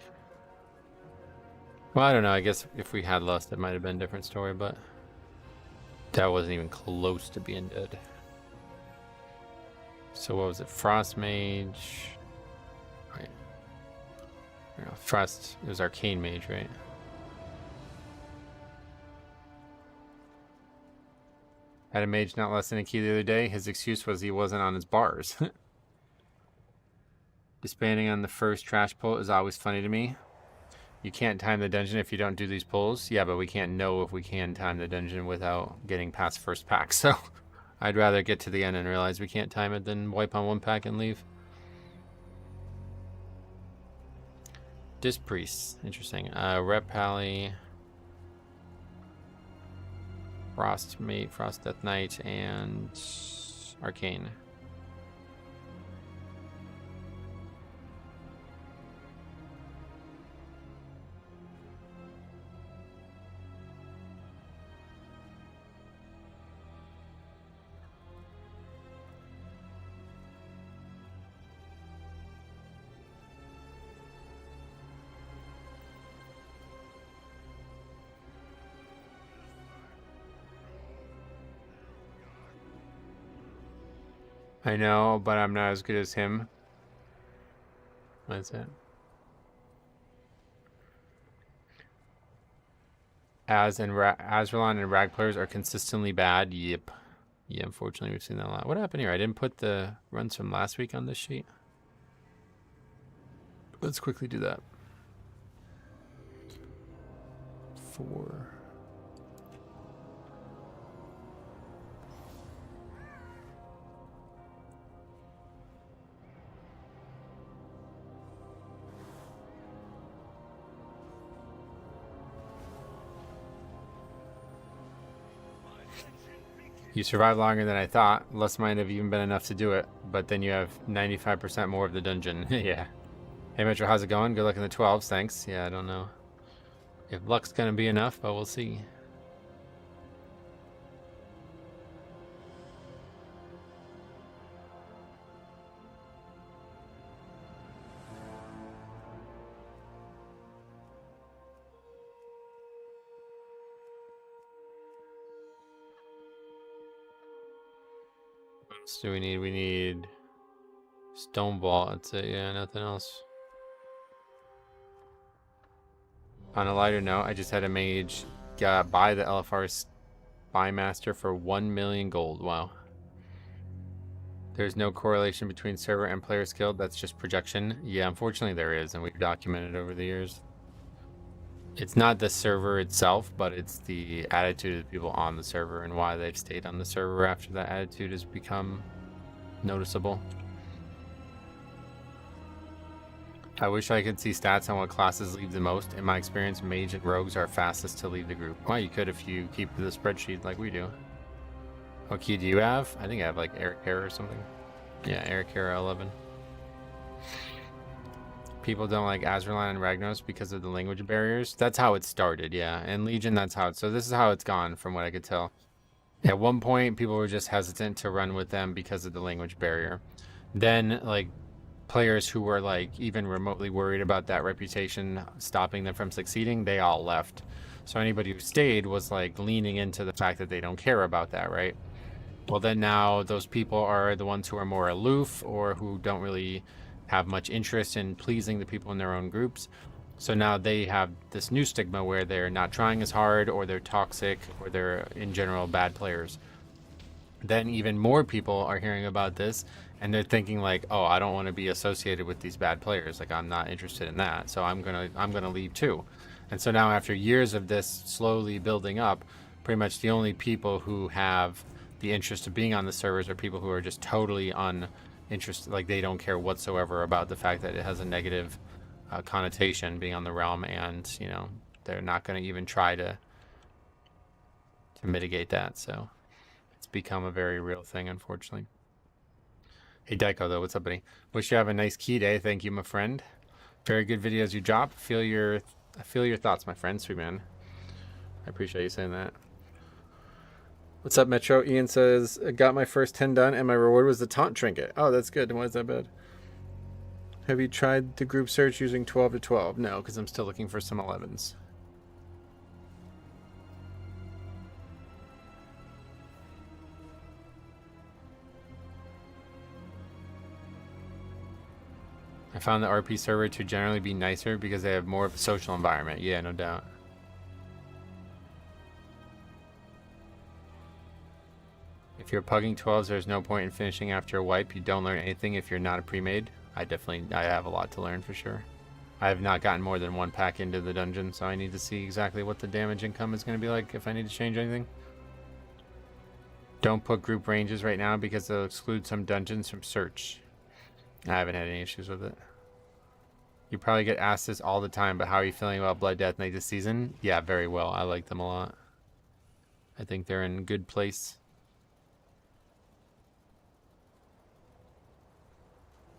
A: Well, I don't know. I guess if we had lust, it might have been a different story, but that wasn't even close to being dead. So what was it? Frost Mage. Right. No, Frost. It was Arcane Mage, right? Had a mage not less than a key the other day. His excuse was he wasn't on his bars. Disbanding on the first trash pull is always funny to me. You can't time the dungeon if you don't do these pulls. Yeah, but we can't know if we can time the dungeon without getting past first pack. So I'd rather get to the end and realize we can't time it than wipe on one pack and leave. Disc Priest. Interesting. Rep Pally. Frost Mate, Frost Death Knight, and Arcane. I know, but I'm not as good as him. What is it? Azralon and Rag players are consistently bad. Yep. Yeah, unfortunately, we've seen that a lot. What happened here? I didn't put the runs from last week on this sheet. Let's quickly do that. 4. You survived longer than I thought. Less might have even been enough to do it, but then you have 95% more of the dungeon. Yeah. Hey Metro, how's it going? Good luck in the 12s, thanks. Yeah, I don't know if luck's gonna be enough, but we'll see. else do we need? We need stone ball. That's it. Yeah, nothing else. On a lighter note, I just had a mage buy the LFR Spy Master for 1 million gold. Wow. There's no correlation between server and player skill. That's just projection. Yeah, unfortunately there is, and we've documented over the years. It's not the server itself, but it's the attitude of the people on the server and why they've stayed on the server after that attitude has become noticeable. I wish I could see stats on what classes leave the most. In my experience, mage and rogues are fastest to leave the group. Well, you could if you keep the spreadsheet like we do. What key do you have? I think I have like Eric Hera or something. Yeah, Eric Hera 11. People don't like Azralan and Ragnos because of the language barriers. That's how it started, yeah. And Legion, that's how it... So this is how it's gone from what I could tell. At one point, people were just hesitant to run with them because of the language barrier. Then, like, players who were, like, even remotely worried about that reputation stopping them from succeeding, they all left. So anybody who stayed was, like, leaning into the fact that they don't care about that, right? Well, then now those people are the ones who are more aloof or who don't really have much interest in pleasing the people in their own groups. So now they have this new stigma where they're not trying as hard, or they're toxic, or they're in general bad players. Then even more people are hearing about this and they're thinking like, oh, I don't want to be associated with these bad players. Like, I'm not interested in that. So I'm gonna leave too. And so now after years of this slowly building up, pretty much the only people who have the interest of being on the servers are people who are just totally uninterested, like they don't care whatsoever about the fact that it has a negative connotation being on the realm, and you know they're not going to even try to mitigate that. So it's become a very real thing, unfortunately. Hey Daiko though, what's up, buddy? Wish you have a nice key day. Thank you, my friend. Very good videos you drop. I feel your thoughts, my friend. Sweet man. I appreciate you saying that. What's up, Metro? Ian says, I got my first 10 done and my reward was the taunt trinket. Oh, that's good. Why is that bad? Have you tried the group search using 12 to 12? No, because I'm still looking for some 11s. I found the RP server to generally be nicer because they have more of a social environment. Yeah, no doubt. If you're pugging 12s, there's no point in finishing after a wipe. You don't learn anything if you're not a pre-made. I have a lot to learn for sure. I have not gotten more than one pack into the dungeon, so I need to see exactly what the damage income is going to be like if I need to change anything. Don't put group ranges right now because they'll exclude some dungeons from search. I haven't had any issues with it. You probably get asked this all the time, but how are you feeling about Blood Death Knight this season? Yeah, very well. I like them a lot. I think they're in a good place.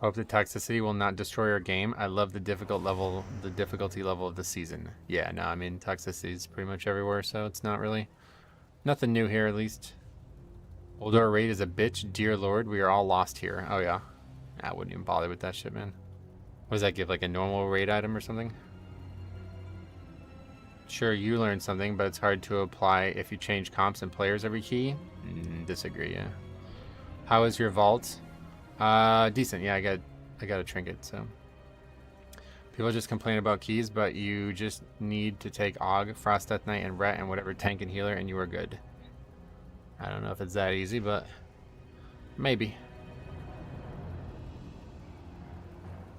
A: Hope the toxicity will not destroy your game. I love the difficulty level of the season. Yeah, no, I mean toxicity is pretty much everywhere, so it's not really nothing new here, at least. Oldor raid is a bitch. Dear Lord, we are all lost here. Oh yeah, I wouldn't even bother with that shit, man. What does that give? Like a normal raid item or something? Sure, you learned something, but it's hard to apply if you change comps and players every key. Disagree. Yeah. How is your vault? Decent. Yeah, I got a trinket, so. People just complain about keys, but you just need to take Og, Frost Death Knight, and Ret, and whatever tank and healer, and you are good. I don't know if it's that easy, but maybe.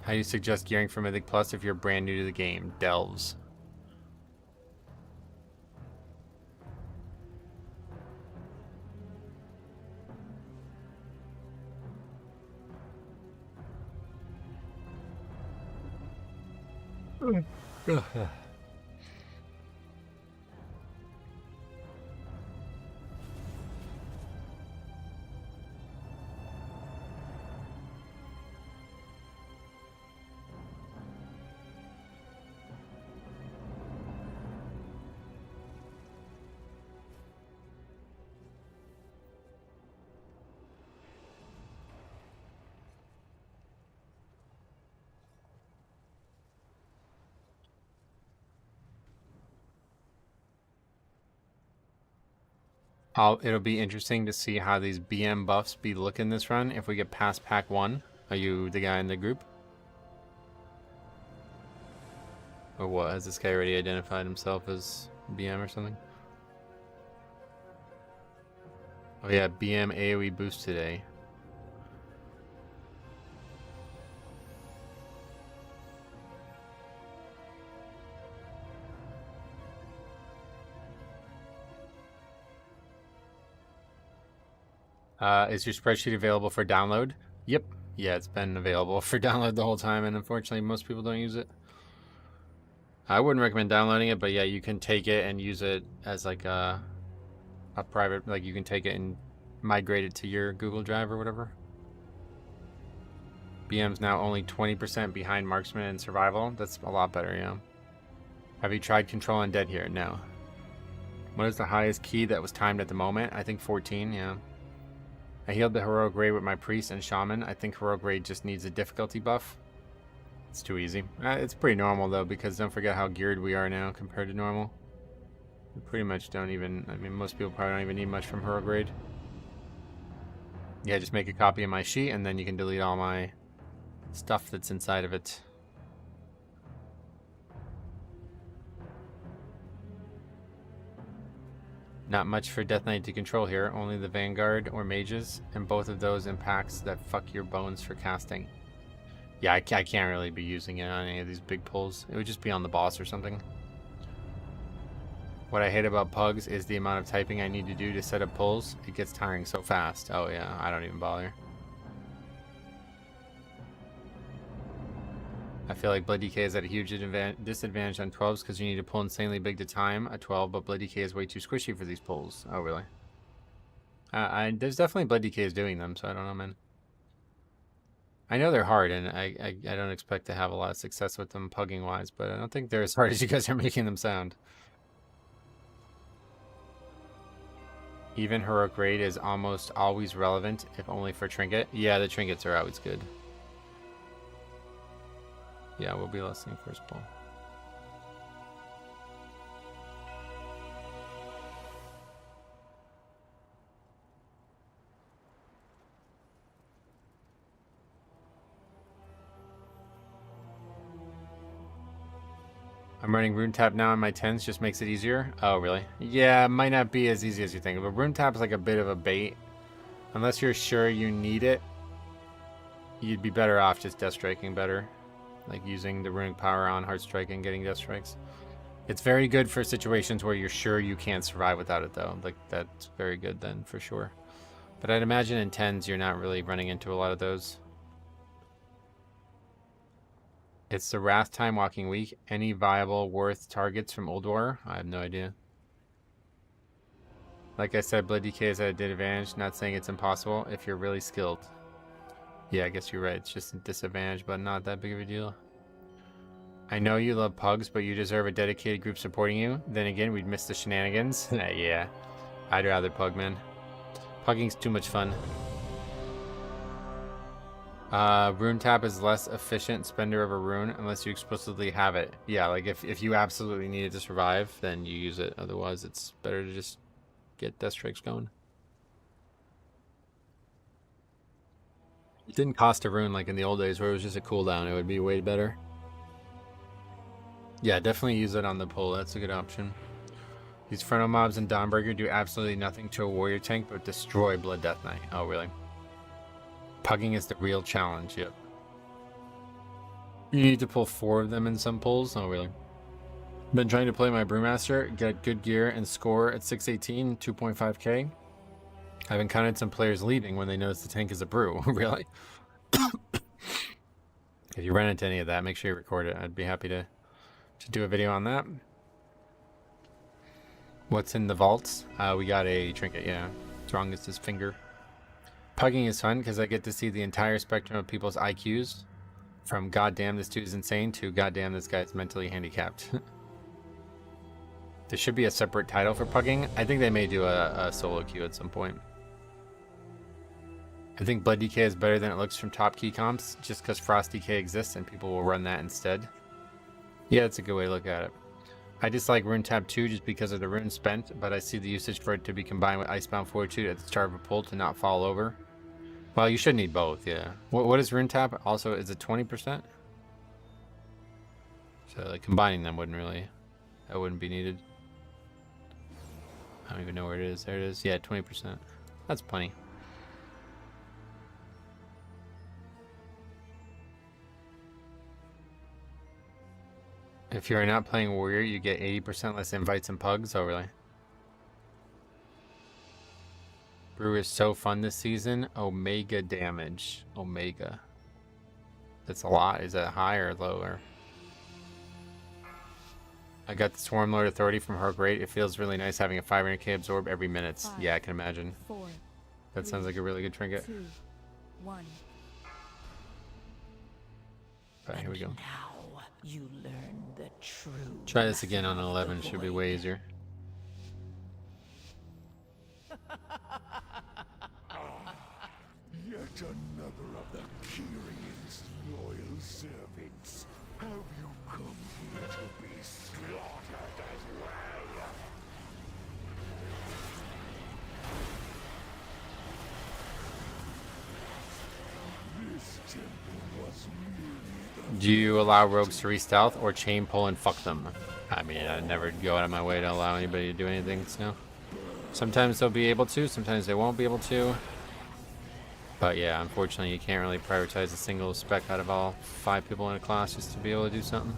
A: How do you suggest gearing for Mythic Plus if you're brand new to the game? Delves. It'll be interesting to see how these BM buffs be looking this run if we get past pack 1. Are you the guy in the group? Or what? Has this guy already identified himself as BM or something? Oh yeah, BM AoE boost today. Is your spreadsheet available for download? Yep. Yeah, it's been available for download the whole time, and unfortunately most people don't use it. I wouldn't recommend downloading it, but yeah, you can take it and use it as like a private, like you can take it and migrate it to your Google Drive or whatever. BM's now only 20% behind Marksman and Survival. That's a lot better, yeah. Have you tried Control Undead here? No. What is the highest key that was timed at the moment? I think 14, yeah. I healed the Heroic Raid with my Priest and Shaman. I think Heroic Raid just needs a difficulty buff. It's too easy. It's pretty normal though, because don't forget how geared we are now compared to normal. We pretty much don't even, I mean, most people probably don't even need much from Heroic Raid. Yeah, just make a copy of my sheet and then you can delete all my stuff that's inside of it. Not much for Death Knight to control here, only the Vanguard or Mages, and both of those impacts that fuck your bones for casting. Yeah, I can't really be using it on any of these big pulls. It would just be on the boss or something. What I hate about Pugs is the amount of typing I need to do to set up pulls. It gets tiring so fast. Oh yeah, I don't even bother. I feel like Blood DK is at a huge disadvantage on 12s because you need to pull insanely big to time a 12, but Blood DK is way too squishy for these pulls. Oh, really? There's definitely Blood DKs doing them, so I don't know, man. I know they're hard, and I don't expect to have a lot of success with them pugging-wise, but I don't think they're as hard as you guys are making them sound. Even Heroic Raid is almost always relevant, if only for Trinket. Yeah, the Trinkets are always good. Yeah, we'll be listening first pull. I'm running Rune Tap now on my 10s, just makes it easier. Oh, really? Yeah, it might not be as easy as you think, but Rune Tap is like a bit of a bait. Unless you're sure you need it, you'd be better off just Death Striking better. Like using the runic power on Heart Strike and getting Death Strikes. It's very good for situations where you're sure you can't survive without it though. Like that's very good then for sure. But I'd imagine in 10s you're not really running into a lot of those. It's the Wrath Time Walking Week. Any viable worth targets from Old War? I have no idea. Like I said, Blood DK is at a disadvantage. Not saying it's impossible if you're really skilled. Yeah, I guess you're right. It's just a disadvantage, but not that big of a deal. I know you love Pugs, but you deserve a dedicated group supporting you. Then again, we'd miss the shenanigans. Yeah, I'd rather Pug, man. Pugging's too much fun. Rune Tap is less efficient spender of a rune unless you explicitly have it. Yeah, like if you absolutely need it to survive, then you use it. Otherwise, it's better to just get Death Strikes going. It didn't cost a rune like in the old days where it was just a cooldown. It would be way better. Yeah, definitely use it on the pull. That's a good option. These frontal mobs in Dawnbreaker do absolutely nothing to a warrior tank but destroy Blood Death Knight. Oh, really? Pugging is the real challenge, yep. You need to pull 4 of them in some pulls? Oh, really? Been trying to play my Brewmaster, get good gear, and score at 618, 2.5k. I've encountered some players leaving when they notice the tank is a brew. Really? If you run into any of that, make sure you record it. I'd be happy to do a video on that. What's in the vaults? We got a trinket, yeah. Strongest is finger. Pugging is fun because I get to see the entire spectrum of people's IQs. From goddamn this dude is insane to goddamn this guy is mentally handicapped. There should be a separate title for Pugging. I think they may do a solo queue at some point. I think Blood DK is better than it looks from top key comps, just because Frost DK exists and people will run that instead. Yeah, that's a good way to look at it. I dislike Rune Tab 2 just because of the runes spent, but I see the usage for it to be combined with Icebound Fortitude at the start of a pull to not fall over. Well, you should need both, yeah. What is Rune Tab? Also, is it 20%? So, like, combining them that wouldn't be needed. I don't even know where it is. There it is. Yeah, 20%. That's plenty. If you're not playing Warrior, you get 80% less invites and pugs. Oh, really? Brew is so fun this season. Omega damage. Omega. That's a lot. Is that high or lower? I got the Swarm Lord Authority from her great. It feels really nice having a 500k absorb every minute.
F: 5,
A: Yeah, I can imagine.
F: 4,
A: That sounds like a really good trinket.
F: 2, 1.
A: But here we go.
E: Now you learn the true.
A: Try this again on
E: lesson
A: an
E: of
A: 11.
E: the
A: Should be
E: void.
A: way easier.
B: Yet another of the Kyrion's loyal servants. Have you come here to be slaughtered as well? This temple was merely the
A: Do you allow rogues to re-stealth or chain pull and fuck them? I mean, I never go out of my way to allow anybody to do anything, so. Sometimes they'll be able to, sometimes they won't be able to. But yeah, unfortunately you can't really prioritize a single spec out of all 5 people in a class just to be able to do something.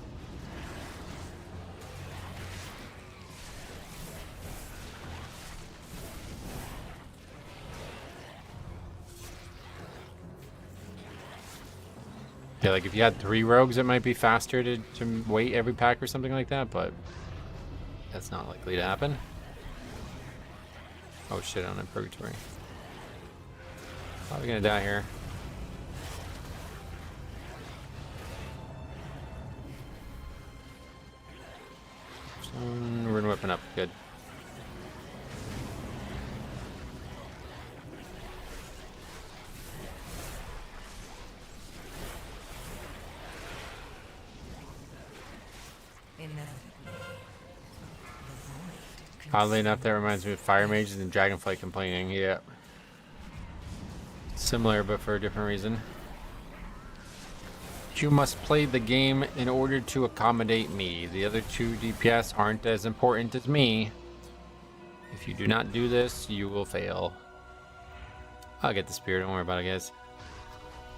A: Yeah, like if you had 3 rogues, it might be faster to wait every pack or something like that, but that's not likely to happen. Oh shit, I'm in purgatory. Probably gonna die here. Rune weapon up, good. Oddly enough, that reminds me of Fire Mages and Dragonflight complaining, yeah. Similar, but for a different reason. You must play the game in order to accommodate me. The other 2 DPS aren't as important as me. If you do not do this, you will fail. I'll get the spear, don't worry about it, guys.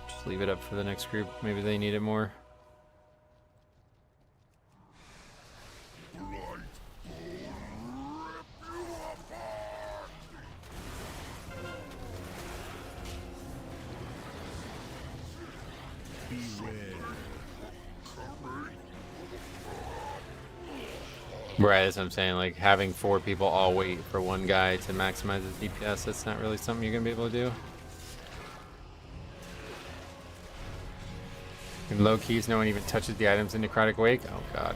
A: Just leave it up for the next group. Maybe they need it more. Right, that's what I'm saying. Like, having 4 people all wait for one guy to maximize his DPS, that's not really something you're going to be able to do. In low keys, no one even touches the items in Necrotic Wake. Oh, God.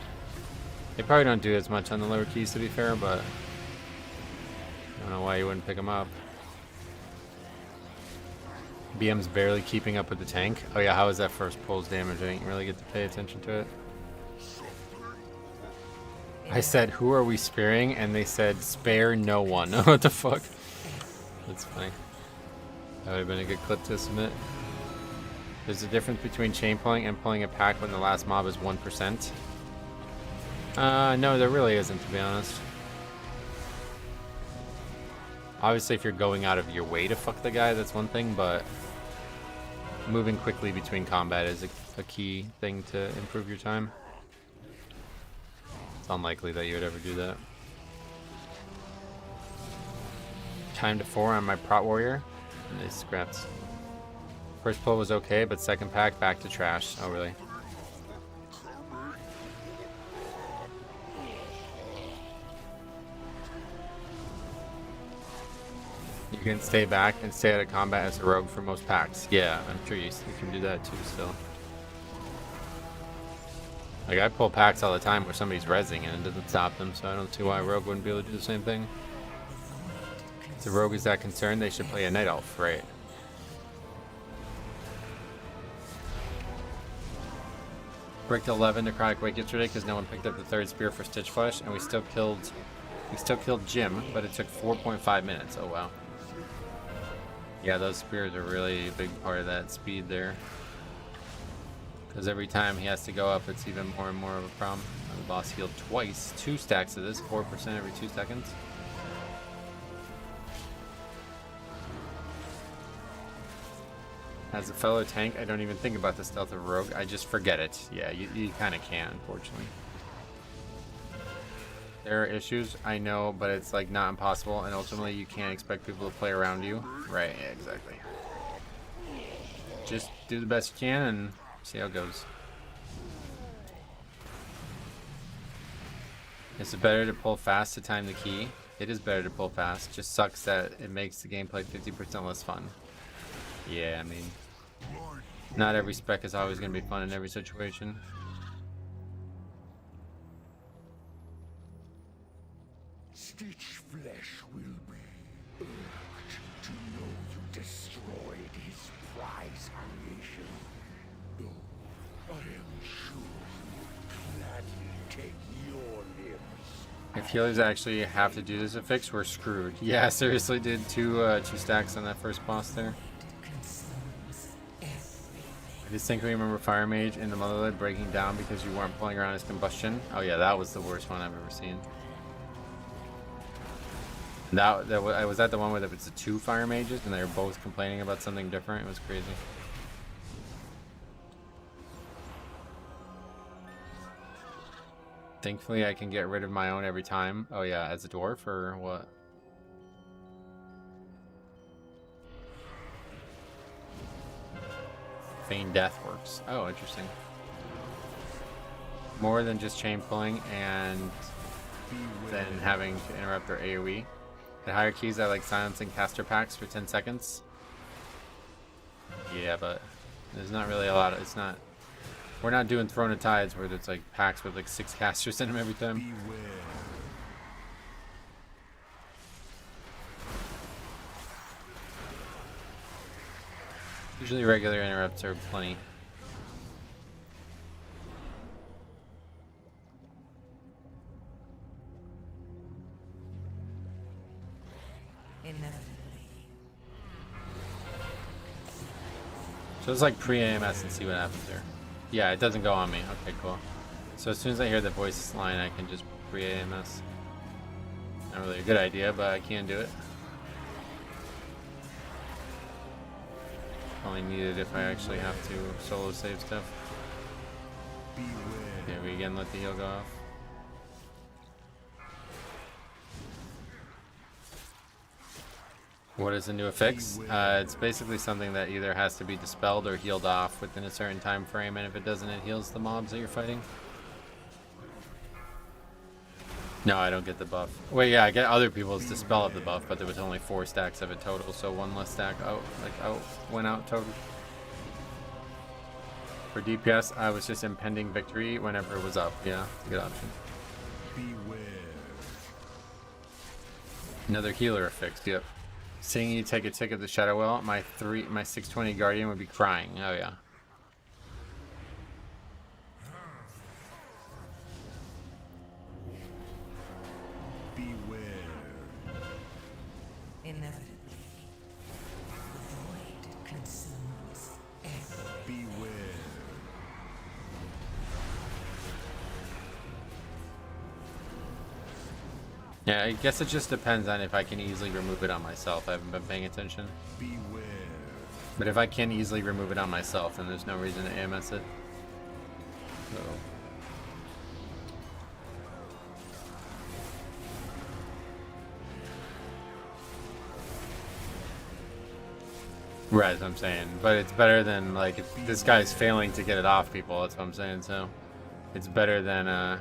A: They probably don't do as much on the lower keys, to be fair, but I don't know why you wouldn't pick them up. BM's barely keeping up with the tank. Oh, yeah, how is that first pull's damage? I didn't really get to pay attention to it. I said, who are we sparing? And they said, spare no one. What the fuck? That's funny. That would have been a good clip to submit. There's a difference between chain pulling and pulling a pack when the last mob is 1%. No, there really isn't, to be honest. Obviously, if you're going out of your way to fuck the guy, that's one thing, but moving quickly between combat is a key thing to improve your time. It's unlikely that you would ever do that. Time to 4 on my Prot Warrior. Nice scraps. First pull was okay, but second pack back to trash. Oh, really? You can stay back and stay out of combat as a rogue for most packs. Yeah, I'm sure you can do that too still. Like, I pull packs all the time where somebody's rezzing and it doesn't stop them, so I don't see why a rogue wouldn't be able to do the same thing. If the rogue is that concerned, they should play a Night Elf, right?
C: bricked 11 necrotic wake yesterday because no one picked up the 3rd spear for Stitch Flesh, and we still killed Jim, but it took 4.5 minutes. Oh wow. Yeah, those spears are really a big part of that speed there. Because every time he has to go up, it's even more and more of a problem. The boss healed twice, 2 stacks of this, 4% every 2 seconds. As a fellow tank, I don't even think about the stealth of Rogue. I just forget it. Yeah, you kind of can, unfortunately. There are issues, I know, but it's like not impossible, and ultimately you can't expect people to play around you. Right, yeah, exactly. Just do the best you can and see how it goes. Is it better to pull fast to time the key? It is better to pull fast. Just sucks that it makes the gameplay 50% less fun. Yeah, I mean, not every spec is always going to be fun in every situation.
B: Stitch Flesh will be irked to know you destroyed his prize creation. Though I am sure he would gladly take your limbs.
C: If healers actually have to do this to fix, we're screwed. Yeah, seriously, did two stacks on that first boss there. I distinctly remember Fire Mage in the Motherlode breaking down because you weren't pulling around his combustion. Oh yeah, that was the worst one I've ever seen. I was at the one where it's the 2 Fire Mages and they were both complaining about something different. It was crazy. Thankfully, I can get rid of my own every time. Oh yeah, as a dwarf or what? Feign Death works. Oh, interesting. More than just chain pulling and then having to interrupt their AoE. At higher keys, I like silencing caster packs for 10 seconds. Yeah, but there's not really a lot of, it's not, we're not doing Throne of Tides where there's like packs with like 6 casters in them every time. Usually regular interrupts are plenty. So it's like pre-AMS and see what happens there. Yeah, it doesn't go on me. Okay, cool. So as soon as I hear the voice line, I can just pre-AMS. Not really a good idea, but I can do it. Only need it if I actually have to solo save stuff. Okay, we again let the heal go off. What is the new affix? It's basically something that either has to be dispelled or healed off within a certain time frame, and if it doesn't, it heals the mobs that you're fighting. No, I don't get the buff. Wait, yeah, I get other people's dispel of the buff, but there was only 4 stacks of it total, so 1 less stack went out total. For DPS, I was just impending victory whenever it was up. Yeah, it's a good option.
B: Beware.
C: Another healer affixed, yep. Seeing you take a tick at the Shadow Well, my 620 Guardian would be crying. Oh yeah.
B: Beware.
E: Inevitably, the void consumes everything.
B: Beware.
C: Yeah, I guess it just depends on if I can easily remove it on myself. I haven't been paying attention.
B: Beware.
C: But if I can easily remove it on myself, then there's no reason to AMS it. So. Right, that's what I'm saying. But it's better than, like, if this guy's failing to get it off people, that's what I'm saying, so. It's better than, I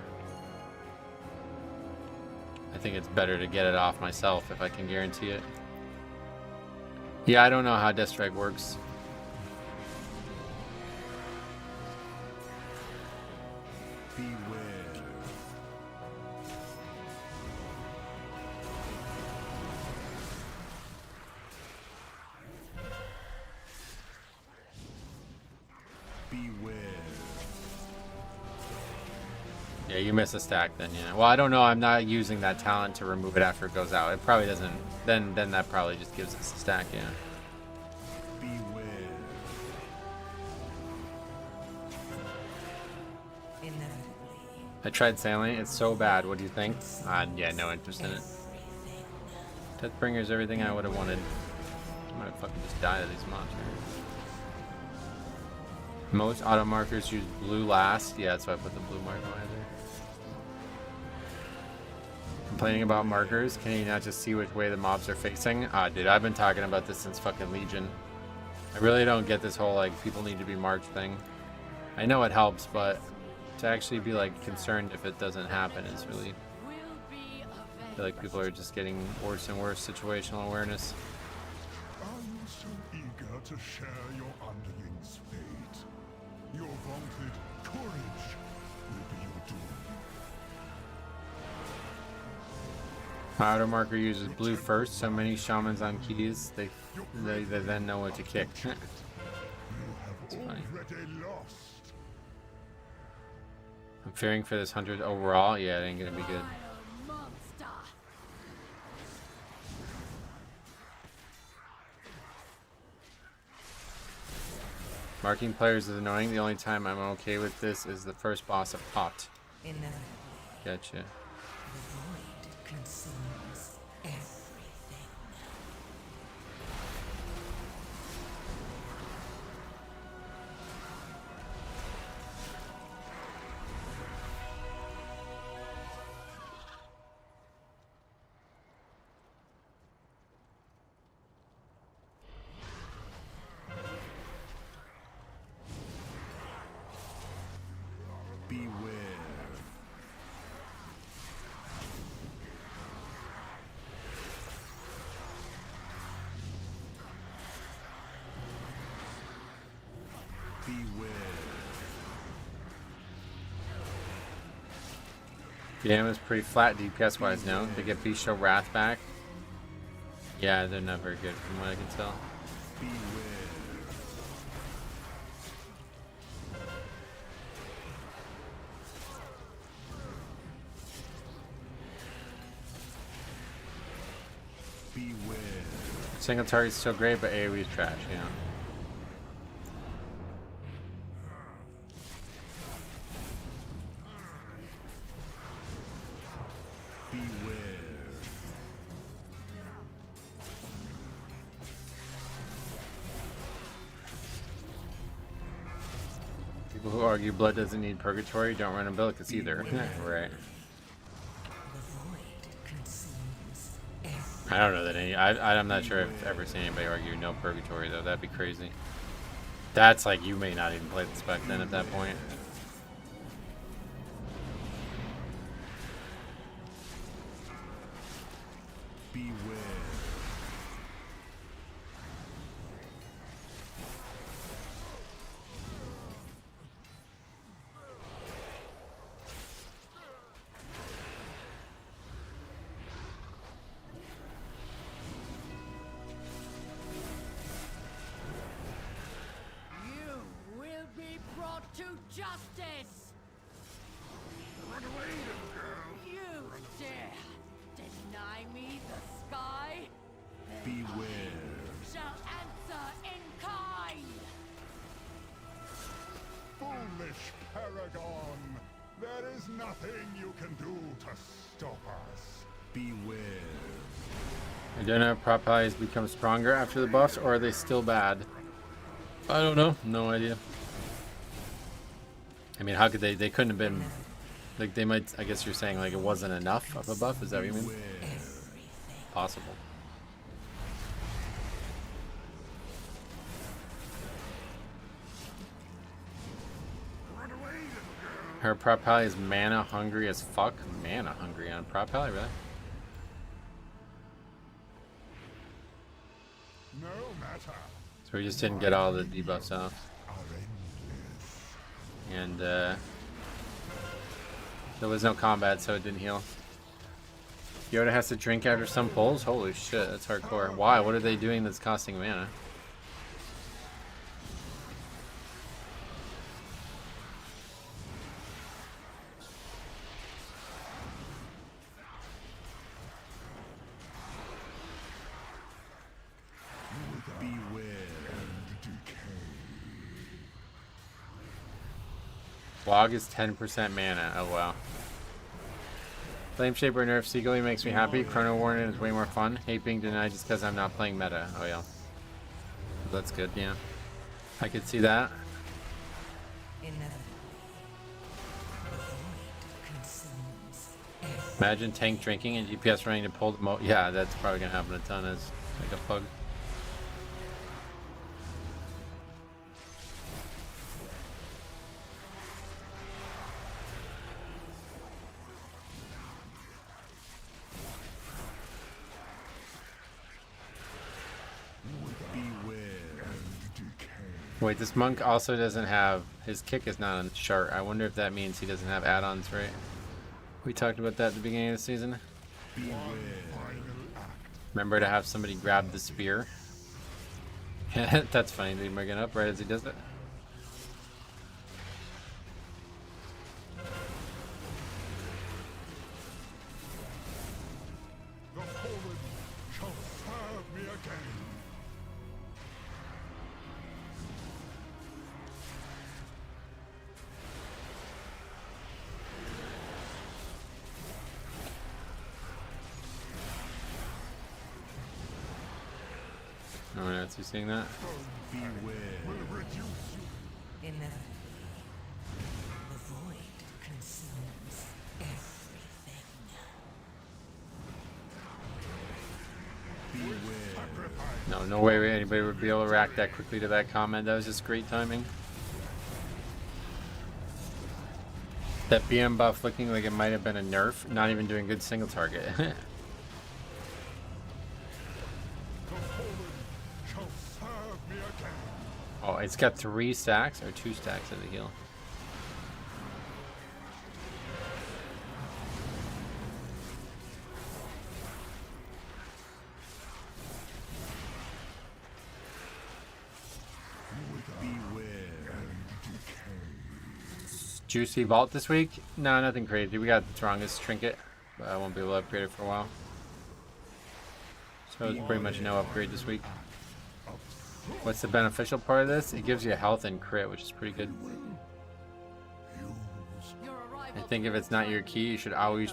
C: think it's better to get it off myself if I can guarantee it. Yeah, I don't know how Death Strike works.
B: Beware. Beware.
C: Yeah, you miss a stack then, yeah. Well, I don't know. I'm not using that talent to remove it after it goes out. It probably doesn't. Then that probably just gives us a stack, yeah.
B: Beware.
C: I tried sailing. It's so bad. What do you think? Yeah, no interest in it. Deathbringer's everything I would have wanted. I might fucking just die to these monsters. Most auto markers use blue last. Yeah, that's why I put the blue marker on there. Complaining about markers. Can you not just see which way the mobs are facing? Dude, I've been talking about this since fucking Legion. I really don't get this whole, like, people need to be marked thing. I know it helps, but to actually be, like, concerned if it doesn't happen is really... I feel like people are just getting worse and worse situational awareness.
B: Are you so eager to share your underling's fate? Your vaunted courage will be your doom.
C: Auto marker uses blue first, so many shamans on keys, they then know what to kick.
B: You have
C: funny.
B: already lost.
C: I'm fearing for this 100 overall. Yeah, it ain't gonna be good. Marking players is annoying. The only time I'm okay with this is the first boss of Pot. Gotcha.
E: The void consumes everything.
B: Beware. Beware.
C: BM is pretty flat DPS wise now. They get Bestial Wrath back. Yeah, they're not very good from what I can tell.
B: Beware. Beware.
C: Single target's still great, but AoE is trash, yeah.
B: Beware.
C: People who argue blood doesn't need purgatory don't run umbilicus either. Right.
E: The void consumes everything.
C: I don't know that any. I'm not sure I've ever seen anybody argue no purgatory though. That'd be crazy. That's like you may not even play the spec then at that point.
B: Beware.
G: You will be brought to justice!
B: Run away, little girl.
G: You dare deny me the sky? Then
B: Beware.
G: I shall answer in kind!
B: Foolish Paragon. There is nothing you can do to stop us. Beware.
C: I don't know if prop allies become stronger after the buffs, or are they still bad? I don't know. No idea. I mean, how could they? They couldn't have been. Like, they might. I guess you're saying, like, it wasn't enough of a buff? Is that what you mean?
B: Beware.
C: Possible.
B: Run away, little girl.
C: Her prop ally is mana hungry as fuck. Mana hungry on prop ally, really?
B: No matter.
C: So we just didn't get all the debuffs off.
B: Are endless.
C: And there was no combat, so it didn't heal. Yoda has to drink after some pulls? Holy shit, that's hardcore. Why? What are they doing that's costing mana? Log is 10% mana. Oh wow. Flame Shaper nerf Seagull makes me happy. Chrono Warning is way more fun. Hate being denied just because I'm not playing meta. Oh yeah. That's good, yeah. I could see that. Imagine tank drinking and DPS running to pull the yeah, that's probably gonna happen a ton as like a pug. Wait, this monk also doesn't have, his kick is not on the chart. I wonder if that means he doesn't have add-ons, right? We talked about that at the beginning of the season. Remember to have somebody grab the spear. That's funny, they're making up right as he does it.
B: The fallen shall serve me again.
C: Oh, yeah, is he seeing that?
B: Beware. Will reduce you.
E: Inevitably, the void consumes everything.
C: No, no way anybody would be able to react that quickly to that comment. That was just great timing. That BM buff looking like it might have been a nerf, not even doing good single target. Oh, it's got 3 stacks or 2 stacks of the heal. Juicy vault this week? No, nothing crazy. We got the strongest trinket, but I won't be able to upgrade it for a while. So it's pretty much no upgrade this week. What's the beneficial part of this? It gives you health and crit, which is pretty good. I think if it's not your key, you should always.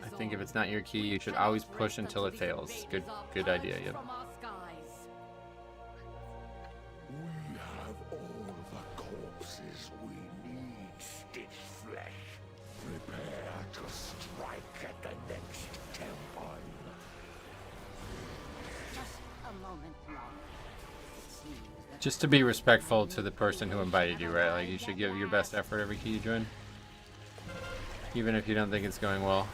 C: I think if it's not your key, you should always push until it fails. Good idea. Yep.
B: We have all the corpses we need, Stitch Flesh. Prepare to strike at the next temple.
G: Just a moment longer.
C: Just to be respectful to the person who invited you, right? Like, you should give your best effort every key you join. Even if you don't think it's going well.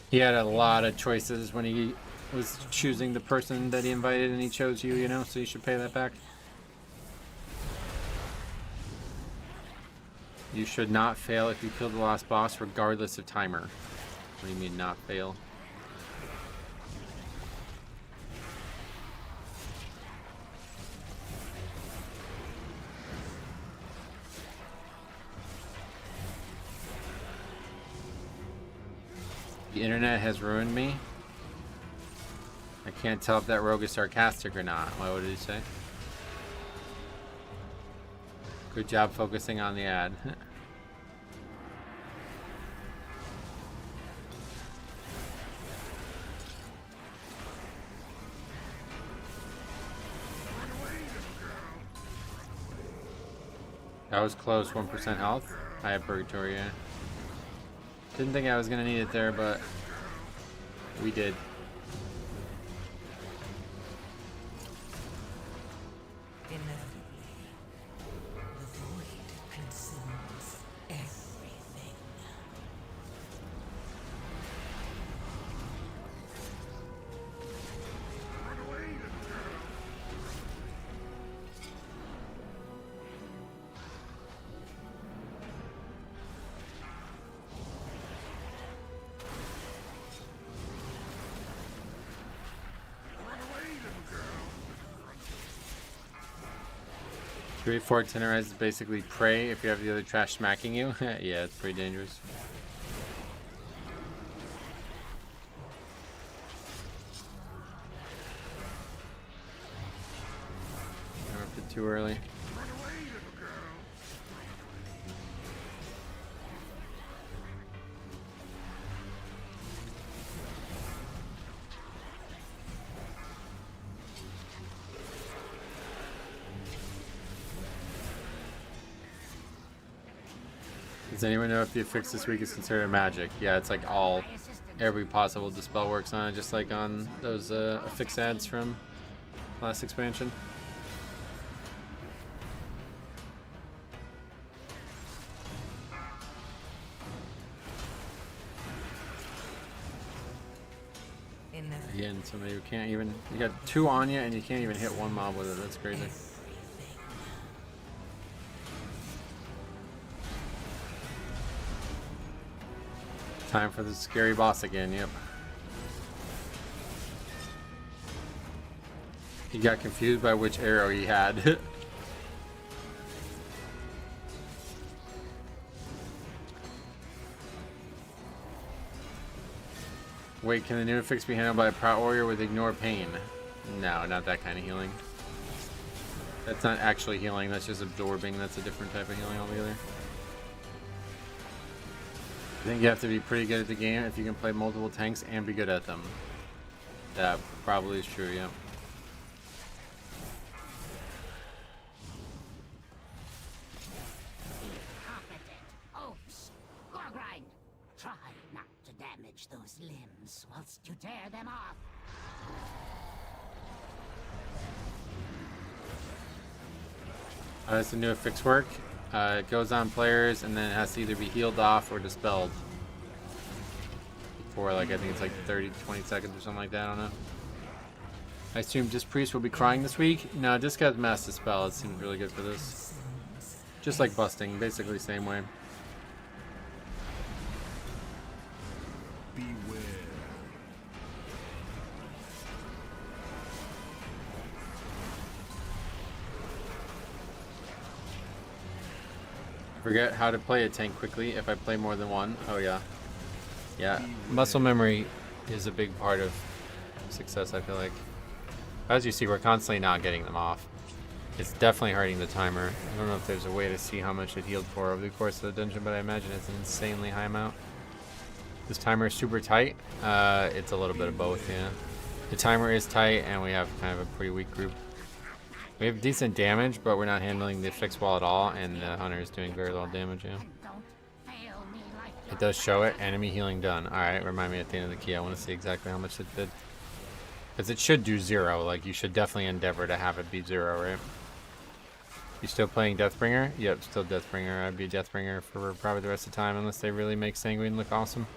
C: He had a lot of choices when he was choosing the person that he invited, and he chose you, you know? So you should pay that back. You should not fail if you kill the last boss, regardless of timer. What do you mean, not fail? The internet has ruined me. I can't tell if that rogue is sarcastic or not. What did he say? Good job focusing on the ad. That was close, 1% health. I have Purgatory, yeah. Didn't think I was gonna need it there, but we did. Three, 4 tenorize is basically pray if you have the other trash smacking you. Yeah, it's pretty dangerous. Never up it too early. Does anyone know if the affix this week is considered magic? Yeah, it's like every possible dispel works on it, just like on those affix ads from last expansion. Again, somebody who can't even, you got 2 on you and you can't even hit 1 mob with it. That's crazy. Time for the scary boss again, yep. He got confused by which arrow he had. Wait, can the new affix be handled by a Proud Warrior with Ignore Pain? No, not that kind of healing. That's not actually healing, that's just absorbing. That's a different type of healing altogether. I think you have to be pretty good at the game if you can play multiple tanks and be good at them. That probably is true, yeah.
E: Those limbs whilst you tear them off.
C: How does the new affix work? It goes on players and then it has to either be healed off or dispelled. For like, I think it's like 30 to 20 seconds or something like that, I don't know. I assume Disc Priest will be crying this week? No, Disc has Mass Dispel, it seems really good for this. Just like busting, basically same way. Forget how to play a tank quickly if I play more than one. Oh yeah. Yeah.
A: Muscle memory is a big part of success, I feel like. As you see, we're constantly not getting them off. It's definitely hurting the timer. I don't know if there's a way to see how much it healed for over the course of the dungeon, but I imagine it's an insanely high amount. This timer is super tight. It's a little bit of both, yeah. The timer is tight, and we have kind of a pretty weak group. We have decent damage, but we're not handling the fixed wall at all, and the hunter is doing very little damage, yeah. It does show it. Enemy healing done. Alright, remind me at the end of the key. I want to see exactly how much it did. Because it should do 0. Like, you should definitely endeavor to have it be 0, right? You still playing Deathbringer? Yep, still Deathbringer. I'd be Deathbringer for probably the rest of the time, unless they really make Sanguine look awesome.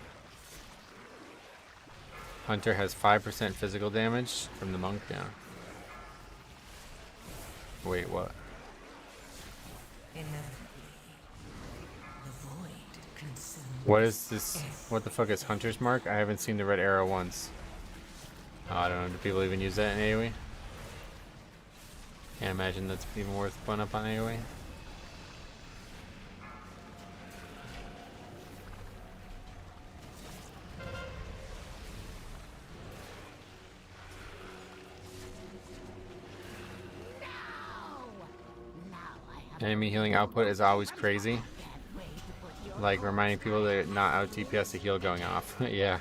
A: Hunter has 5% physical damage from the monk, yeah. Wait, what? What is this? What the fuck is Hunter's Mark? I haven't seen the red arrow once. Oh, I don't know. Do people even use that in AoE? Can't imagine that's even worth putting up on AoE. Enemy healing output is always crazy. Like reminding people that not out DPS the heal going off. Yeah.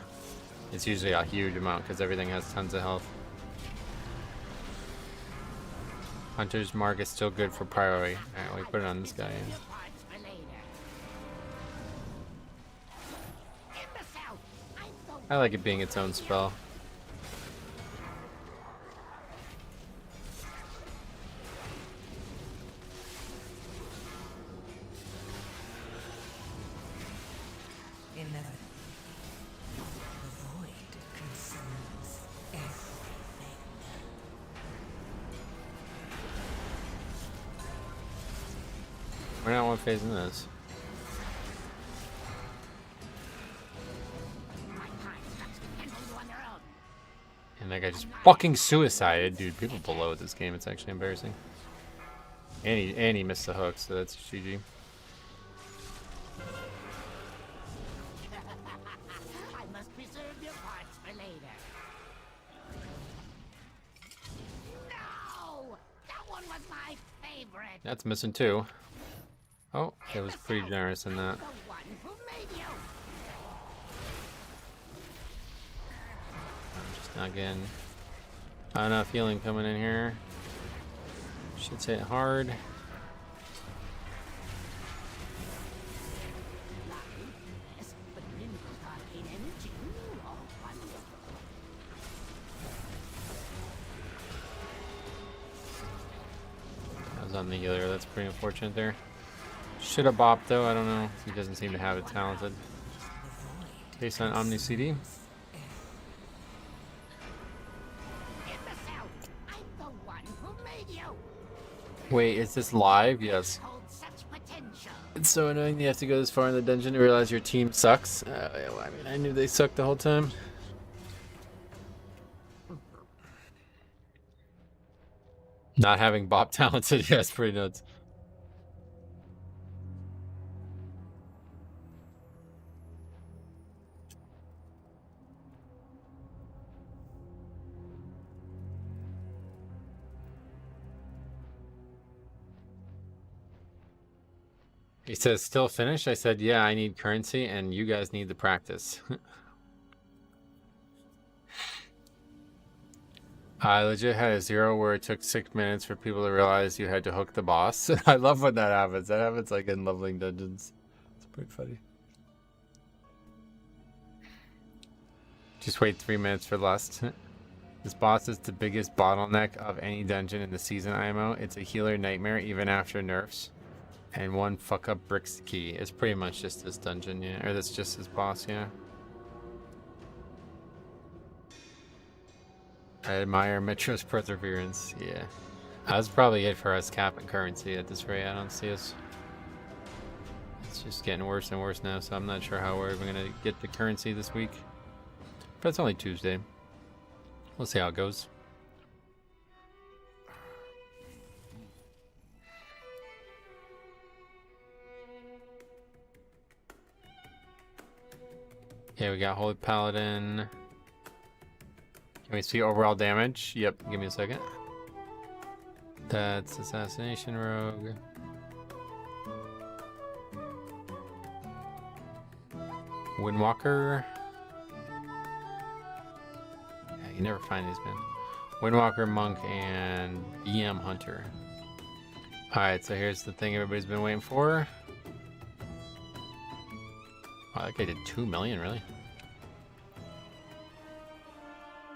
A: It's usually a huge amount because everything has tons of health. Hunter's Mark is still good for priority. Alright, we put it on this guy. I like it being its own spell. We're not one phase in this. And that guy just fucking suicided. Dude, people below this game, it's actually embarrassing. And he missed the hook, so that's GG.
E: I must preserve your parts for later. No! That one was my favorite.
A: That's missing too. Oh, it was pretty generous in that.
E: The one who made you.
A: I'm just not getting enough healing coming in here. Shit's hit hard. on the healer. That's pretty unfortunate there. Should have bopped though. I don't know. He doesn't seem to have it talented. Based on Omni CD. Wait, is this live? Yes. It's so annoying you have to go this far in the dungeon to realize your team sucks. I mean, I knew they sucked the whole time. Not having bop talented, yeah, it's pretty nuts. He says, still finished? I said, yeah, I need currency and you guys need the practice. I legit had a 0 where it took 6 minutes for people to realize you had to hook the boss. I love when that happens. That happens like in leveling dungeons. It's pretty funny. Just wait 3 minutes for Lust. This boss is the biggest bottleneck of any dungeon in the season IMO. It's a healer nightmare even after nerfs. And one fuck up bricks key. It's pretty much just this dungeon, yeah. Or that's just this boss, yeah. I admire Metro's perseverance, yeah. That's probably it for us capping currency at this rate. I don't see us. It's just getting worse and worse now, so I'm not sure how we're even gonna get the currency this week. But it's only Tuesday. We'll see how it goes. Okay, we got Holy Paladin. Can we see overall damage? Yep, give me a second. That's Assassination Rogue. Windwalker. Yeah, you never find these, man. Windwalker, Monk, and EM Hunter. Alright, so here's the thing everybody's been waiting for. Wow, that guy did 2 million, really?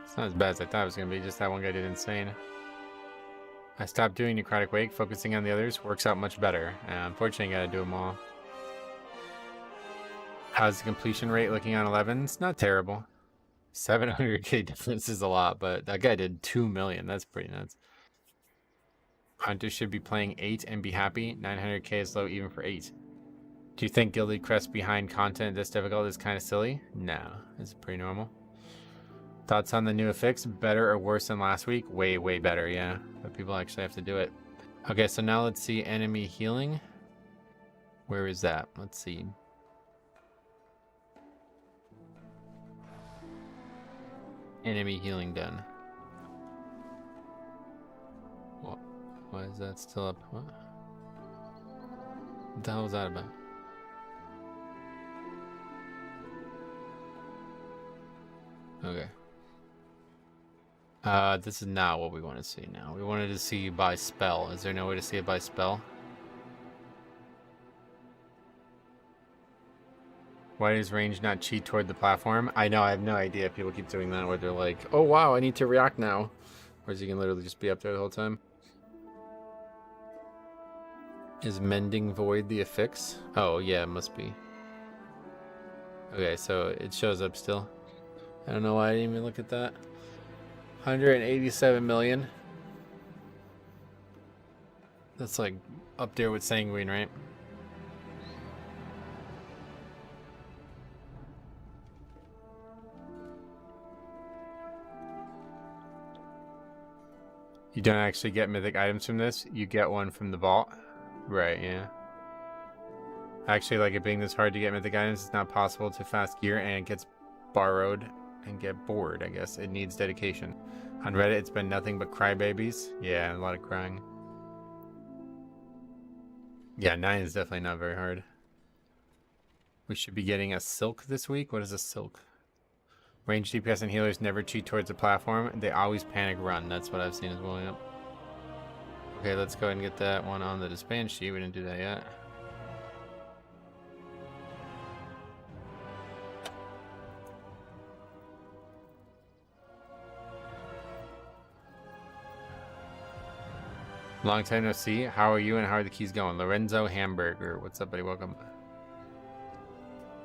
A: It's not as bad as I thought it was going to be, just that one guy did insane. I stopped doing Necrotic Wake, focusing on the others works out much better. Unfortunately, I gotta do them all. How's the completion rate looking on 11? It's not terrible. 700k difference is a lot, but that guy did 2 million. That's pretty nuts. Hunter should be playing 8 and be happy. 900k is low even for 8. Do you think Gilded Crest behind content this difficult is kind of silly? No, it's pretty normal. Thoughts on the new affix? Better or worse than last week? Way, way better, yeah. But people actually have to do it. Okay, so now let's see enemy healing. Where is that? Let's see. Enemy healing done. What? Why is that still up? What the hell was that about? Okay. This is not what we want to see now. We wanted to see by spell. Is there no way to see it by spell? Why does range not cheat toward the platform? I know, I have no idea. People keep doing that where they're like, oh wow, I need to react now. Whereas you can literally just be up there the whole time. Is Mending Void the affix? Oh yeah, it must be. Okay, so it shows up still. I don't know why I didn't even look at that. 187 million. That's like up there with Sanguine, right? You don't actually get mythic items from this. You get one from the vault. Right, yeah. Actually, like it being this hard to get mythic items, it's not possible to fast gear and it gets borrowed and get bored, I guess. It needs dedication. On Reddit, it's been nothing but crybabies. Yeah, a lot of crying. Yeah, 9 is definitely not very hard. We should be getting a silk this week. What is a silk? Range DPS and healers never cheat towards the platform. They always panic run. That's what I've seen as well, yep. Okay, let's go ahead and get that one on the disband sheet. We didn't do that yet. Long time no see. How are you and how are the keys going? Lorenzo Hamburger. What's up, buddy? Welcome.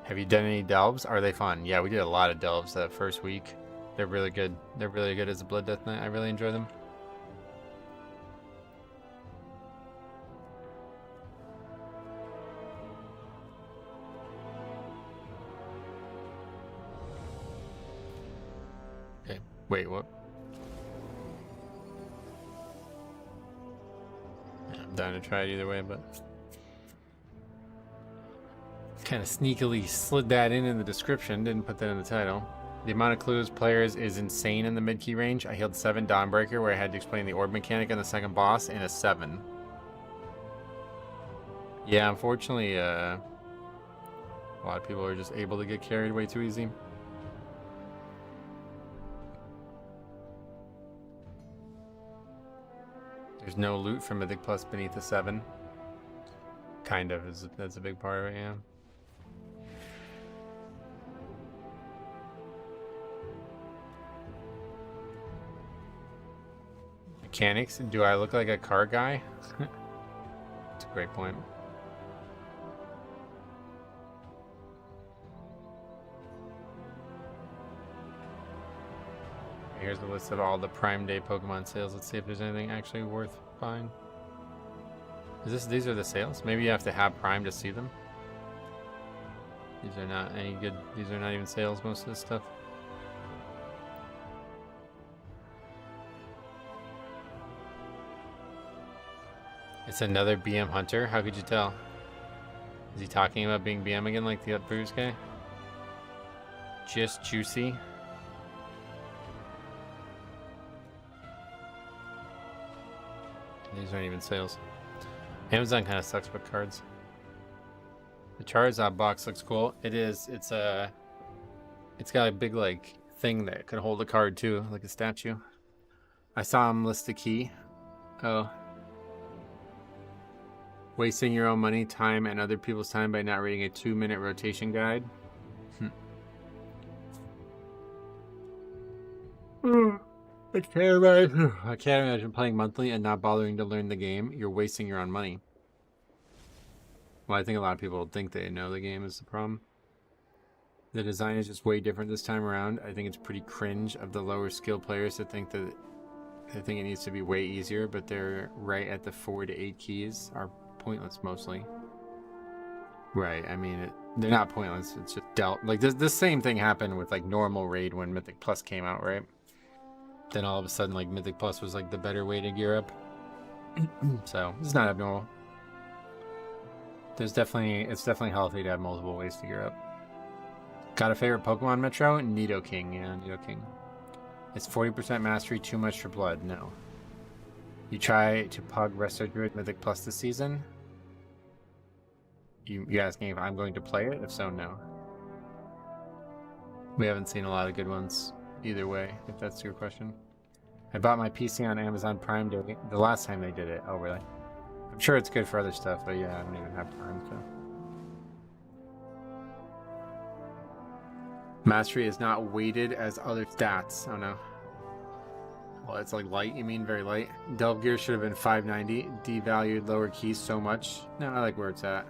A: Have you done any delves? Are they fun? Yeah, we did a lot of delves that first week. They're really good. They're really good as a Blood Death Knight. I really enjoy them. Okay. Wait, what? Yeah, I'm down to try it either way, but kind of sneakily slid that in the description. Didn't put that in the title. The amount of clues players is insane in the mid-key range. I healed 7 Dawnbreaker where I had to explain the orb mechanic on the second boss in a 7. Yeah, unfortunately, a lot of people are just able to get carried way too easy. There's no loot for Mythic Plus beneath the 7. Kind of, that's a big part of it, yeah. Mechanics? Do I look like a car guy? That's a great point. Here's the list of all the Prime Day Pokemon sales. Let's see if there's anything actually worth buying. These are the sales? Maybe you have to have Prime to see them. These are not any good. These are not even sales, most of this stuff. It's another BM Hunter? How could you tell? Is he talking about being BM again like the previous guy? Just juicy. These aren't even sales. Amazon kind of sucks with cards. The Charizard box looks cool. It is. It's got a big like thing that could hold a card too, like a statue. I saw him list a key. Oh. Wasting your own money, time, and other people's time by not reading a 2-minute rotation guide. I can't imagine playing monthly and not bothering to learn the game. You're wasting your own money. Well, I think a lot of people think they know the game is the problem. The design is just way different this time around. I think it's pretty cringe of the lower skill players to think that they think it needs to be way easier, but they're right at the 4 to 8 keys are pointless mostly. Right, I mean, they're not pointless. It's just dealt. Like, this same thing happened with, like, normal raid when Mythic Plus came out, right? Then all of a sudden, like, Mythic Plus was, like, the better way to gear up. So, it's not abnormal. It's definitely healthy to have multiple ways to gear up. Got a favorite Pokemon Metro? Nidoking, yeah, Nidoking. Is 40% mastery too much for blood? No. You try to pug Resto Druid Mythic Plus this season? You asking if I'm going to play it? If so, no. We haven't seen a lot of good ones either way, if that's your question. I bought my PC on Amazon Prime Day the last time they did it. Oh, really? I'm sure it's good for other stuff, but yeah, I don't even have Prime, so. Mastery is not weighted as other stats. Oh, no. Well, it's like light, you mean? Very light. Delve gear should have been 590. Devalued lower keys so much. No, I like where it's at.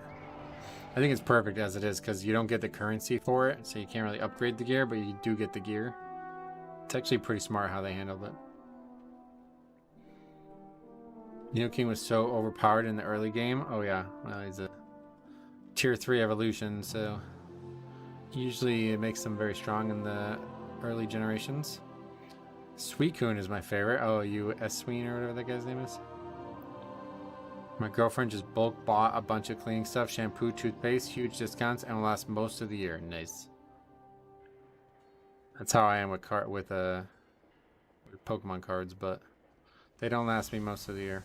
A: I think it's perfect as it is because you don't get the currency for it, so you can't really upgrade the gear, but you do get the gear. It's actually pretty smart how they handled it. Nidoking was so overpowered in the early game. Oh yeah, well, he's a tier 3 evolution, so usually it makes them very strong in the early generations. Suicune is my favorite. Oh, you Esween or whatever that guy's name is. My girlfriend just bulk bought a bunch of cleaning stuff, shampoo, toothpaste, huge discounts, and will last most of the year. Nice. That's how I am with Pokemon cards, but they don't last me most of the year.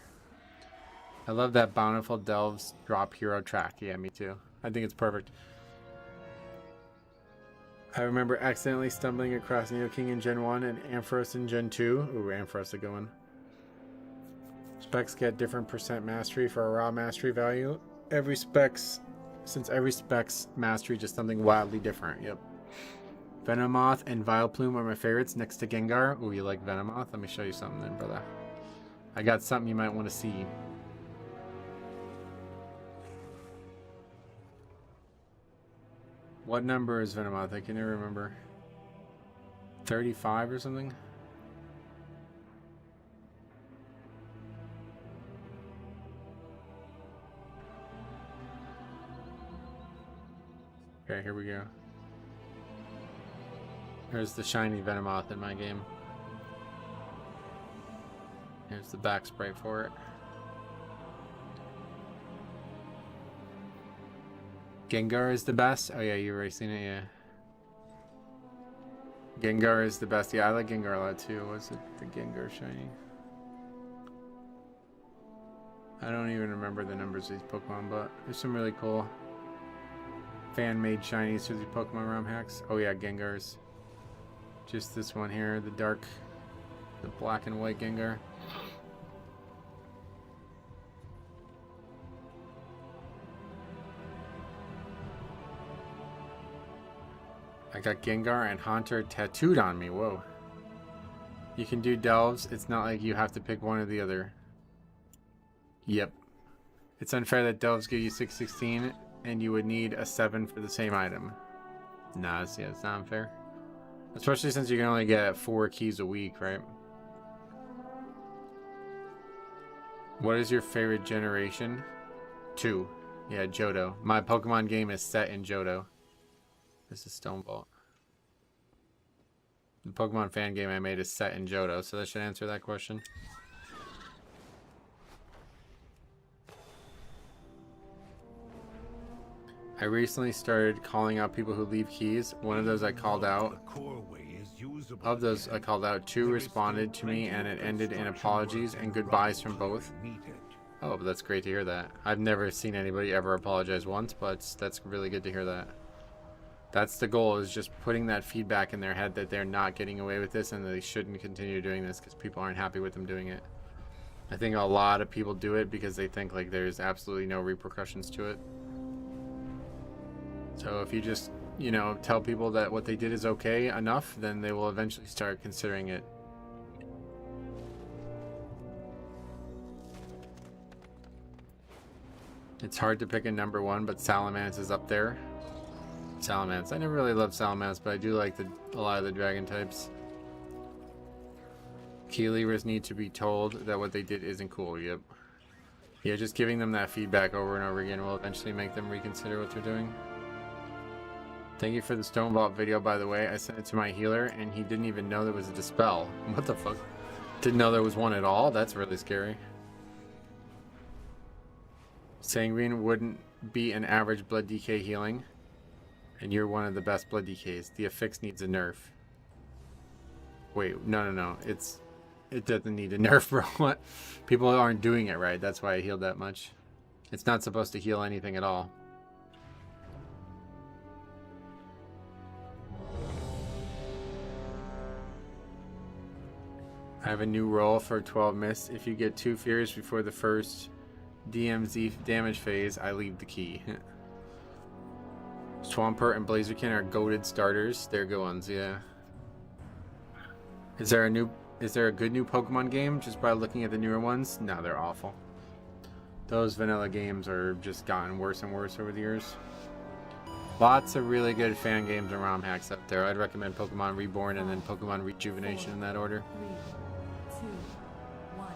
A: I love that Bountiful Delves drop hero track. Yeah, me too. I think it's perfect. I remember accidentally stumbling across Nidoking in Gen 1 and Ampharos in Gen 2. Ooh, Ampharos a good one. Specs get different percent mastery for a raw mastery value. Since every spec's mastery just something wildly different. Yep. Venomoth and Vileplume are my favorites next to Gengar. Ooh, you like Venomoth? Let me show you something then, brother.
C: I got something you might want to see. What number is Venomoth? I can never remember. 35 or something? Okay, here we go. There's the shiny Venomoth in my game. Here's the back spray for it. Gengar is the best? Oh yeah, you've already seen it, yeah. Gengar is the best. Yeah, I like Gengar a lot too. What's it? The Gengar shiny? I don't even remember the numbers of these Pokemon, but there's some really cool fan-made shinies through these Pokemon ROM hacks. Oh yeah, Gengars. Just this one here, the black and white Gengar. I got Gengar and Haunter tattooed on me. Whoa. You can do delves. It's not like you have to pick one or the other. Yep. It's unfair that delves give you 616 and you would need a 7 for the same item. Nah, it's not unfair. Especially since you can only get 4 keys a week, right? What is your favorite generation? 2. Yeah, Johto. My Pokemon game is set in Johto. This is Stone Vault. The Pokemon fan game I made is set in Johto, so that should answer that question. I recently started calling out people who leave keys. One of those I called out. Of those I called out, 2 responded to me and it ended in apologies and goodbyes from both. Oh, that's great to hear that. I've never seen anybody ever apologize once, but that's really good to hear that. That's the goal, is just putting that feedback in their head that they're not getting away with this and that they shouldn't continue doing this because people aren't happy with them doing it. I think a lot of people do it because they think like there's absolutely no repercussions to it. So if you just, you know, tell people that what they did is okay enough, then they will eventually start considering it. It's hard to pick a number 1, but Salamence is up there. Salamence. I never really loved Salamence, but I do like a lot of the dragon types. Key leavers need to be told that what they did isn't cool. Yep. Yeah, just giving them that feedback over and over again will eventually make them reconsider what they're doing. Thank you for the Stone Vault video, by the way. I sent it to my healer, and he didn't even know there was a dispel. What the fuck? Didn't know there was one at all? That's really scary. Sanguine wouldn't be an average blood DK healing. And you're one of the best blood DKs. The affix needs a nerf. Wait, no. It doesn't need a nerf, bro. What? People aren't doing it right. That's why I healed that much. It's not supposed to heal anything at all. I have a new roll for 12 miss. If you get 2 fears before the first DMZ damage phase, I leave the key. Swampert and Blaziken are goated starters. They're good ones, yeah. Is there a good new Pokemon game just by looking at the newer ones? No, they're awful. Those vanilla games are just gotten worse and worse over the years. Lots of really good fan games and ROM hacks up there. I'd recommend Pokemon Reborn and then Pokemon Rejuvenation in that order.
F: 3, 2, 1.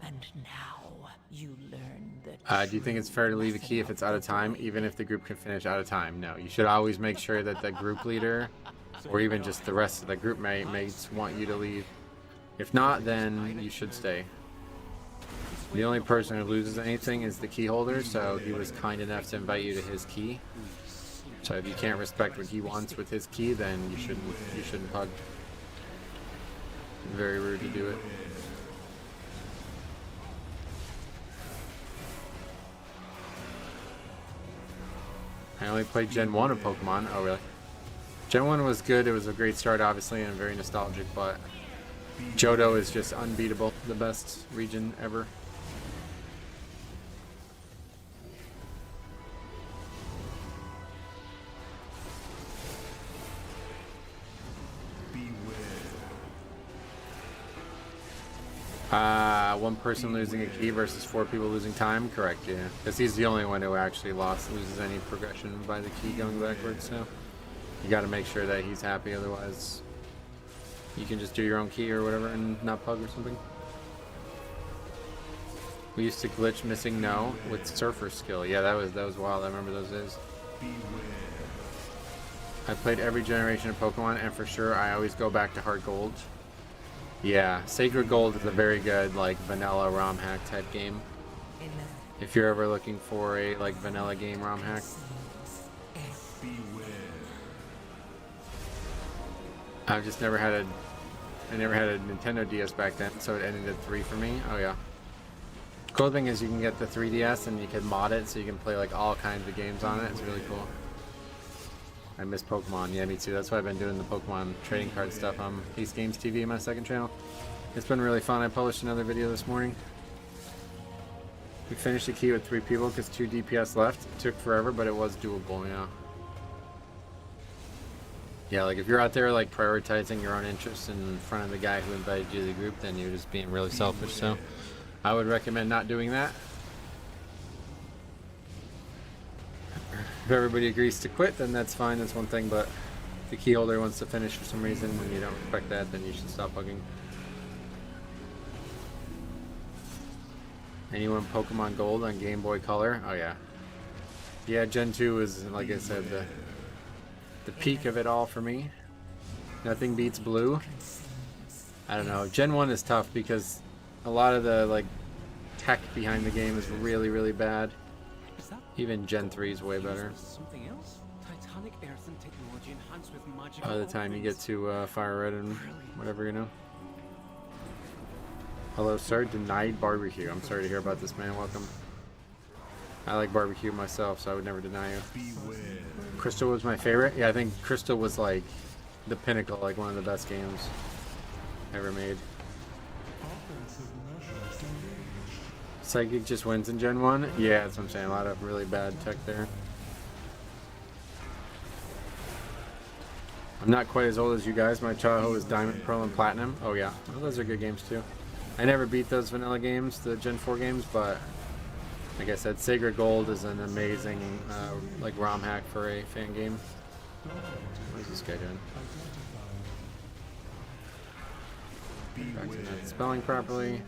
E: And now you learn the
C: Do you think it's fair to leave a key if it's out of time, even if the group can finish out of time? No, you should always make sure that the group leader, or even just the rest of the group mates, want you to leave. If not, then you should stay. The only person who loses anything is the key holder, so he was kind enough to invite you to his key. So if you can't respect what he wants with his key, then you shouldn't pug. Very rude to do it. I only played Gen 1 of Pokemon. Oh, really? Gen 1 was good. It was a great start, obviously, and very nostalgic, but Johto is just unbeatable. The best region ever. One person losing a key versus 4 people losing time. Correct, yeah. Because he's the only one who actually loses any progression by the key going backwards. So you got to make sure that he's happy. Otherwise, you can just do your own key or whatever and not pug or something. We used to glitch missing no with surfer skill. Yeah, that was wild. I remember those days. I played every generation of Pokemon, and for sure, I always go back to Heart Gold. Yeah, Sacred Gold is a very good like vanilla ROM hack type game. If you're ever looking for a like vanilla game ROM hack. I've just never had I never had a Nintendo DS back then, so it ended at 3 for me. Oh yeah. Cool thing is you can get the 3DS and you can mod it so you can play like all kinds of games on it. It's really cool. I miss Pokemon. Yeah, me too. That's why I've been doing the Pokemon trading card stuff on Ace Games TV, my second channel. It's been really fun. I published another video this morning. We finished the key with 3 people because 2 DPS left. It took forever, but it was doable, yeah. Yeah, like if you're out there like prioritizing your own interests in front of the guy who invited you to the group, then you're just being really selfish. So I would recommend not doing that. If everybody agrees to quit, then that's fine, that's one thing, but if the key holder wants to finish for some reason and you don't respect that, then you should stop bugging. Anyone Pokemon Gold on Game Boy Color? Oh yeah. Yeah, Gen 2 is, like I said, the peak of it all for me. Nothing beats Blue. I don't know. Gen 1 is tough because a lot of the like tech behind the game is really, really bad. Even Gen 3 is way better. By the time you get to Fire Red and whatever, you know. Hello, sir. Denied barbecue. I'm sorry to hear about this, man. Welcome. I like barbecue myself, so I would never deny you. Crystal was my favorite. Yeah, I think Crystal was like the pinnacle, like one of the best games ever made. Psychic just wins in Gen 1? Yeah, that's what I'm saying. A lot of really bad tech there. I'm not quite as old as you guys. My childhood was Diamond, Pearl, and Platinum. Oh yeah, well, those are good games too. I never beat those vanilla games, the Gen 4 games, but like I said, Sacred Gold is an amazing like ROM hack for a fan game. What is this guy doing? Back to that spelling properly.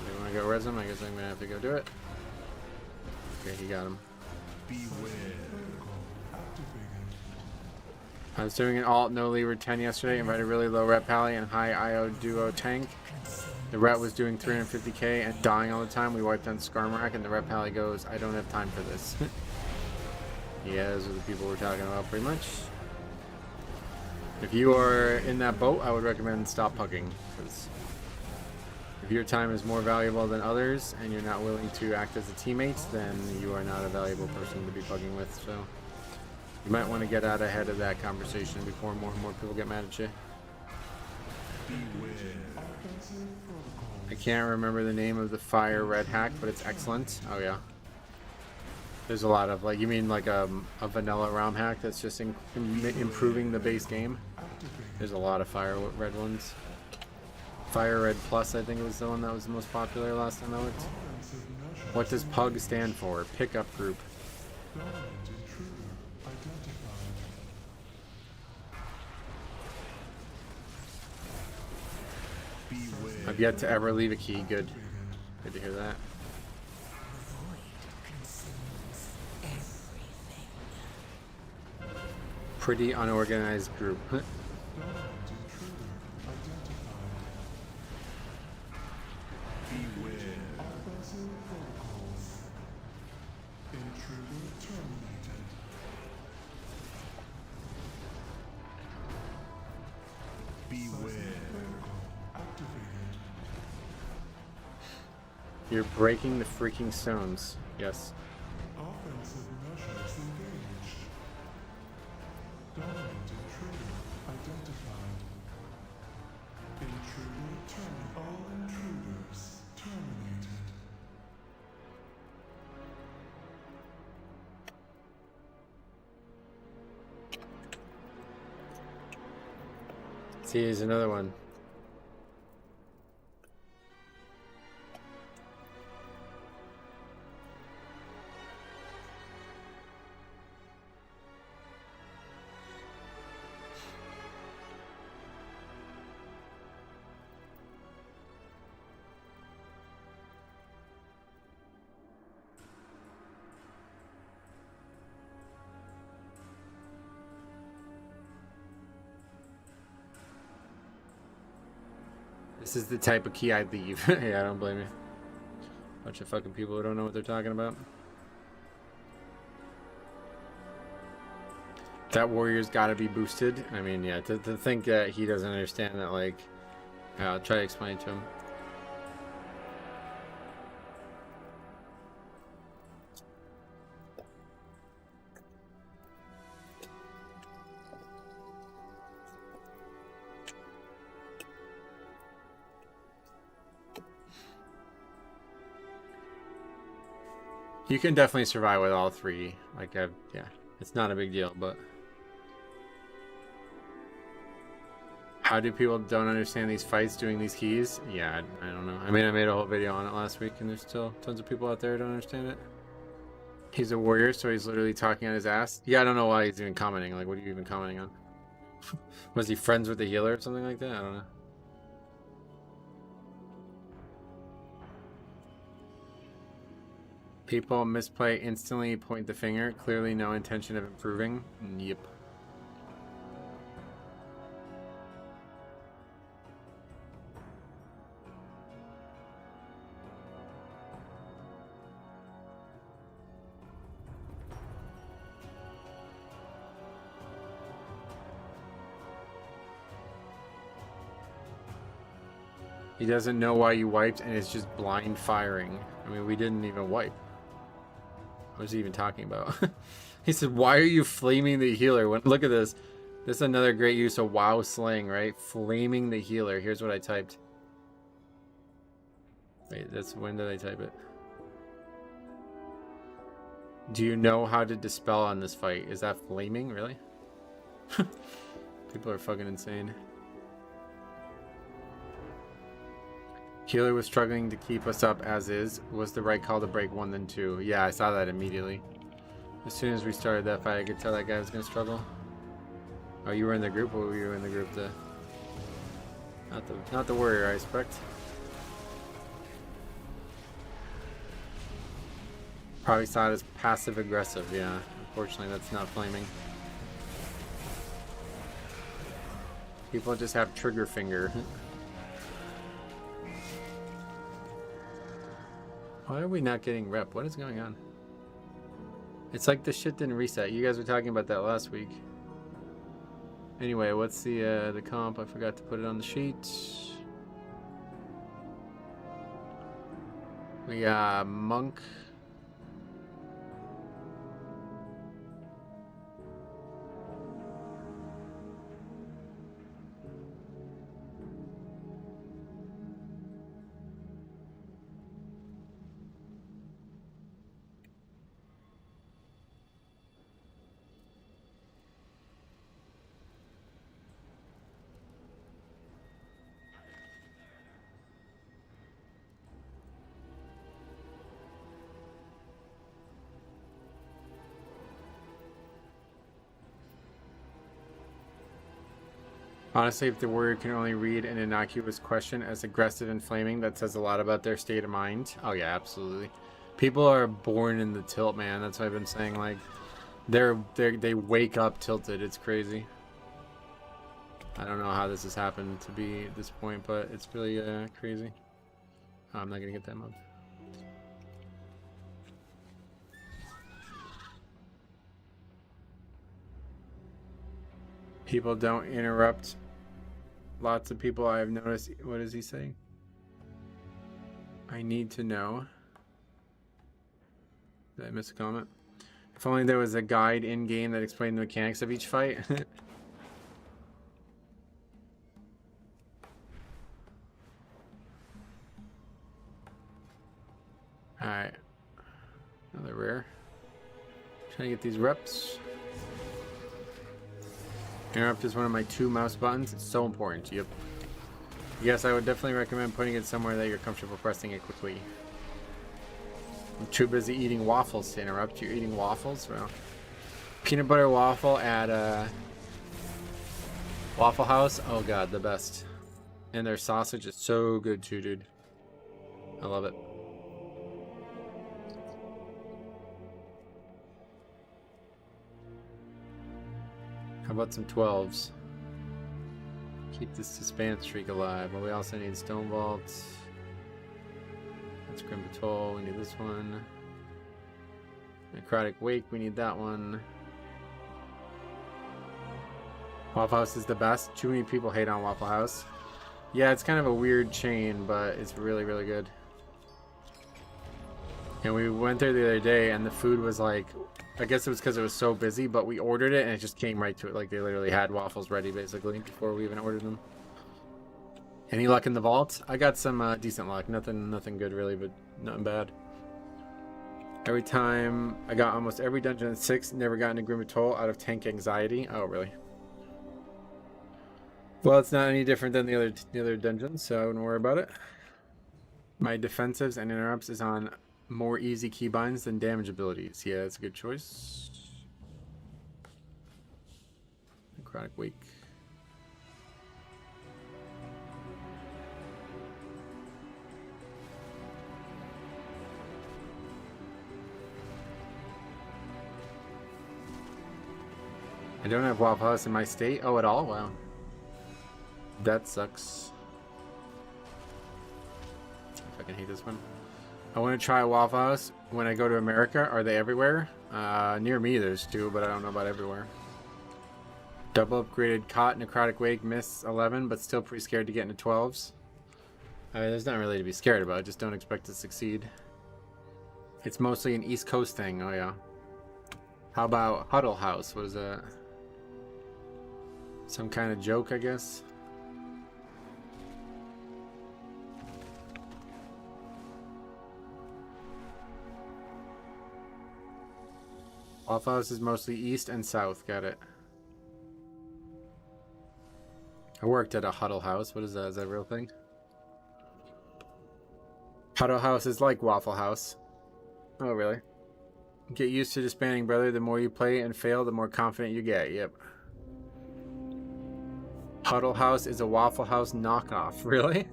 C: You want to go res him? I guess I'm gonna have to go do it. Okay, he got him. I was doing an alt no lever 10 yesterday, invited really low rep pally and high IO duo tank. The rep was doing 350k and dying all the time. We wiped on Skarmorak and the rep pally goes, I don't have time for this. Yeah, those are the people we're talking about pretty much. If you are in that boat, I would recommend stop pugging. Because if your time is more valuable than others and you're not willing to act as a teammate, then you are not a valuable person to be pugging with. So you might want to get out ahead of that conversation before more and more people get mad at you. I can't remember the name of the Fire Red hack, but it's excellent. Oh yeah. There's a lot of, like, you mean like a vanilla ROM hack that's just improving the base game? There's a lot of Fire Red ones. Fire Red Plus, I think, was the one that was the most popular last time I looked. What does PUG stand for? Pickup Group. I've yet to ever leave a key. Good. Good to hear that. Pretty unorganized group. You're breaking the freaking stones. Yes.
B: Offensive measures engaged. Dominant intruder identified. Intruder terminated. All intruders terminated.
C: See, here's another one. This is the type of key I'd leave. Yeah, I don't blame you. Bunch of fucking people who don't know what they're talking about. That warrior's gotta be boosted. I mean, yeah, to think that he doesn't understand that, like... I'll try to explain it to him. You can definitely survive with all three. Like, yeah, it's not a big deal, but... How do people don't understand these fights doing these keys? Yeah, I don't know. I mean, I made a whole video on it last week, and there's still tons of people out there who don't understand it. He's a warrior, so he's literally talking on his ass. Yeah, I don't know why he's even commenting. Like, what are you even commenting on? Was he friends with the healer or something like that? I don't know. People misplay, instantly point the finger. Clearly no intention of improving. Yep. He doesn't know why you wiped and it's just blind firing. I mean, we didn't even wipe. What was he even talking about? He said, why are you flaming the healer? Look at this. This is another great use of WoW slang, right? Flaming the healer. Here's what I typed. Wait, when did I type it? Do you know how to dispel on this fight? Is that flaming? Really? People are fucking insane. Healer was struggling to keep us up as is. Was the right call to break 1 then 2. Yeah, I saw that immediately. As soon as we started that fight, I could tell that guy was going to struggle. Oh, you were in the group? Or were you in the group? Not the warrior, I expect. Probably saw it as passive aggressive. Yeah, unfortunately that's not flaming. People just have trigger finger. Why are we not getting rep? What is going on? It's like the shit didn't reset. You guys were talking about that last week. Anyway, what's the comp? I forgot to put it on the sheet. We got Monk. Honestly, if the warrior can only read an innocuous question as aggressive and flaming, that says a lot about their state of mind. Oh yeah, absolutely. People are born in the tilt, man. That's what I've been saying. Like, they wake up tilted. It's crazy. I don't know how this has happened to be at this point, but it's really crazy. Oh, I'm not gonna get that mob. People don't interrupt. Lots of people I have noticed. What is he saying? I need to know. Did I miss a comment? If only there was a guide in game that explained the mechanics of each fight. Alright. Another rare. Trying to get these reps. Interrupt is one of my 2 mouse buttons. It's so important. Yep. Yes, I would definitely recommend putting it somewhere that you're comfortable pressing it quickly. I'm too busy eating waffles to interrupt. You're eating waffles? Well, peanut butter waffle at Waffle House. Oh god, the best. And their sausage is so good too, dude. I love it. How about some 12s? Keep this disband streak alive. But we also need Stone Vault. That's Grim Patrol. We need this one. Necrotic Wake. We need that one. Waffle House is the best. Too many people hate on Waffle House. Yeah, it's kind of a weird chain, but it's really, really good. And we went there the other day, and the food was like, I guess it was because it was so busy, but we ordered it, and it just came right to it. Like, they literally had waffles ready, basically, before we even ordered them. Any luck in the vault? I got some decent luck. Nothing good, really, but nothing bad. Every time, I got almost every dungeon at 6, never gotten a Grim Atoll out of tank anxiety. Oh, really? Well, it's not any different than the other dungeons, so I wouldn't worry about it. My defensives and interrupts is on more easy keybinds than damage abilities. Yeah, that's a good choice. Necrotic Wake. I don't have Waffle House in my state. Oh, at all? Wow. That sucks. I fucking hate this one. I want to try Waffle House when I go to America. Are they everywhere? Near me there's 2, but I don't know about everywhere. Double upgraded Cot, Necrotic Wake, miss 11, but still pretty scared to get into 12s. I mean, there's not really to be scared about. Just don't expect to succeed. It's mostly an East Coast thing. Oh, yeah. How about Huddle House? What is that? Some kind of joke, I guess. Waffle House is mostly east and south. Got it. I worked at a Huddle House. What is that? Is that a real thing? Huddle House is like Waffle House. Oh, really? Get used to disbanding, brother. The more you play and fail, the more confident you get. Yep. Huddle House is a Waffle House knockoff. Really?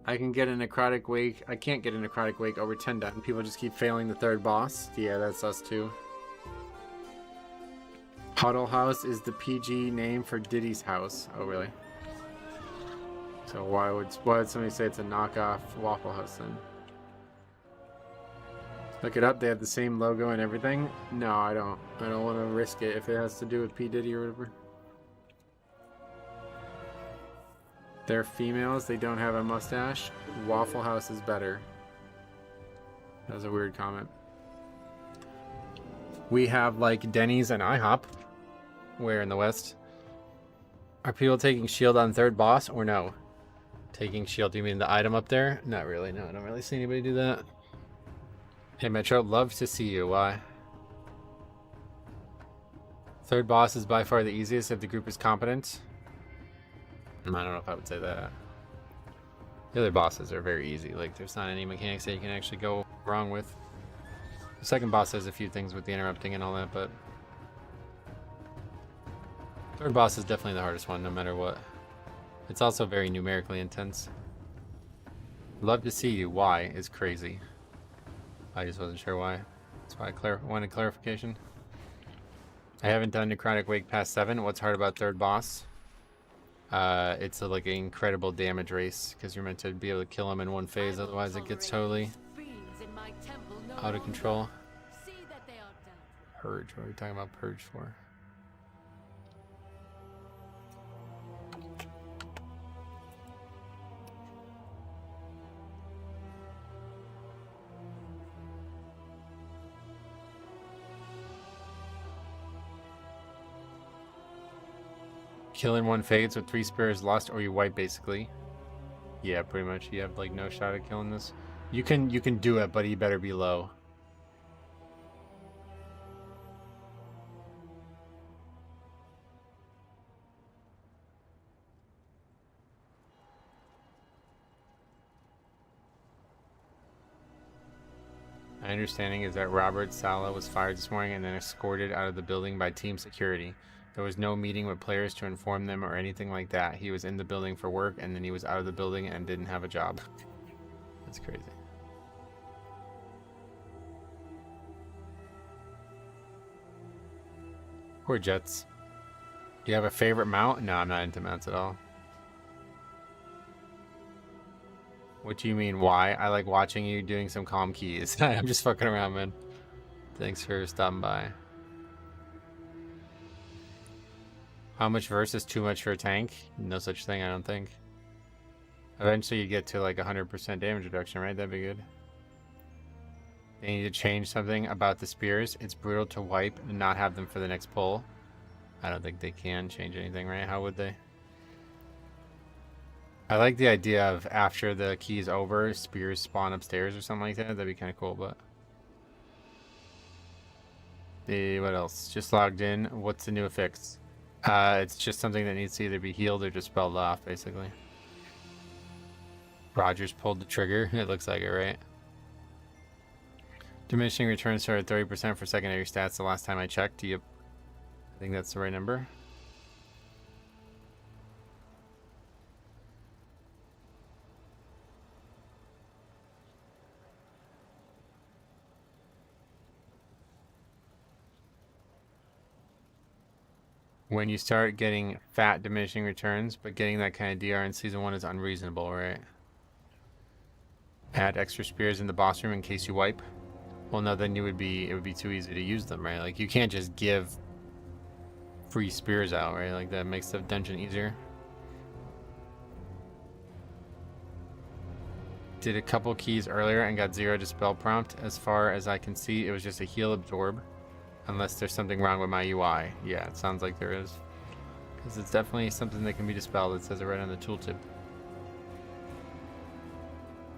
C: I can get a Necrotic Wake. I can't get a Necrotic Wake over 10 done. People just keep failing the 3rd boss. Yeah, that's us too. Huddle House is the PG name for Diddy's house. Oh, really? So why would somebody say it's a knockoff Waffle House then? Look it up. They have the same logo and everything. No, I don't. I don't want to risk it if it has to do with P. Diddy or whatever. They're females. They don't have a mustache. Waffle House is better. That was a weird comment. We have like Denny's and IHOP. Where in the West? Are people taking shield on 3rd boss or no? Taking shield, do you mean the item up there? Not really. No, I don't really see anybody do that. Hey Metro, love to see you. Why? 3rd boss is by far the easiest if the group is competent. I don't know if I would say that. The other bosses are very easy. Like, there's not any mechanics that you can actually go wrong with. The 2nd boss has a few things with the interrupting and all that, but 3rd boss is definitely the hardest one, no matter what. It's also very numerically intense. Love to see you. Why is crazy. I just wasn't sure why. That's why I wanted clarification. I haven't done Necrotic Wake past 7. What's hard about 3rd boss? It's like an incredible damage race because you're meant to be able to kill him in one phase, otherwise it gets totally out of control. Purge, what are we talking about Purge for? Kill in one phase with 3 spears lost, or you wipe basically. Yeah, pretty much. You have like no shot at killing this. You can do it, but you better be low.
A: My understanding is that Robert Sala was fired this morning and then escorted out of the building by team security. There was no meeting with players to inform them or anything like that. He was in the building for work and then he was out of the building and didn't have a job. That's crazy. Poor Jets. Do you have a favorite mount? No, I'm not into mounts at all. What do you mean, why? I like watching you doing some calm keys. I'm just fucking around, man. Thanks for stopping by. How much verse is too much for a tank? No such thing, I don't think. Eventually you get to like 100% damage reduction, right? That'd be good. They need to change something about the spears. It's brutal to wipe and not have them for the next pull. I don't think they can change anything, right? How would they? I like the idea of after the key's over, spears spawn upstairs or something like that. That'd be kind of cool, but... what else? Just logged in. What's the new fix? It's just something that needs to either be healed or dispelled off, basically. Rogers pulled the trigger. It looks like it, right? Diminishing returns started 30% for secondary stats the last time I checked. Yep. I think that's the right number. When you start getting fat diminishing returns, but getting that kind of DR in Season 1 is unreasonable, right? Add extra spears in the boss room in case you wipe. Well, no, then it would be too easy to use them, right? Like, you can't just give free spears out, right? Like, that makes the dungeon easier. Did a couple keys earlier and got 0 dispel prompt. As far as I can see, it was just a heal absorb. Unless there's something wrong with my UI. Yeah, it sounds like there is. Because it's definitely something that can be dispelled. It says it right on the tooltip.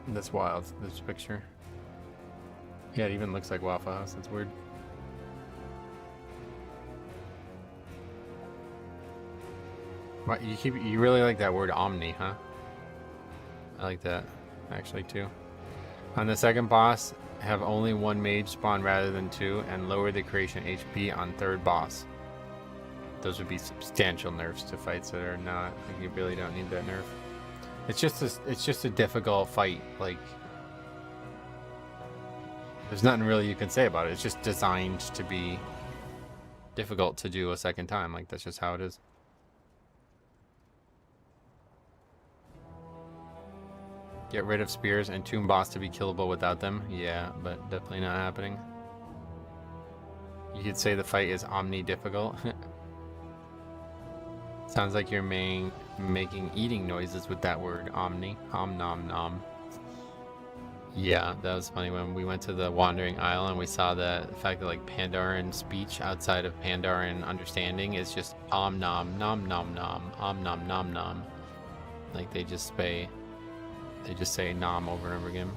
A: That's wild, this picture. Yeah, it even looks like Waffle House. That's weird. What, you really like that word omni, huh? I like that, actually, too. On the second boss, have only one mage spawn rather than 2, and lower the creation HP on third boss. Those would be substantial nerfs to fights that are not. Like, you really don't need that nerf. It's just a difficult fight. Like, there's nothing really you can say about it. It's just designed to be difficult to do a second time. Like, that's just how it is. Get rid of spears and tomb boss to be killable without them. Yeah, but definitely not happening. You could say the fight is omni difficult. Sounds like you're making eating noises with that word, omni. Om nom nom. Yeah, that was funny when we went to the Wandering Isle and we saw the fact that like Pandaren speech outside of Pandaren understanding is just om nom nom nom nom om nom nom nom. Like they just say nom over and over again.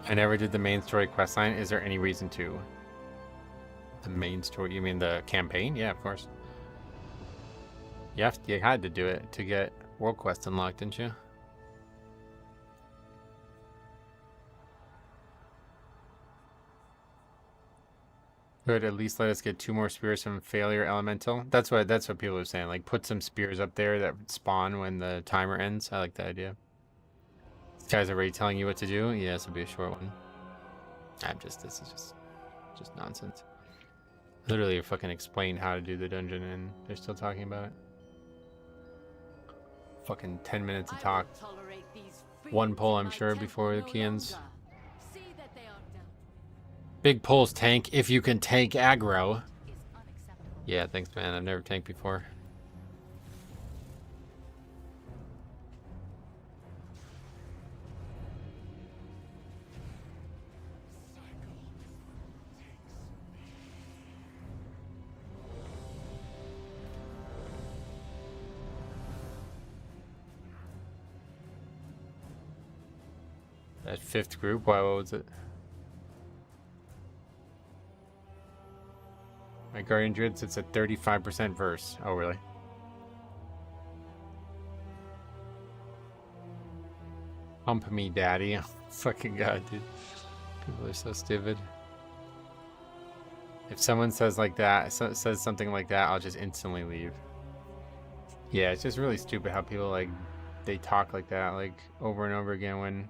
A: I never did the main story questline. Is there any reason to? The main story? You mean the campaign? Yeah, of course. You had to do it to get World Quest unlocked, didn't you? Could at least let us get 2 more spears from Failure Elemental. That's what people are saying. Like, put some spears up there that spawn when the timer ends. I like that idea. This guy's already telling you what to do. Yeah, this will be a short one. This is just nonsense. Literally fucking explained how to do the dungeon and they're still talking about it. Fucking 10 minutes of talk. One pull, I'm sure, before the key ends. Big pulls, tank, if you can tank aggro. Yeah, thanks, man. I've never tanked before. That fifth group, why, what was it? My Guardian Druid sits at 35% verse. Oh, really? Pump me, daddy. Oh, fucking god, dude. People are so stupid. If someone says like that, says something like that, I'll just instantly leave. Yeah, it's just really stupid how people, like, they talk like that, like, over and over again when...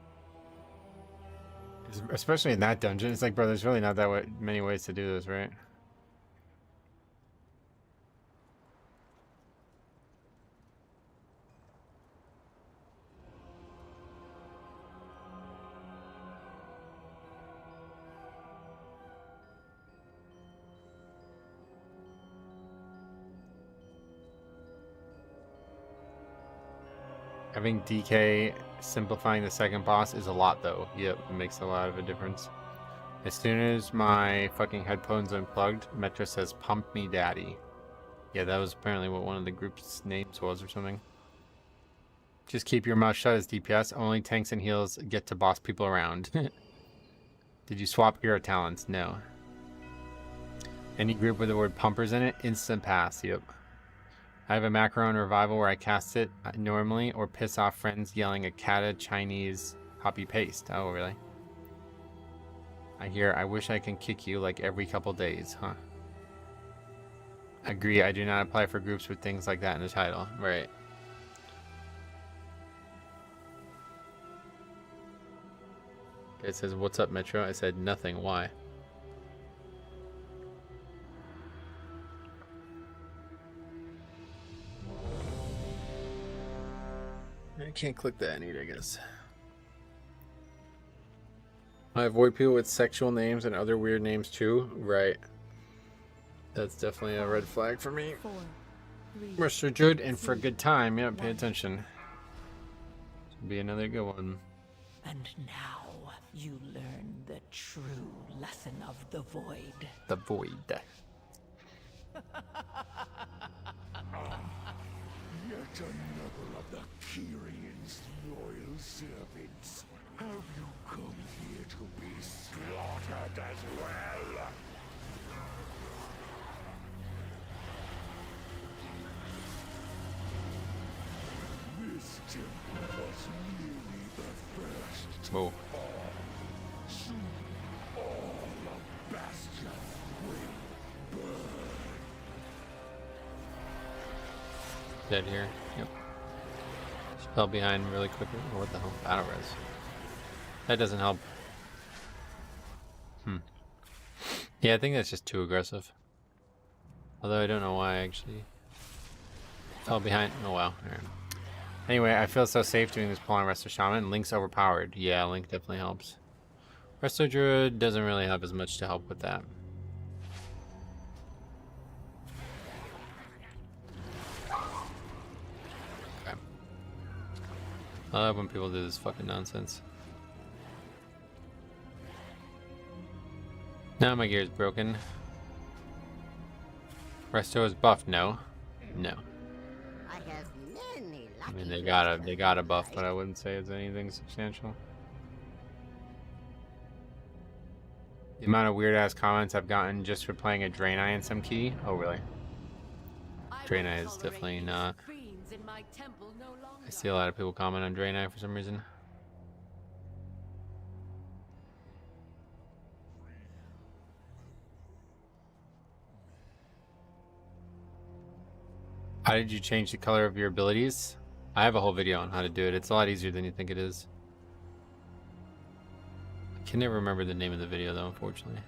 A: Especially in that dungeon. It's like, bro, there's really not that many ways to do this, right? Having DK simplifying the second boss is a lot, though. Yep, it makes a lot of a difference. As soon as my fucking headphones unplugged, Metro says, "Pump me, daddy." Yeah, that was apparently what one of the group's names was or something. Just keep your mouth shut as DPS. Only tanks and heals get to boss people around. Did you swap hero talents? No. Any group with the word pumpers in it, instant pass. Yep. I have a macro on revival where I cast it normally or piss off friends yelling a kata Chinese copy paste. Oh, really? I hear, I wish I can kick you like every couple days, huh? Agree, I do not apply for groups with things like that in the title. Right. It says, what's up, Metro? I said, nothing. Why? I can't click that need, I guess. I avoid people with sexual names and other weird names too. Right. That's definitely a red flag for me.
F: 4, 3,
A: Mr. Jude, and for a good time. Yeah, pay attention. This will be another good one.
E: And now you learn the true lesson of the void.
A: The void.
B: Yet another of the Kyrian's loyal servants. Have you come here to be slaughtered as well? This temple was merely the first.
A: Oh.
B: Soon all of Bastion will burn.
A: Dead here. Yep. Spell behind really quickly. Oh, what the hell? Battle res. That doesn't help. Yeah, I think that's just too aggressive. Although I don't know why actually. Fell behind. Oh wow. Alright. Anyway, I feel so safe doing this pull on Resto Shaman. Link's overpowered. Yeah, Link definitely helps. Resto Druid doesn't really have as much to help with that. Okay. I love when people do this fucking nonsense. Now my gear is broken. Resto is buffed. No. No. I mean, they got a buff, but I wouldn't say it's anything substantial. The amount of weird ass comments I've gotten just for playing a Draenei in some key. Oh, really? Draenei is definitely not. I see a lot of people comment on Draenei for some reason. How did you change the color of your abilities? I have a whole video on how to do it. It's a lot easier than you think it is. I can never remember the name of the video though, unfortunately.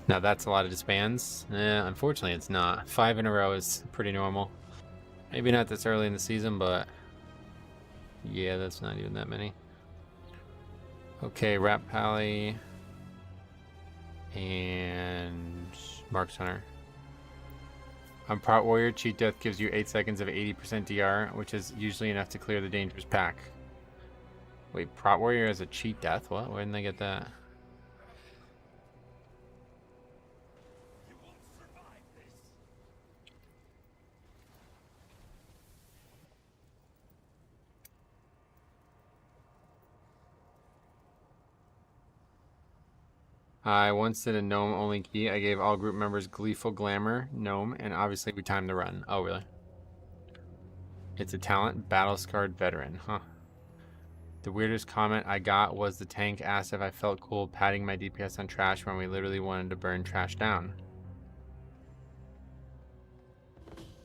A: Now that's a lot of disbands. Unfortunately it's not. 5 in a row is pretty normal. Maybe not this early in the season, but yeah, that's not even that many. Okay, Rat Pally and Marks Hunter. On Prot Warrior, Cheat Death gives you 8 seconds of 80% DR, which is usually enough to clear the dangerous pack. Wait, Prot Warrior has a Cheat Death? What? Where didn't they get that? I once did a gnome only key. I gave all group members gleeful glamour, gnome, and obviously we timed the run. Oh, really? It's a talent, battle scarred veteran, huh? The weirdest comment I got was the tank asked if I felt cool patting my DPS on trash when we literally wanted to burn trash down.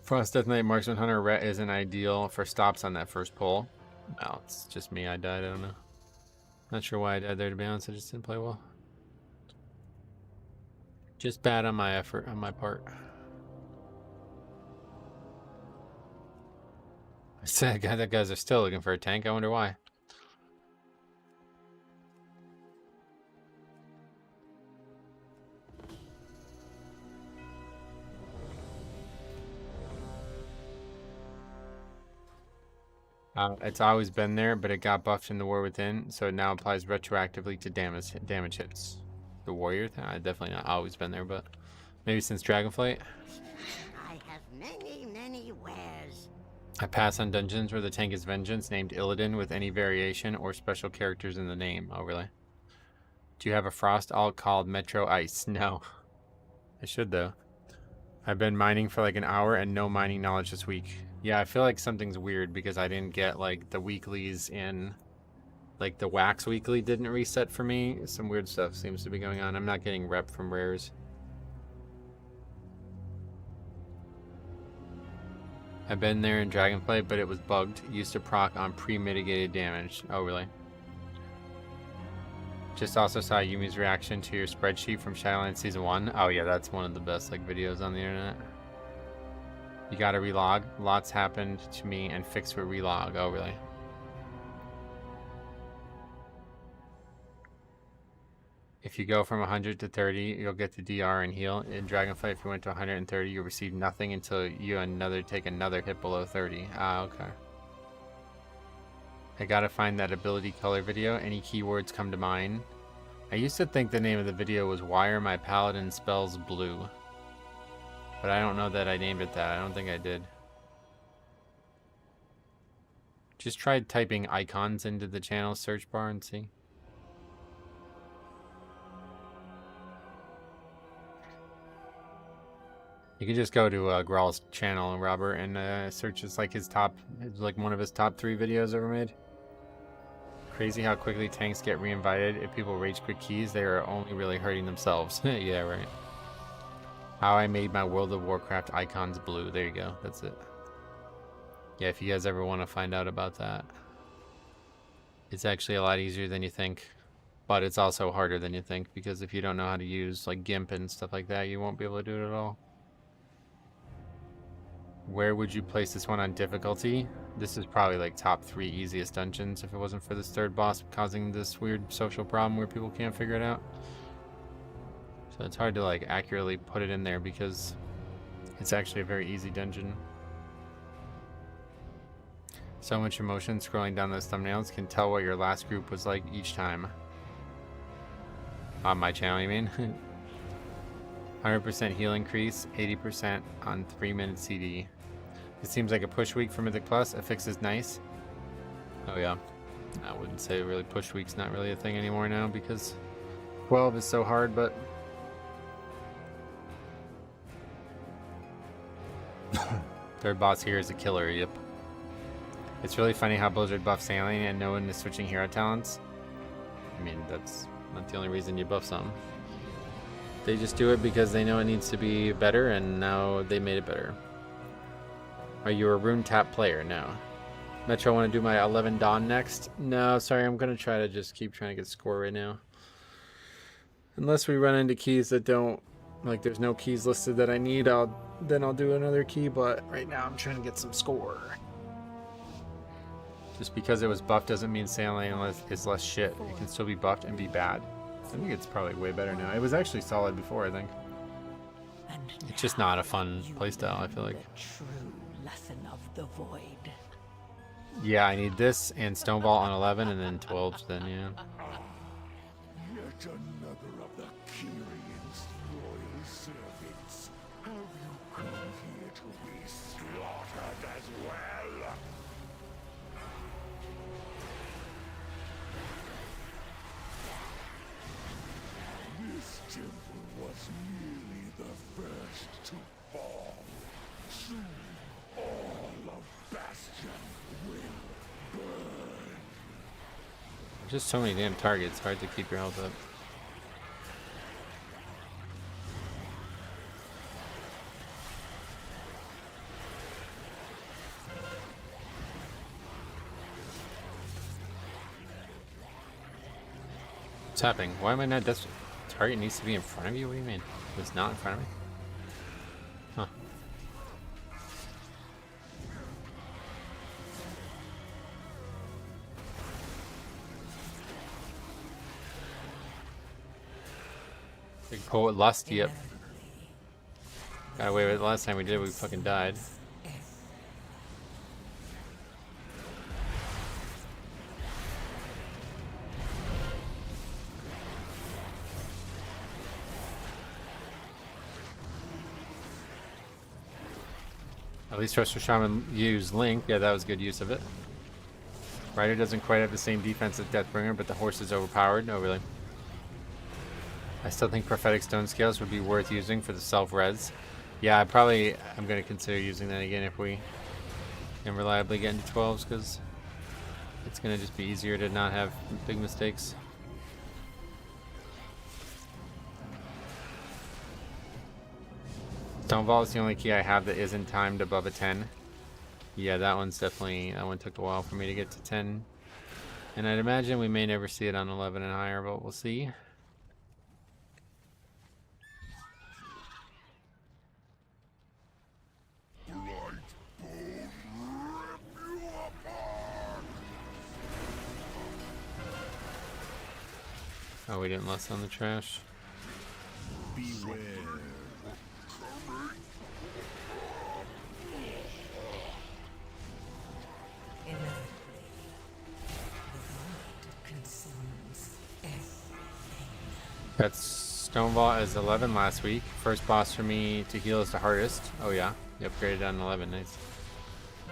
A: Frost Death Knight Marksman Hunter Ret isn't ideal for stops on that first pull. Well, it's just me. I died. I don't know. Not sure why I died there, to be honest. I just didn't play well. Just bad on my effort, on my part. I said, God, that guys are still looking for a tank. I wonder why. It's always been there, but it got buffed in the War Within, so it now applies retroactively to damage hits. The warrior thing? Definitely not always been there, but maybe since Dragonflight.
I: I have many wares.
A: I pass on dungeons where the tank is Vengeance, named Illidan, with any variation or special characters in the name. Oh, really? Do you have a Frost alt called Metro Ice? No. I should, though. I've been mining for like an hour and no mining knowledge this week. Yeah, I feel like something's weird because I didn't get like the weeklies in, like the wax weekly didn't reset for me. Some weird stuff seems to be going on. I'm not getting rep from rares. I've been there in Dragonflight, but it was bugged. Used to proc on pre-mitigated damage. Oh, really? Just also saw Yumi's reaction to your spreadsheet from Shadowlands Season 1. Oh yeah, that's one of the best like videos on the internet. You gotta relog. Lots happened to me and fix for relog. Oh, really? If you go from 100 to 30, you'll get the DR and heal. In Dragonflight, if you went to 130, you'll receive nothing until you take another hit below 30. Ah, okay. I gotta find that ability color video. Any keywords come to mind? I used to think the name of the video was Why Are My Paladin Spells Blue? But I don't know that I named it that. I don't think I did. Just tried typing icons into the channel search bar and see. You can just go to Graal's channel, Robert, and search it's like his top, it's like one of his top 3 videos ever made. Crazy how quickly tanks get reinvited. If people rage quit keys, they are only really hurting themselves. Yeah, right. How I made my World of Warcraft icons blue. There you go. That's it. Yeah, if you guys ever want to find out about that. It's actually a lot easier than you think. But it's also harder than you think, because if you don't know how to use like GIMP and stuff like that, you won't be able to do it at all. Where would you place this one on difficulty? This is probably like top 3 easiest dungeons if it wasn't for this third boss causing this weird social problem where people can't figure it out. So it's hard to like accurately put it in there because it's actually a very easy dungeon. So much emotion scrolling down those thumbnails. Can tell what your last group was like each time. On my channel, you mean? 100% heal increase, 80% on 3-minute CD. It seems like a push week for Mythic Plus. A fix is nice. Oh yeah. I wouldn't say really push week's not really a thing anymore now because 12 is so hard, but third boss here is a killer, yep. It's really funny how Blizzard buffs sailing and no one is switching hero talents. I mean, that's not the only reason you buff something. They just do it because they know it needs to be better, and now they made it better. Are you a rune tap player? No. Metro, I want to do my 11 Dawn next? No, sorry, I'm going to try to just keep trying to get score right now. Unless we run into keys that don't, like there's no keys listed that I need, then I'll do another key, but right now I'm trying to get some score. Just because it was buffed doesn't mean sailing is less shit. It can still be buffed and be bad. I think it's probably way better now. It was actually solid before, I think. It's just not a fun playstyle, I feel like.
E: The true lesson of the void.
A: Yeah, I need this and Stoneball on 11 and then 12, then yeah.
B: Yet another of the Kyrion's loyal servants. Have you come here to be slaughtered as well? This temple was merely the first to fall. Soon, all of Bastion will burn.
A: Just so many damn targets. Hard to keep your health up. What's happening? Why am I not target needs to be in front of you? What do you mean? It's not in front of me? Huh. Big poet Lusty up. Got away with it last time we did, we fucking died. At least Trust Shaman used Link. Yeah, that was good use of it. Rider doesn't quite have the same defense as Deathbringer, but the horse is overpowered. No, really. I still think Prophetic Stone Scales would be worth using for the self-res. Yeah, I'm going to consider using that again if we can reliably get into 12s, because it's going to just be easier to not have big mistakes. Stonewall is the only key I have that isn't timed above a 10. Yeah, that one took a while for me to get to 10. And I'd imagine we may never see it on 11 and higher, but we'll see. Oh, we didn't less on the trash.
B: Beware.
A: Got Stonewall as 11 last week. First boss for me to heal is the hardest. Oh yeah, you upgraded on 11, nice.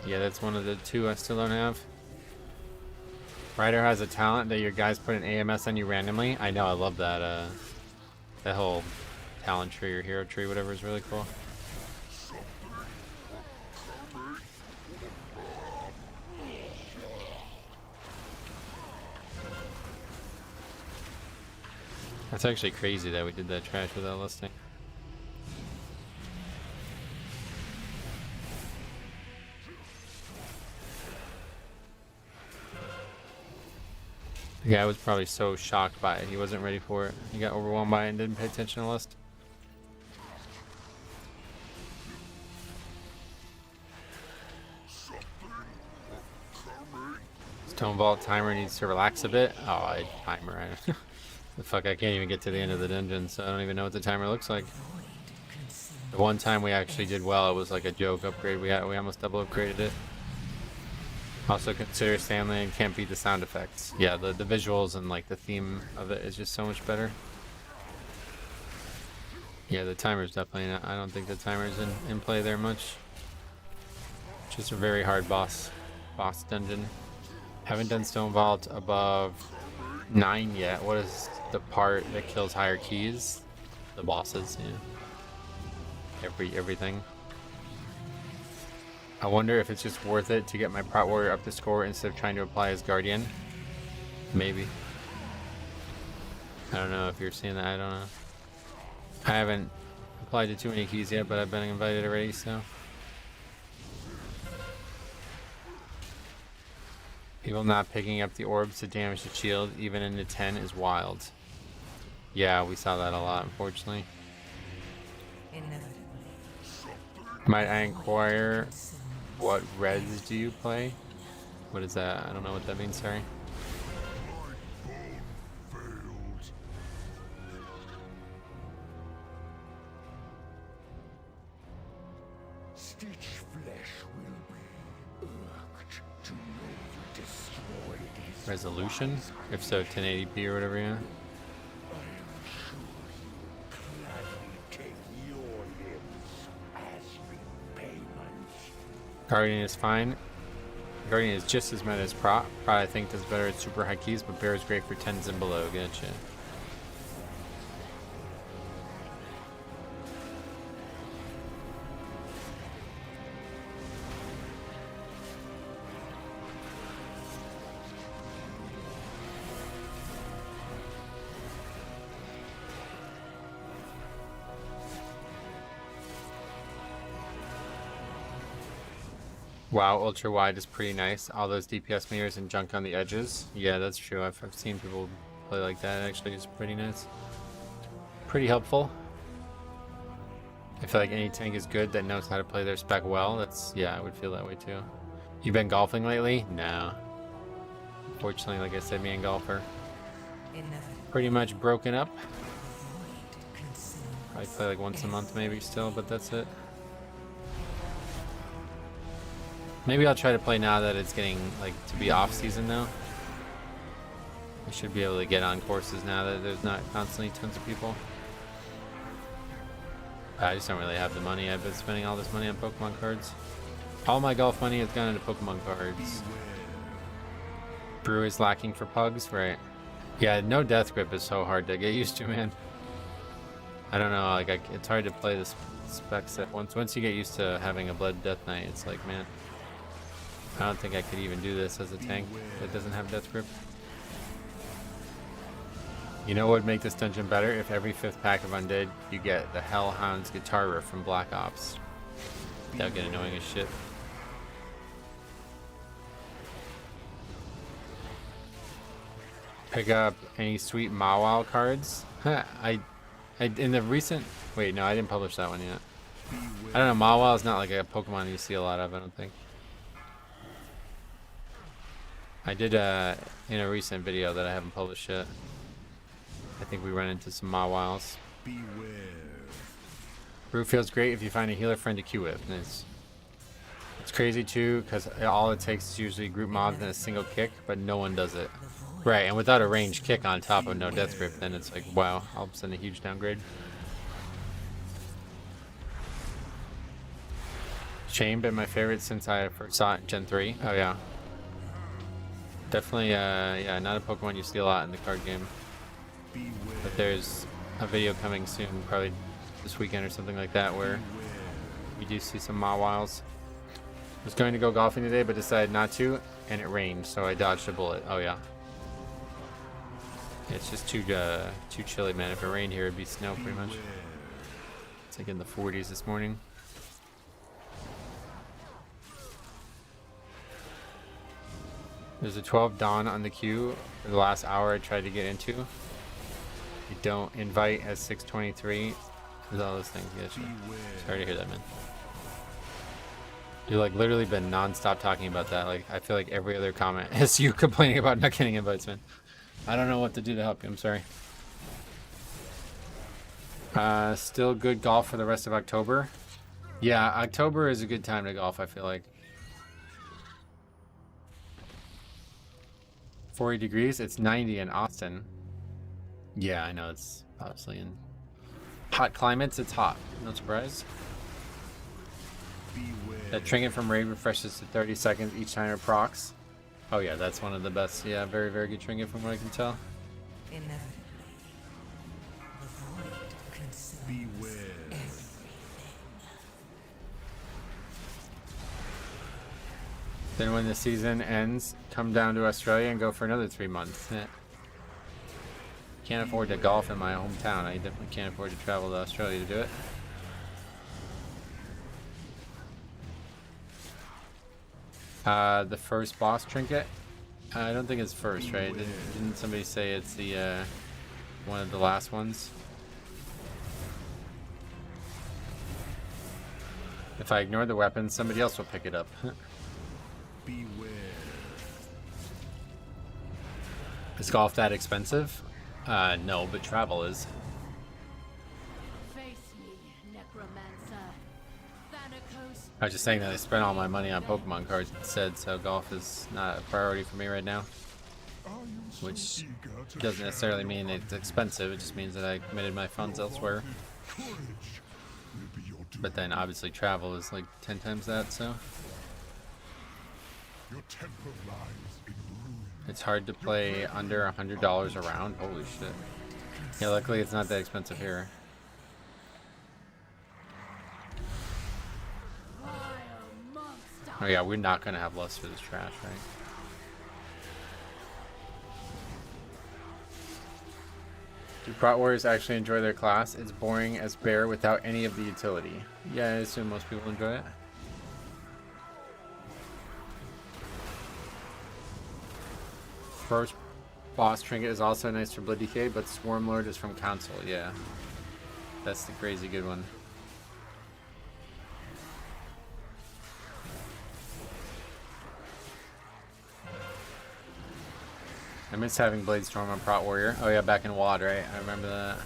A: Yeah, that's one of the two I still don't have. Rider has a talent that your guys put an AMS on you randomly. I know, I love that. That whole talent tree or hero tree, whatever, is really cool. That's actually crazy that we did that trash without listing. The guy was probably so shocked by it, he wasn't ready for it. He got overwhelmed by it and didn't pay attention to the list. Stone Vault timer needs to relax a bit. Oh, timer. The fuck, I can't even get to the end of the dungeon, so I don't even know what the timer looks like. The one time we actually did well, it was like a joke upgrade. We almost double upgraded it. Also consider Stanley and can't beat the sound effects. Yeah, the visuals and like the theme of it is just so much better. Yeah, the timer's definitely not. I don't think the timer's in play there much. Just a very hard boss dungeon. Haven't done Stone Vault above 9 yet. What is the part that kills higher keys? The bosses, yeah. Everything. I wonder if it's just worth it to get my Prot Warrior up to score instead of trying to apply his Guardian. Maybe. I don't know if you're seeing that. I don't know. I haven't applied to too many keys yet, but I've been invited already, so. People not picking up the orbs to damage the shield, even into 10, is wild. Yeah, we saw that a lot, unfortunately. Might I inquire, what res do you play? What is that? I don't know what that means, sorry. Resolution? If so, 1080p or whatever, yeah. Guardian is fine. Guardian is just as meta as Prot. Prot I think does better at super high keys, but Bear is great for 10s and below. Gotcha. Wow, ultra wide is pretty nice. All those DPS meters and junk on the edges. Yeah, that's true. I've seen people play like that. Actually, it's pretty nice. Pretty helpful. I feel like any tank is good that knows how to play their spec well. That's, yeah, I would feel that way too. You been golfing lately? No. Unfortunately, like I said, me and golf are pretty much broken up. I play like once a month maybe still, but that's it. Maybe I'll try to play now that it's getting like to be off season now. I should be able to get on courses now that there's not constantly tons of people. I just don't really have the money. I've been spending all this money on Pokemon cards. All my golf money has gone into Pokemon cards. Brew is lacking for pugs, right? Yeah, no death grip is so hard to get used to, man. I don't know, like it's hard to play this spec set. Once you get used to having a Blood Death Knight, it's like, man, I don't think I could even do this as a tank that doesn't have death grip. You know what would make this dungeon better? If every 5th pack of Undead, you get the Hellhound's guitar riff from Black Ops. That would get annoying as shit. Pick up any sweet Mawile cards. I in the recent, wait, no, I didn't publish that one yet. I don't know, Mawile is not like a Pokemon you see a lot of, I don't think. I did in a recent video that I haven't published yet. I think we run into some Mawiles. Brew feels great if you find a healer friend to queue with. Nice. It's crazy too, because all it takes is usually group mobs and a single kick, but no one does it. Right, and without a ranged kick on top of no death grip, then it's like, wow, all of a sudden a huge downgrade. Shame, been my favorite since I first saw it in Gen 3. Oh yeah. Definitely, yeah, not a Pokemon you see a lot in the card game. But there's a video coming soon, probably this weekend or something like that, where we do see some Mawiles. I was going to go golfing today, but decided not to, and it rained, so I dodged a bullet. Oh yeah. It's just too chilly, man. If it rained here, it'd be snow pretty much. It's like in the 40s this morning. There's a 12 Dawn on the queue for the last hour I tried to get into. You don't invite as 623. There's all those things. Yeah, sure. Sorry to hear that, man. You've like literally been non-stop talking about that. Like I feel like every other comment is you complaining about not getting invites, man. I don't know what to do to help you. I'm sorry. Still good golf for the rest of October. Yeah, October is a good time to golf, I feel like. 40 degrees. It's 90 in Austin. Yeah, I know. It's obviously in hot climates. It's hot. No surprise. That trinket from Raid refreshes to 30 seconds each time it procs. Oh yeah, that's one of the best. Yeah, very, very good trinket from what I can tell. Then when the season ends, come down to Australia and go for another 3 months. Can't afford to golf in my hometown. I definitely can't afford to travel to Australia to do it. The first boss trinket? I don't think it's first, right? Didn't somebody say it's the one of the last ones? If I ignore the weapon, somebody else will pick it up. Beware. Is golf that expensive? No, but travel is. I was just saying that I spent all my money on Pokemon cards instead, so golf is not a priority for me right now. Which doesn't necessarily mean it's expensive, it just means that I committed my funds elsewhere. But then obviously travel is like 10 times that, so. It's hard to play under $100 a round. Holy shit. Yeah, luckily it's not that expensive here. Oh yeah, we're not gonna have lust for this trash, right? Do Prot Warriors actually enjoy their class? It's boring as bear without any of the utility. Yeah, I assume most people enjoy it.
C: First boss trinket is also nice for Blood DK, but Swarm Lord is from console. Yeah, that's the crazy good one. I miss having Blade Storm on Prot Warrior. Oh yeah, back in WoD, right? I remember that.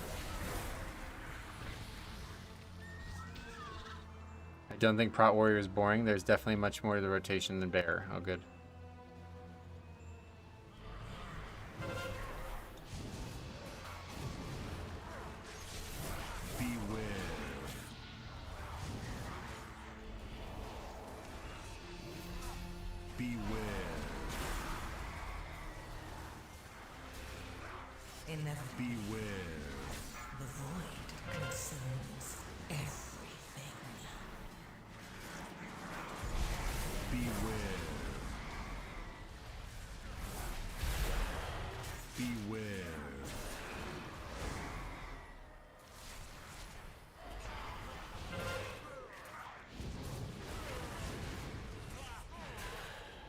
C: I don't think Prot Warrior is boring. There's definitely much more to the rotation than Bear. Oh, good.
E: Beware. The void consumes everything.
B: Beware. Beware.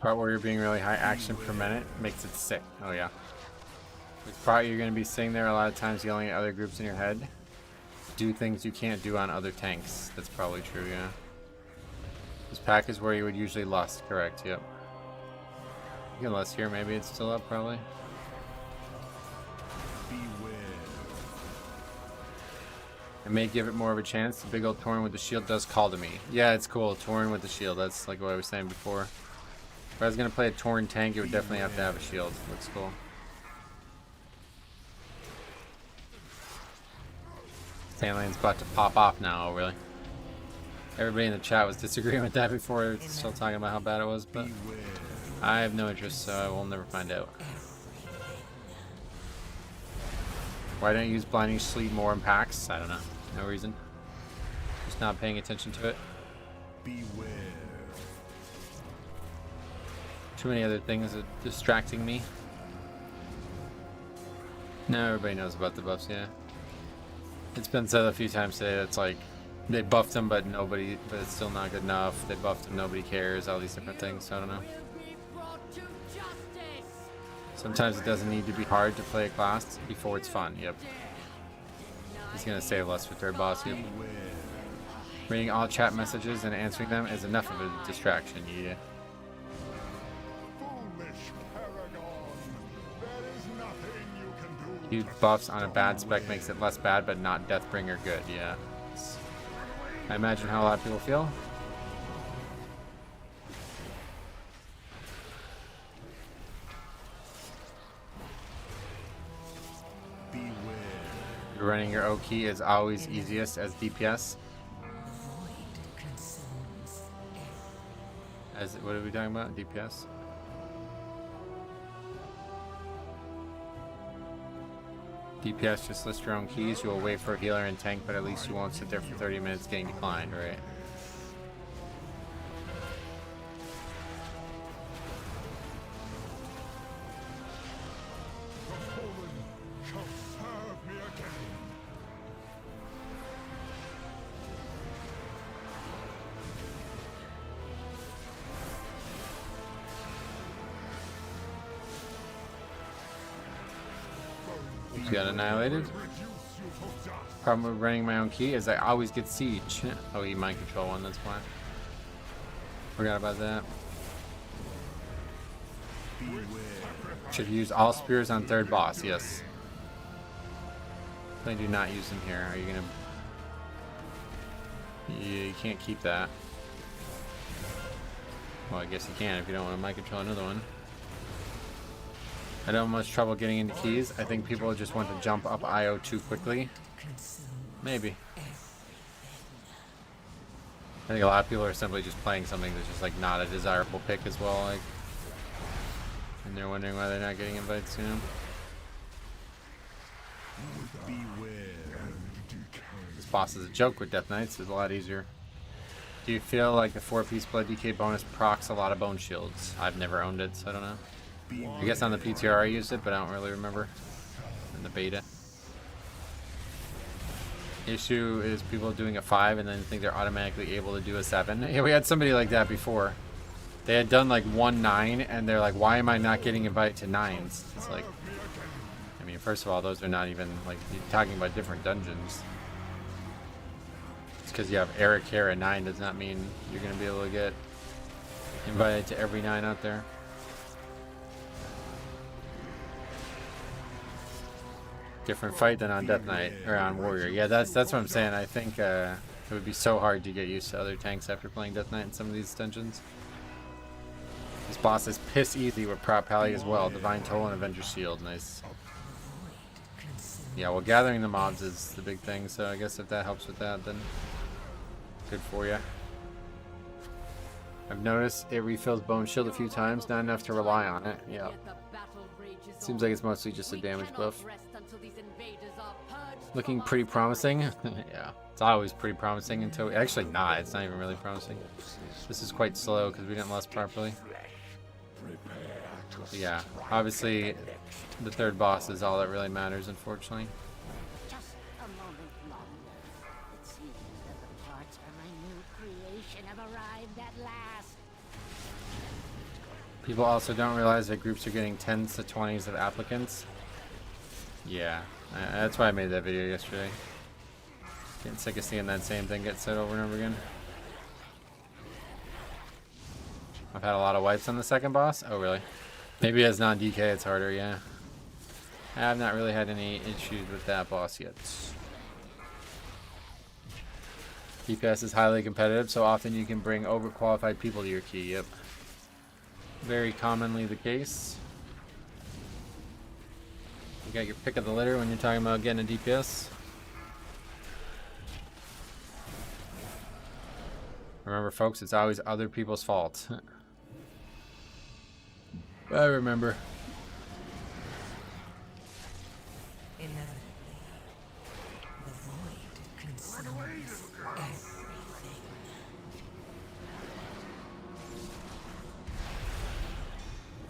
C: Prot Warrior being really high action per minute makes it sick. Oh yeah. With Prot, you're going to be sitting there a lot of times yelling at other groups in your head. Do things you can't do on other tanks. That's probably true, yeah. This pack is where you would usually lust, correct, yep. You can lust here, maybe it's still up, probably. I may give it more of a chance. The big old Tauren with the shield does call to me. Yeah, it's cool. Tauren with the shield, that's like what I was saying before. If I was going to play a Tauren tank, it would definitely have to have a shield. Looks cool. Sandland's about to pop off now, really. Everybody in the chat was disagreeing with that before, still talking about how bad it was, but I have no interest, so I will never find out. Why don't you use Blinding Sleep more in packs? I don't know. No reason. Just not paying attention to it.
B: Beware.
C: Too many other things are distracting me. Now everybody knows about the buffs, yeah. It's been said a few times today that's like they buffed them but it's still not good enough. They buffed them, nobody cares, all these different things, so I don't know. Sometimes it doesn't need to be hard to play a class before it's fun, yep. He's gonna save less for third boss, yep. Reading all chat messages and answering them is enough of a distraction, yeah. Huge buffs on a bad spec makes it less bad, but not Deathbringer good. Yeah. I imagine how a lot of people feel.
B: Beware.
C: Running your O key is always easiest as DPS. As what are we talking about? DPS? DPS, just list your own keys. You will wait for a healer and tank, but at least you won't sit there for 30 minutes getting declined, right? Got annihilated. Problem with running my own key is I always get siege. Oh, he mind control one, that's why. Forgot about that. Should use all spears on third boss, yes. I do not use them here. Are you gonna... Yeah, you can't keep that. Well, I guess you can if you don't want to mind control another one. I don't have much trouble getting into keys. I think people just want to jump up IO too quickly. Maybe. I think a lot of people are simply just playing something that's just like not a desirable pick as well, like, and they're wondering why they're not getting invites, you know? This boss is a joke with Death Knights. It's a lot easier. Do you feel like the 4-piece Blood DK bonus procs a lot of bone shields? I've never owned it, so I don't know. I guess on the PTR I used it, but I don't really remember. In the beta. Issue is people doing a 5 and then think they're automatically able to do a 7. Yeah, we had somebody like that before. They had done like 1-9, and they're like, why am I not getting invited to 9s? It's like, I mean, first of all, those are not even, like, you're talking about different dungeons. Just because you have Eric here at 9 does not mean you're going to be able to get invited to every 9 out there. Different fight than on Death Knight, or on Warrior. Yeah, that's what I'm saying. I think it would be so hard to get used to other tanks after playing Death Knight in some of these dungeons. This boss is piss easy with Prop Pally as well. Divine Toll and Avenger Shield. Nice. Yeah, well, gathering the mobs is the big thing, so I guess if that helps with that, then good for you. I've noticed it refills Bone Shield a few times, not enough to rely on it. Yeah. Seems like it's mostly just a damage buff. Looking pretty promising. Yeah, it's always pretty promising until... Actually, not. It's not even really promising. This is quite slow because we didn't lust properly. Yeah, obviously the third boss is all that really matters, unfortunately.
I: Just a moment longer. It seems that the parts for my new creation have arrived at last.
C: People also don't realize that groups are getting 10s to 20s of applicants. Yeah, that's why I made that video yesterday. Getting sick of seeing that same thing get said over and over again. I've had a lot of wipes on the second boss. Oh, really? Maybe as non-DK it's harder, yeah. I've not really had any issues with that boss yet. DPS is highly competitive, so often you can bring overqualified people to your key. Yep. Very commonly the case. You got your pick of the litter when you're talking about getting a DPS. Remember, folks, it's always other people's fault. I remember.
E: Inevitably, the void consumes everything.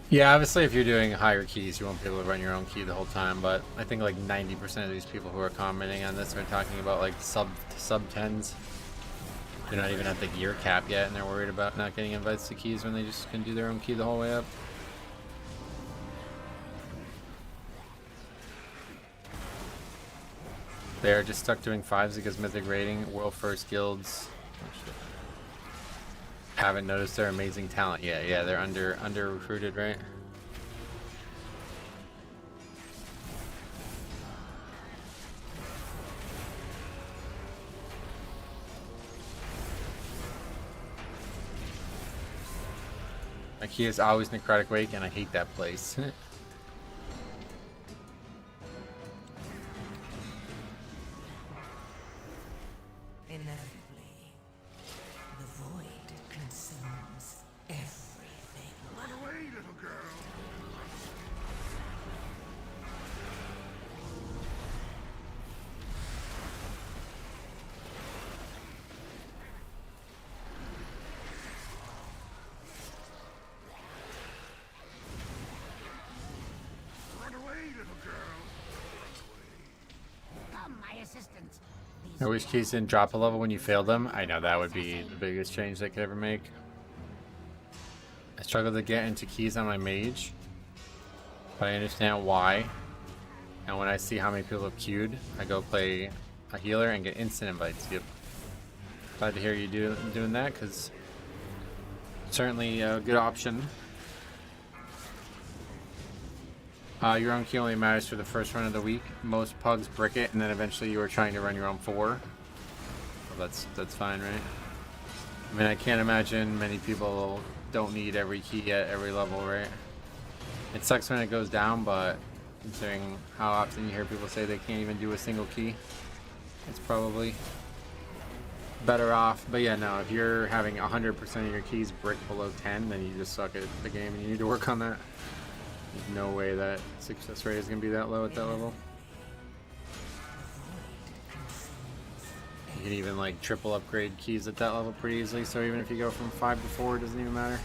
C: Yeah, obviously if you're doing higher keys, you won't be able to run your own key the whole time, but I think like 90% of these people who are commenting on this are talking about like sub 10s. They're not even at the gear cap yet, and they're worried about not getting invites to keys when they just can do their own key the whole way up. They're just stuck doing 5s because Mythic rating, world first guilds. Haven't noticed their amazing talent yet. Yeah, they're under recruited, right? My key is always Necrotic Wake, and I hate that place.
E: Inevitably, the void consumes everything.
B: Run away, little girl. Run away, little girl.
I: Come, my assistant.
C: I wish keys didn't drop a level when you failed them. I know that would be the biggest change they could ever make. I struggle to get into keys on my mage, but I understand why. And when I see how many people have queued, I go play a healer and get instant invites. Yep. Glad to hear you doing that, because certainly a good option. Your own key only matters for the first run of the week. Most pugs brick it, and then eventually you are trying to run your own 4. Well, that's fine, right? I mean, I can't imagine many people don't need every key at every level, right? It sucks when it goes down, but considering how often you hear people say they can't even do a single key, it's probably better off. But yeah, no, if you're having 100% of your keys brick below 10, then you just suck at the game and you need to work on that. There's no way that success rate is going to be that low at that level. You can even like triple upgrade keys at that level pretty easily, so even if you go from 5 to 4, it doesn't even matter.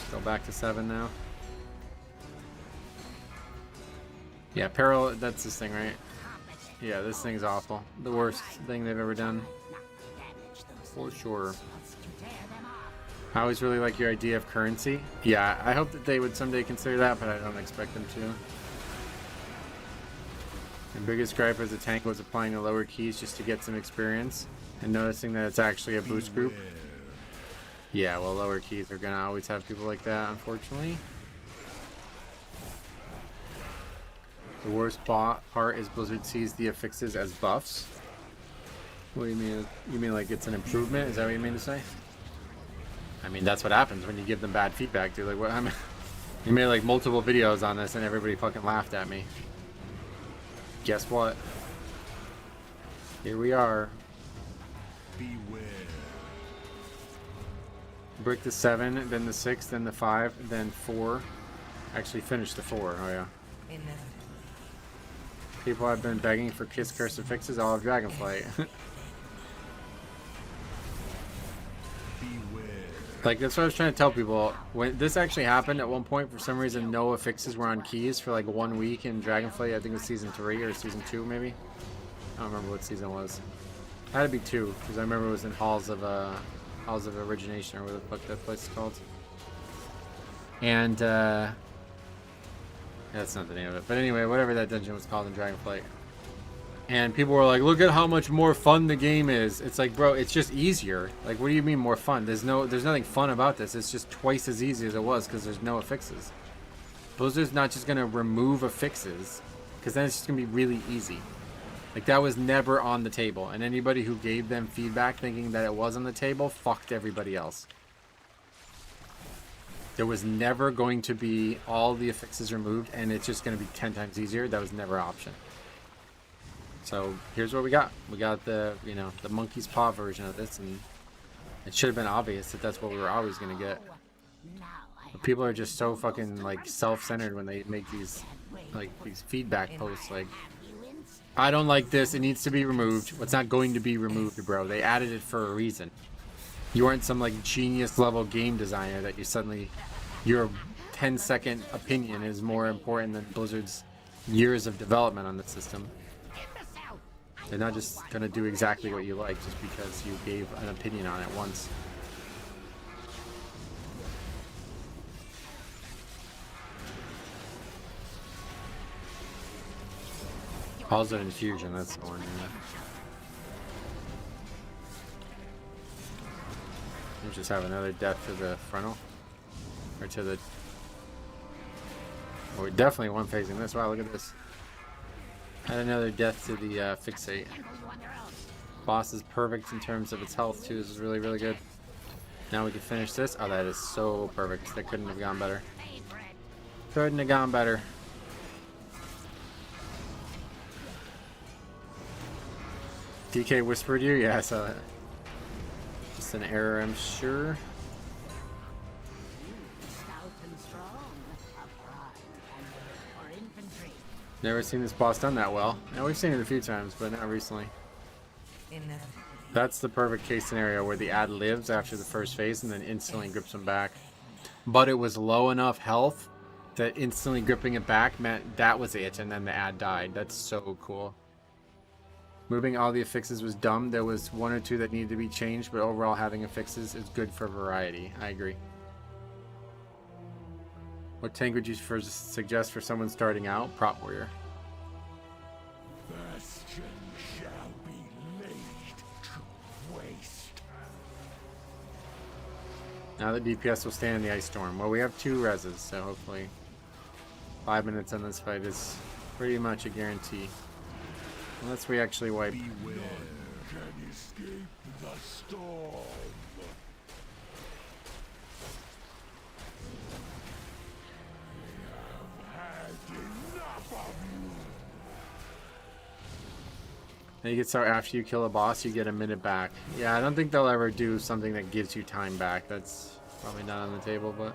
C: Just go back to 7 now. Yeah, Peril, that's this thing, right? Yeah, this thing's awful. The worst thing they've ever done. For sure. I always really like your idea of currency. Yeah, I hope that they would someday consider that, but I don't expect them to. The biggest gripe as a tank was applying the lower keys just to get some experience and noticing that it's actually a boost group. Yeah, well, lower keys are gonna always have people like that, unfortunately. The worst part is Blizzard sees the affixes as buffs. What do you mean? You mean like it's an improvement? Is that what you mean to say? I mean, that's what happens when you give them bad feedback, dude. Like, what? I mean, you made like multiple videos on this and everybody fucking laughed at me. Guess what? Here we are.
B: Beware.
C: Brick the 7, then the 6, then the 5, then 4. Actually finished the 4. Oh yeah. People have been begging for Kiss Curse fixes all of Dragonflight. Like, that's what I was trying to tell people. When this actually happened at one point, for some reason, no affixes were on keys for like 1 week in Dragonflight. I think it was season 3 or season 2, maybe. I don't remember what season it was. It had to be 2, because I remember it was in Halls of Origination, or what the fuck that place is called. And that's not the name of it. But anyway, whatever that dungeon was called in Dragonflight. And people were like, look at how much more fun the game is. It's like, bro, it's just easier. Like, what do you mean more fun? There's nothing fun about this. It's just twice as easy as it was because there's no affixes. Blizzard's not just going to remove affixes, because then it's just going to be really easy. Like, that was never on the table. And anybody who gave them feedback thinking that it was on the table fucked everybody else. There was never going to be all the affixes removed and it's just going to be 10 times easier. That was never an option. So here's what we got. We got the, you know, the monkey's paw version of this, and it should have been obvious that that's what we were always going to get. But people are just so fucking like self-centered when they make these like these feedback posts like, I don't like this, it needs to be removed. It's not going to be removed, bro. They added it for a reason. You aren't some like genius level game designer that you suddenly, your 10-second opinion is more important than Blizzard's years of development on the system. They're not just gonna do exactly what you like just because you gave an opinion on it once. Also Infusion, that's the one, yeah. We just have another death to the frontal. Or to the... Oh, we're definitely one facing this. Wow, look at this. Had another death to the fixate. Boss is perfect in terms of its health too. This is really, really good. Now we can finish this. Oh, that is so perfect. That couldn't have gone better. Couldn't have gone better. DK whispered you? Yeah, I saw that. Just an error, I'm sure. Never seen this boss done that well. Now we've seen it a few times, but not recently. That's the perfect case scenario where the ad lives after the first phase and then instantly grips him back. But it was low enough health that instantly gripping it back meant that was it, and then the ad died. That's so cool. Moving all the affixes was dumb. There was one or two that needed to be changed, but overall having affixes is good for variety. I agree. What tank would you suggest for someone starting out? Prop Warrior.
B: Bastion shall be laid to waste.
C: Now the DPS will stand in the Ice Storm. Well, we have 2 reses, so hopefully 5 minutes on this fight is pretty much a guarantee. Unless we actually wipe.
B: Beware, can escape the storm.
C: And you get so after you kill a boss, you get a minute back. Yeah, I don't think they'll ever do something that gives you time back. That's probably not on the table, but...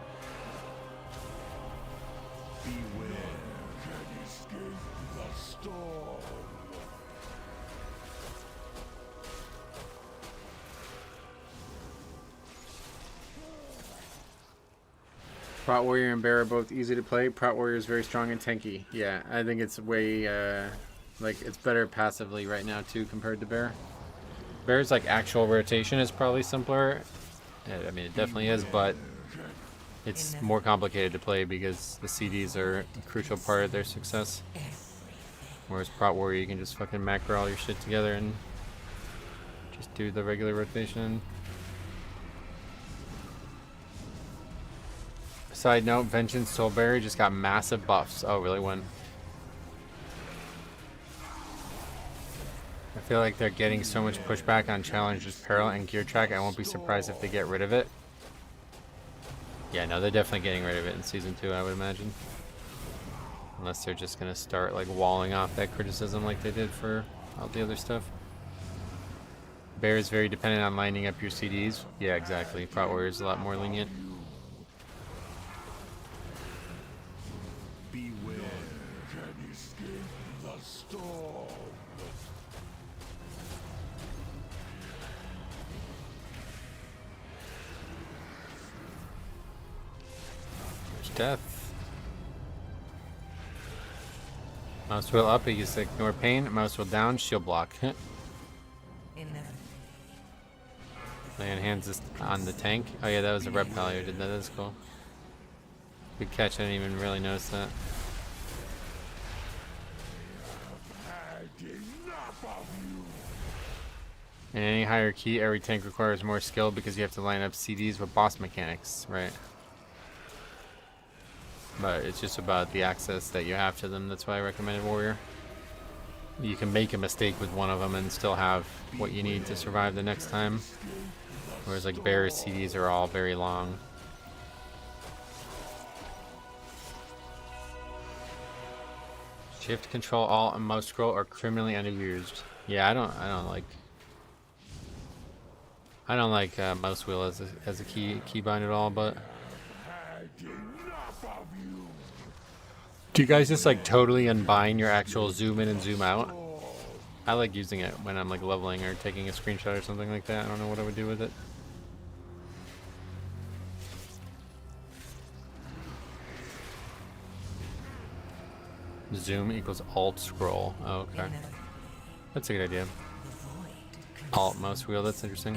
B: Beware, can escape the storm.
C: Prot Warrior and Bear are both easy to play. Prot Warrior is very strong and tanky. Yeah, I think it's way, like, it's better passively right now, too, compared to Bear.
A: Bear's, like, actual rotation is probably simpler I mean, it definitely is, but it's more complicated to play because the CDs are a crucial part of their success. Whereas Prot Warrior, you can just fucking macro all your shit together and just do the regular rotation. Side note, Vengeance Soulberry just got massive buffs. Oh, really? When? I feel like they're getting so much pushback on Challenger's Peril and Gear Track, I won't be surprised if they get rid of it. Yeah, no, they're definitely getting rid of it in Season 2, I would imagine. Unless they're just gonna start like walling off that criticism like they did for all the other stuff. Bear is very dependent on lining up your CDs. Yeah, exactly. Prot Warrior is a lot more lenient.
B: Beware, can escape the storm.
A: There's death. Mouse wheel up, you can ignore pain. Mouse wheel down, shield block. Laying hands is on the tank. Oh yeah, that was a reptile who did that. That's cool. Good catch. I didn't even really notice that. In any hierarchy, every tank requires more skill because you have to line up CDs with boss mechanics, right? But it's just about the access that you have to them. That's why I recommended Warrior. You can make a mistake with one of them and still have what you need to survive the next time. Whereas like Bear's CDs are all very long. Shift, Control, Alt, and Mouse Scroll are criminally underused. Yeah, I don't like mouse wheel as a keybind at all. But do you guys just like totally unbind your actual zoom in and zoom out? I like using it when I'm like leveling or taking a screenshot or something like that. I don't know what I would do with it. Zoom equals alt scroll. Oh, okay. That's a good idea. Alt mouse wheel, that's interesting.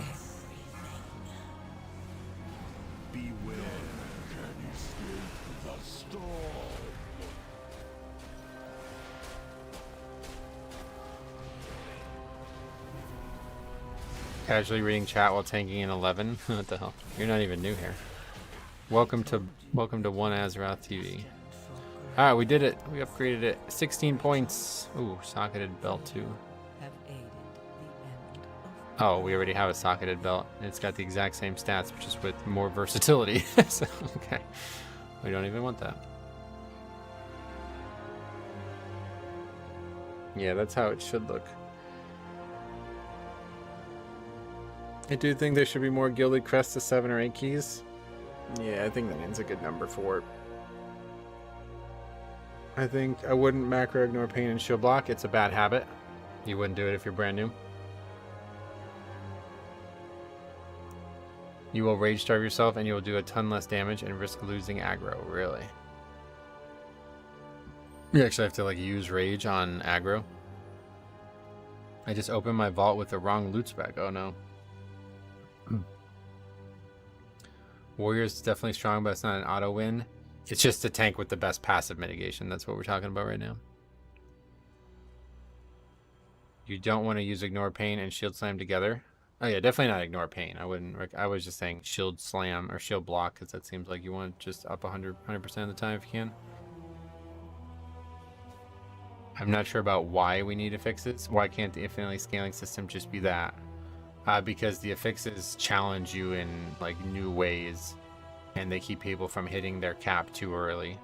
B: Beware, can escape the storm.
A: Casually reading chat while tanking in 11. What the hell? You're not even new here. Welcome to One Azeroth TV. Alright, we did it. We upgraded it. 16 points. Ooh, socketed belt too. Oh, we already have a socketed belt. It's got the exact same stats, but just with more versatility. So, okay. We don't even want that. Yeah, that's how it should look. I do think there should be more Gilded Crests to 7 or 8 keys. Yeah, I think that means a good number for it. I think I wouldn't macro ignore pain and shield block. It's a bad habit. You wouldn't do it if you're brand new. You will rage starve yourself and you will do a ton less damage and risk losing aggro. Really? You actually have to like use rage on aggro. I just opened my vault with the wrong loot spec. Oh no. Warrior's definitely strong, but it's not an auto win. It's just a tank with the best passive mitigation. That's what we're talking about right now. You don't want to use Ignore Pain and Shield Slam together. Oh yeah, definitely not Ignore Pain. I was just saying Shield Slam or Shield Block because that seems like you want just up 100% of the time if you can. I'm not sure about why we need affixes. Why can't the infinitely scaling system just be that? Because the affixes challenge you in like new ways. And they keep people from hitting their cap too early.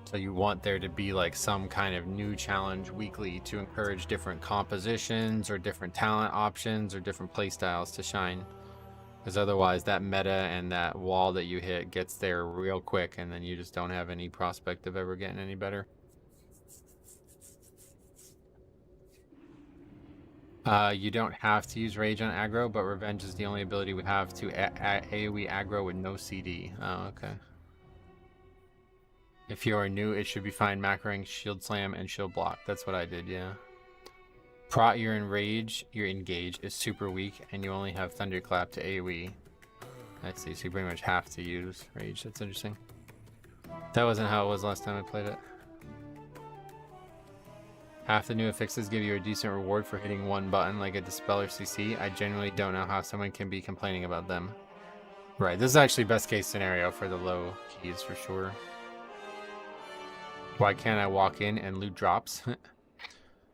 A: So you want there to be like some kind of new challenge weekly to encourage different compositions or different talent options or different playstyles to shine. Because otherwise that meta and that wall that you hit gets there real quick and then you just don't have any prospect of ever getting any better. You don't have to use Rage on aggro, but Revenge is the only ability we have to AoE aggro with no CD. Oh, okay. If you are new, it should be fine macroing Shield Slam and Shield Block. That's what I did, yeah. Your engage is super weak, and you only have Thunderclap to AoE. I see, so you pretty much have to use Rage. That's interesting. That wasn't how it was last time I played it. Half the new affixes give you a decent reward for hitting one button, like a Dispel or CC. I genuinely don't know how someone can be complaining about them. Right, this is actually best case scenario for the low keys for sure. Why can't I walk in and loot drops?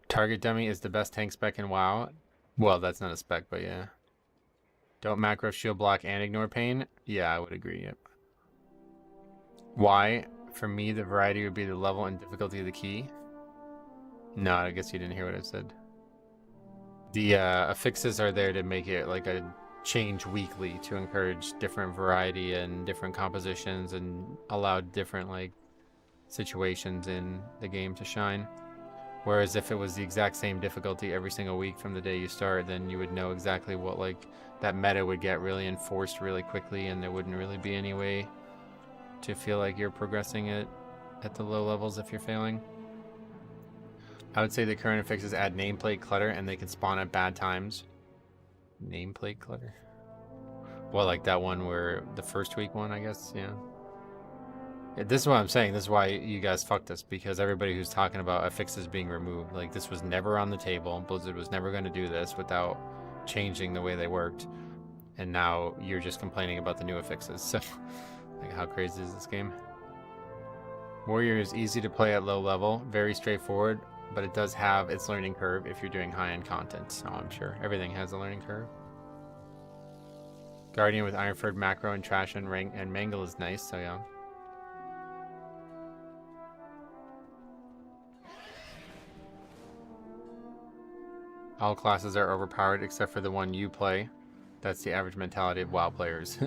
A: Target dummy is the best tank spec in WoW. Well, that's not a spec, but yeah. Don't macro shield block and ignore pain? Yeah, I would agree, yep. Why? For me, the variety would be the level and difficulty of the key. No, I guess you didn't hear what I said. The affixes are there to make it like a change weekly to encourage different variety and different compositions and allow different like situations in the game to shine. Whereas if it was the exact same difficulty every single week from the day you start, then you would know exactly what like that meta would get really enforced really quickly, and there wouldn't really be any way to feel like you're progressing it at the low levels if you're failing. I would say the current affixes add nameplate clutter, and they can spawn at bad times. Nameplate clutter? Well, like that one where the first week one, I guess, yeah. This is what I'm saying. This is why you guys fucked us, because everybody who's talking about affixes being removed, like this was never on the table. Blizzard was never going to do this without changing the way they worked. And now you're just complaining about the new affixes. So, like, how crazy is this game? Warrior is easy to play at low level, very straightforward, but it does have its learning curve if you're doing high-end content. So I'm sure everything has a learning curve. Guardian with Ironford, Macro, and Trash and Rank and Mangle is nice, so yeah. All classes are overpowered except for the one you play. That's the average mentality of WoW players.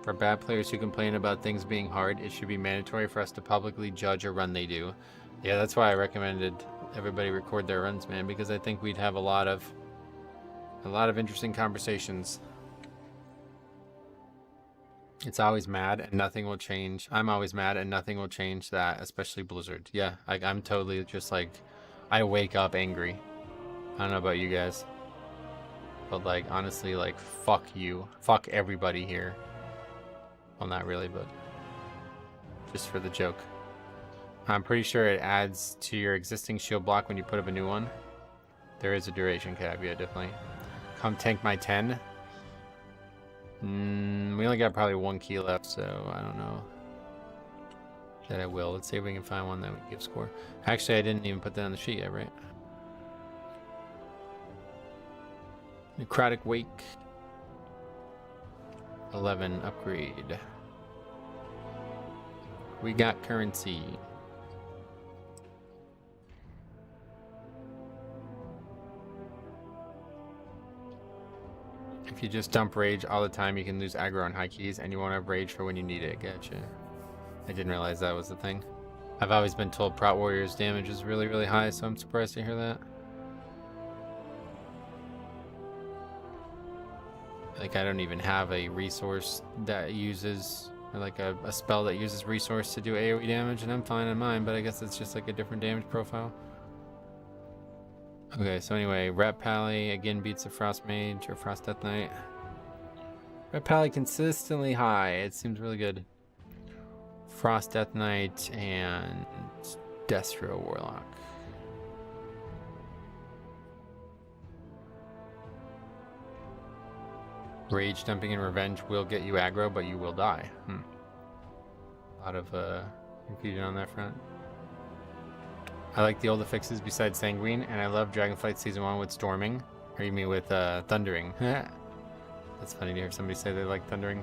A: For bad players who complain about things being hard, it should be mandatory for us to publicly judge a run they do. Yeah, that's why I recommended everybody record their runs, man, because I think we'd have a lot of interesting conversations. It's always mad and nothing will change. I'm always mad and nothing will change that, especially Blizzard. Yeah, I'm totally just like, I wake up angry. I don't know about you guys, but like honestly, like fuck you, fuck everybody here. Well, not really, but just for the joke. I'm pretty sure it adds to your existing shield block when you put up a new one. There is a duration cap, yeah, definitely. Come tank my 10. We only got probably one key left, so I don't know that I will. Let's see if we can find one that would give score. Actually, I didn't even put that on the sheet yet, right? Necrotic Wake. 11 upgrade. We got currency. If you just dump rage all the time, you can lose aggro on high keys, and you won't have rage for when you need it. Gotcha. I didn't realize that was the thing. I've always been told Prot Warrior's damage is really, really high, so I'm surprised to hear that. Like, I don't even have a resource that uses, or like a spell that uses resource to do AoE damage, and I'm fine on mine, but I guess it's just like a different damage profile. Okay, so anyway, Rat Pally again beats the Frost Mage or Frost Death Knight. Rat Pally consistently high. It seems really good. Frost Death Knight and Destro Warlock. Rage dumping and revenge will get you aggro, but you will die. A lot of confusion on that front. I like the old affixes besides Sanguine, and I love Dragonflight Season 1 with Storming. Or you mean with Thundering. That's funny to hear somebody say they like Thundering.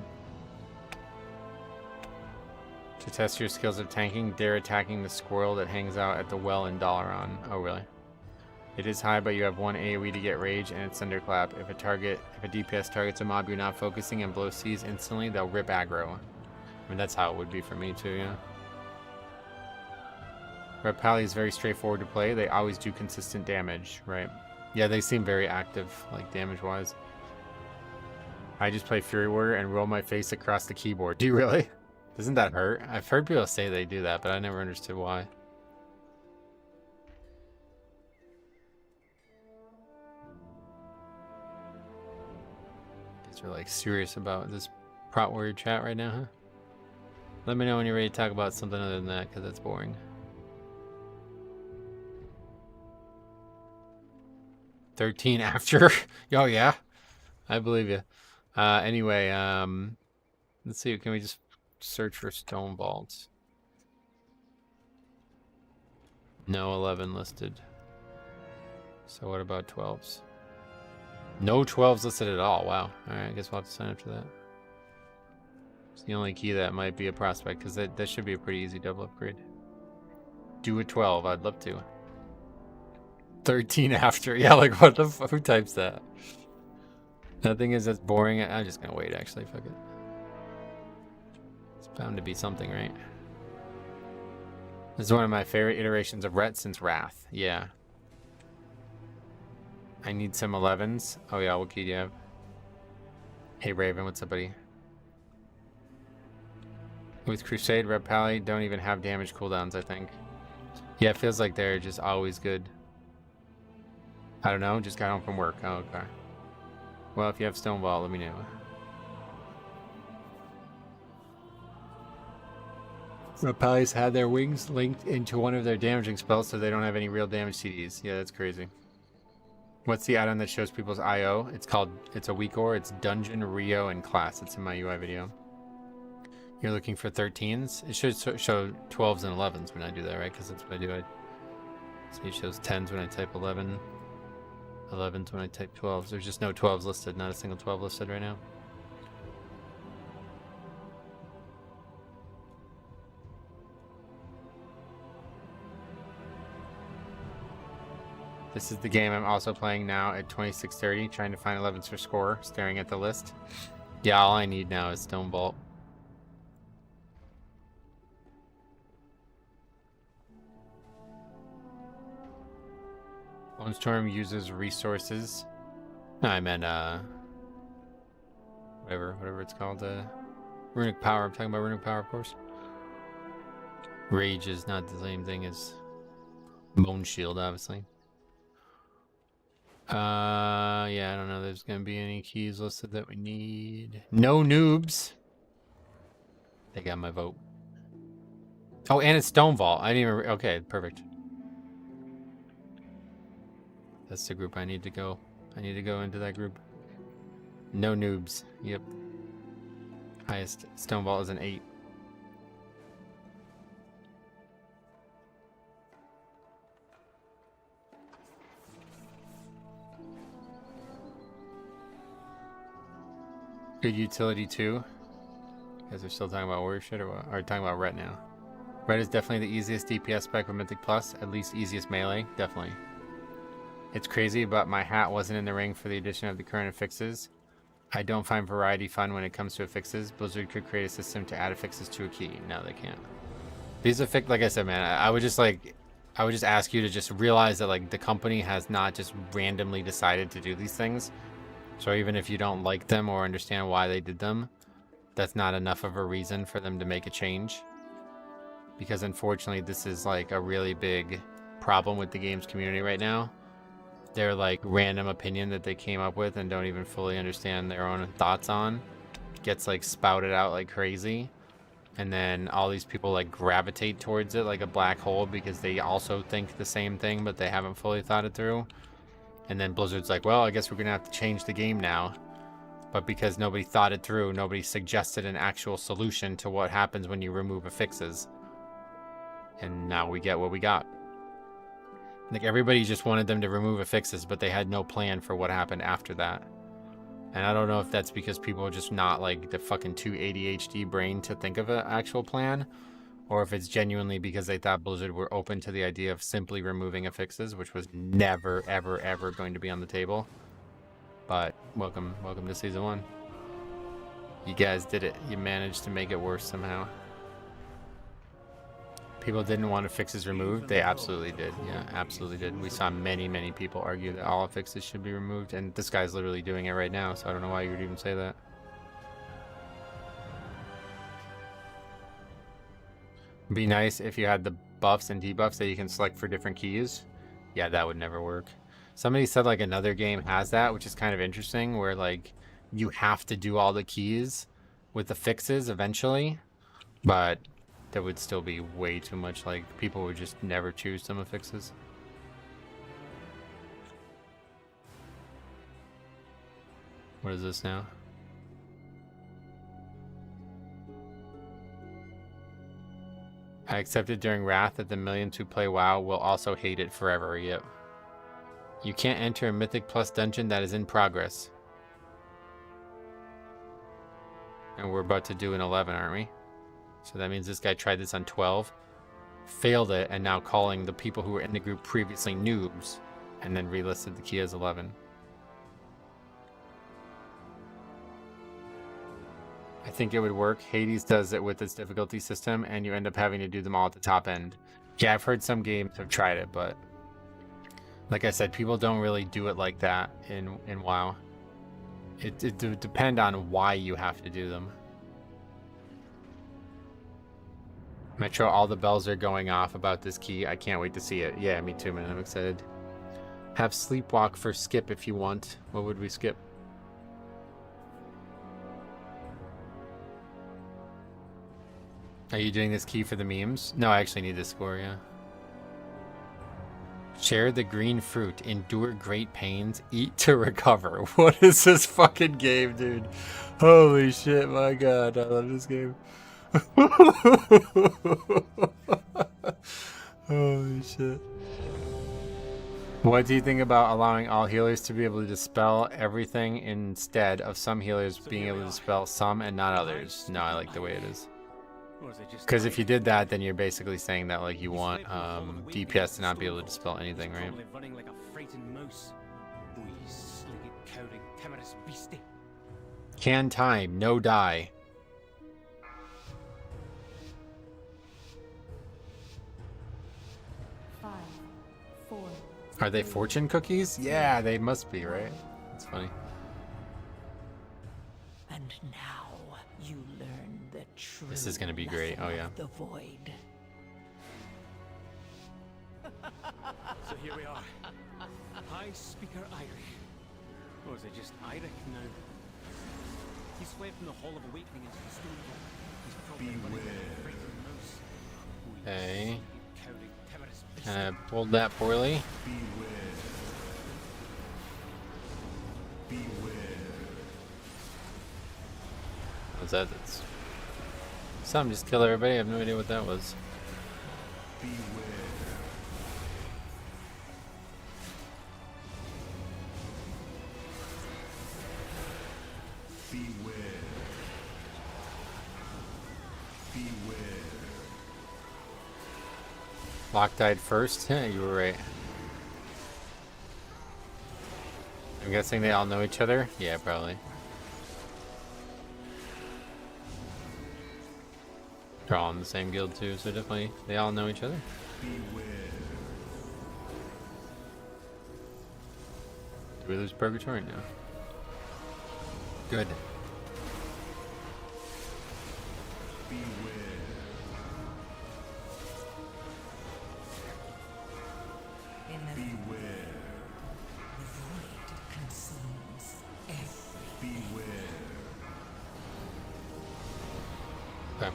A: To test your skills of tanking, dare attacking the squirrel that hangs out at the well in Dalaran. Oh, really? It is high, but you have one AoE to get Rage, and it's Thunderclap. If a DPS targets a mob you're not focusing and blows C's instantly, they'll rip aggro. I mean, that's how it would be for me too, yeah. Red Pally is very straightforward to play. They always do consistent damage, right? Yeah, they seem very active, like damage-wise. I just play Fury Warrior and roll my face across the keyboard. Do you really? Doesn't that hurt? I've heard people say they do that, but I never understood why. are like serious about this Prot Warrior chat right now, huh? Let me know when you're ready to talk about something other than that, because that's boring. 13 after? Oh yeah, I believe you. Anyway, let's see. Can we just search for stone vaults? No 11 listed. So what about 12s? No 12s listed at all. Wow. All right, I guess we'll have to sign up for that. It's the only key that might be a prospect, because that should be a pretty easy double upgrade. Do a 12. I'd love to. 13 after. Yeah, like what the fuck? Who types that? The thing is, that's boring. I'm just gonna wait, actually. Fuck it. It's bound to be something, right? This is one of my favorite iterations of Ret since Wrath. Yeah. I need some 11s. Oh yeah, what key do you have? Hey Raven, what's up, buddy? With Crusade, Red Pally don't even have damage cooldowns, I think. Yeah, it feels like they're just always good. I don't know, just got home from work. Oh, okay. Well, if you have Stone Vault, let me know. Red Pallies had their wings linked into one of their damaging spells, so they don't have any real damage CDs. Yeah, that's crazy. What's the add-on that shows people's IO? It's a weak ore. It's Dungeon, Rio, and Class. It's in my UI video. You're looking for 13s? It should show 12s and 11s when I do that, right? Because that's what I do. See, it shows 10s when I type 11. 11s when I type 12s. There's just no 12s listed. Not a single 12 listed right now. This is the game I'm also playing now at 26:30, trying to find 11s for score, staring at the list. Yeah, all I need now is Stone Vault. Lone Storm uses resources. No, I meant, whatever it's called, Runic Power. I'm talking about Runic Power, of course. Rage is not the same thing as Bone Shield, obviously. Yeah, I don't know. There's gonna be any keys listed that we need. No noobs. They got my vote. Oh, and it's Stone Vault. I didn't even. Okay, perfect. That's the group I need to go. I need to go into that group. No noobs. Yep. Highest Stone Vault is an 8. Good utility too. You guys are still talking about warrior shit or what? Or talking about Ret now? Ret is definitely the easiest DPS spec with Mythic Plus. At least easiest melee. Definitely. It's crazy, but my hat wasn't in the ring for the addition of the current affixes. I don't find variety fun when it comes to affixes. Blizzard could create a system to add affixes to a key. No, they can't. These affix, like I said, man, I would just ask you to just realize that like the company has not just randomly decided to do these things. So even if you don't like them or understand why they did them, that's not enough of a reason for them to make a change. Because unfortunately, this is like a really big problem with the games community right now. Their like random opinion that they came up with and don't even fully understand their own thoughts on gets like spouted out like crazy. And then all these people like gravitate towards it like a black hole because they also think the same thing, but they haven't fully thought it through. And then Blizzard's like, well, I guess we're going to have to change the game now. But because nobody thought it through, nobody suggested an actual solution to what happens when you remove affixes. And now we get what we got. Like, everybody just wanted them to remove affixes, but they had no plan for what happened after that. And I don't know if that's because people are just not, like, the fucking too ADHD brain to think of an actual plan. Or if it's genuinely because they thought Blizzard were open to the idea of simply removing affixes, which was never, ever, ever going to be on the table. But welcome to Season 1. You guys did it. You managed to make it worse somehow. People didn't want affixes removed. They absolutely did. Yeah, absolutely did. We saw many, many people argue that all affixes should be removed. And this guy's literally doing it right now, so I don't know why you would even say that. It'd be nice if you had the buffs and debuffs that you can select for different keys. Yeah, that would never work. Somebody said like another game has that, which is kind of interesting, where like you have to do all the keys with the fixes eventually, but there would still be way too much. Like, people would just never choose some of fixes. What is this now? I accepted during Wrath that the millions who play WoW will also hate it forever. Yep. You can't enter a Mythic Plus dungeon that is in progress. And we're about to do an 11, aren't we? So that means this guy tried this on 12, failed it, and now calling the people who were in the group previously noobs, and then relisted the key as 11. I think it would work. Hades does it with its difficulty system, and you end up having to do them all at the top end. Yeah, I've heard some games have tried it, but like I said, people don't really do it like that in WoW. It would depend on why you have to do them. Metro, all the bells are going off about this key. I can't wait to see it. Yeah, me too, man. I'm excited. Have Sleepwalk for skip if you want. What would we skip? Are you doing this key for the memes? No, I actually need this score, yeah. Share the green fruit. Endure great pains. Eat to recover. What is this fucking game, dude? Holy shit, my god. I love this game. Holy shit. What do you think about allowing all healers to be able to dispel everything instead of some healers being able to dispel some and not others? No, I like the way it is. Because if you did that, then you're basically saying that like you want DPS to not be able to dispel anything, right? Can time, no die. Are they fortune cookies? Yeah, they must be, right? That's funny.
E: And now you learn the true
A: This is gonna be great. Oh yeah.
E: the void.
H: So here we are. High Speaker Irish. Or is it just Irish now? He's fled from the Hall of Awakening into the stone hall. He's probably running like a frightened mouse.
A: Okay. Kind of pulled that poorly. What's that? That's something just kill everybody. I have no idea what that was. Locke died first? Yeah, you were right. I'm guessing they all know each other? Yeah, probably. They're all in the same guild too, so definitely they all know each other. Do we lose Purgatory now? Good. Okay.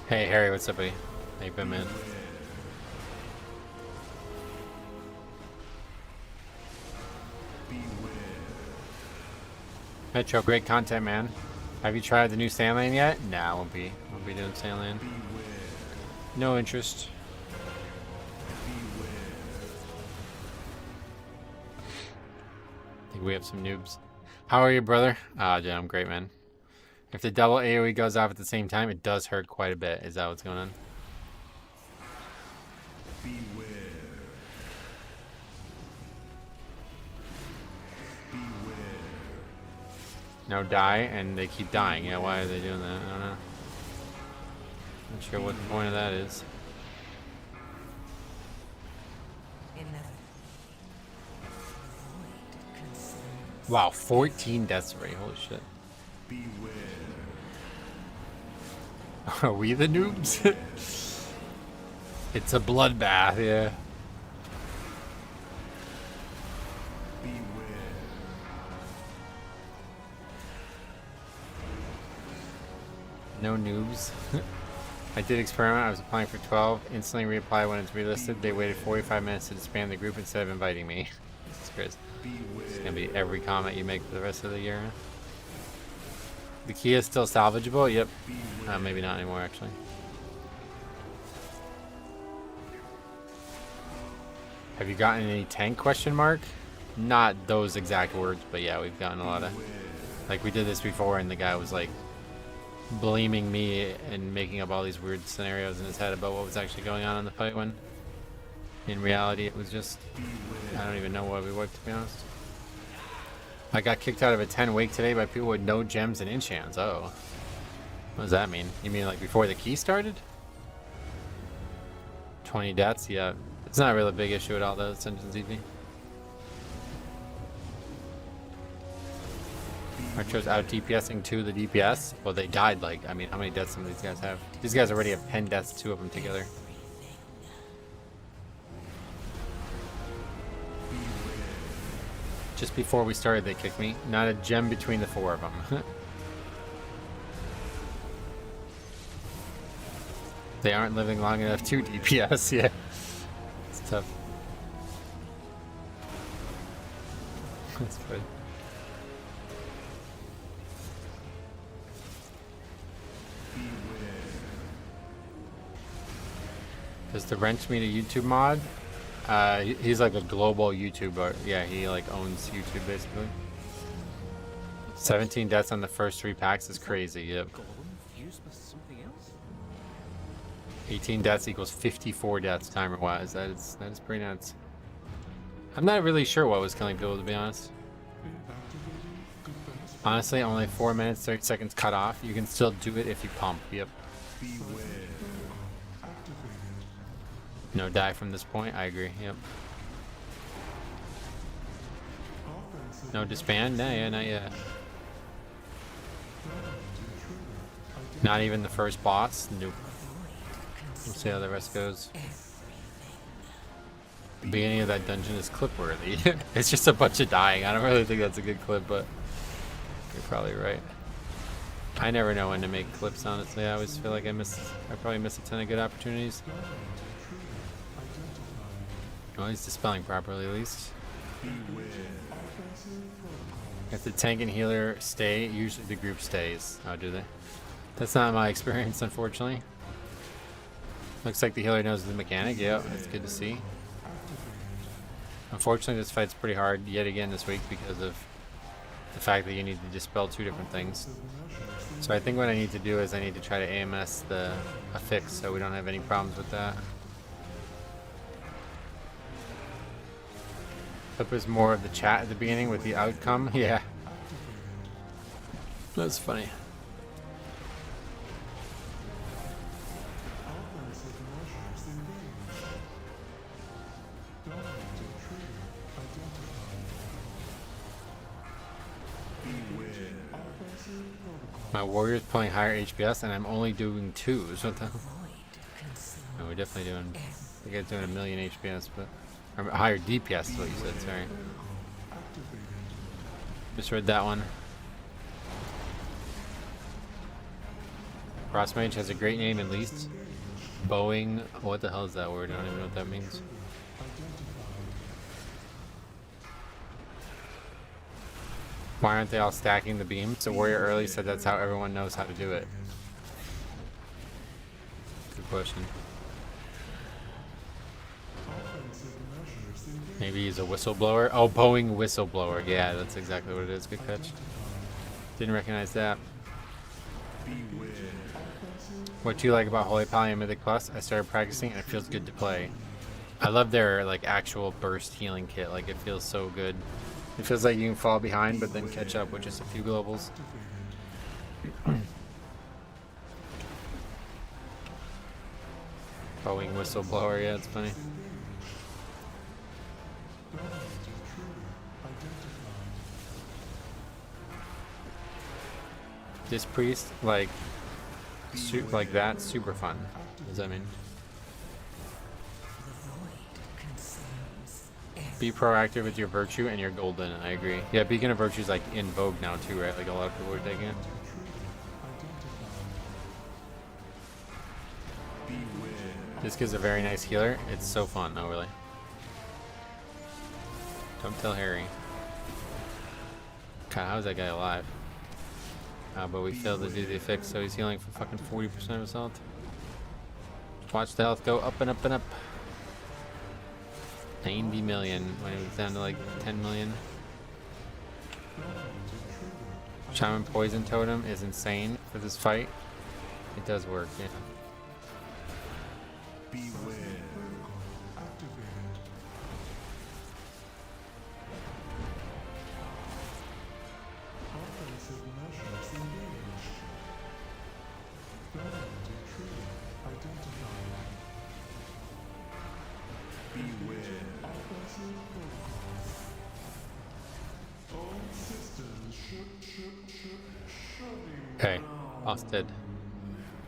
A: Hey Harry, what's up, buddy? How you been, man? Metro, great content, man. Have you tried the new Sandland yet? Nah, won't be doing Sandland. No interest. I think we have some noobs. How are you, brother? Ah, yeah, I'm great, man. If the double AoE goes off at the same time, it does hurt quite a bit. Is that what's going on? No die, and they keep dying. Yeah, why are they doing that? I don't know. Not sure what the point of that is. Wow, 14 deaths rate. Holy shit. Are we the noobs? It's a bloodbath, yeah. No noobs. I did experiment. I was applying for 12. Instantly reapply when it's relisted. They waited 45 minutes to disband the group instead of inviting me. Jesus Christ. It's gonna be every comment you make for the rest of the year. The key is still salvageable? Yep. Maybe not anymore, actually. Have you gotten any tank question mark? Not those exact words, but yeah, we've gotten a lot of... Like, we did this before, and the guy was, like, blaming me and making up all these weird scenarios in his head about what was actually going on in the fight, when in reality it was just... I don't even know why we worked, to be honest. I got kicked out of a 10 wake today by people with no gems and enchants. Oh. What does that mean? You mean like before the key started? 20 deaths? Yeah. It's not really a big issue at all, though. It's engines easy. Archer's out DPSing to the DPS. Well, they died like... I mean, how many deaths some of these guys have? These guys already have 10 deaths, 2 of them together. Just before we started, they kicked me. Not a gem between the 4 of them. They aren't living long enough to DPS, yeah. It's tough. That's funny. Does the Wrench mean a YouTube mod? He's like a global YouTuber. Yeah, he like owns YouTube basically. 17 deaths on the first 3 packs is crazy. Yep. 18 deaths equals 54 deaths timer wise. That is pretty nuts. I'm not really sure what was killing people, to be honest. Honestly, only 4 minutes 30 seconds cut off. You can still do it if you pump. Yep. No die from this point. I agree. Yep. No disband? Nah, yeah, not yet. Not even the first boss? Nope. We'll see how the rest goes. The beginning of that dungeon is clip-worthy. It's just a bunch of dying. I don't really think that's a good clip, but you're probably right. I never know when to make clips, honestly. I always feel like I probably miss a ton of good opportunities. Oh, he's dispelling properly, at least. If the tank and healer stay, usually the group stays. Oh, do they? That's not my experience, unfortunately. Looks like the healer knows the mechanic. Yeah, that's good to see. Unfortunately, this fight's pretty hard yet again this week because of the fact that you need to dispel 2 different things. So I think what I need to do is I need to try to AMS a fix so we don't have any problems with that. Clip is more of the chat at the beginning with the outcome. Yeah. That's funny. My warrior's playing higher HPS and I'm only doing 2s. What the hell? No, we're definitely doing... I think it's doing 1 million HPS, but... Or higher DPS is what you said, sorry. Just read that one. Crossmage has a great name at least. Bowing... What the hell is that word? I don't even know what that means. Why aren't they all stacking the beams? The warrior early said that's how everyone knows how to do it. Good question. Maybe he's a whistleblower. Oh, Boeing whistleblower. Yeah, that's exactly what it is. Good catch. Didn't recognize that. What do you like about Holy Pally and Mythic Plus? I started practicing and it feels good to play. I love their like actual burst healing kit. Like it feels so good. It feels like you can fall behind but then catch up with just a few globals. Boeing whistleblower. Yeah, it's funny. This priest, like that, super fun. What does that mean? Be proactive with your virtue and your golden. I agree. Yeah, Beacon of Virtue is like in vogue now too, right? Like a lot of people are taking it. This gives a very nice healer. It's so fun. Oh, really? Don't tell Harry. God, how is that guy alive? But we failed to do the fix, so he's healing for fucking 40% of his health. Watch the health go up and up and up. 90 million when it was down to like 10 million. Shaman Poison Totem is insane for this fight. It does work, yeah.
B: Beware.
J: Offensive measures engaged. Boundary tree identified.
B: Beware.
J: Offensive protocol. All systems shutting
A: Okay,
J: down.
A: boss dead.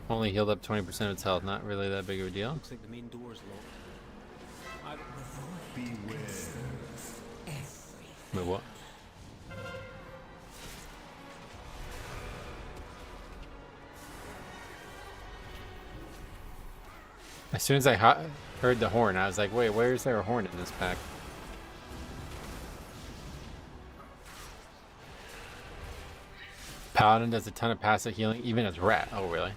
A: Only healed up 20% of its health. Not really that big of a deal.
H: Looks like the main door's locked.
B: Beware.
A: Wait, what? As soon as I heard the horn, I was like, wait, where is there a horn in this pack? Paladin does a ton of passive healing, even as rat. Oh, really?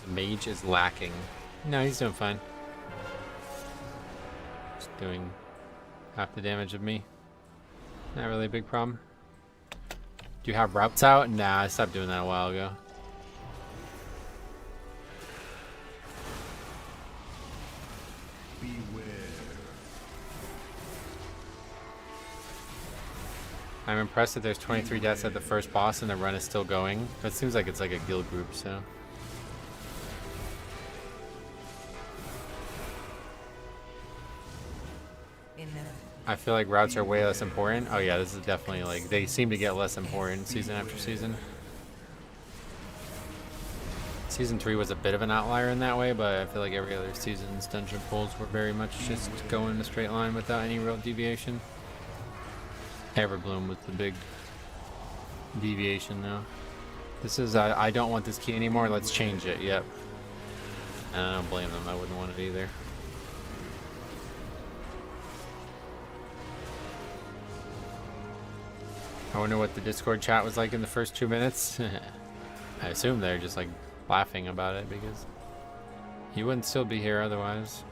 A: Mage is lacking. No, he's doing fine. Just doing half the damage of me. Not really a big problem. Do you have routes out? Nah, I stopped doing that a while ago.
B: Beware.
A: I'm impressed that there's 23 deaths at the first boss and the run is still going. It seems like it's like a guild group, so. I feel like routes are way less important. Oh yeah, this is definitely like, they seem to get less important season after season. Season 3 was a bit of an outlier in that way, but I feel like every other season's dungeon pulls were very much just going in a straight line without any real deviation. Everbloom was the big deviation though. This is, I don't want this key anymore, let's change it, yep. And I don't blame them, I wouldn't want it either. I wonder what the Discord chat was like in the first 2 minutes. I assume they're just like laughing about it because you wouldn't still be here otherwise.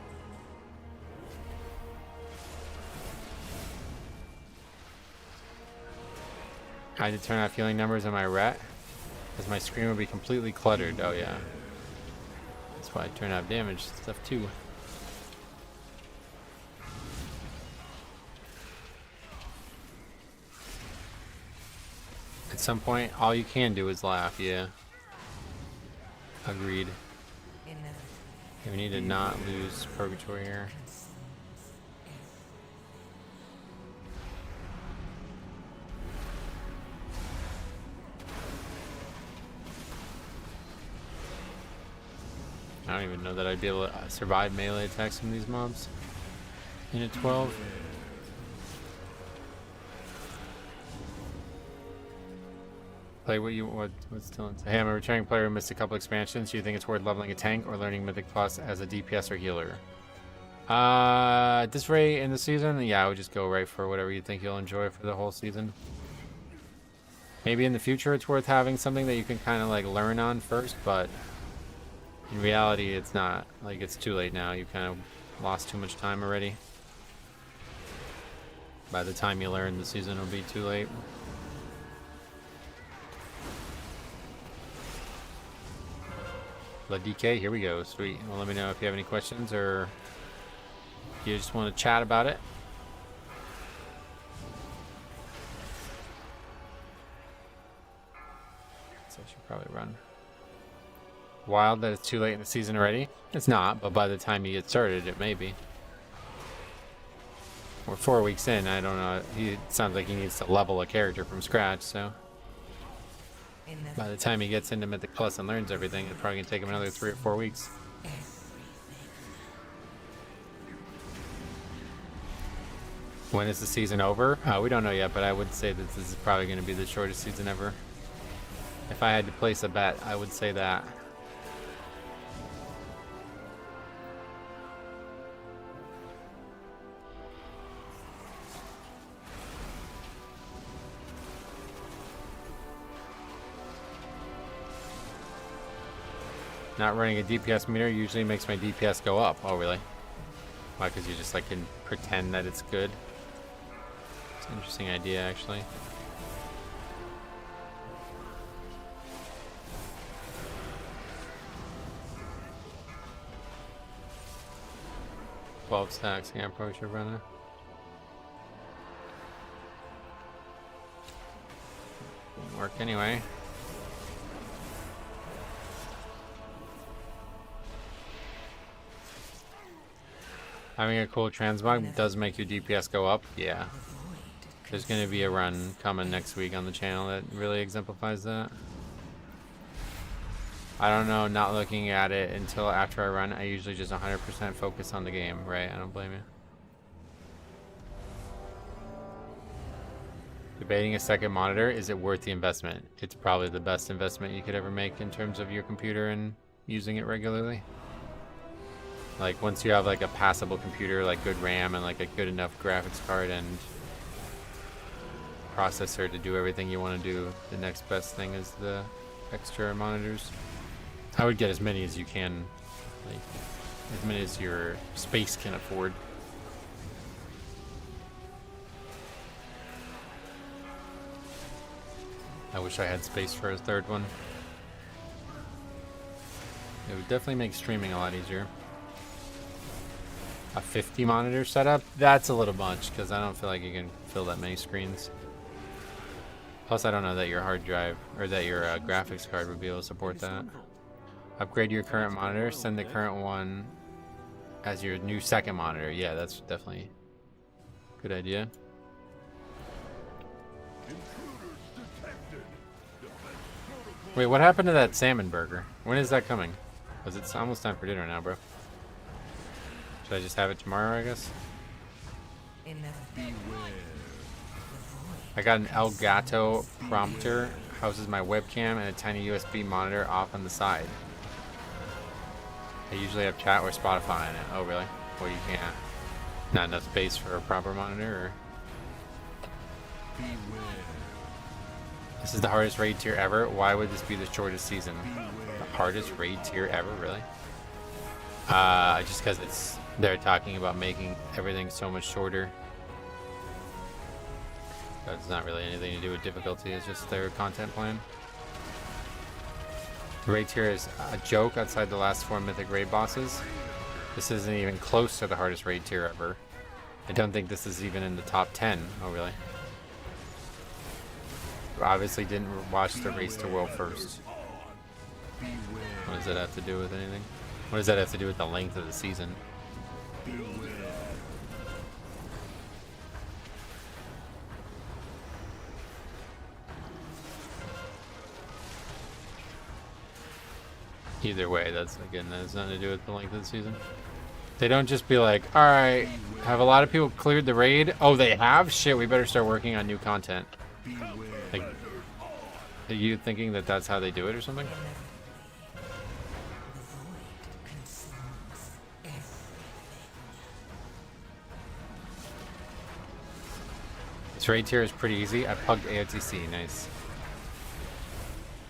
A: I had to turn off healing numbers on my rat because my screen would be completely cluttered. Oh yeah. That's why I turn off damage stuff too. At some point, all you can do is laugh, yeah. Agreed. Okay, we need to not lose Purgatory here. I don't even know that I'd be able to survive melee attacks from these mobs in a 12. Play what you what's still in. Hey, I'm a returning player who missed a couple expansions. Do you think it's worth leveling a tank or learning Mythic Plus as a DPS or healer? At this rate in the season, yeah, I would just go right for whatever you think you'll enjoy for the whole season. Maybe in the future it's worth having something that you can kind of like learn on first, but in reality it's not. Like, it's too late now. You kind of lost too much time already. By the time you learn, the season will be too late. Blood DK, here we go. Sweet. Well, let me know if you have any questions or you just want to chat about it. So I should probably run. wild that it's too late in the season already? It's not, but by the time you get started, it may be. We're 4 weeks in. I don't know. It sounds like he needs to level a character from scratch, so by the time he gets into Mythic Plus and learns everything, it's probably going to take him another 3 or 4 weeks. When is the season over? We don't know yet, but I would say that this is probably going to be the shortest season ever. If I had to place a bet, I would say that. Not running a DPS meter usually makes my DPS go up. Oh, really? Why? Because you just like can pretend that it's good. It's an interesting idea, actually. $12 stacks. Yeah, I probably should run it. Didn't work anyway. Having a cool transmog does make your DPS go up. Yeah. There's going to be a run coming next week on the channel that really exemplifies that. I don't know, not looking at it until after I run. I usually just 100% focus on the game, right? I don't blame you. Debating a second monitor, is it worth the investment? It's probably the best investment you could ever make in terms of your computer and using it regularly. Like once you have like a passable computer, like good RAM and like a good enough graphics card and processor to do everything you want to do, the next best thing is the extra monitors. I would get as many as you can, like as many as your space can afford. I wish I had space for a third one. It would definitely make streaming a lot easier. A 50 monitor setup? That's a little much because I don't feel like you can fill that many screens. Plus, I don't know that your hard drive or that your graphics card would be able to support that. Upgrade your current monitor. Send the current one as your new second monitor. Yeah, that's definitely a good idea. Wait, what happened to that salmon burger? When is that coming? Because it's almost time for dinner now, bro. Should I just have it tomorrow, I guess? I got an Elgato prompter, houses my webcam and a tiny USB monitor off on the side. I usually have chat or Spotify in it. Oh, really? Well, you can't. Not enough space for a proper monitor, or? This is the hardest raid tier ever. Why would this be the shortest season? The hardest raid tier ever, really? Just because they're talking about making everything so much shorter. That's not really anything to do with difficulty. It's just their content plan. The raid tier is a joke outside the last 4 mythic raid bosses. This isn't even close to the hardest raid tier ever. I don't think this is even in the top 10. Oh, really? Obviously didn't watch the race to world first. What does that have to do with anything? What does that have to do with the length of the season? Either way, that has nothing to do with the length of the season. They don't just be like, alright, have a lot of people cleared the raid? Oh, they have? Shit, we better start working on new content. Like, are you thinking that that's how they do it or something? This raid tier is pretty easy. I pugged AOTC. Nice.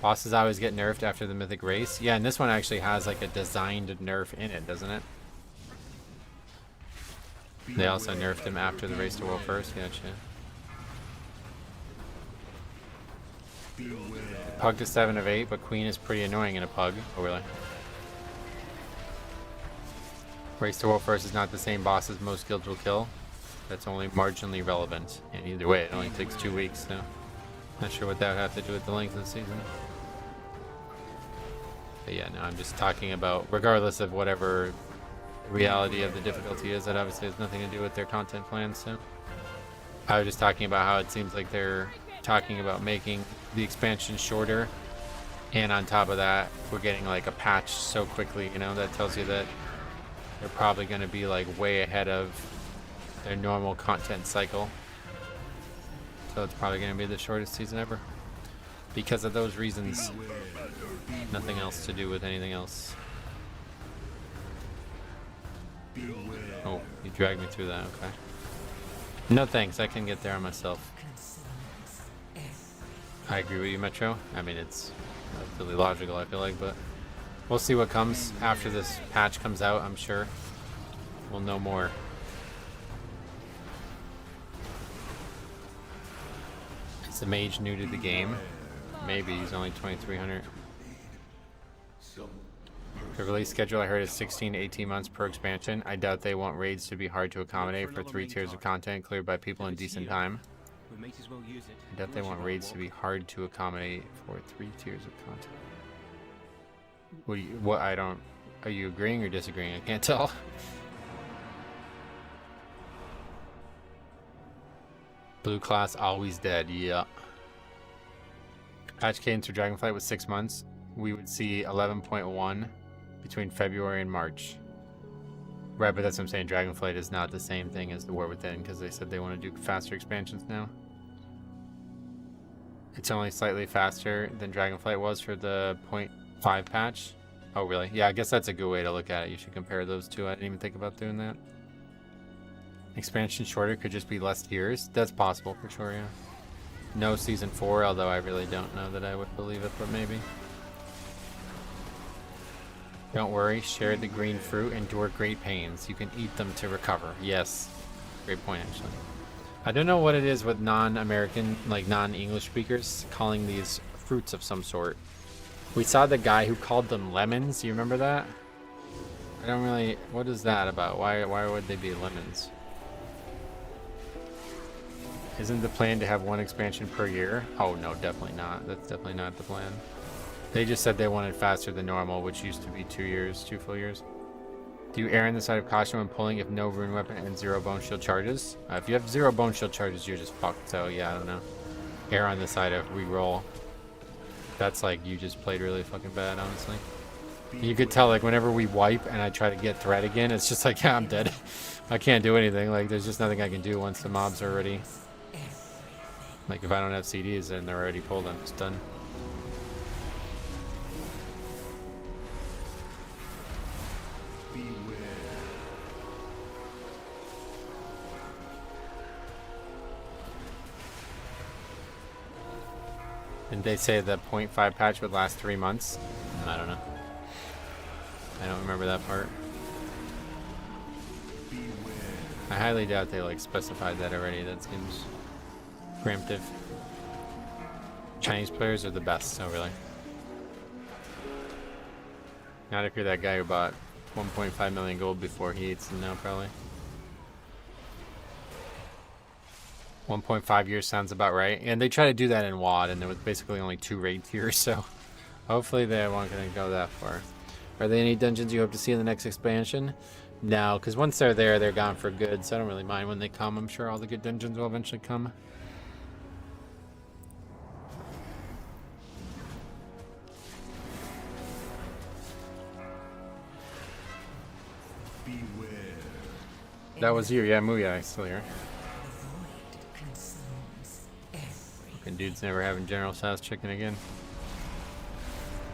A: Bosses always get nerfed after the mythic race. Yeah, and this one actually has like a designed nerf in it, doesn't it? They also nerfed him after the race to world first. Gotcha. Pug to 7 of 8, but Queen is pretty annoying in a pug. Oh, really? Race to world first is not the same boss as most guilds will kill. That's only marginally relevant. And either way, it only takes 2 weeks, so not sure what that would have to do with the length of the season. But yeah, no, I'm just talking about, regardless of whatever reality of the difficulty is, that obviously has nothing to do with their content plans. So I was just talking about how it seems like they're talking about making the expansion shorter, and on top of that, we're getting like a patch so quickly, you know, that tells you that they're probably going to be like way ahead of their normal content cycle. So it's probably going to be the shortest season ever because of those reasons. Nothing else to do with anything else. Oh, you dragged me through that. Okay. No thanks, I can get there on myself. I agree with you, Metro. I mean, it's relatively logical, I feel like, but we'll see what comes after this patch comes out. I'm sure we'll know more. Is the mage new to the game? Maybe. He's only 2,300. The release schedule I heard is 16 to 18 months per expansion. I doubt they want raids to be hard to accommodate for 3 tiers of content cleared by people in decent time. I doubt they want raids to be hard to accommodate for 3 tiers of content. What I don't... Are you agreeing or disagreeing? I can't tell. Blue class always dead. Yeah. Patch cadence for Dragonflight was 6 months. We would see 11.1 between February and March. Right, but that's what I'm saying. Dragonflight is not the same thing as the War Within because they said they want to do faster expansions now. It's only slightly faster than Dragonflight was for the 0.5 patch. Oh, really? Yeah, I guess that's a good way to look at it. You should compare those two. I didn't even think about doing that. Expansion shorter could just be less tiers. That's possible for sure, yeah. No season 4, although I really don't know that I would believe it, but maybe. Don't worry, share the green fruit, endure great pains. You can eat them to recover. Yes. Great point, actually. I don't know what it is with non-American, like non-English speakers, calling these fruits of some sort. We saw the guy who called them lemons. You remember that? I don't really... What is that about? Why would they be lemons? Isn't the plan to have 1 expansion per year? Oh, no, definitely not. That's definitely not the plan. They just said they wanted faster than normal, which used to be 2 years, 2 full years. Do you err on the side of caution when pulling if no rune weapon and 0 bone shield charges? If you have 0 bone shield charges, you're just fucked. So yeah, I don't know. Err on the side of reroll. That's like you just played really fucking bad, honestly. You could tell like whenever we wipe and I try to get threat again, it's just like, yeah, I'm dead. I can't do anything. Like there's just nothing I can do once the mobs are already... Like if I don't have CDs and they're already pulled, I'm just done. Didn't they say the 0.5 patch would last 3 months? I don't know. I don't remember that part. I highly doubt they like specified that already. That seems preemptive. Chinese players are the best, oh really? Not if you're that guy who bought 1.5 million gold before he eats them now, probably. 1.5 years sounds about right. And they try to do that in WoD, and there was basically only 2 raid tiers, so hopefully they won't gonna go that far. Are there any dungeons you hope to see in the next expansion? No, because once they're there, they're gone for good, so I don't really mind when they come. I'm sure all the good dungeons will eventually come. That was you, yeah, Muya, still here. Fucking dude's never having General Tso's chicken again.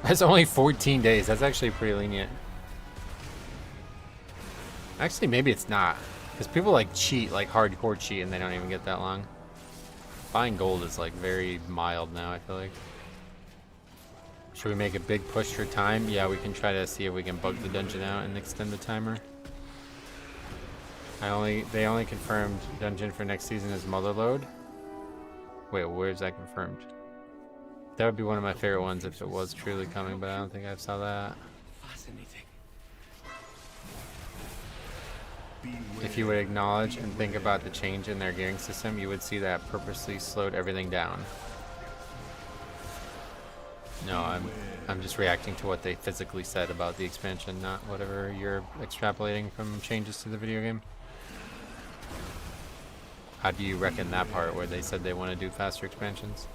A: That's only 14 days. That's actually pretty lenient. Actually, maybe it's not. Because people like cheat, like hardcore cheat, and they don't even get that long. Buying gold is like very mild now, I feel like. Should we make a big push for time? Yeah, we can try to see if we can bug the dungeon out and extend the timer. They only confirmed dungeon for next season is Motherlode. Wait, where's that confirmed? That would be one of my favorite ones if it was truly coming, but I don't think I saw that.
H: Fascinating.
A: If you would acknowledge and think about the change in their gearing system, you would see that purposely slowed everything down. No, I'm just reacting to what they physically said about the expansion, not whatever you're extrapolating from changes to the video game. How do you reckon that part where they said they want to do faster expansions?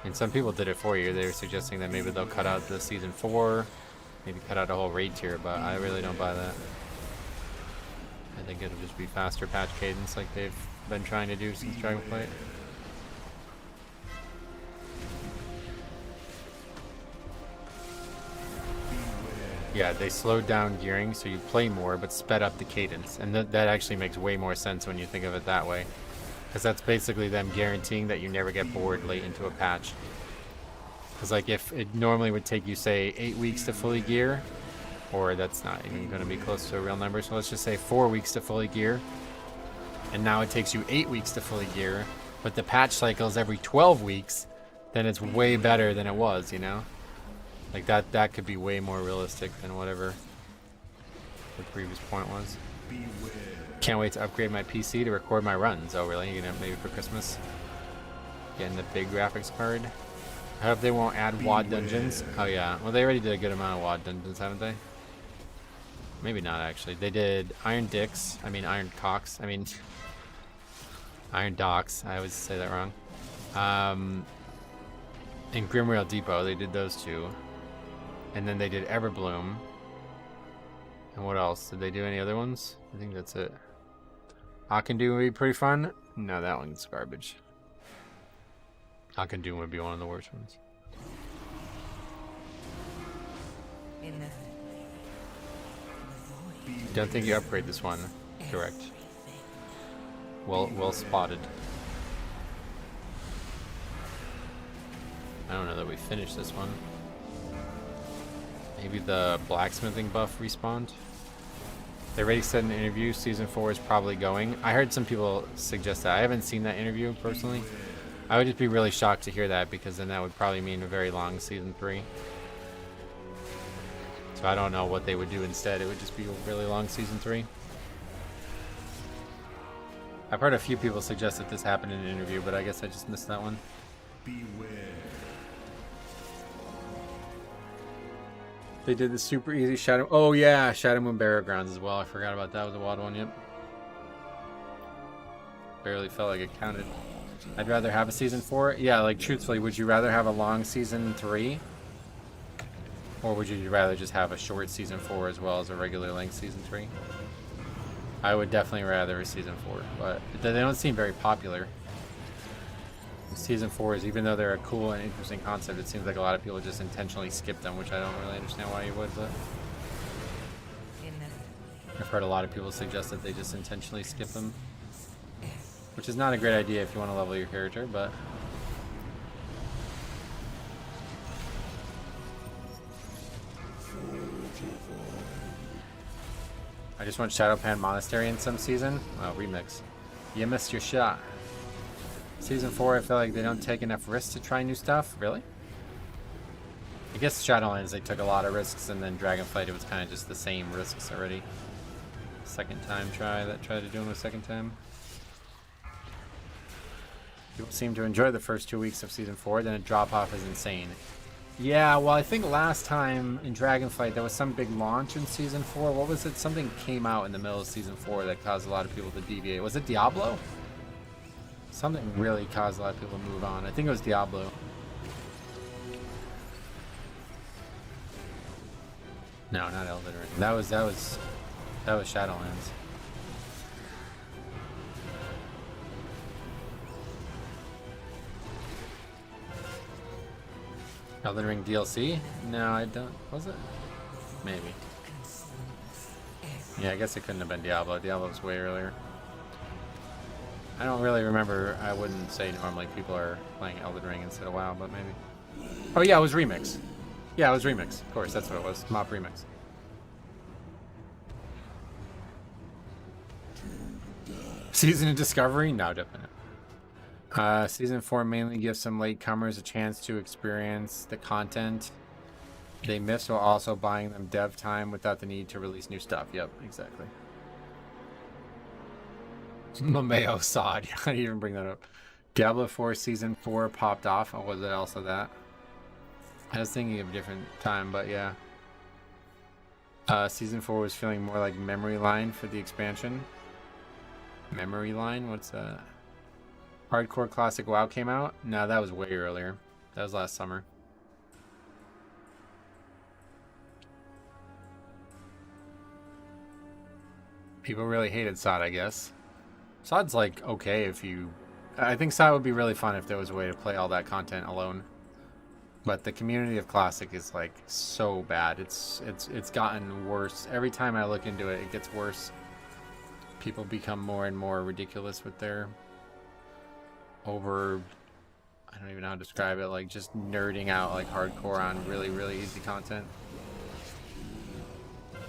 A: And some people did it for you. They were suggesting that maybe they'll cut out the season 4, maybe cut out a whole raid tier, but I really don't buy that. I think it'll just be faster patch cadence like they've been trying to do since Dragonflight. Yeah, they slowed down gearing so you play more but sped up the cadence, and that actually makes way more sense when you think of it that way, because that's basically them guaranteeing that you never get bored late into a patch. Because like if it normally would take you say 8 weeks to fully gear, or that's not even going to be close to a real number, so let's just say 4 weeks to fully gear, and now it takes you 8 weeks to fully gear, but the patch cycle is every 12 weeks, then it's way better than it was, you know? Like that could be way more realistic than whatever the previous point was. Can't wait to upgrade my PC to record my runs. Oh really? You're gonna maybe for Christmas? Getting the big graphics card. I hope they won't add WOD dungeons. Oh yeah. Well, they already did a good amount of WOD dungeons, haven't they? Maybe not actually. They did Iron Docks. I always say that wrong. In Grimrail Depot, they did those two. And then they did Everbloom. And what else? Did they do any other ones? I think that's it. Akendoom would be pretty fun. No, that one's garbage. Akendoom would be one of the worst ones. Don't think you upgrade this one. Correct. Well spotted. I don't know that we finished this one. Maybe the blacksmithing buff respawned. They already said in an interview season 4 is probably going. I heard some people suggest that. I haven't seen that interview personally. I would just be really shocked to hear that, because then that would probably mean a very long season 3. So I don't know what they would do instead. It would just be a really long season 3. I've heard a few people suggest that this happened in an interview, but I guess I just missed that one.
B: Beware.
C: They did the super easy Shadow... Oh yeah, Shadow Moon Burial Grounds as well. I forgot about that. It was a WOD one, yep. Barely felt like it counted. I'd rather have a season 4. Yeah, like truthfully, would you rather have a long season 3? Or would you rather just have a short season 4 as well as a regular length season 3? I would definitely rather a season 4, but they don't seem very popular. Season 4s, even though they're a cool and interesting concept, it seems like a lot of people just intentionally skip them, which I don't really understand why you would, but I've heard a lot of people suggest that they just intentionally skip them, which is not a great idea if you want to level your character, but I just want Shadowpan Monastery in some season. Oh, remix. You missed your shot. Season 4, I feel like they don't take enough risks to try new stuff. Really? I guess Shadowlands, they took a lot of risks, and then Dragonflight, it was kind of just the same risks already. Second time tried to do them a second time. People seem to enjoy the first 2 weeks of Season 4, then a drop-off is insane. Yeah, well, I think last time in Dragonflight, there was some big launch in Season 4. What was it? Something came out in the middle of Season 4 that caused a lot of people to deviate. Was it Diablo? Something really caused a lot of people to move on. I think it was Diablo. No, not Elden Ring. That was Shadowlands. Elden Ring DLC? No, I don't. Was it? Maybe. Yeah, I guess it couldn't have been Diablo. Diablo was way earlier. I don't really remember. I wouldn't say normally people are playing Elden Ring instead of WoW, but maybe. Oh yeah, it was Remix. Yeah, it was Remix. Of course, that's what it was. Mop Remix. Season of Discovery? No, definitely not. Season 4 mainly gives some latecomers a chance to experience the content they missed while also buying them dev time without the need to release new stuff. Yep, exactly. Mameo Sod. I didn't even bring that up. Diablo 4 Season 4 popped off. Or was it also that? I was thinking of a different time, but yeah. Season 4 was feeling more like Memory Line for the expansion. Memory Line? What's that? Hardcore Classic WoW came out? No, that was way earlier. That was last summer. People really hated SOD, I guess. SOD's like okay if you... I think SOD would be really fun if there was a way to play all that content alone. But the community of Classic is like so bad. It's gotten worse. Every time I look into it, it gets worse. People become more and more ridiculous with their over... I don't even know how to describe it. Like just nerding out like hardcore on really, really easy content.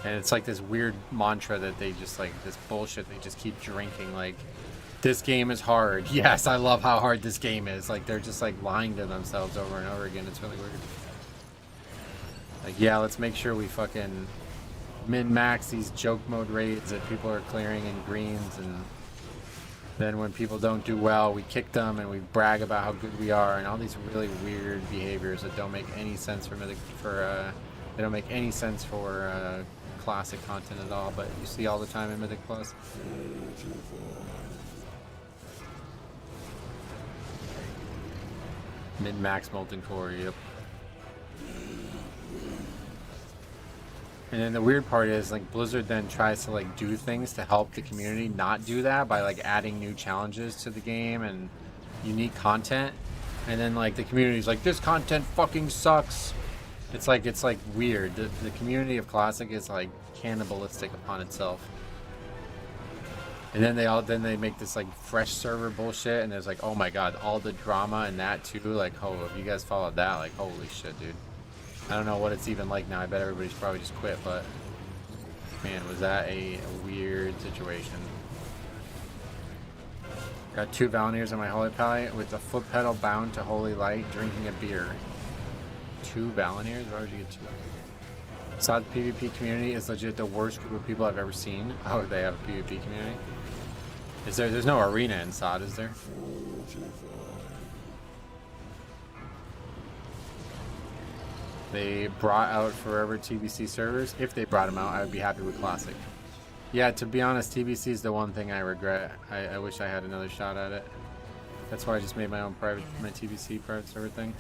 C: And it's like this weird mantra that they just like, this bullshit they just keep drinking. Like, this game is hard. Yes, I love how hard this game is. Like, they're just like lying to themselves over and over again. It's really weird. Like, yeah, let's make sure we fucking min-max these joke mode raids that people are clearing in greens. And then when people don't do well, we kick them and we brag about how good we are. And all these really weird behaviors that don't make any sense for they don't make any sense for Classic content at all, but you see all the time in Mythic Plus. Min-max molten core, yep. And then the weird part is like Blizzard then tries to like do things to help the community not do that by like adding new challenges to the game and unique content, and then like the community's like, this content fucking sucks. It's like weird. The community of Classic is like cannibalistic upon itself. And then they make this like fresh server bullshit, and there's like, oh my god, all the drama and that too. Like, oh, if you guys followed that, like, holy shit, dude. I don't know what it's even like now. I bet everybody's probably just quit, but man, was that a weird situation. Got 2 Valeniers on my Holy Pally with the foot pedal bound to Holy Light, drinking a beer. 2 Valeniers? Why would you get 2? SOD PvP community is legit the worst group of people I've ever seen. Oh, they have a PvP community? There's no arena in SOD, is there? They brought out Forever TBC servers. If they brought them out, I would be happy with Classic. Yeah, to be honest, TBC is the one thing I regret. I wish I had another shot at it. That's why I just made my own my TBC private server thing.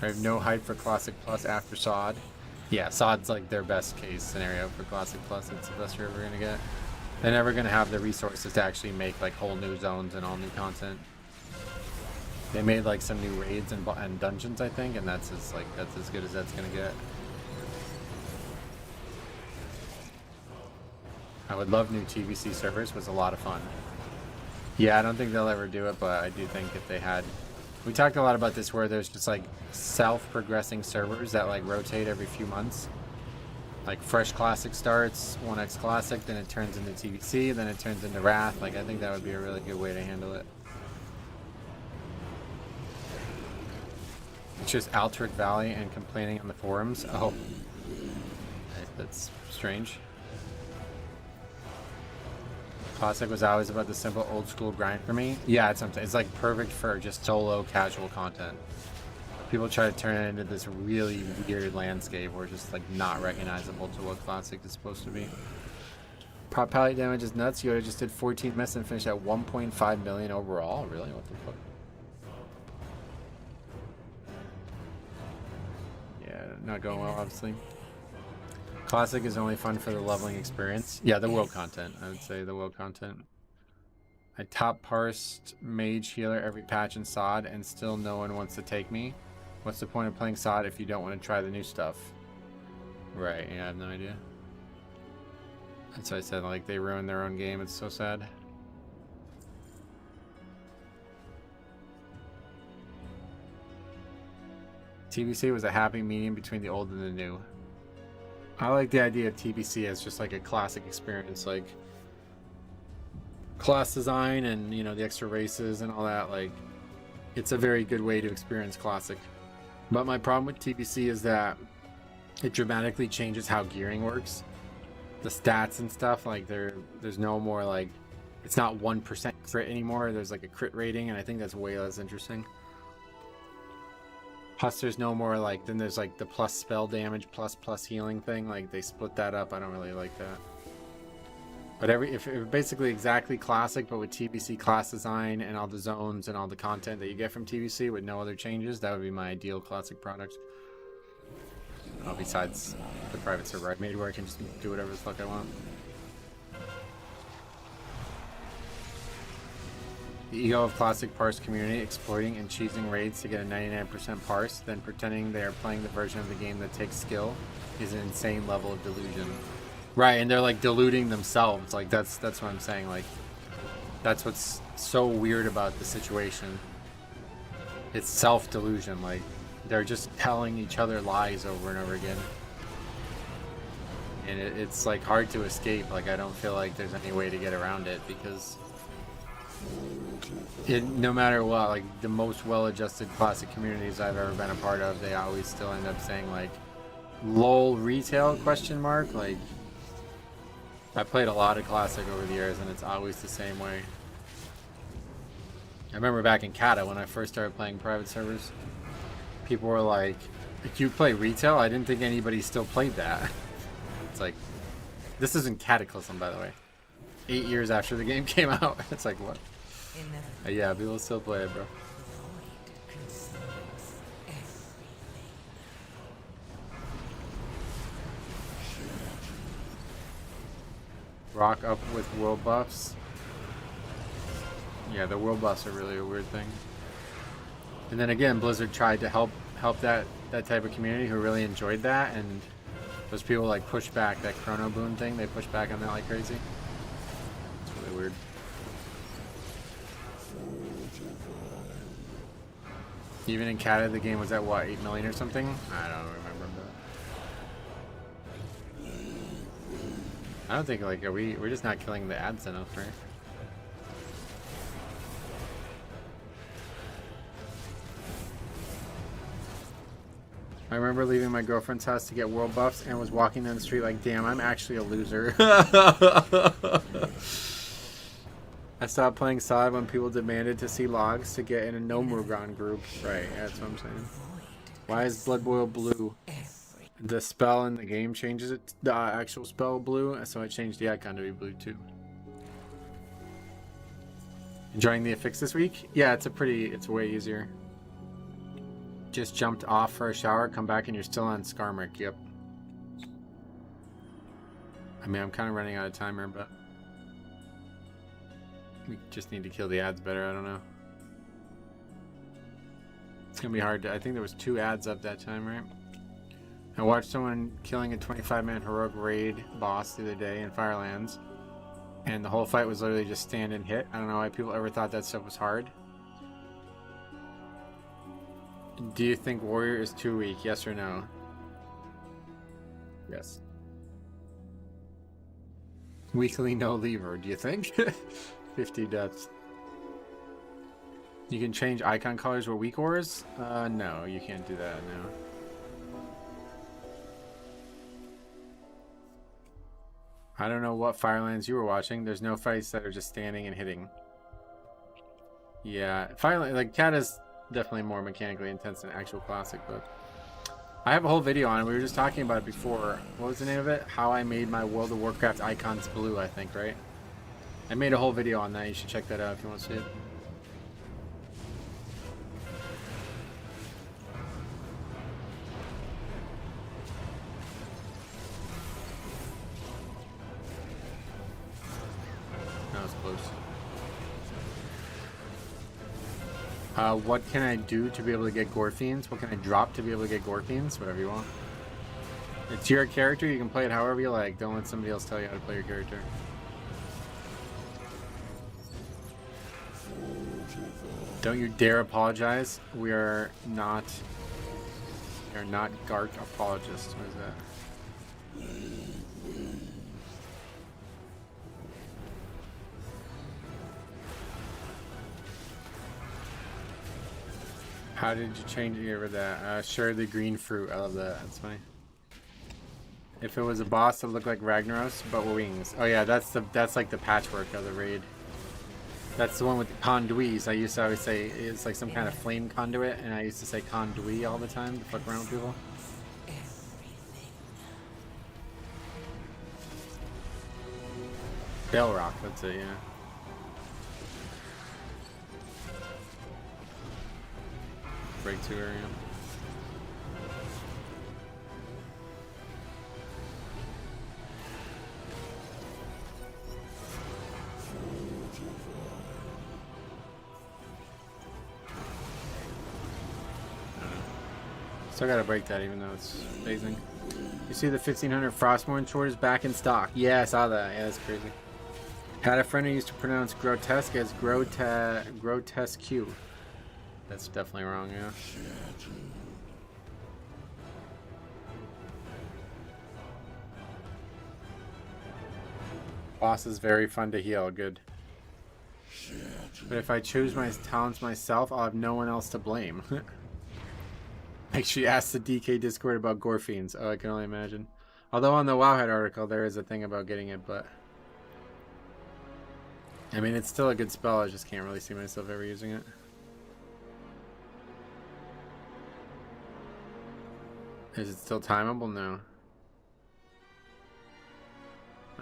C: I have no hype for Classic Plus after SOD. Yeah, SOD's like their best case scenario for Classic Plus. It's the best you're ever gonna get. They're never gonna have the resources to actually make like whole new zones and all new content. They made like some new raids and dungeons, I think, and that's as good as that's gonna get. I would love new TBC servers. It was a lot of fun. Yeah, I don't think they'll ever do it, but I do think if they had... We talked a lot about this where there's just like self-progressing servers that like rotate every few months. Like fresh Classic starts, 1x Classic, then it turns into TBC, then it turns into Wrath. Like I think that would be a really good way to handle it. It's just Altric Valley and complaining on the forums. Oh, that's strange. Classic was always about the simple old school grind for me. Yeah, it's like perfect for just solo casual content. People try to turn it into this really weird landscape where it's just like not recognizable to what Classic is supposed to be. Prop pallet damage is nuts. Yoda just did 14 miss and finished at 1.5 million overall. Really? What the fuck? Yeah, not going well, obviously. Classic is only fun for the leveling experience. Yeah, the world content. I would say the world content. I top parsed mage healer every patch in SOD and still no one wants to take me. What's the point of playing SOD if you don't want to try the new stuff? Right, yeah, I have no idea. That's why I said, like, they ruined their own game. It's so sad. TBC was a happy medium between the old and the new. I like the idea of TBC as just like a classic experience, like class design and, you know, the extra races and all that. Like, it's a very good way to experience Classic. But my problem with TBC is that it dramatically changes how gearing works. The stats and stuff, like there's no more like, it's not 1% crit anymore. There's like a crit rating, and I think that's way less interesting. Plus, there's no more like, then there's like the plus spell damage plus healing thing. Like they split that up. I don't really like that. But if it basically exactly classic, but with TBC class design and all the zones and all the content that you get from TBC with no other changes, that would be my ideal classic product. Oh, besides the private server I made where I can just do whatever the fuck I want. The ego of classic parse community exploiting and cheesing raids to get a 99% parse, then pretending they are playing the version of the game that takes skill is an insane level of delusion. Right, and they're like deluding themselves. Like that's what I'm saying. Like that's what's so weird about the situation. It's self-delusion. Like they're just telling each other lies over and over again. And it's like hard to escape. Like I don't feel like there's any way to get around it because no matter what, like the most well-adjusted classic communities I've ever been a part of, they always still end up saying like lol retail question mark. Like I played a lot of classic over the years and it's always the same way. I remember back in Kata when I first started playing private servers, people were like, you play retail? I didn't think anybody still played that. It's like, this isn't Cataclysm, by the way. 8 years after the game came out. It's like, what? Yeah, people still play it, bro. Rock up with world buffs. Yeah, the world buffs are really a weird thing. And then again, Blizzard tried to help that type of community who really enjoyed that, and those people like push back that Chrono Boon thing. They push back on that like crazy. It's really weird. Even in Canada, the game was at what, 8 million or something? I don't remember. But I don't think like we're just not killing the ads enough, right? I remember leaving my girlfriend's house to get world buffs and was walking down the street like, damn, I'm actually a loser. I stopped playing SOD when people demanded to see logs to get in a no Mugan group. Right, that's what I'm saying. Why is Blood Boil blue? The spell in the game changes it, the actual spell blue, so I changed the icon to be blue too. Enjoying the affix this week? Yeah, it's way easier. Just jumped off for a shower, come back and you're still on Skarmark. Yep. I mean, I'm kind of running out of timer, but we just need to kill the ads better. I don't know. It's gonna be hard to, I think there was 2 ads up that time, right? I watched someone killing a 25-man heroic raid boss the other day in Firelands, and the whole fight was literally just stand and hit. I don't know why people ever thought that stuff was hard. Do you think Warrior is too weak? Yes or no? Yes. Weekly no lever, do you think? 50 deaths. You can change icon colors with weak ores? No, you can't do that, no. I don't know what Firelands you were watching. There's no fights that are just standing and hitting. Yeah, Firelands, like, Cat is definitely more mechanically intense than actual classic, but I have a whole video on it. We were just talking about it before. What was the name of it? How I made my World of Warcraft icons blue, I think, right? I made a whole video on that. You should check that out if you want to see it. That was close. What can I do to be able to get Gore Fiends? What can I drop to be able to get Gore Fiends? Whatever you want. It's your character. You can play it however you like. Don't let somebody else tell you how to play your character. Don't you dare apologize. We are not Gark apologists. What is that? How did you change it over that? Sure, the green fruit. I love that. That's funny. If it was a boss that looked like Ragnaros, but with wings. Oh yeah, that's like the patchwork of the raid. That's the one with the conduits. I used to always say it's like some kind of flame conduit, and I used to say conduit all the time to fuck around with people. Bell Rock, that's it, yeah. Breakthrough area. Still gotta break that even though it's phasing. You see the 1500 Frostmourne sword is back in stock. Yeah, I saw that. Yeah, that's crazy. Had a friend who used to pronounce grotesque as grotesque. That's definitely wrong, yeah. Boss is very fun to heal, good. But if I choose my talents myself, I'll have no one else to blame. Make sure you ask the DK Discord about gore fiends. Oh, I can only imagine. Although on the Wowhead article there is a thing about getting it, but I mean it's still a good spell, I just can't really see myself ever using it. Is it still timeable? No.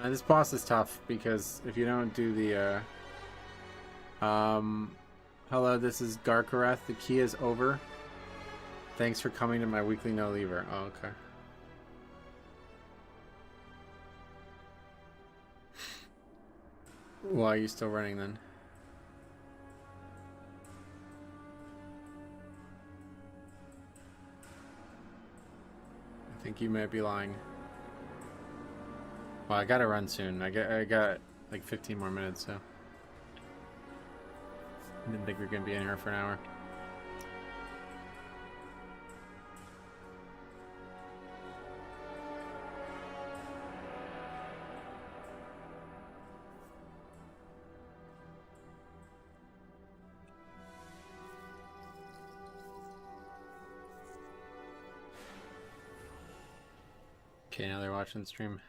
C: This boss is tough because if you don't do the hello, this is Garkareth. The key is over. Thanks for coming to my weekly no leaver. Oh, okay. Why are you still running then? I think you might be lying. Well, I gotta run soon. I got like 15 more minutes, so I didn't think we were gonna be in here for an hour. Okay, now they're watching the stream.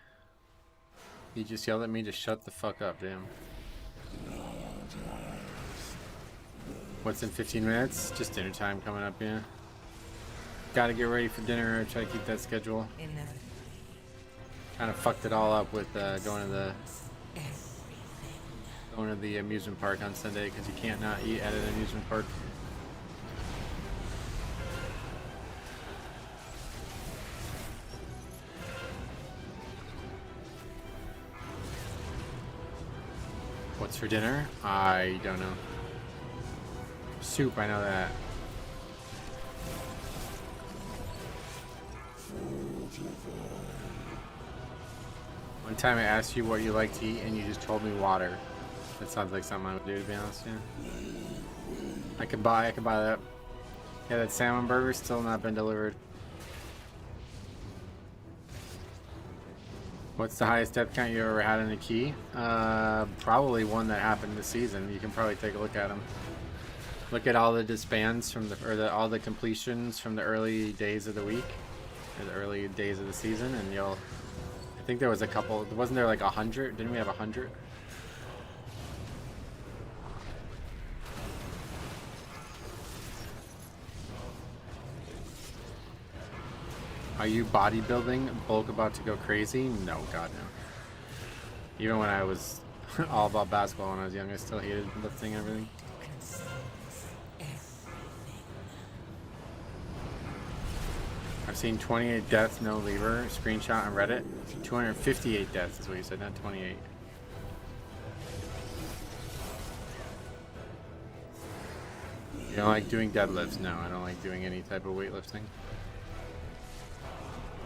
C: You just yelled at me to shut the fuck up, damn. What's in 15 minutes? Just dinner time coming up, yeah. Gotta get ready for dinner, try to keep that schedule. Kind of fucked it all up with going to the amusement park on Sunday because you can't not eat at an amusement park. What's for dinner? I don't know. Soup, I know that. One time I asked you what you like to eat and you just told me water. That sounds like something I would do, to be honest, yeah. I could buy that. Yeah, that salmon burger's still not been delivered. What's the highest depth count you ever had in a key? Probably one that happened this season. You can probably take a look at them. Look at all the disbands from all the completions from the early days of the week, or the early days of the season, and you'll. I think there was a couple. Wasn't there like 100? Didn't we have 100? Are you bodybuilding? Bulk about to go crazy? No, God no. Even when I was all about basketball when I was young, I still hated lifting and everything. I've seen 28 deaths, no lever. Screenshot on Reddit. 258 deaths is what you said, not 28. You don't like doing deadlifts? No, I don't like doing any type of weightlifting.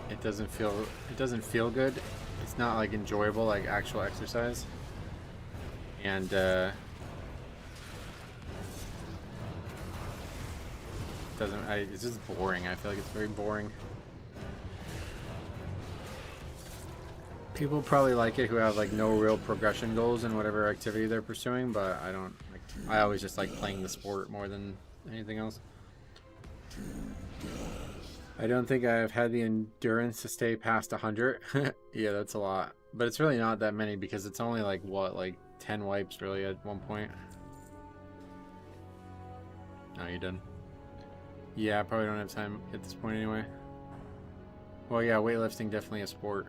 C: It doesn't feel good. It's not like enjoyable like actual exercise. And it's just boring. I feel like it's very boring. People probably like it who have like no real progression goals in whatever activity they're pursuing, but I don't. Like, I always just like playing the sport more than anything else. I don't think I've had the endurance to stay past 100. Yeah, that's a lot. But it's really not that many because it's only like, what, like 10 wipes really at one point. No, you done? Yeah, I probably don't have time at this point anyway. Well, yeah, weightlifting definitely a sport.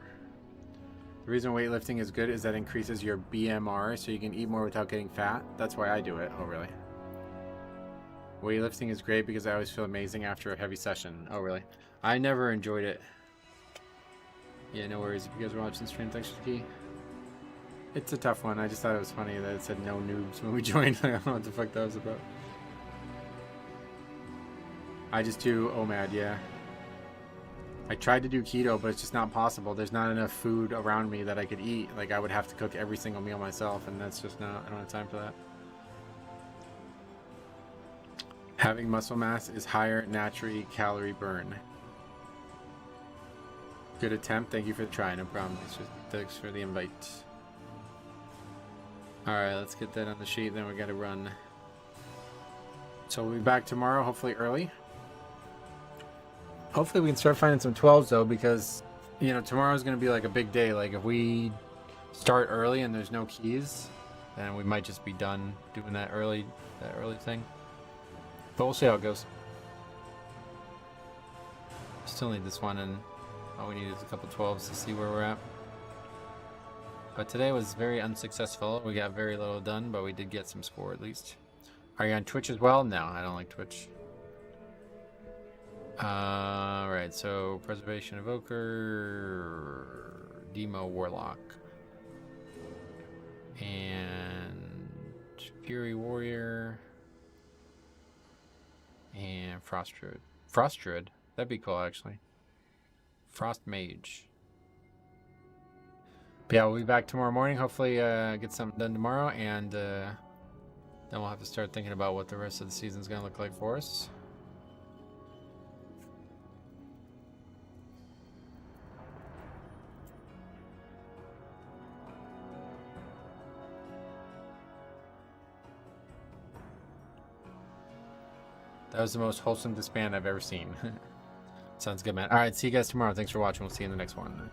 C: The reason weightlifting is good is that it increases your BMR, so you can eat more without getting fat. That's why I do it. Oh, really? Weightlifting is great because I always feel amazing after a heavy session. Oh, really? I never enjoyed it. Yeah, no worries. If you guys are watching the stream, thanks for the key. It's a tough one. I just thought it was funny that it said no noobs when we joined. I don't know what the fuck that was about. I just do OMAD, yeah. I tried to do keto, but it's just not possible. There's not enough food around me that I could eat. Like, I would have to cook every single meal myself, and that's just not, I don't have time for that. Having muscle mass is higher naturally calorie burn. Good attempt. Thank you for the try. No problem. Thanks for the invite. Alright, let's get that on the sheet, then we gotta run. So we'll be back tomorrow, hopefully early. Hopefully we can start finding some 12s though, because, you know, tomorrow's gonna be like a big day. Like, if we start early and there's no keys, then we might just be done doing that early thing. But we'll see how it goes. Still need this one, and all we need is a couple 12s to see where we're at. But today was very unsuccessful. We got very little done, but we did get some score at least. Are you on Twitch as well? No, I don't like Twitch. Alright, so Preservation Evoker, Demo Warlock, and Fury Warrior, and Frost Druid. Frost Druid? That'd be cool, actually. Frost Mage. But yeah, we'll be back tomorrow morning. Hopefully get something done tomorrow, and then we'll have to start thinking about what the rest of the season's going to look like for us. That was the most wholesome disband I've ever seen. Sounds good, man. All right, see you guys tomorrow. Thanks for watching. We'll see you in the next one.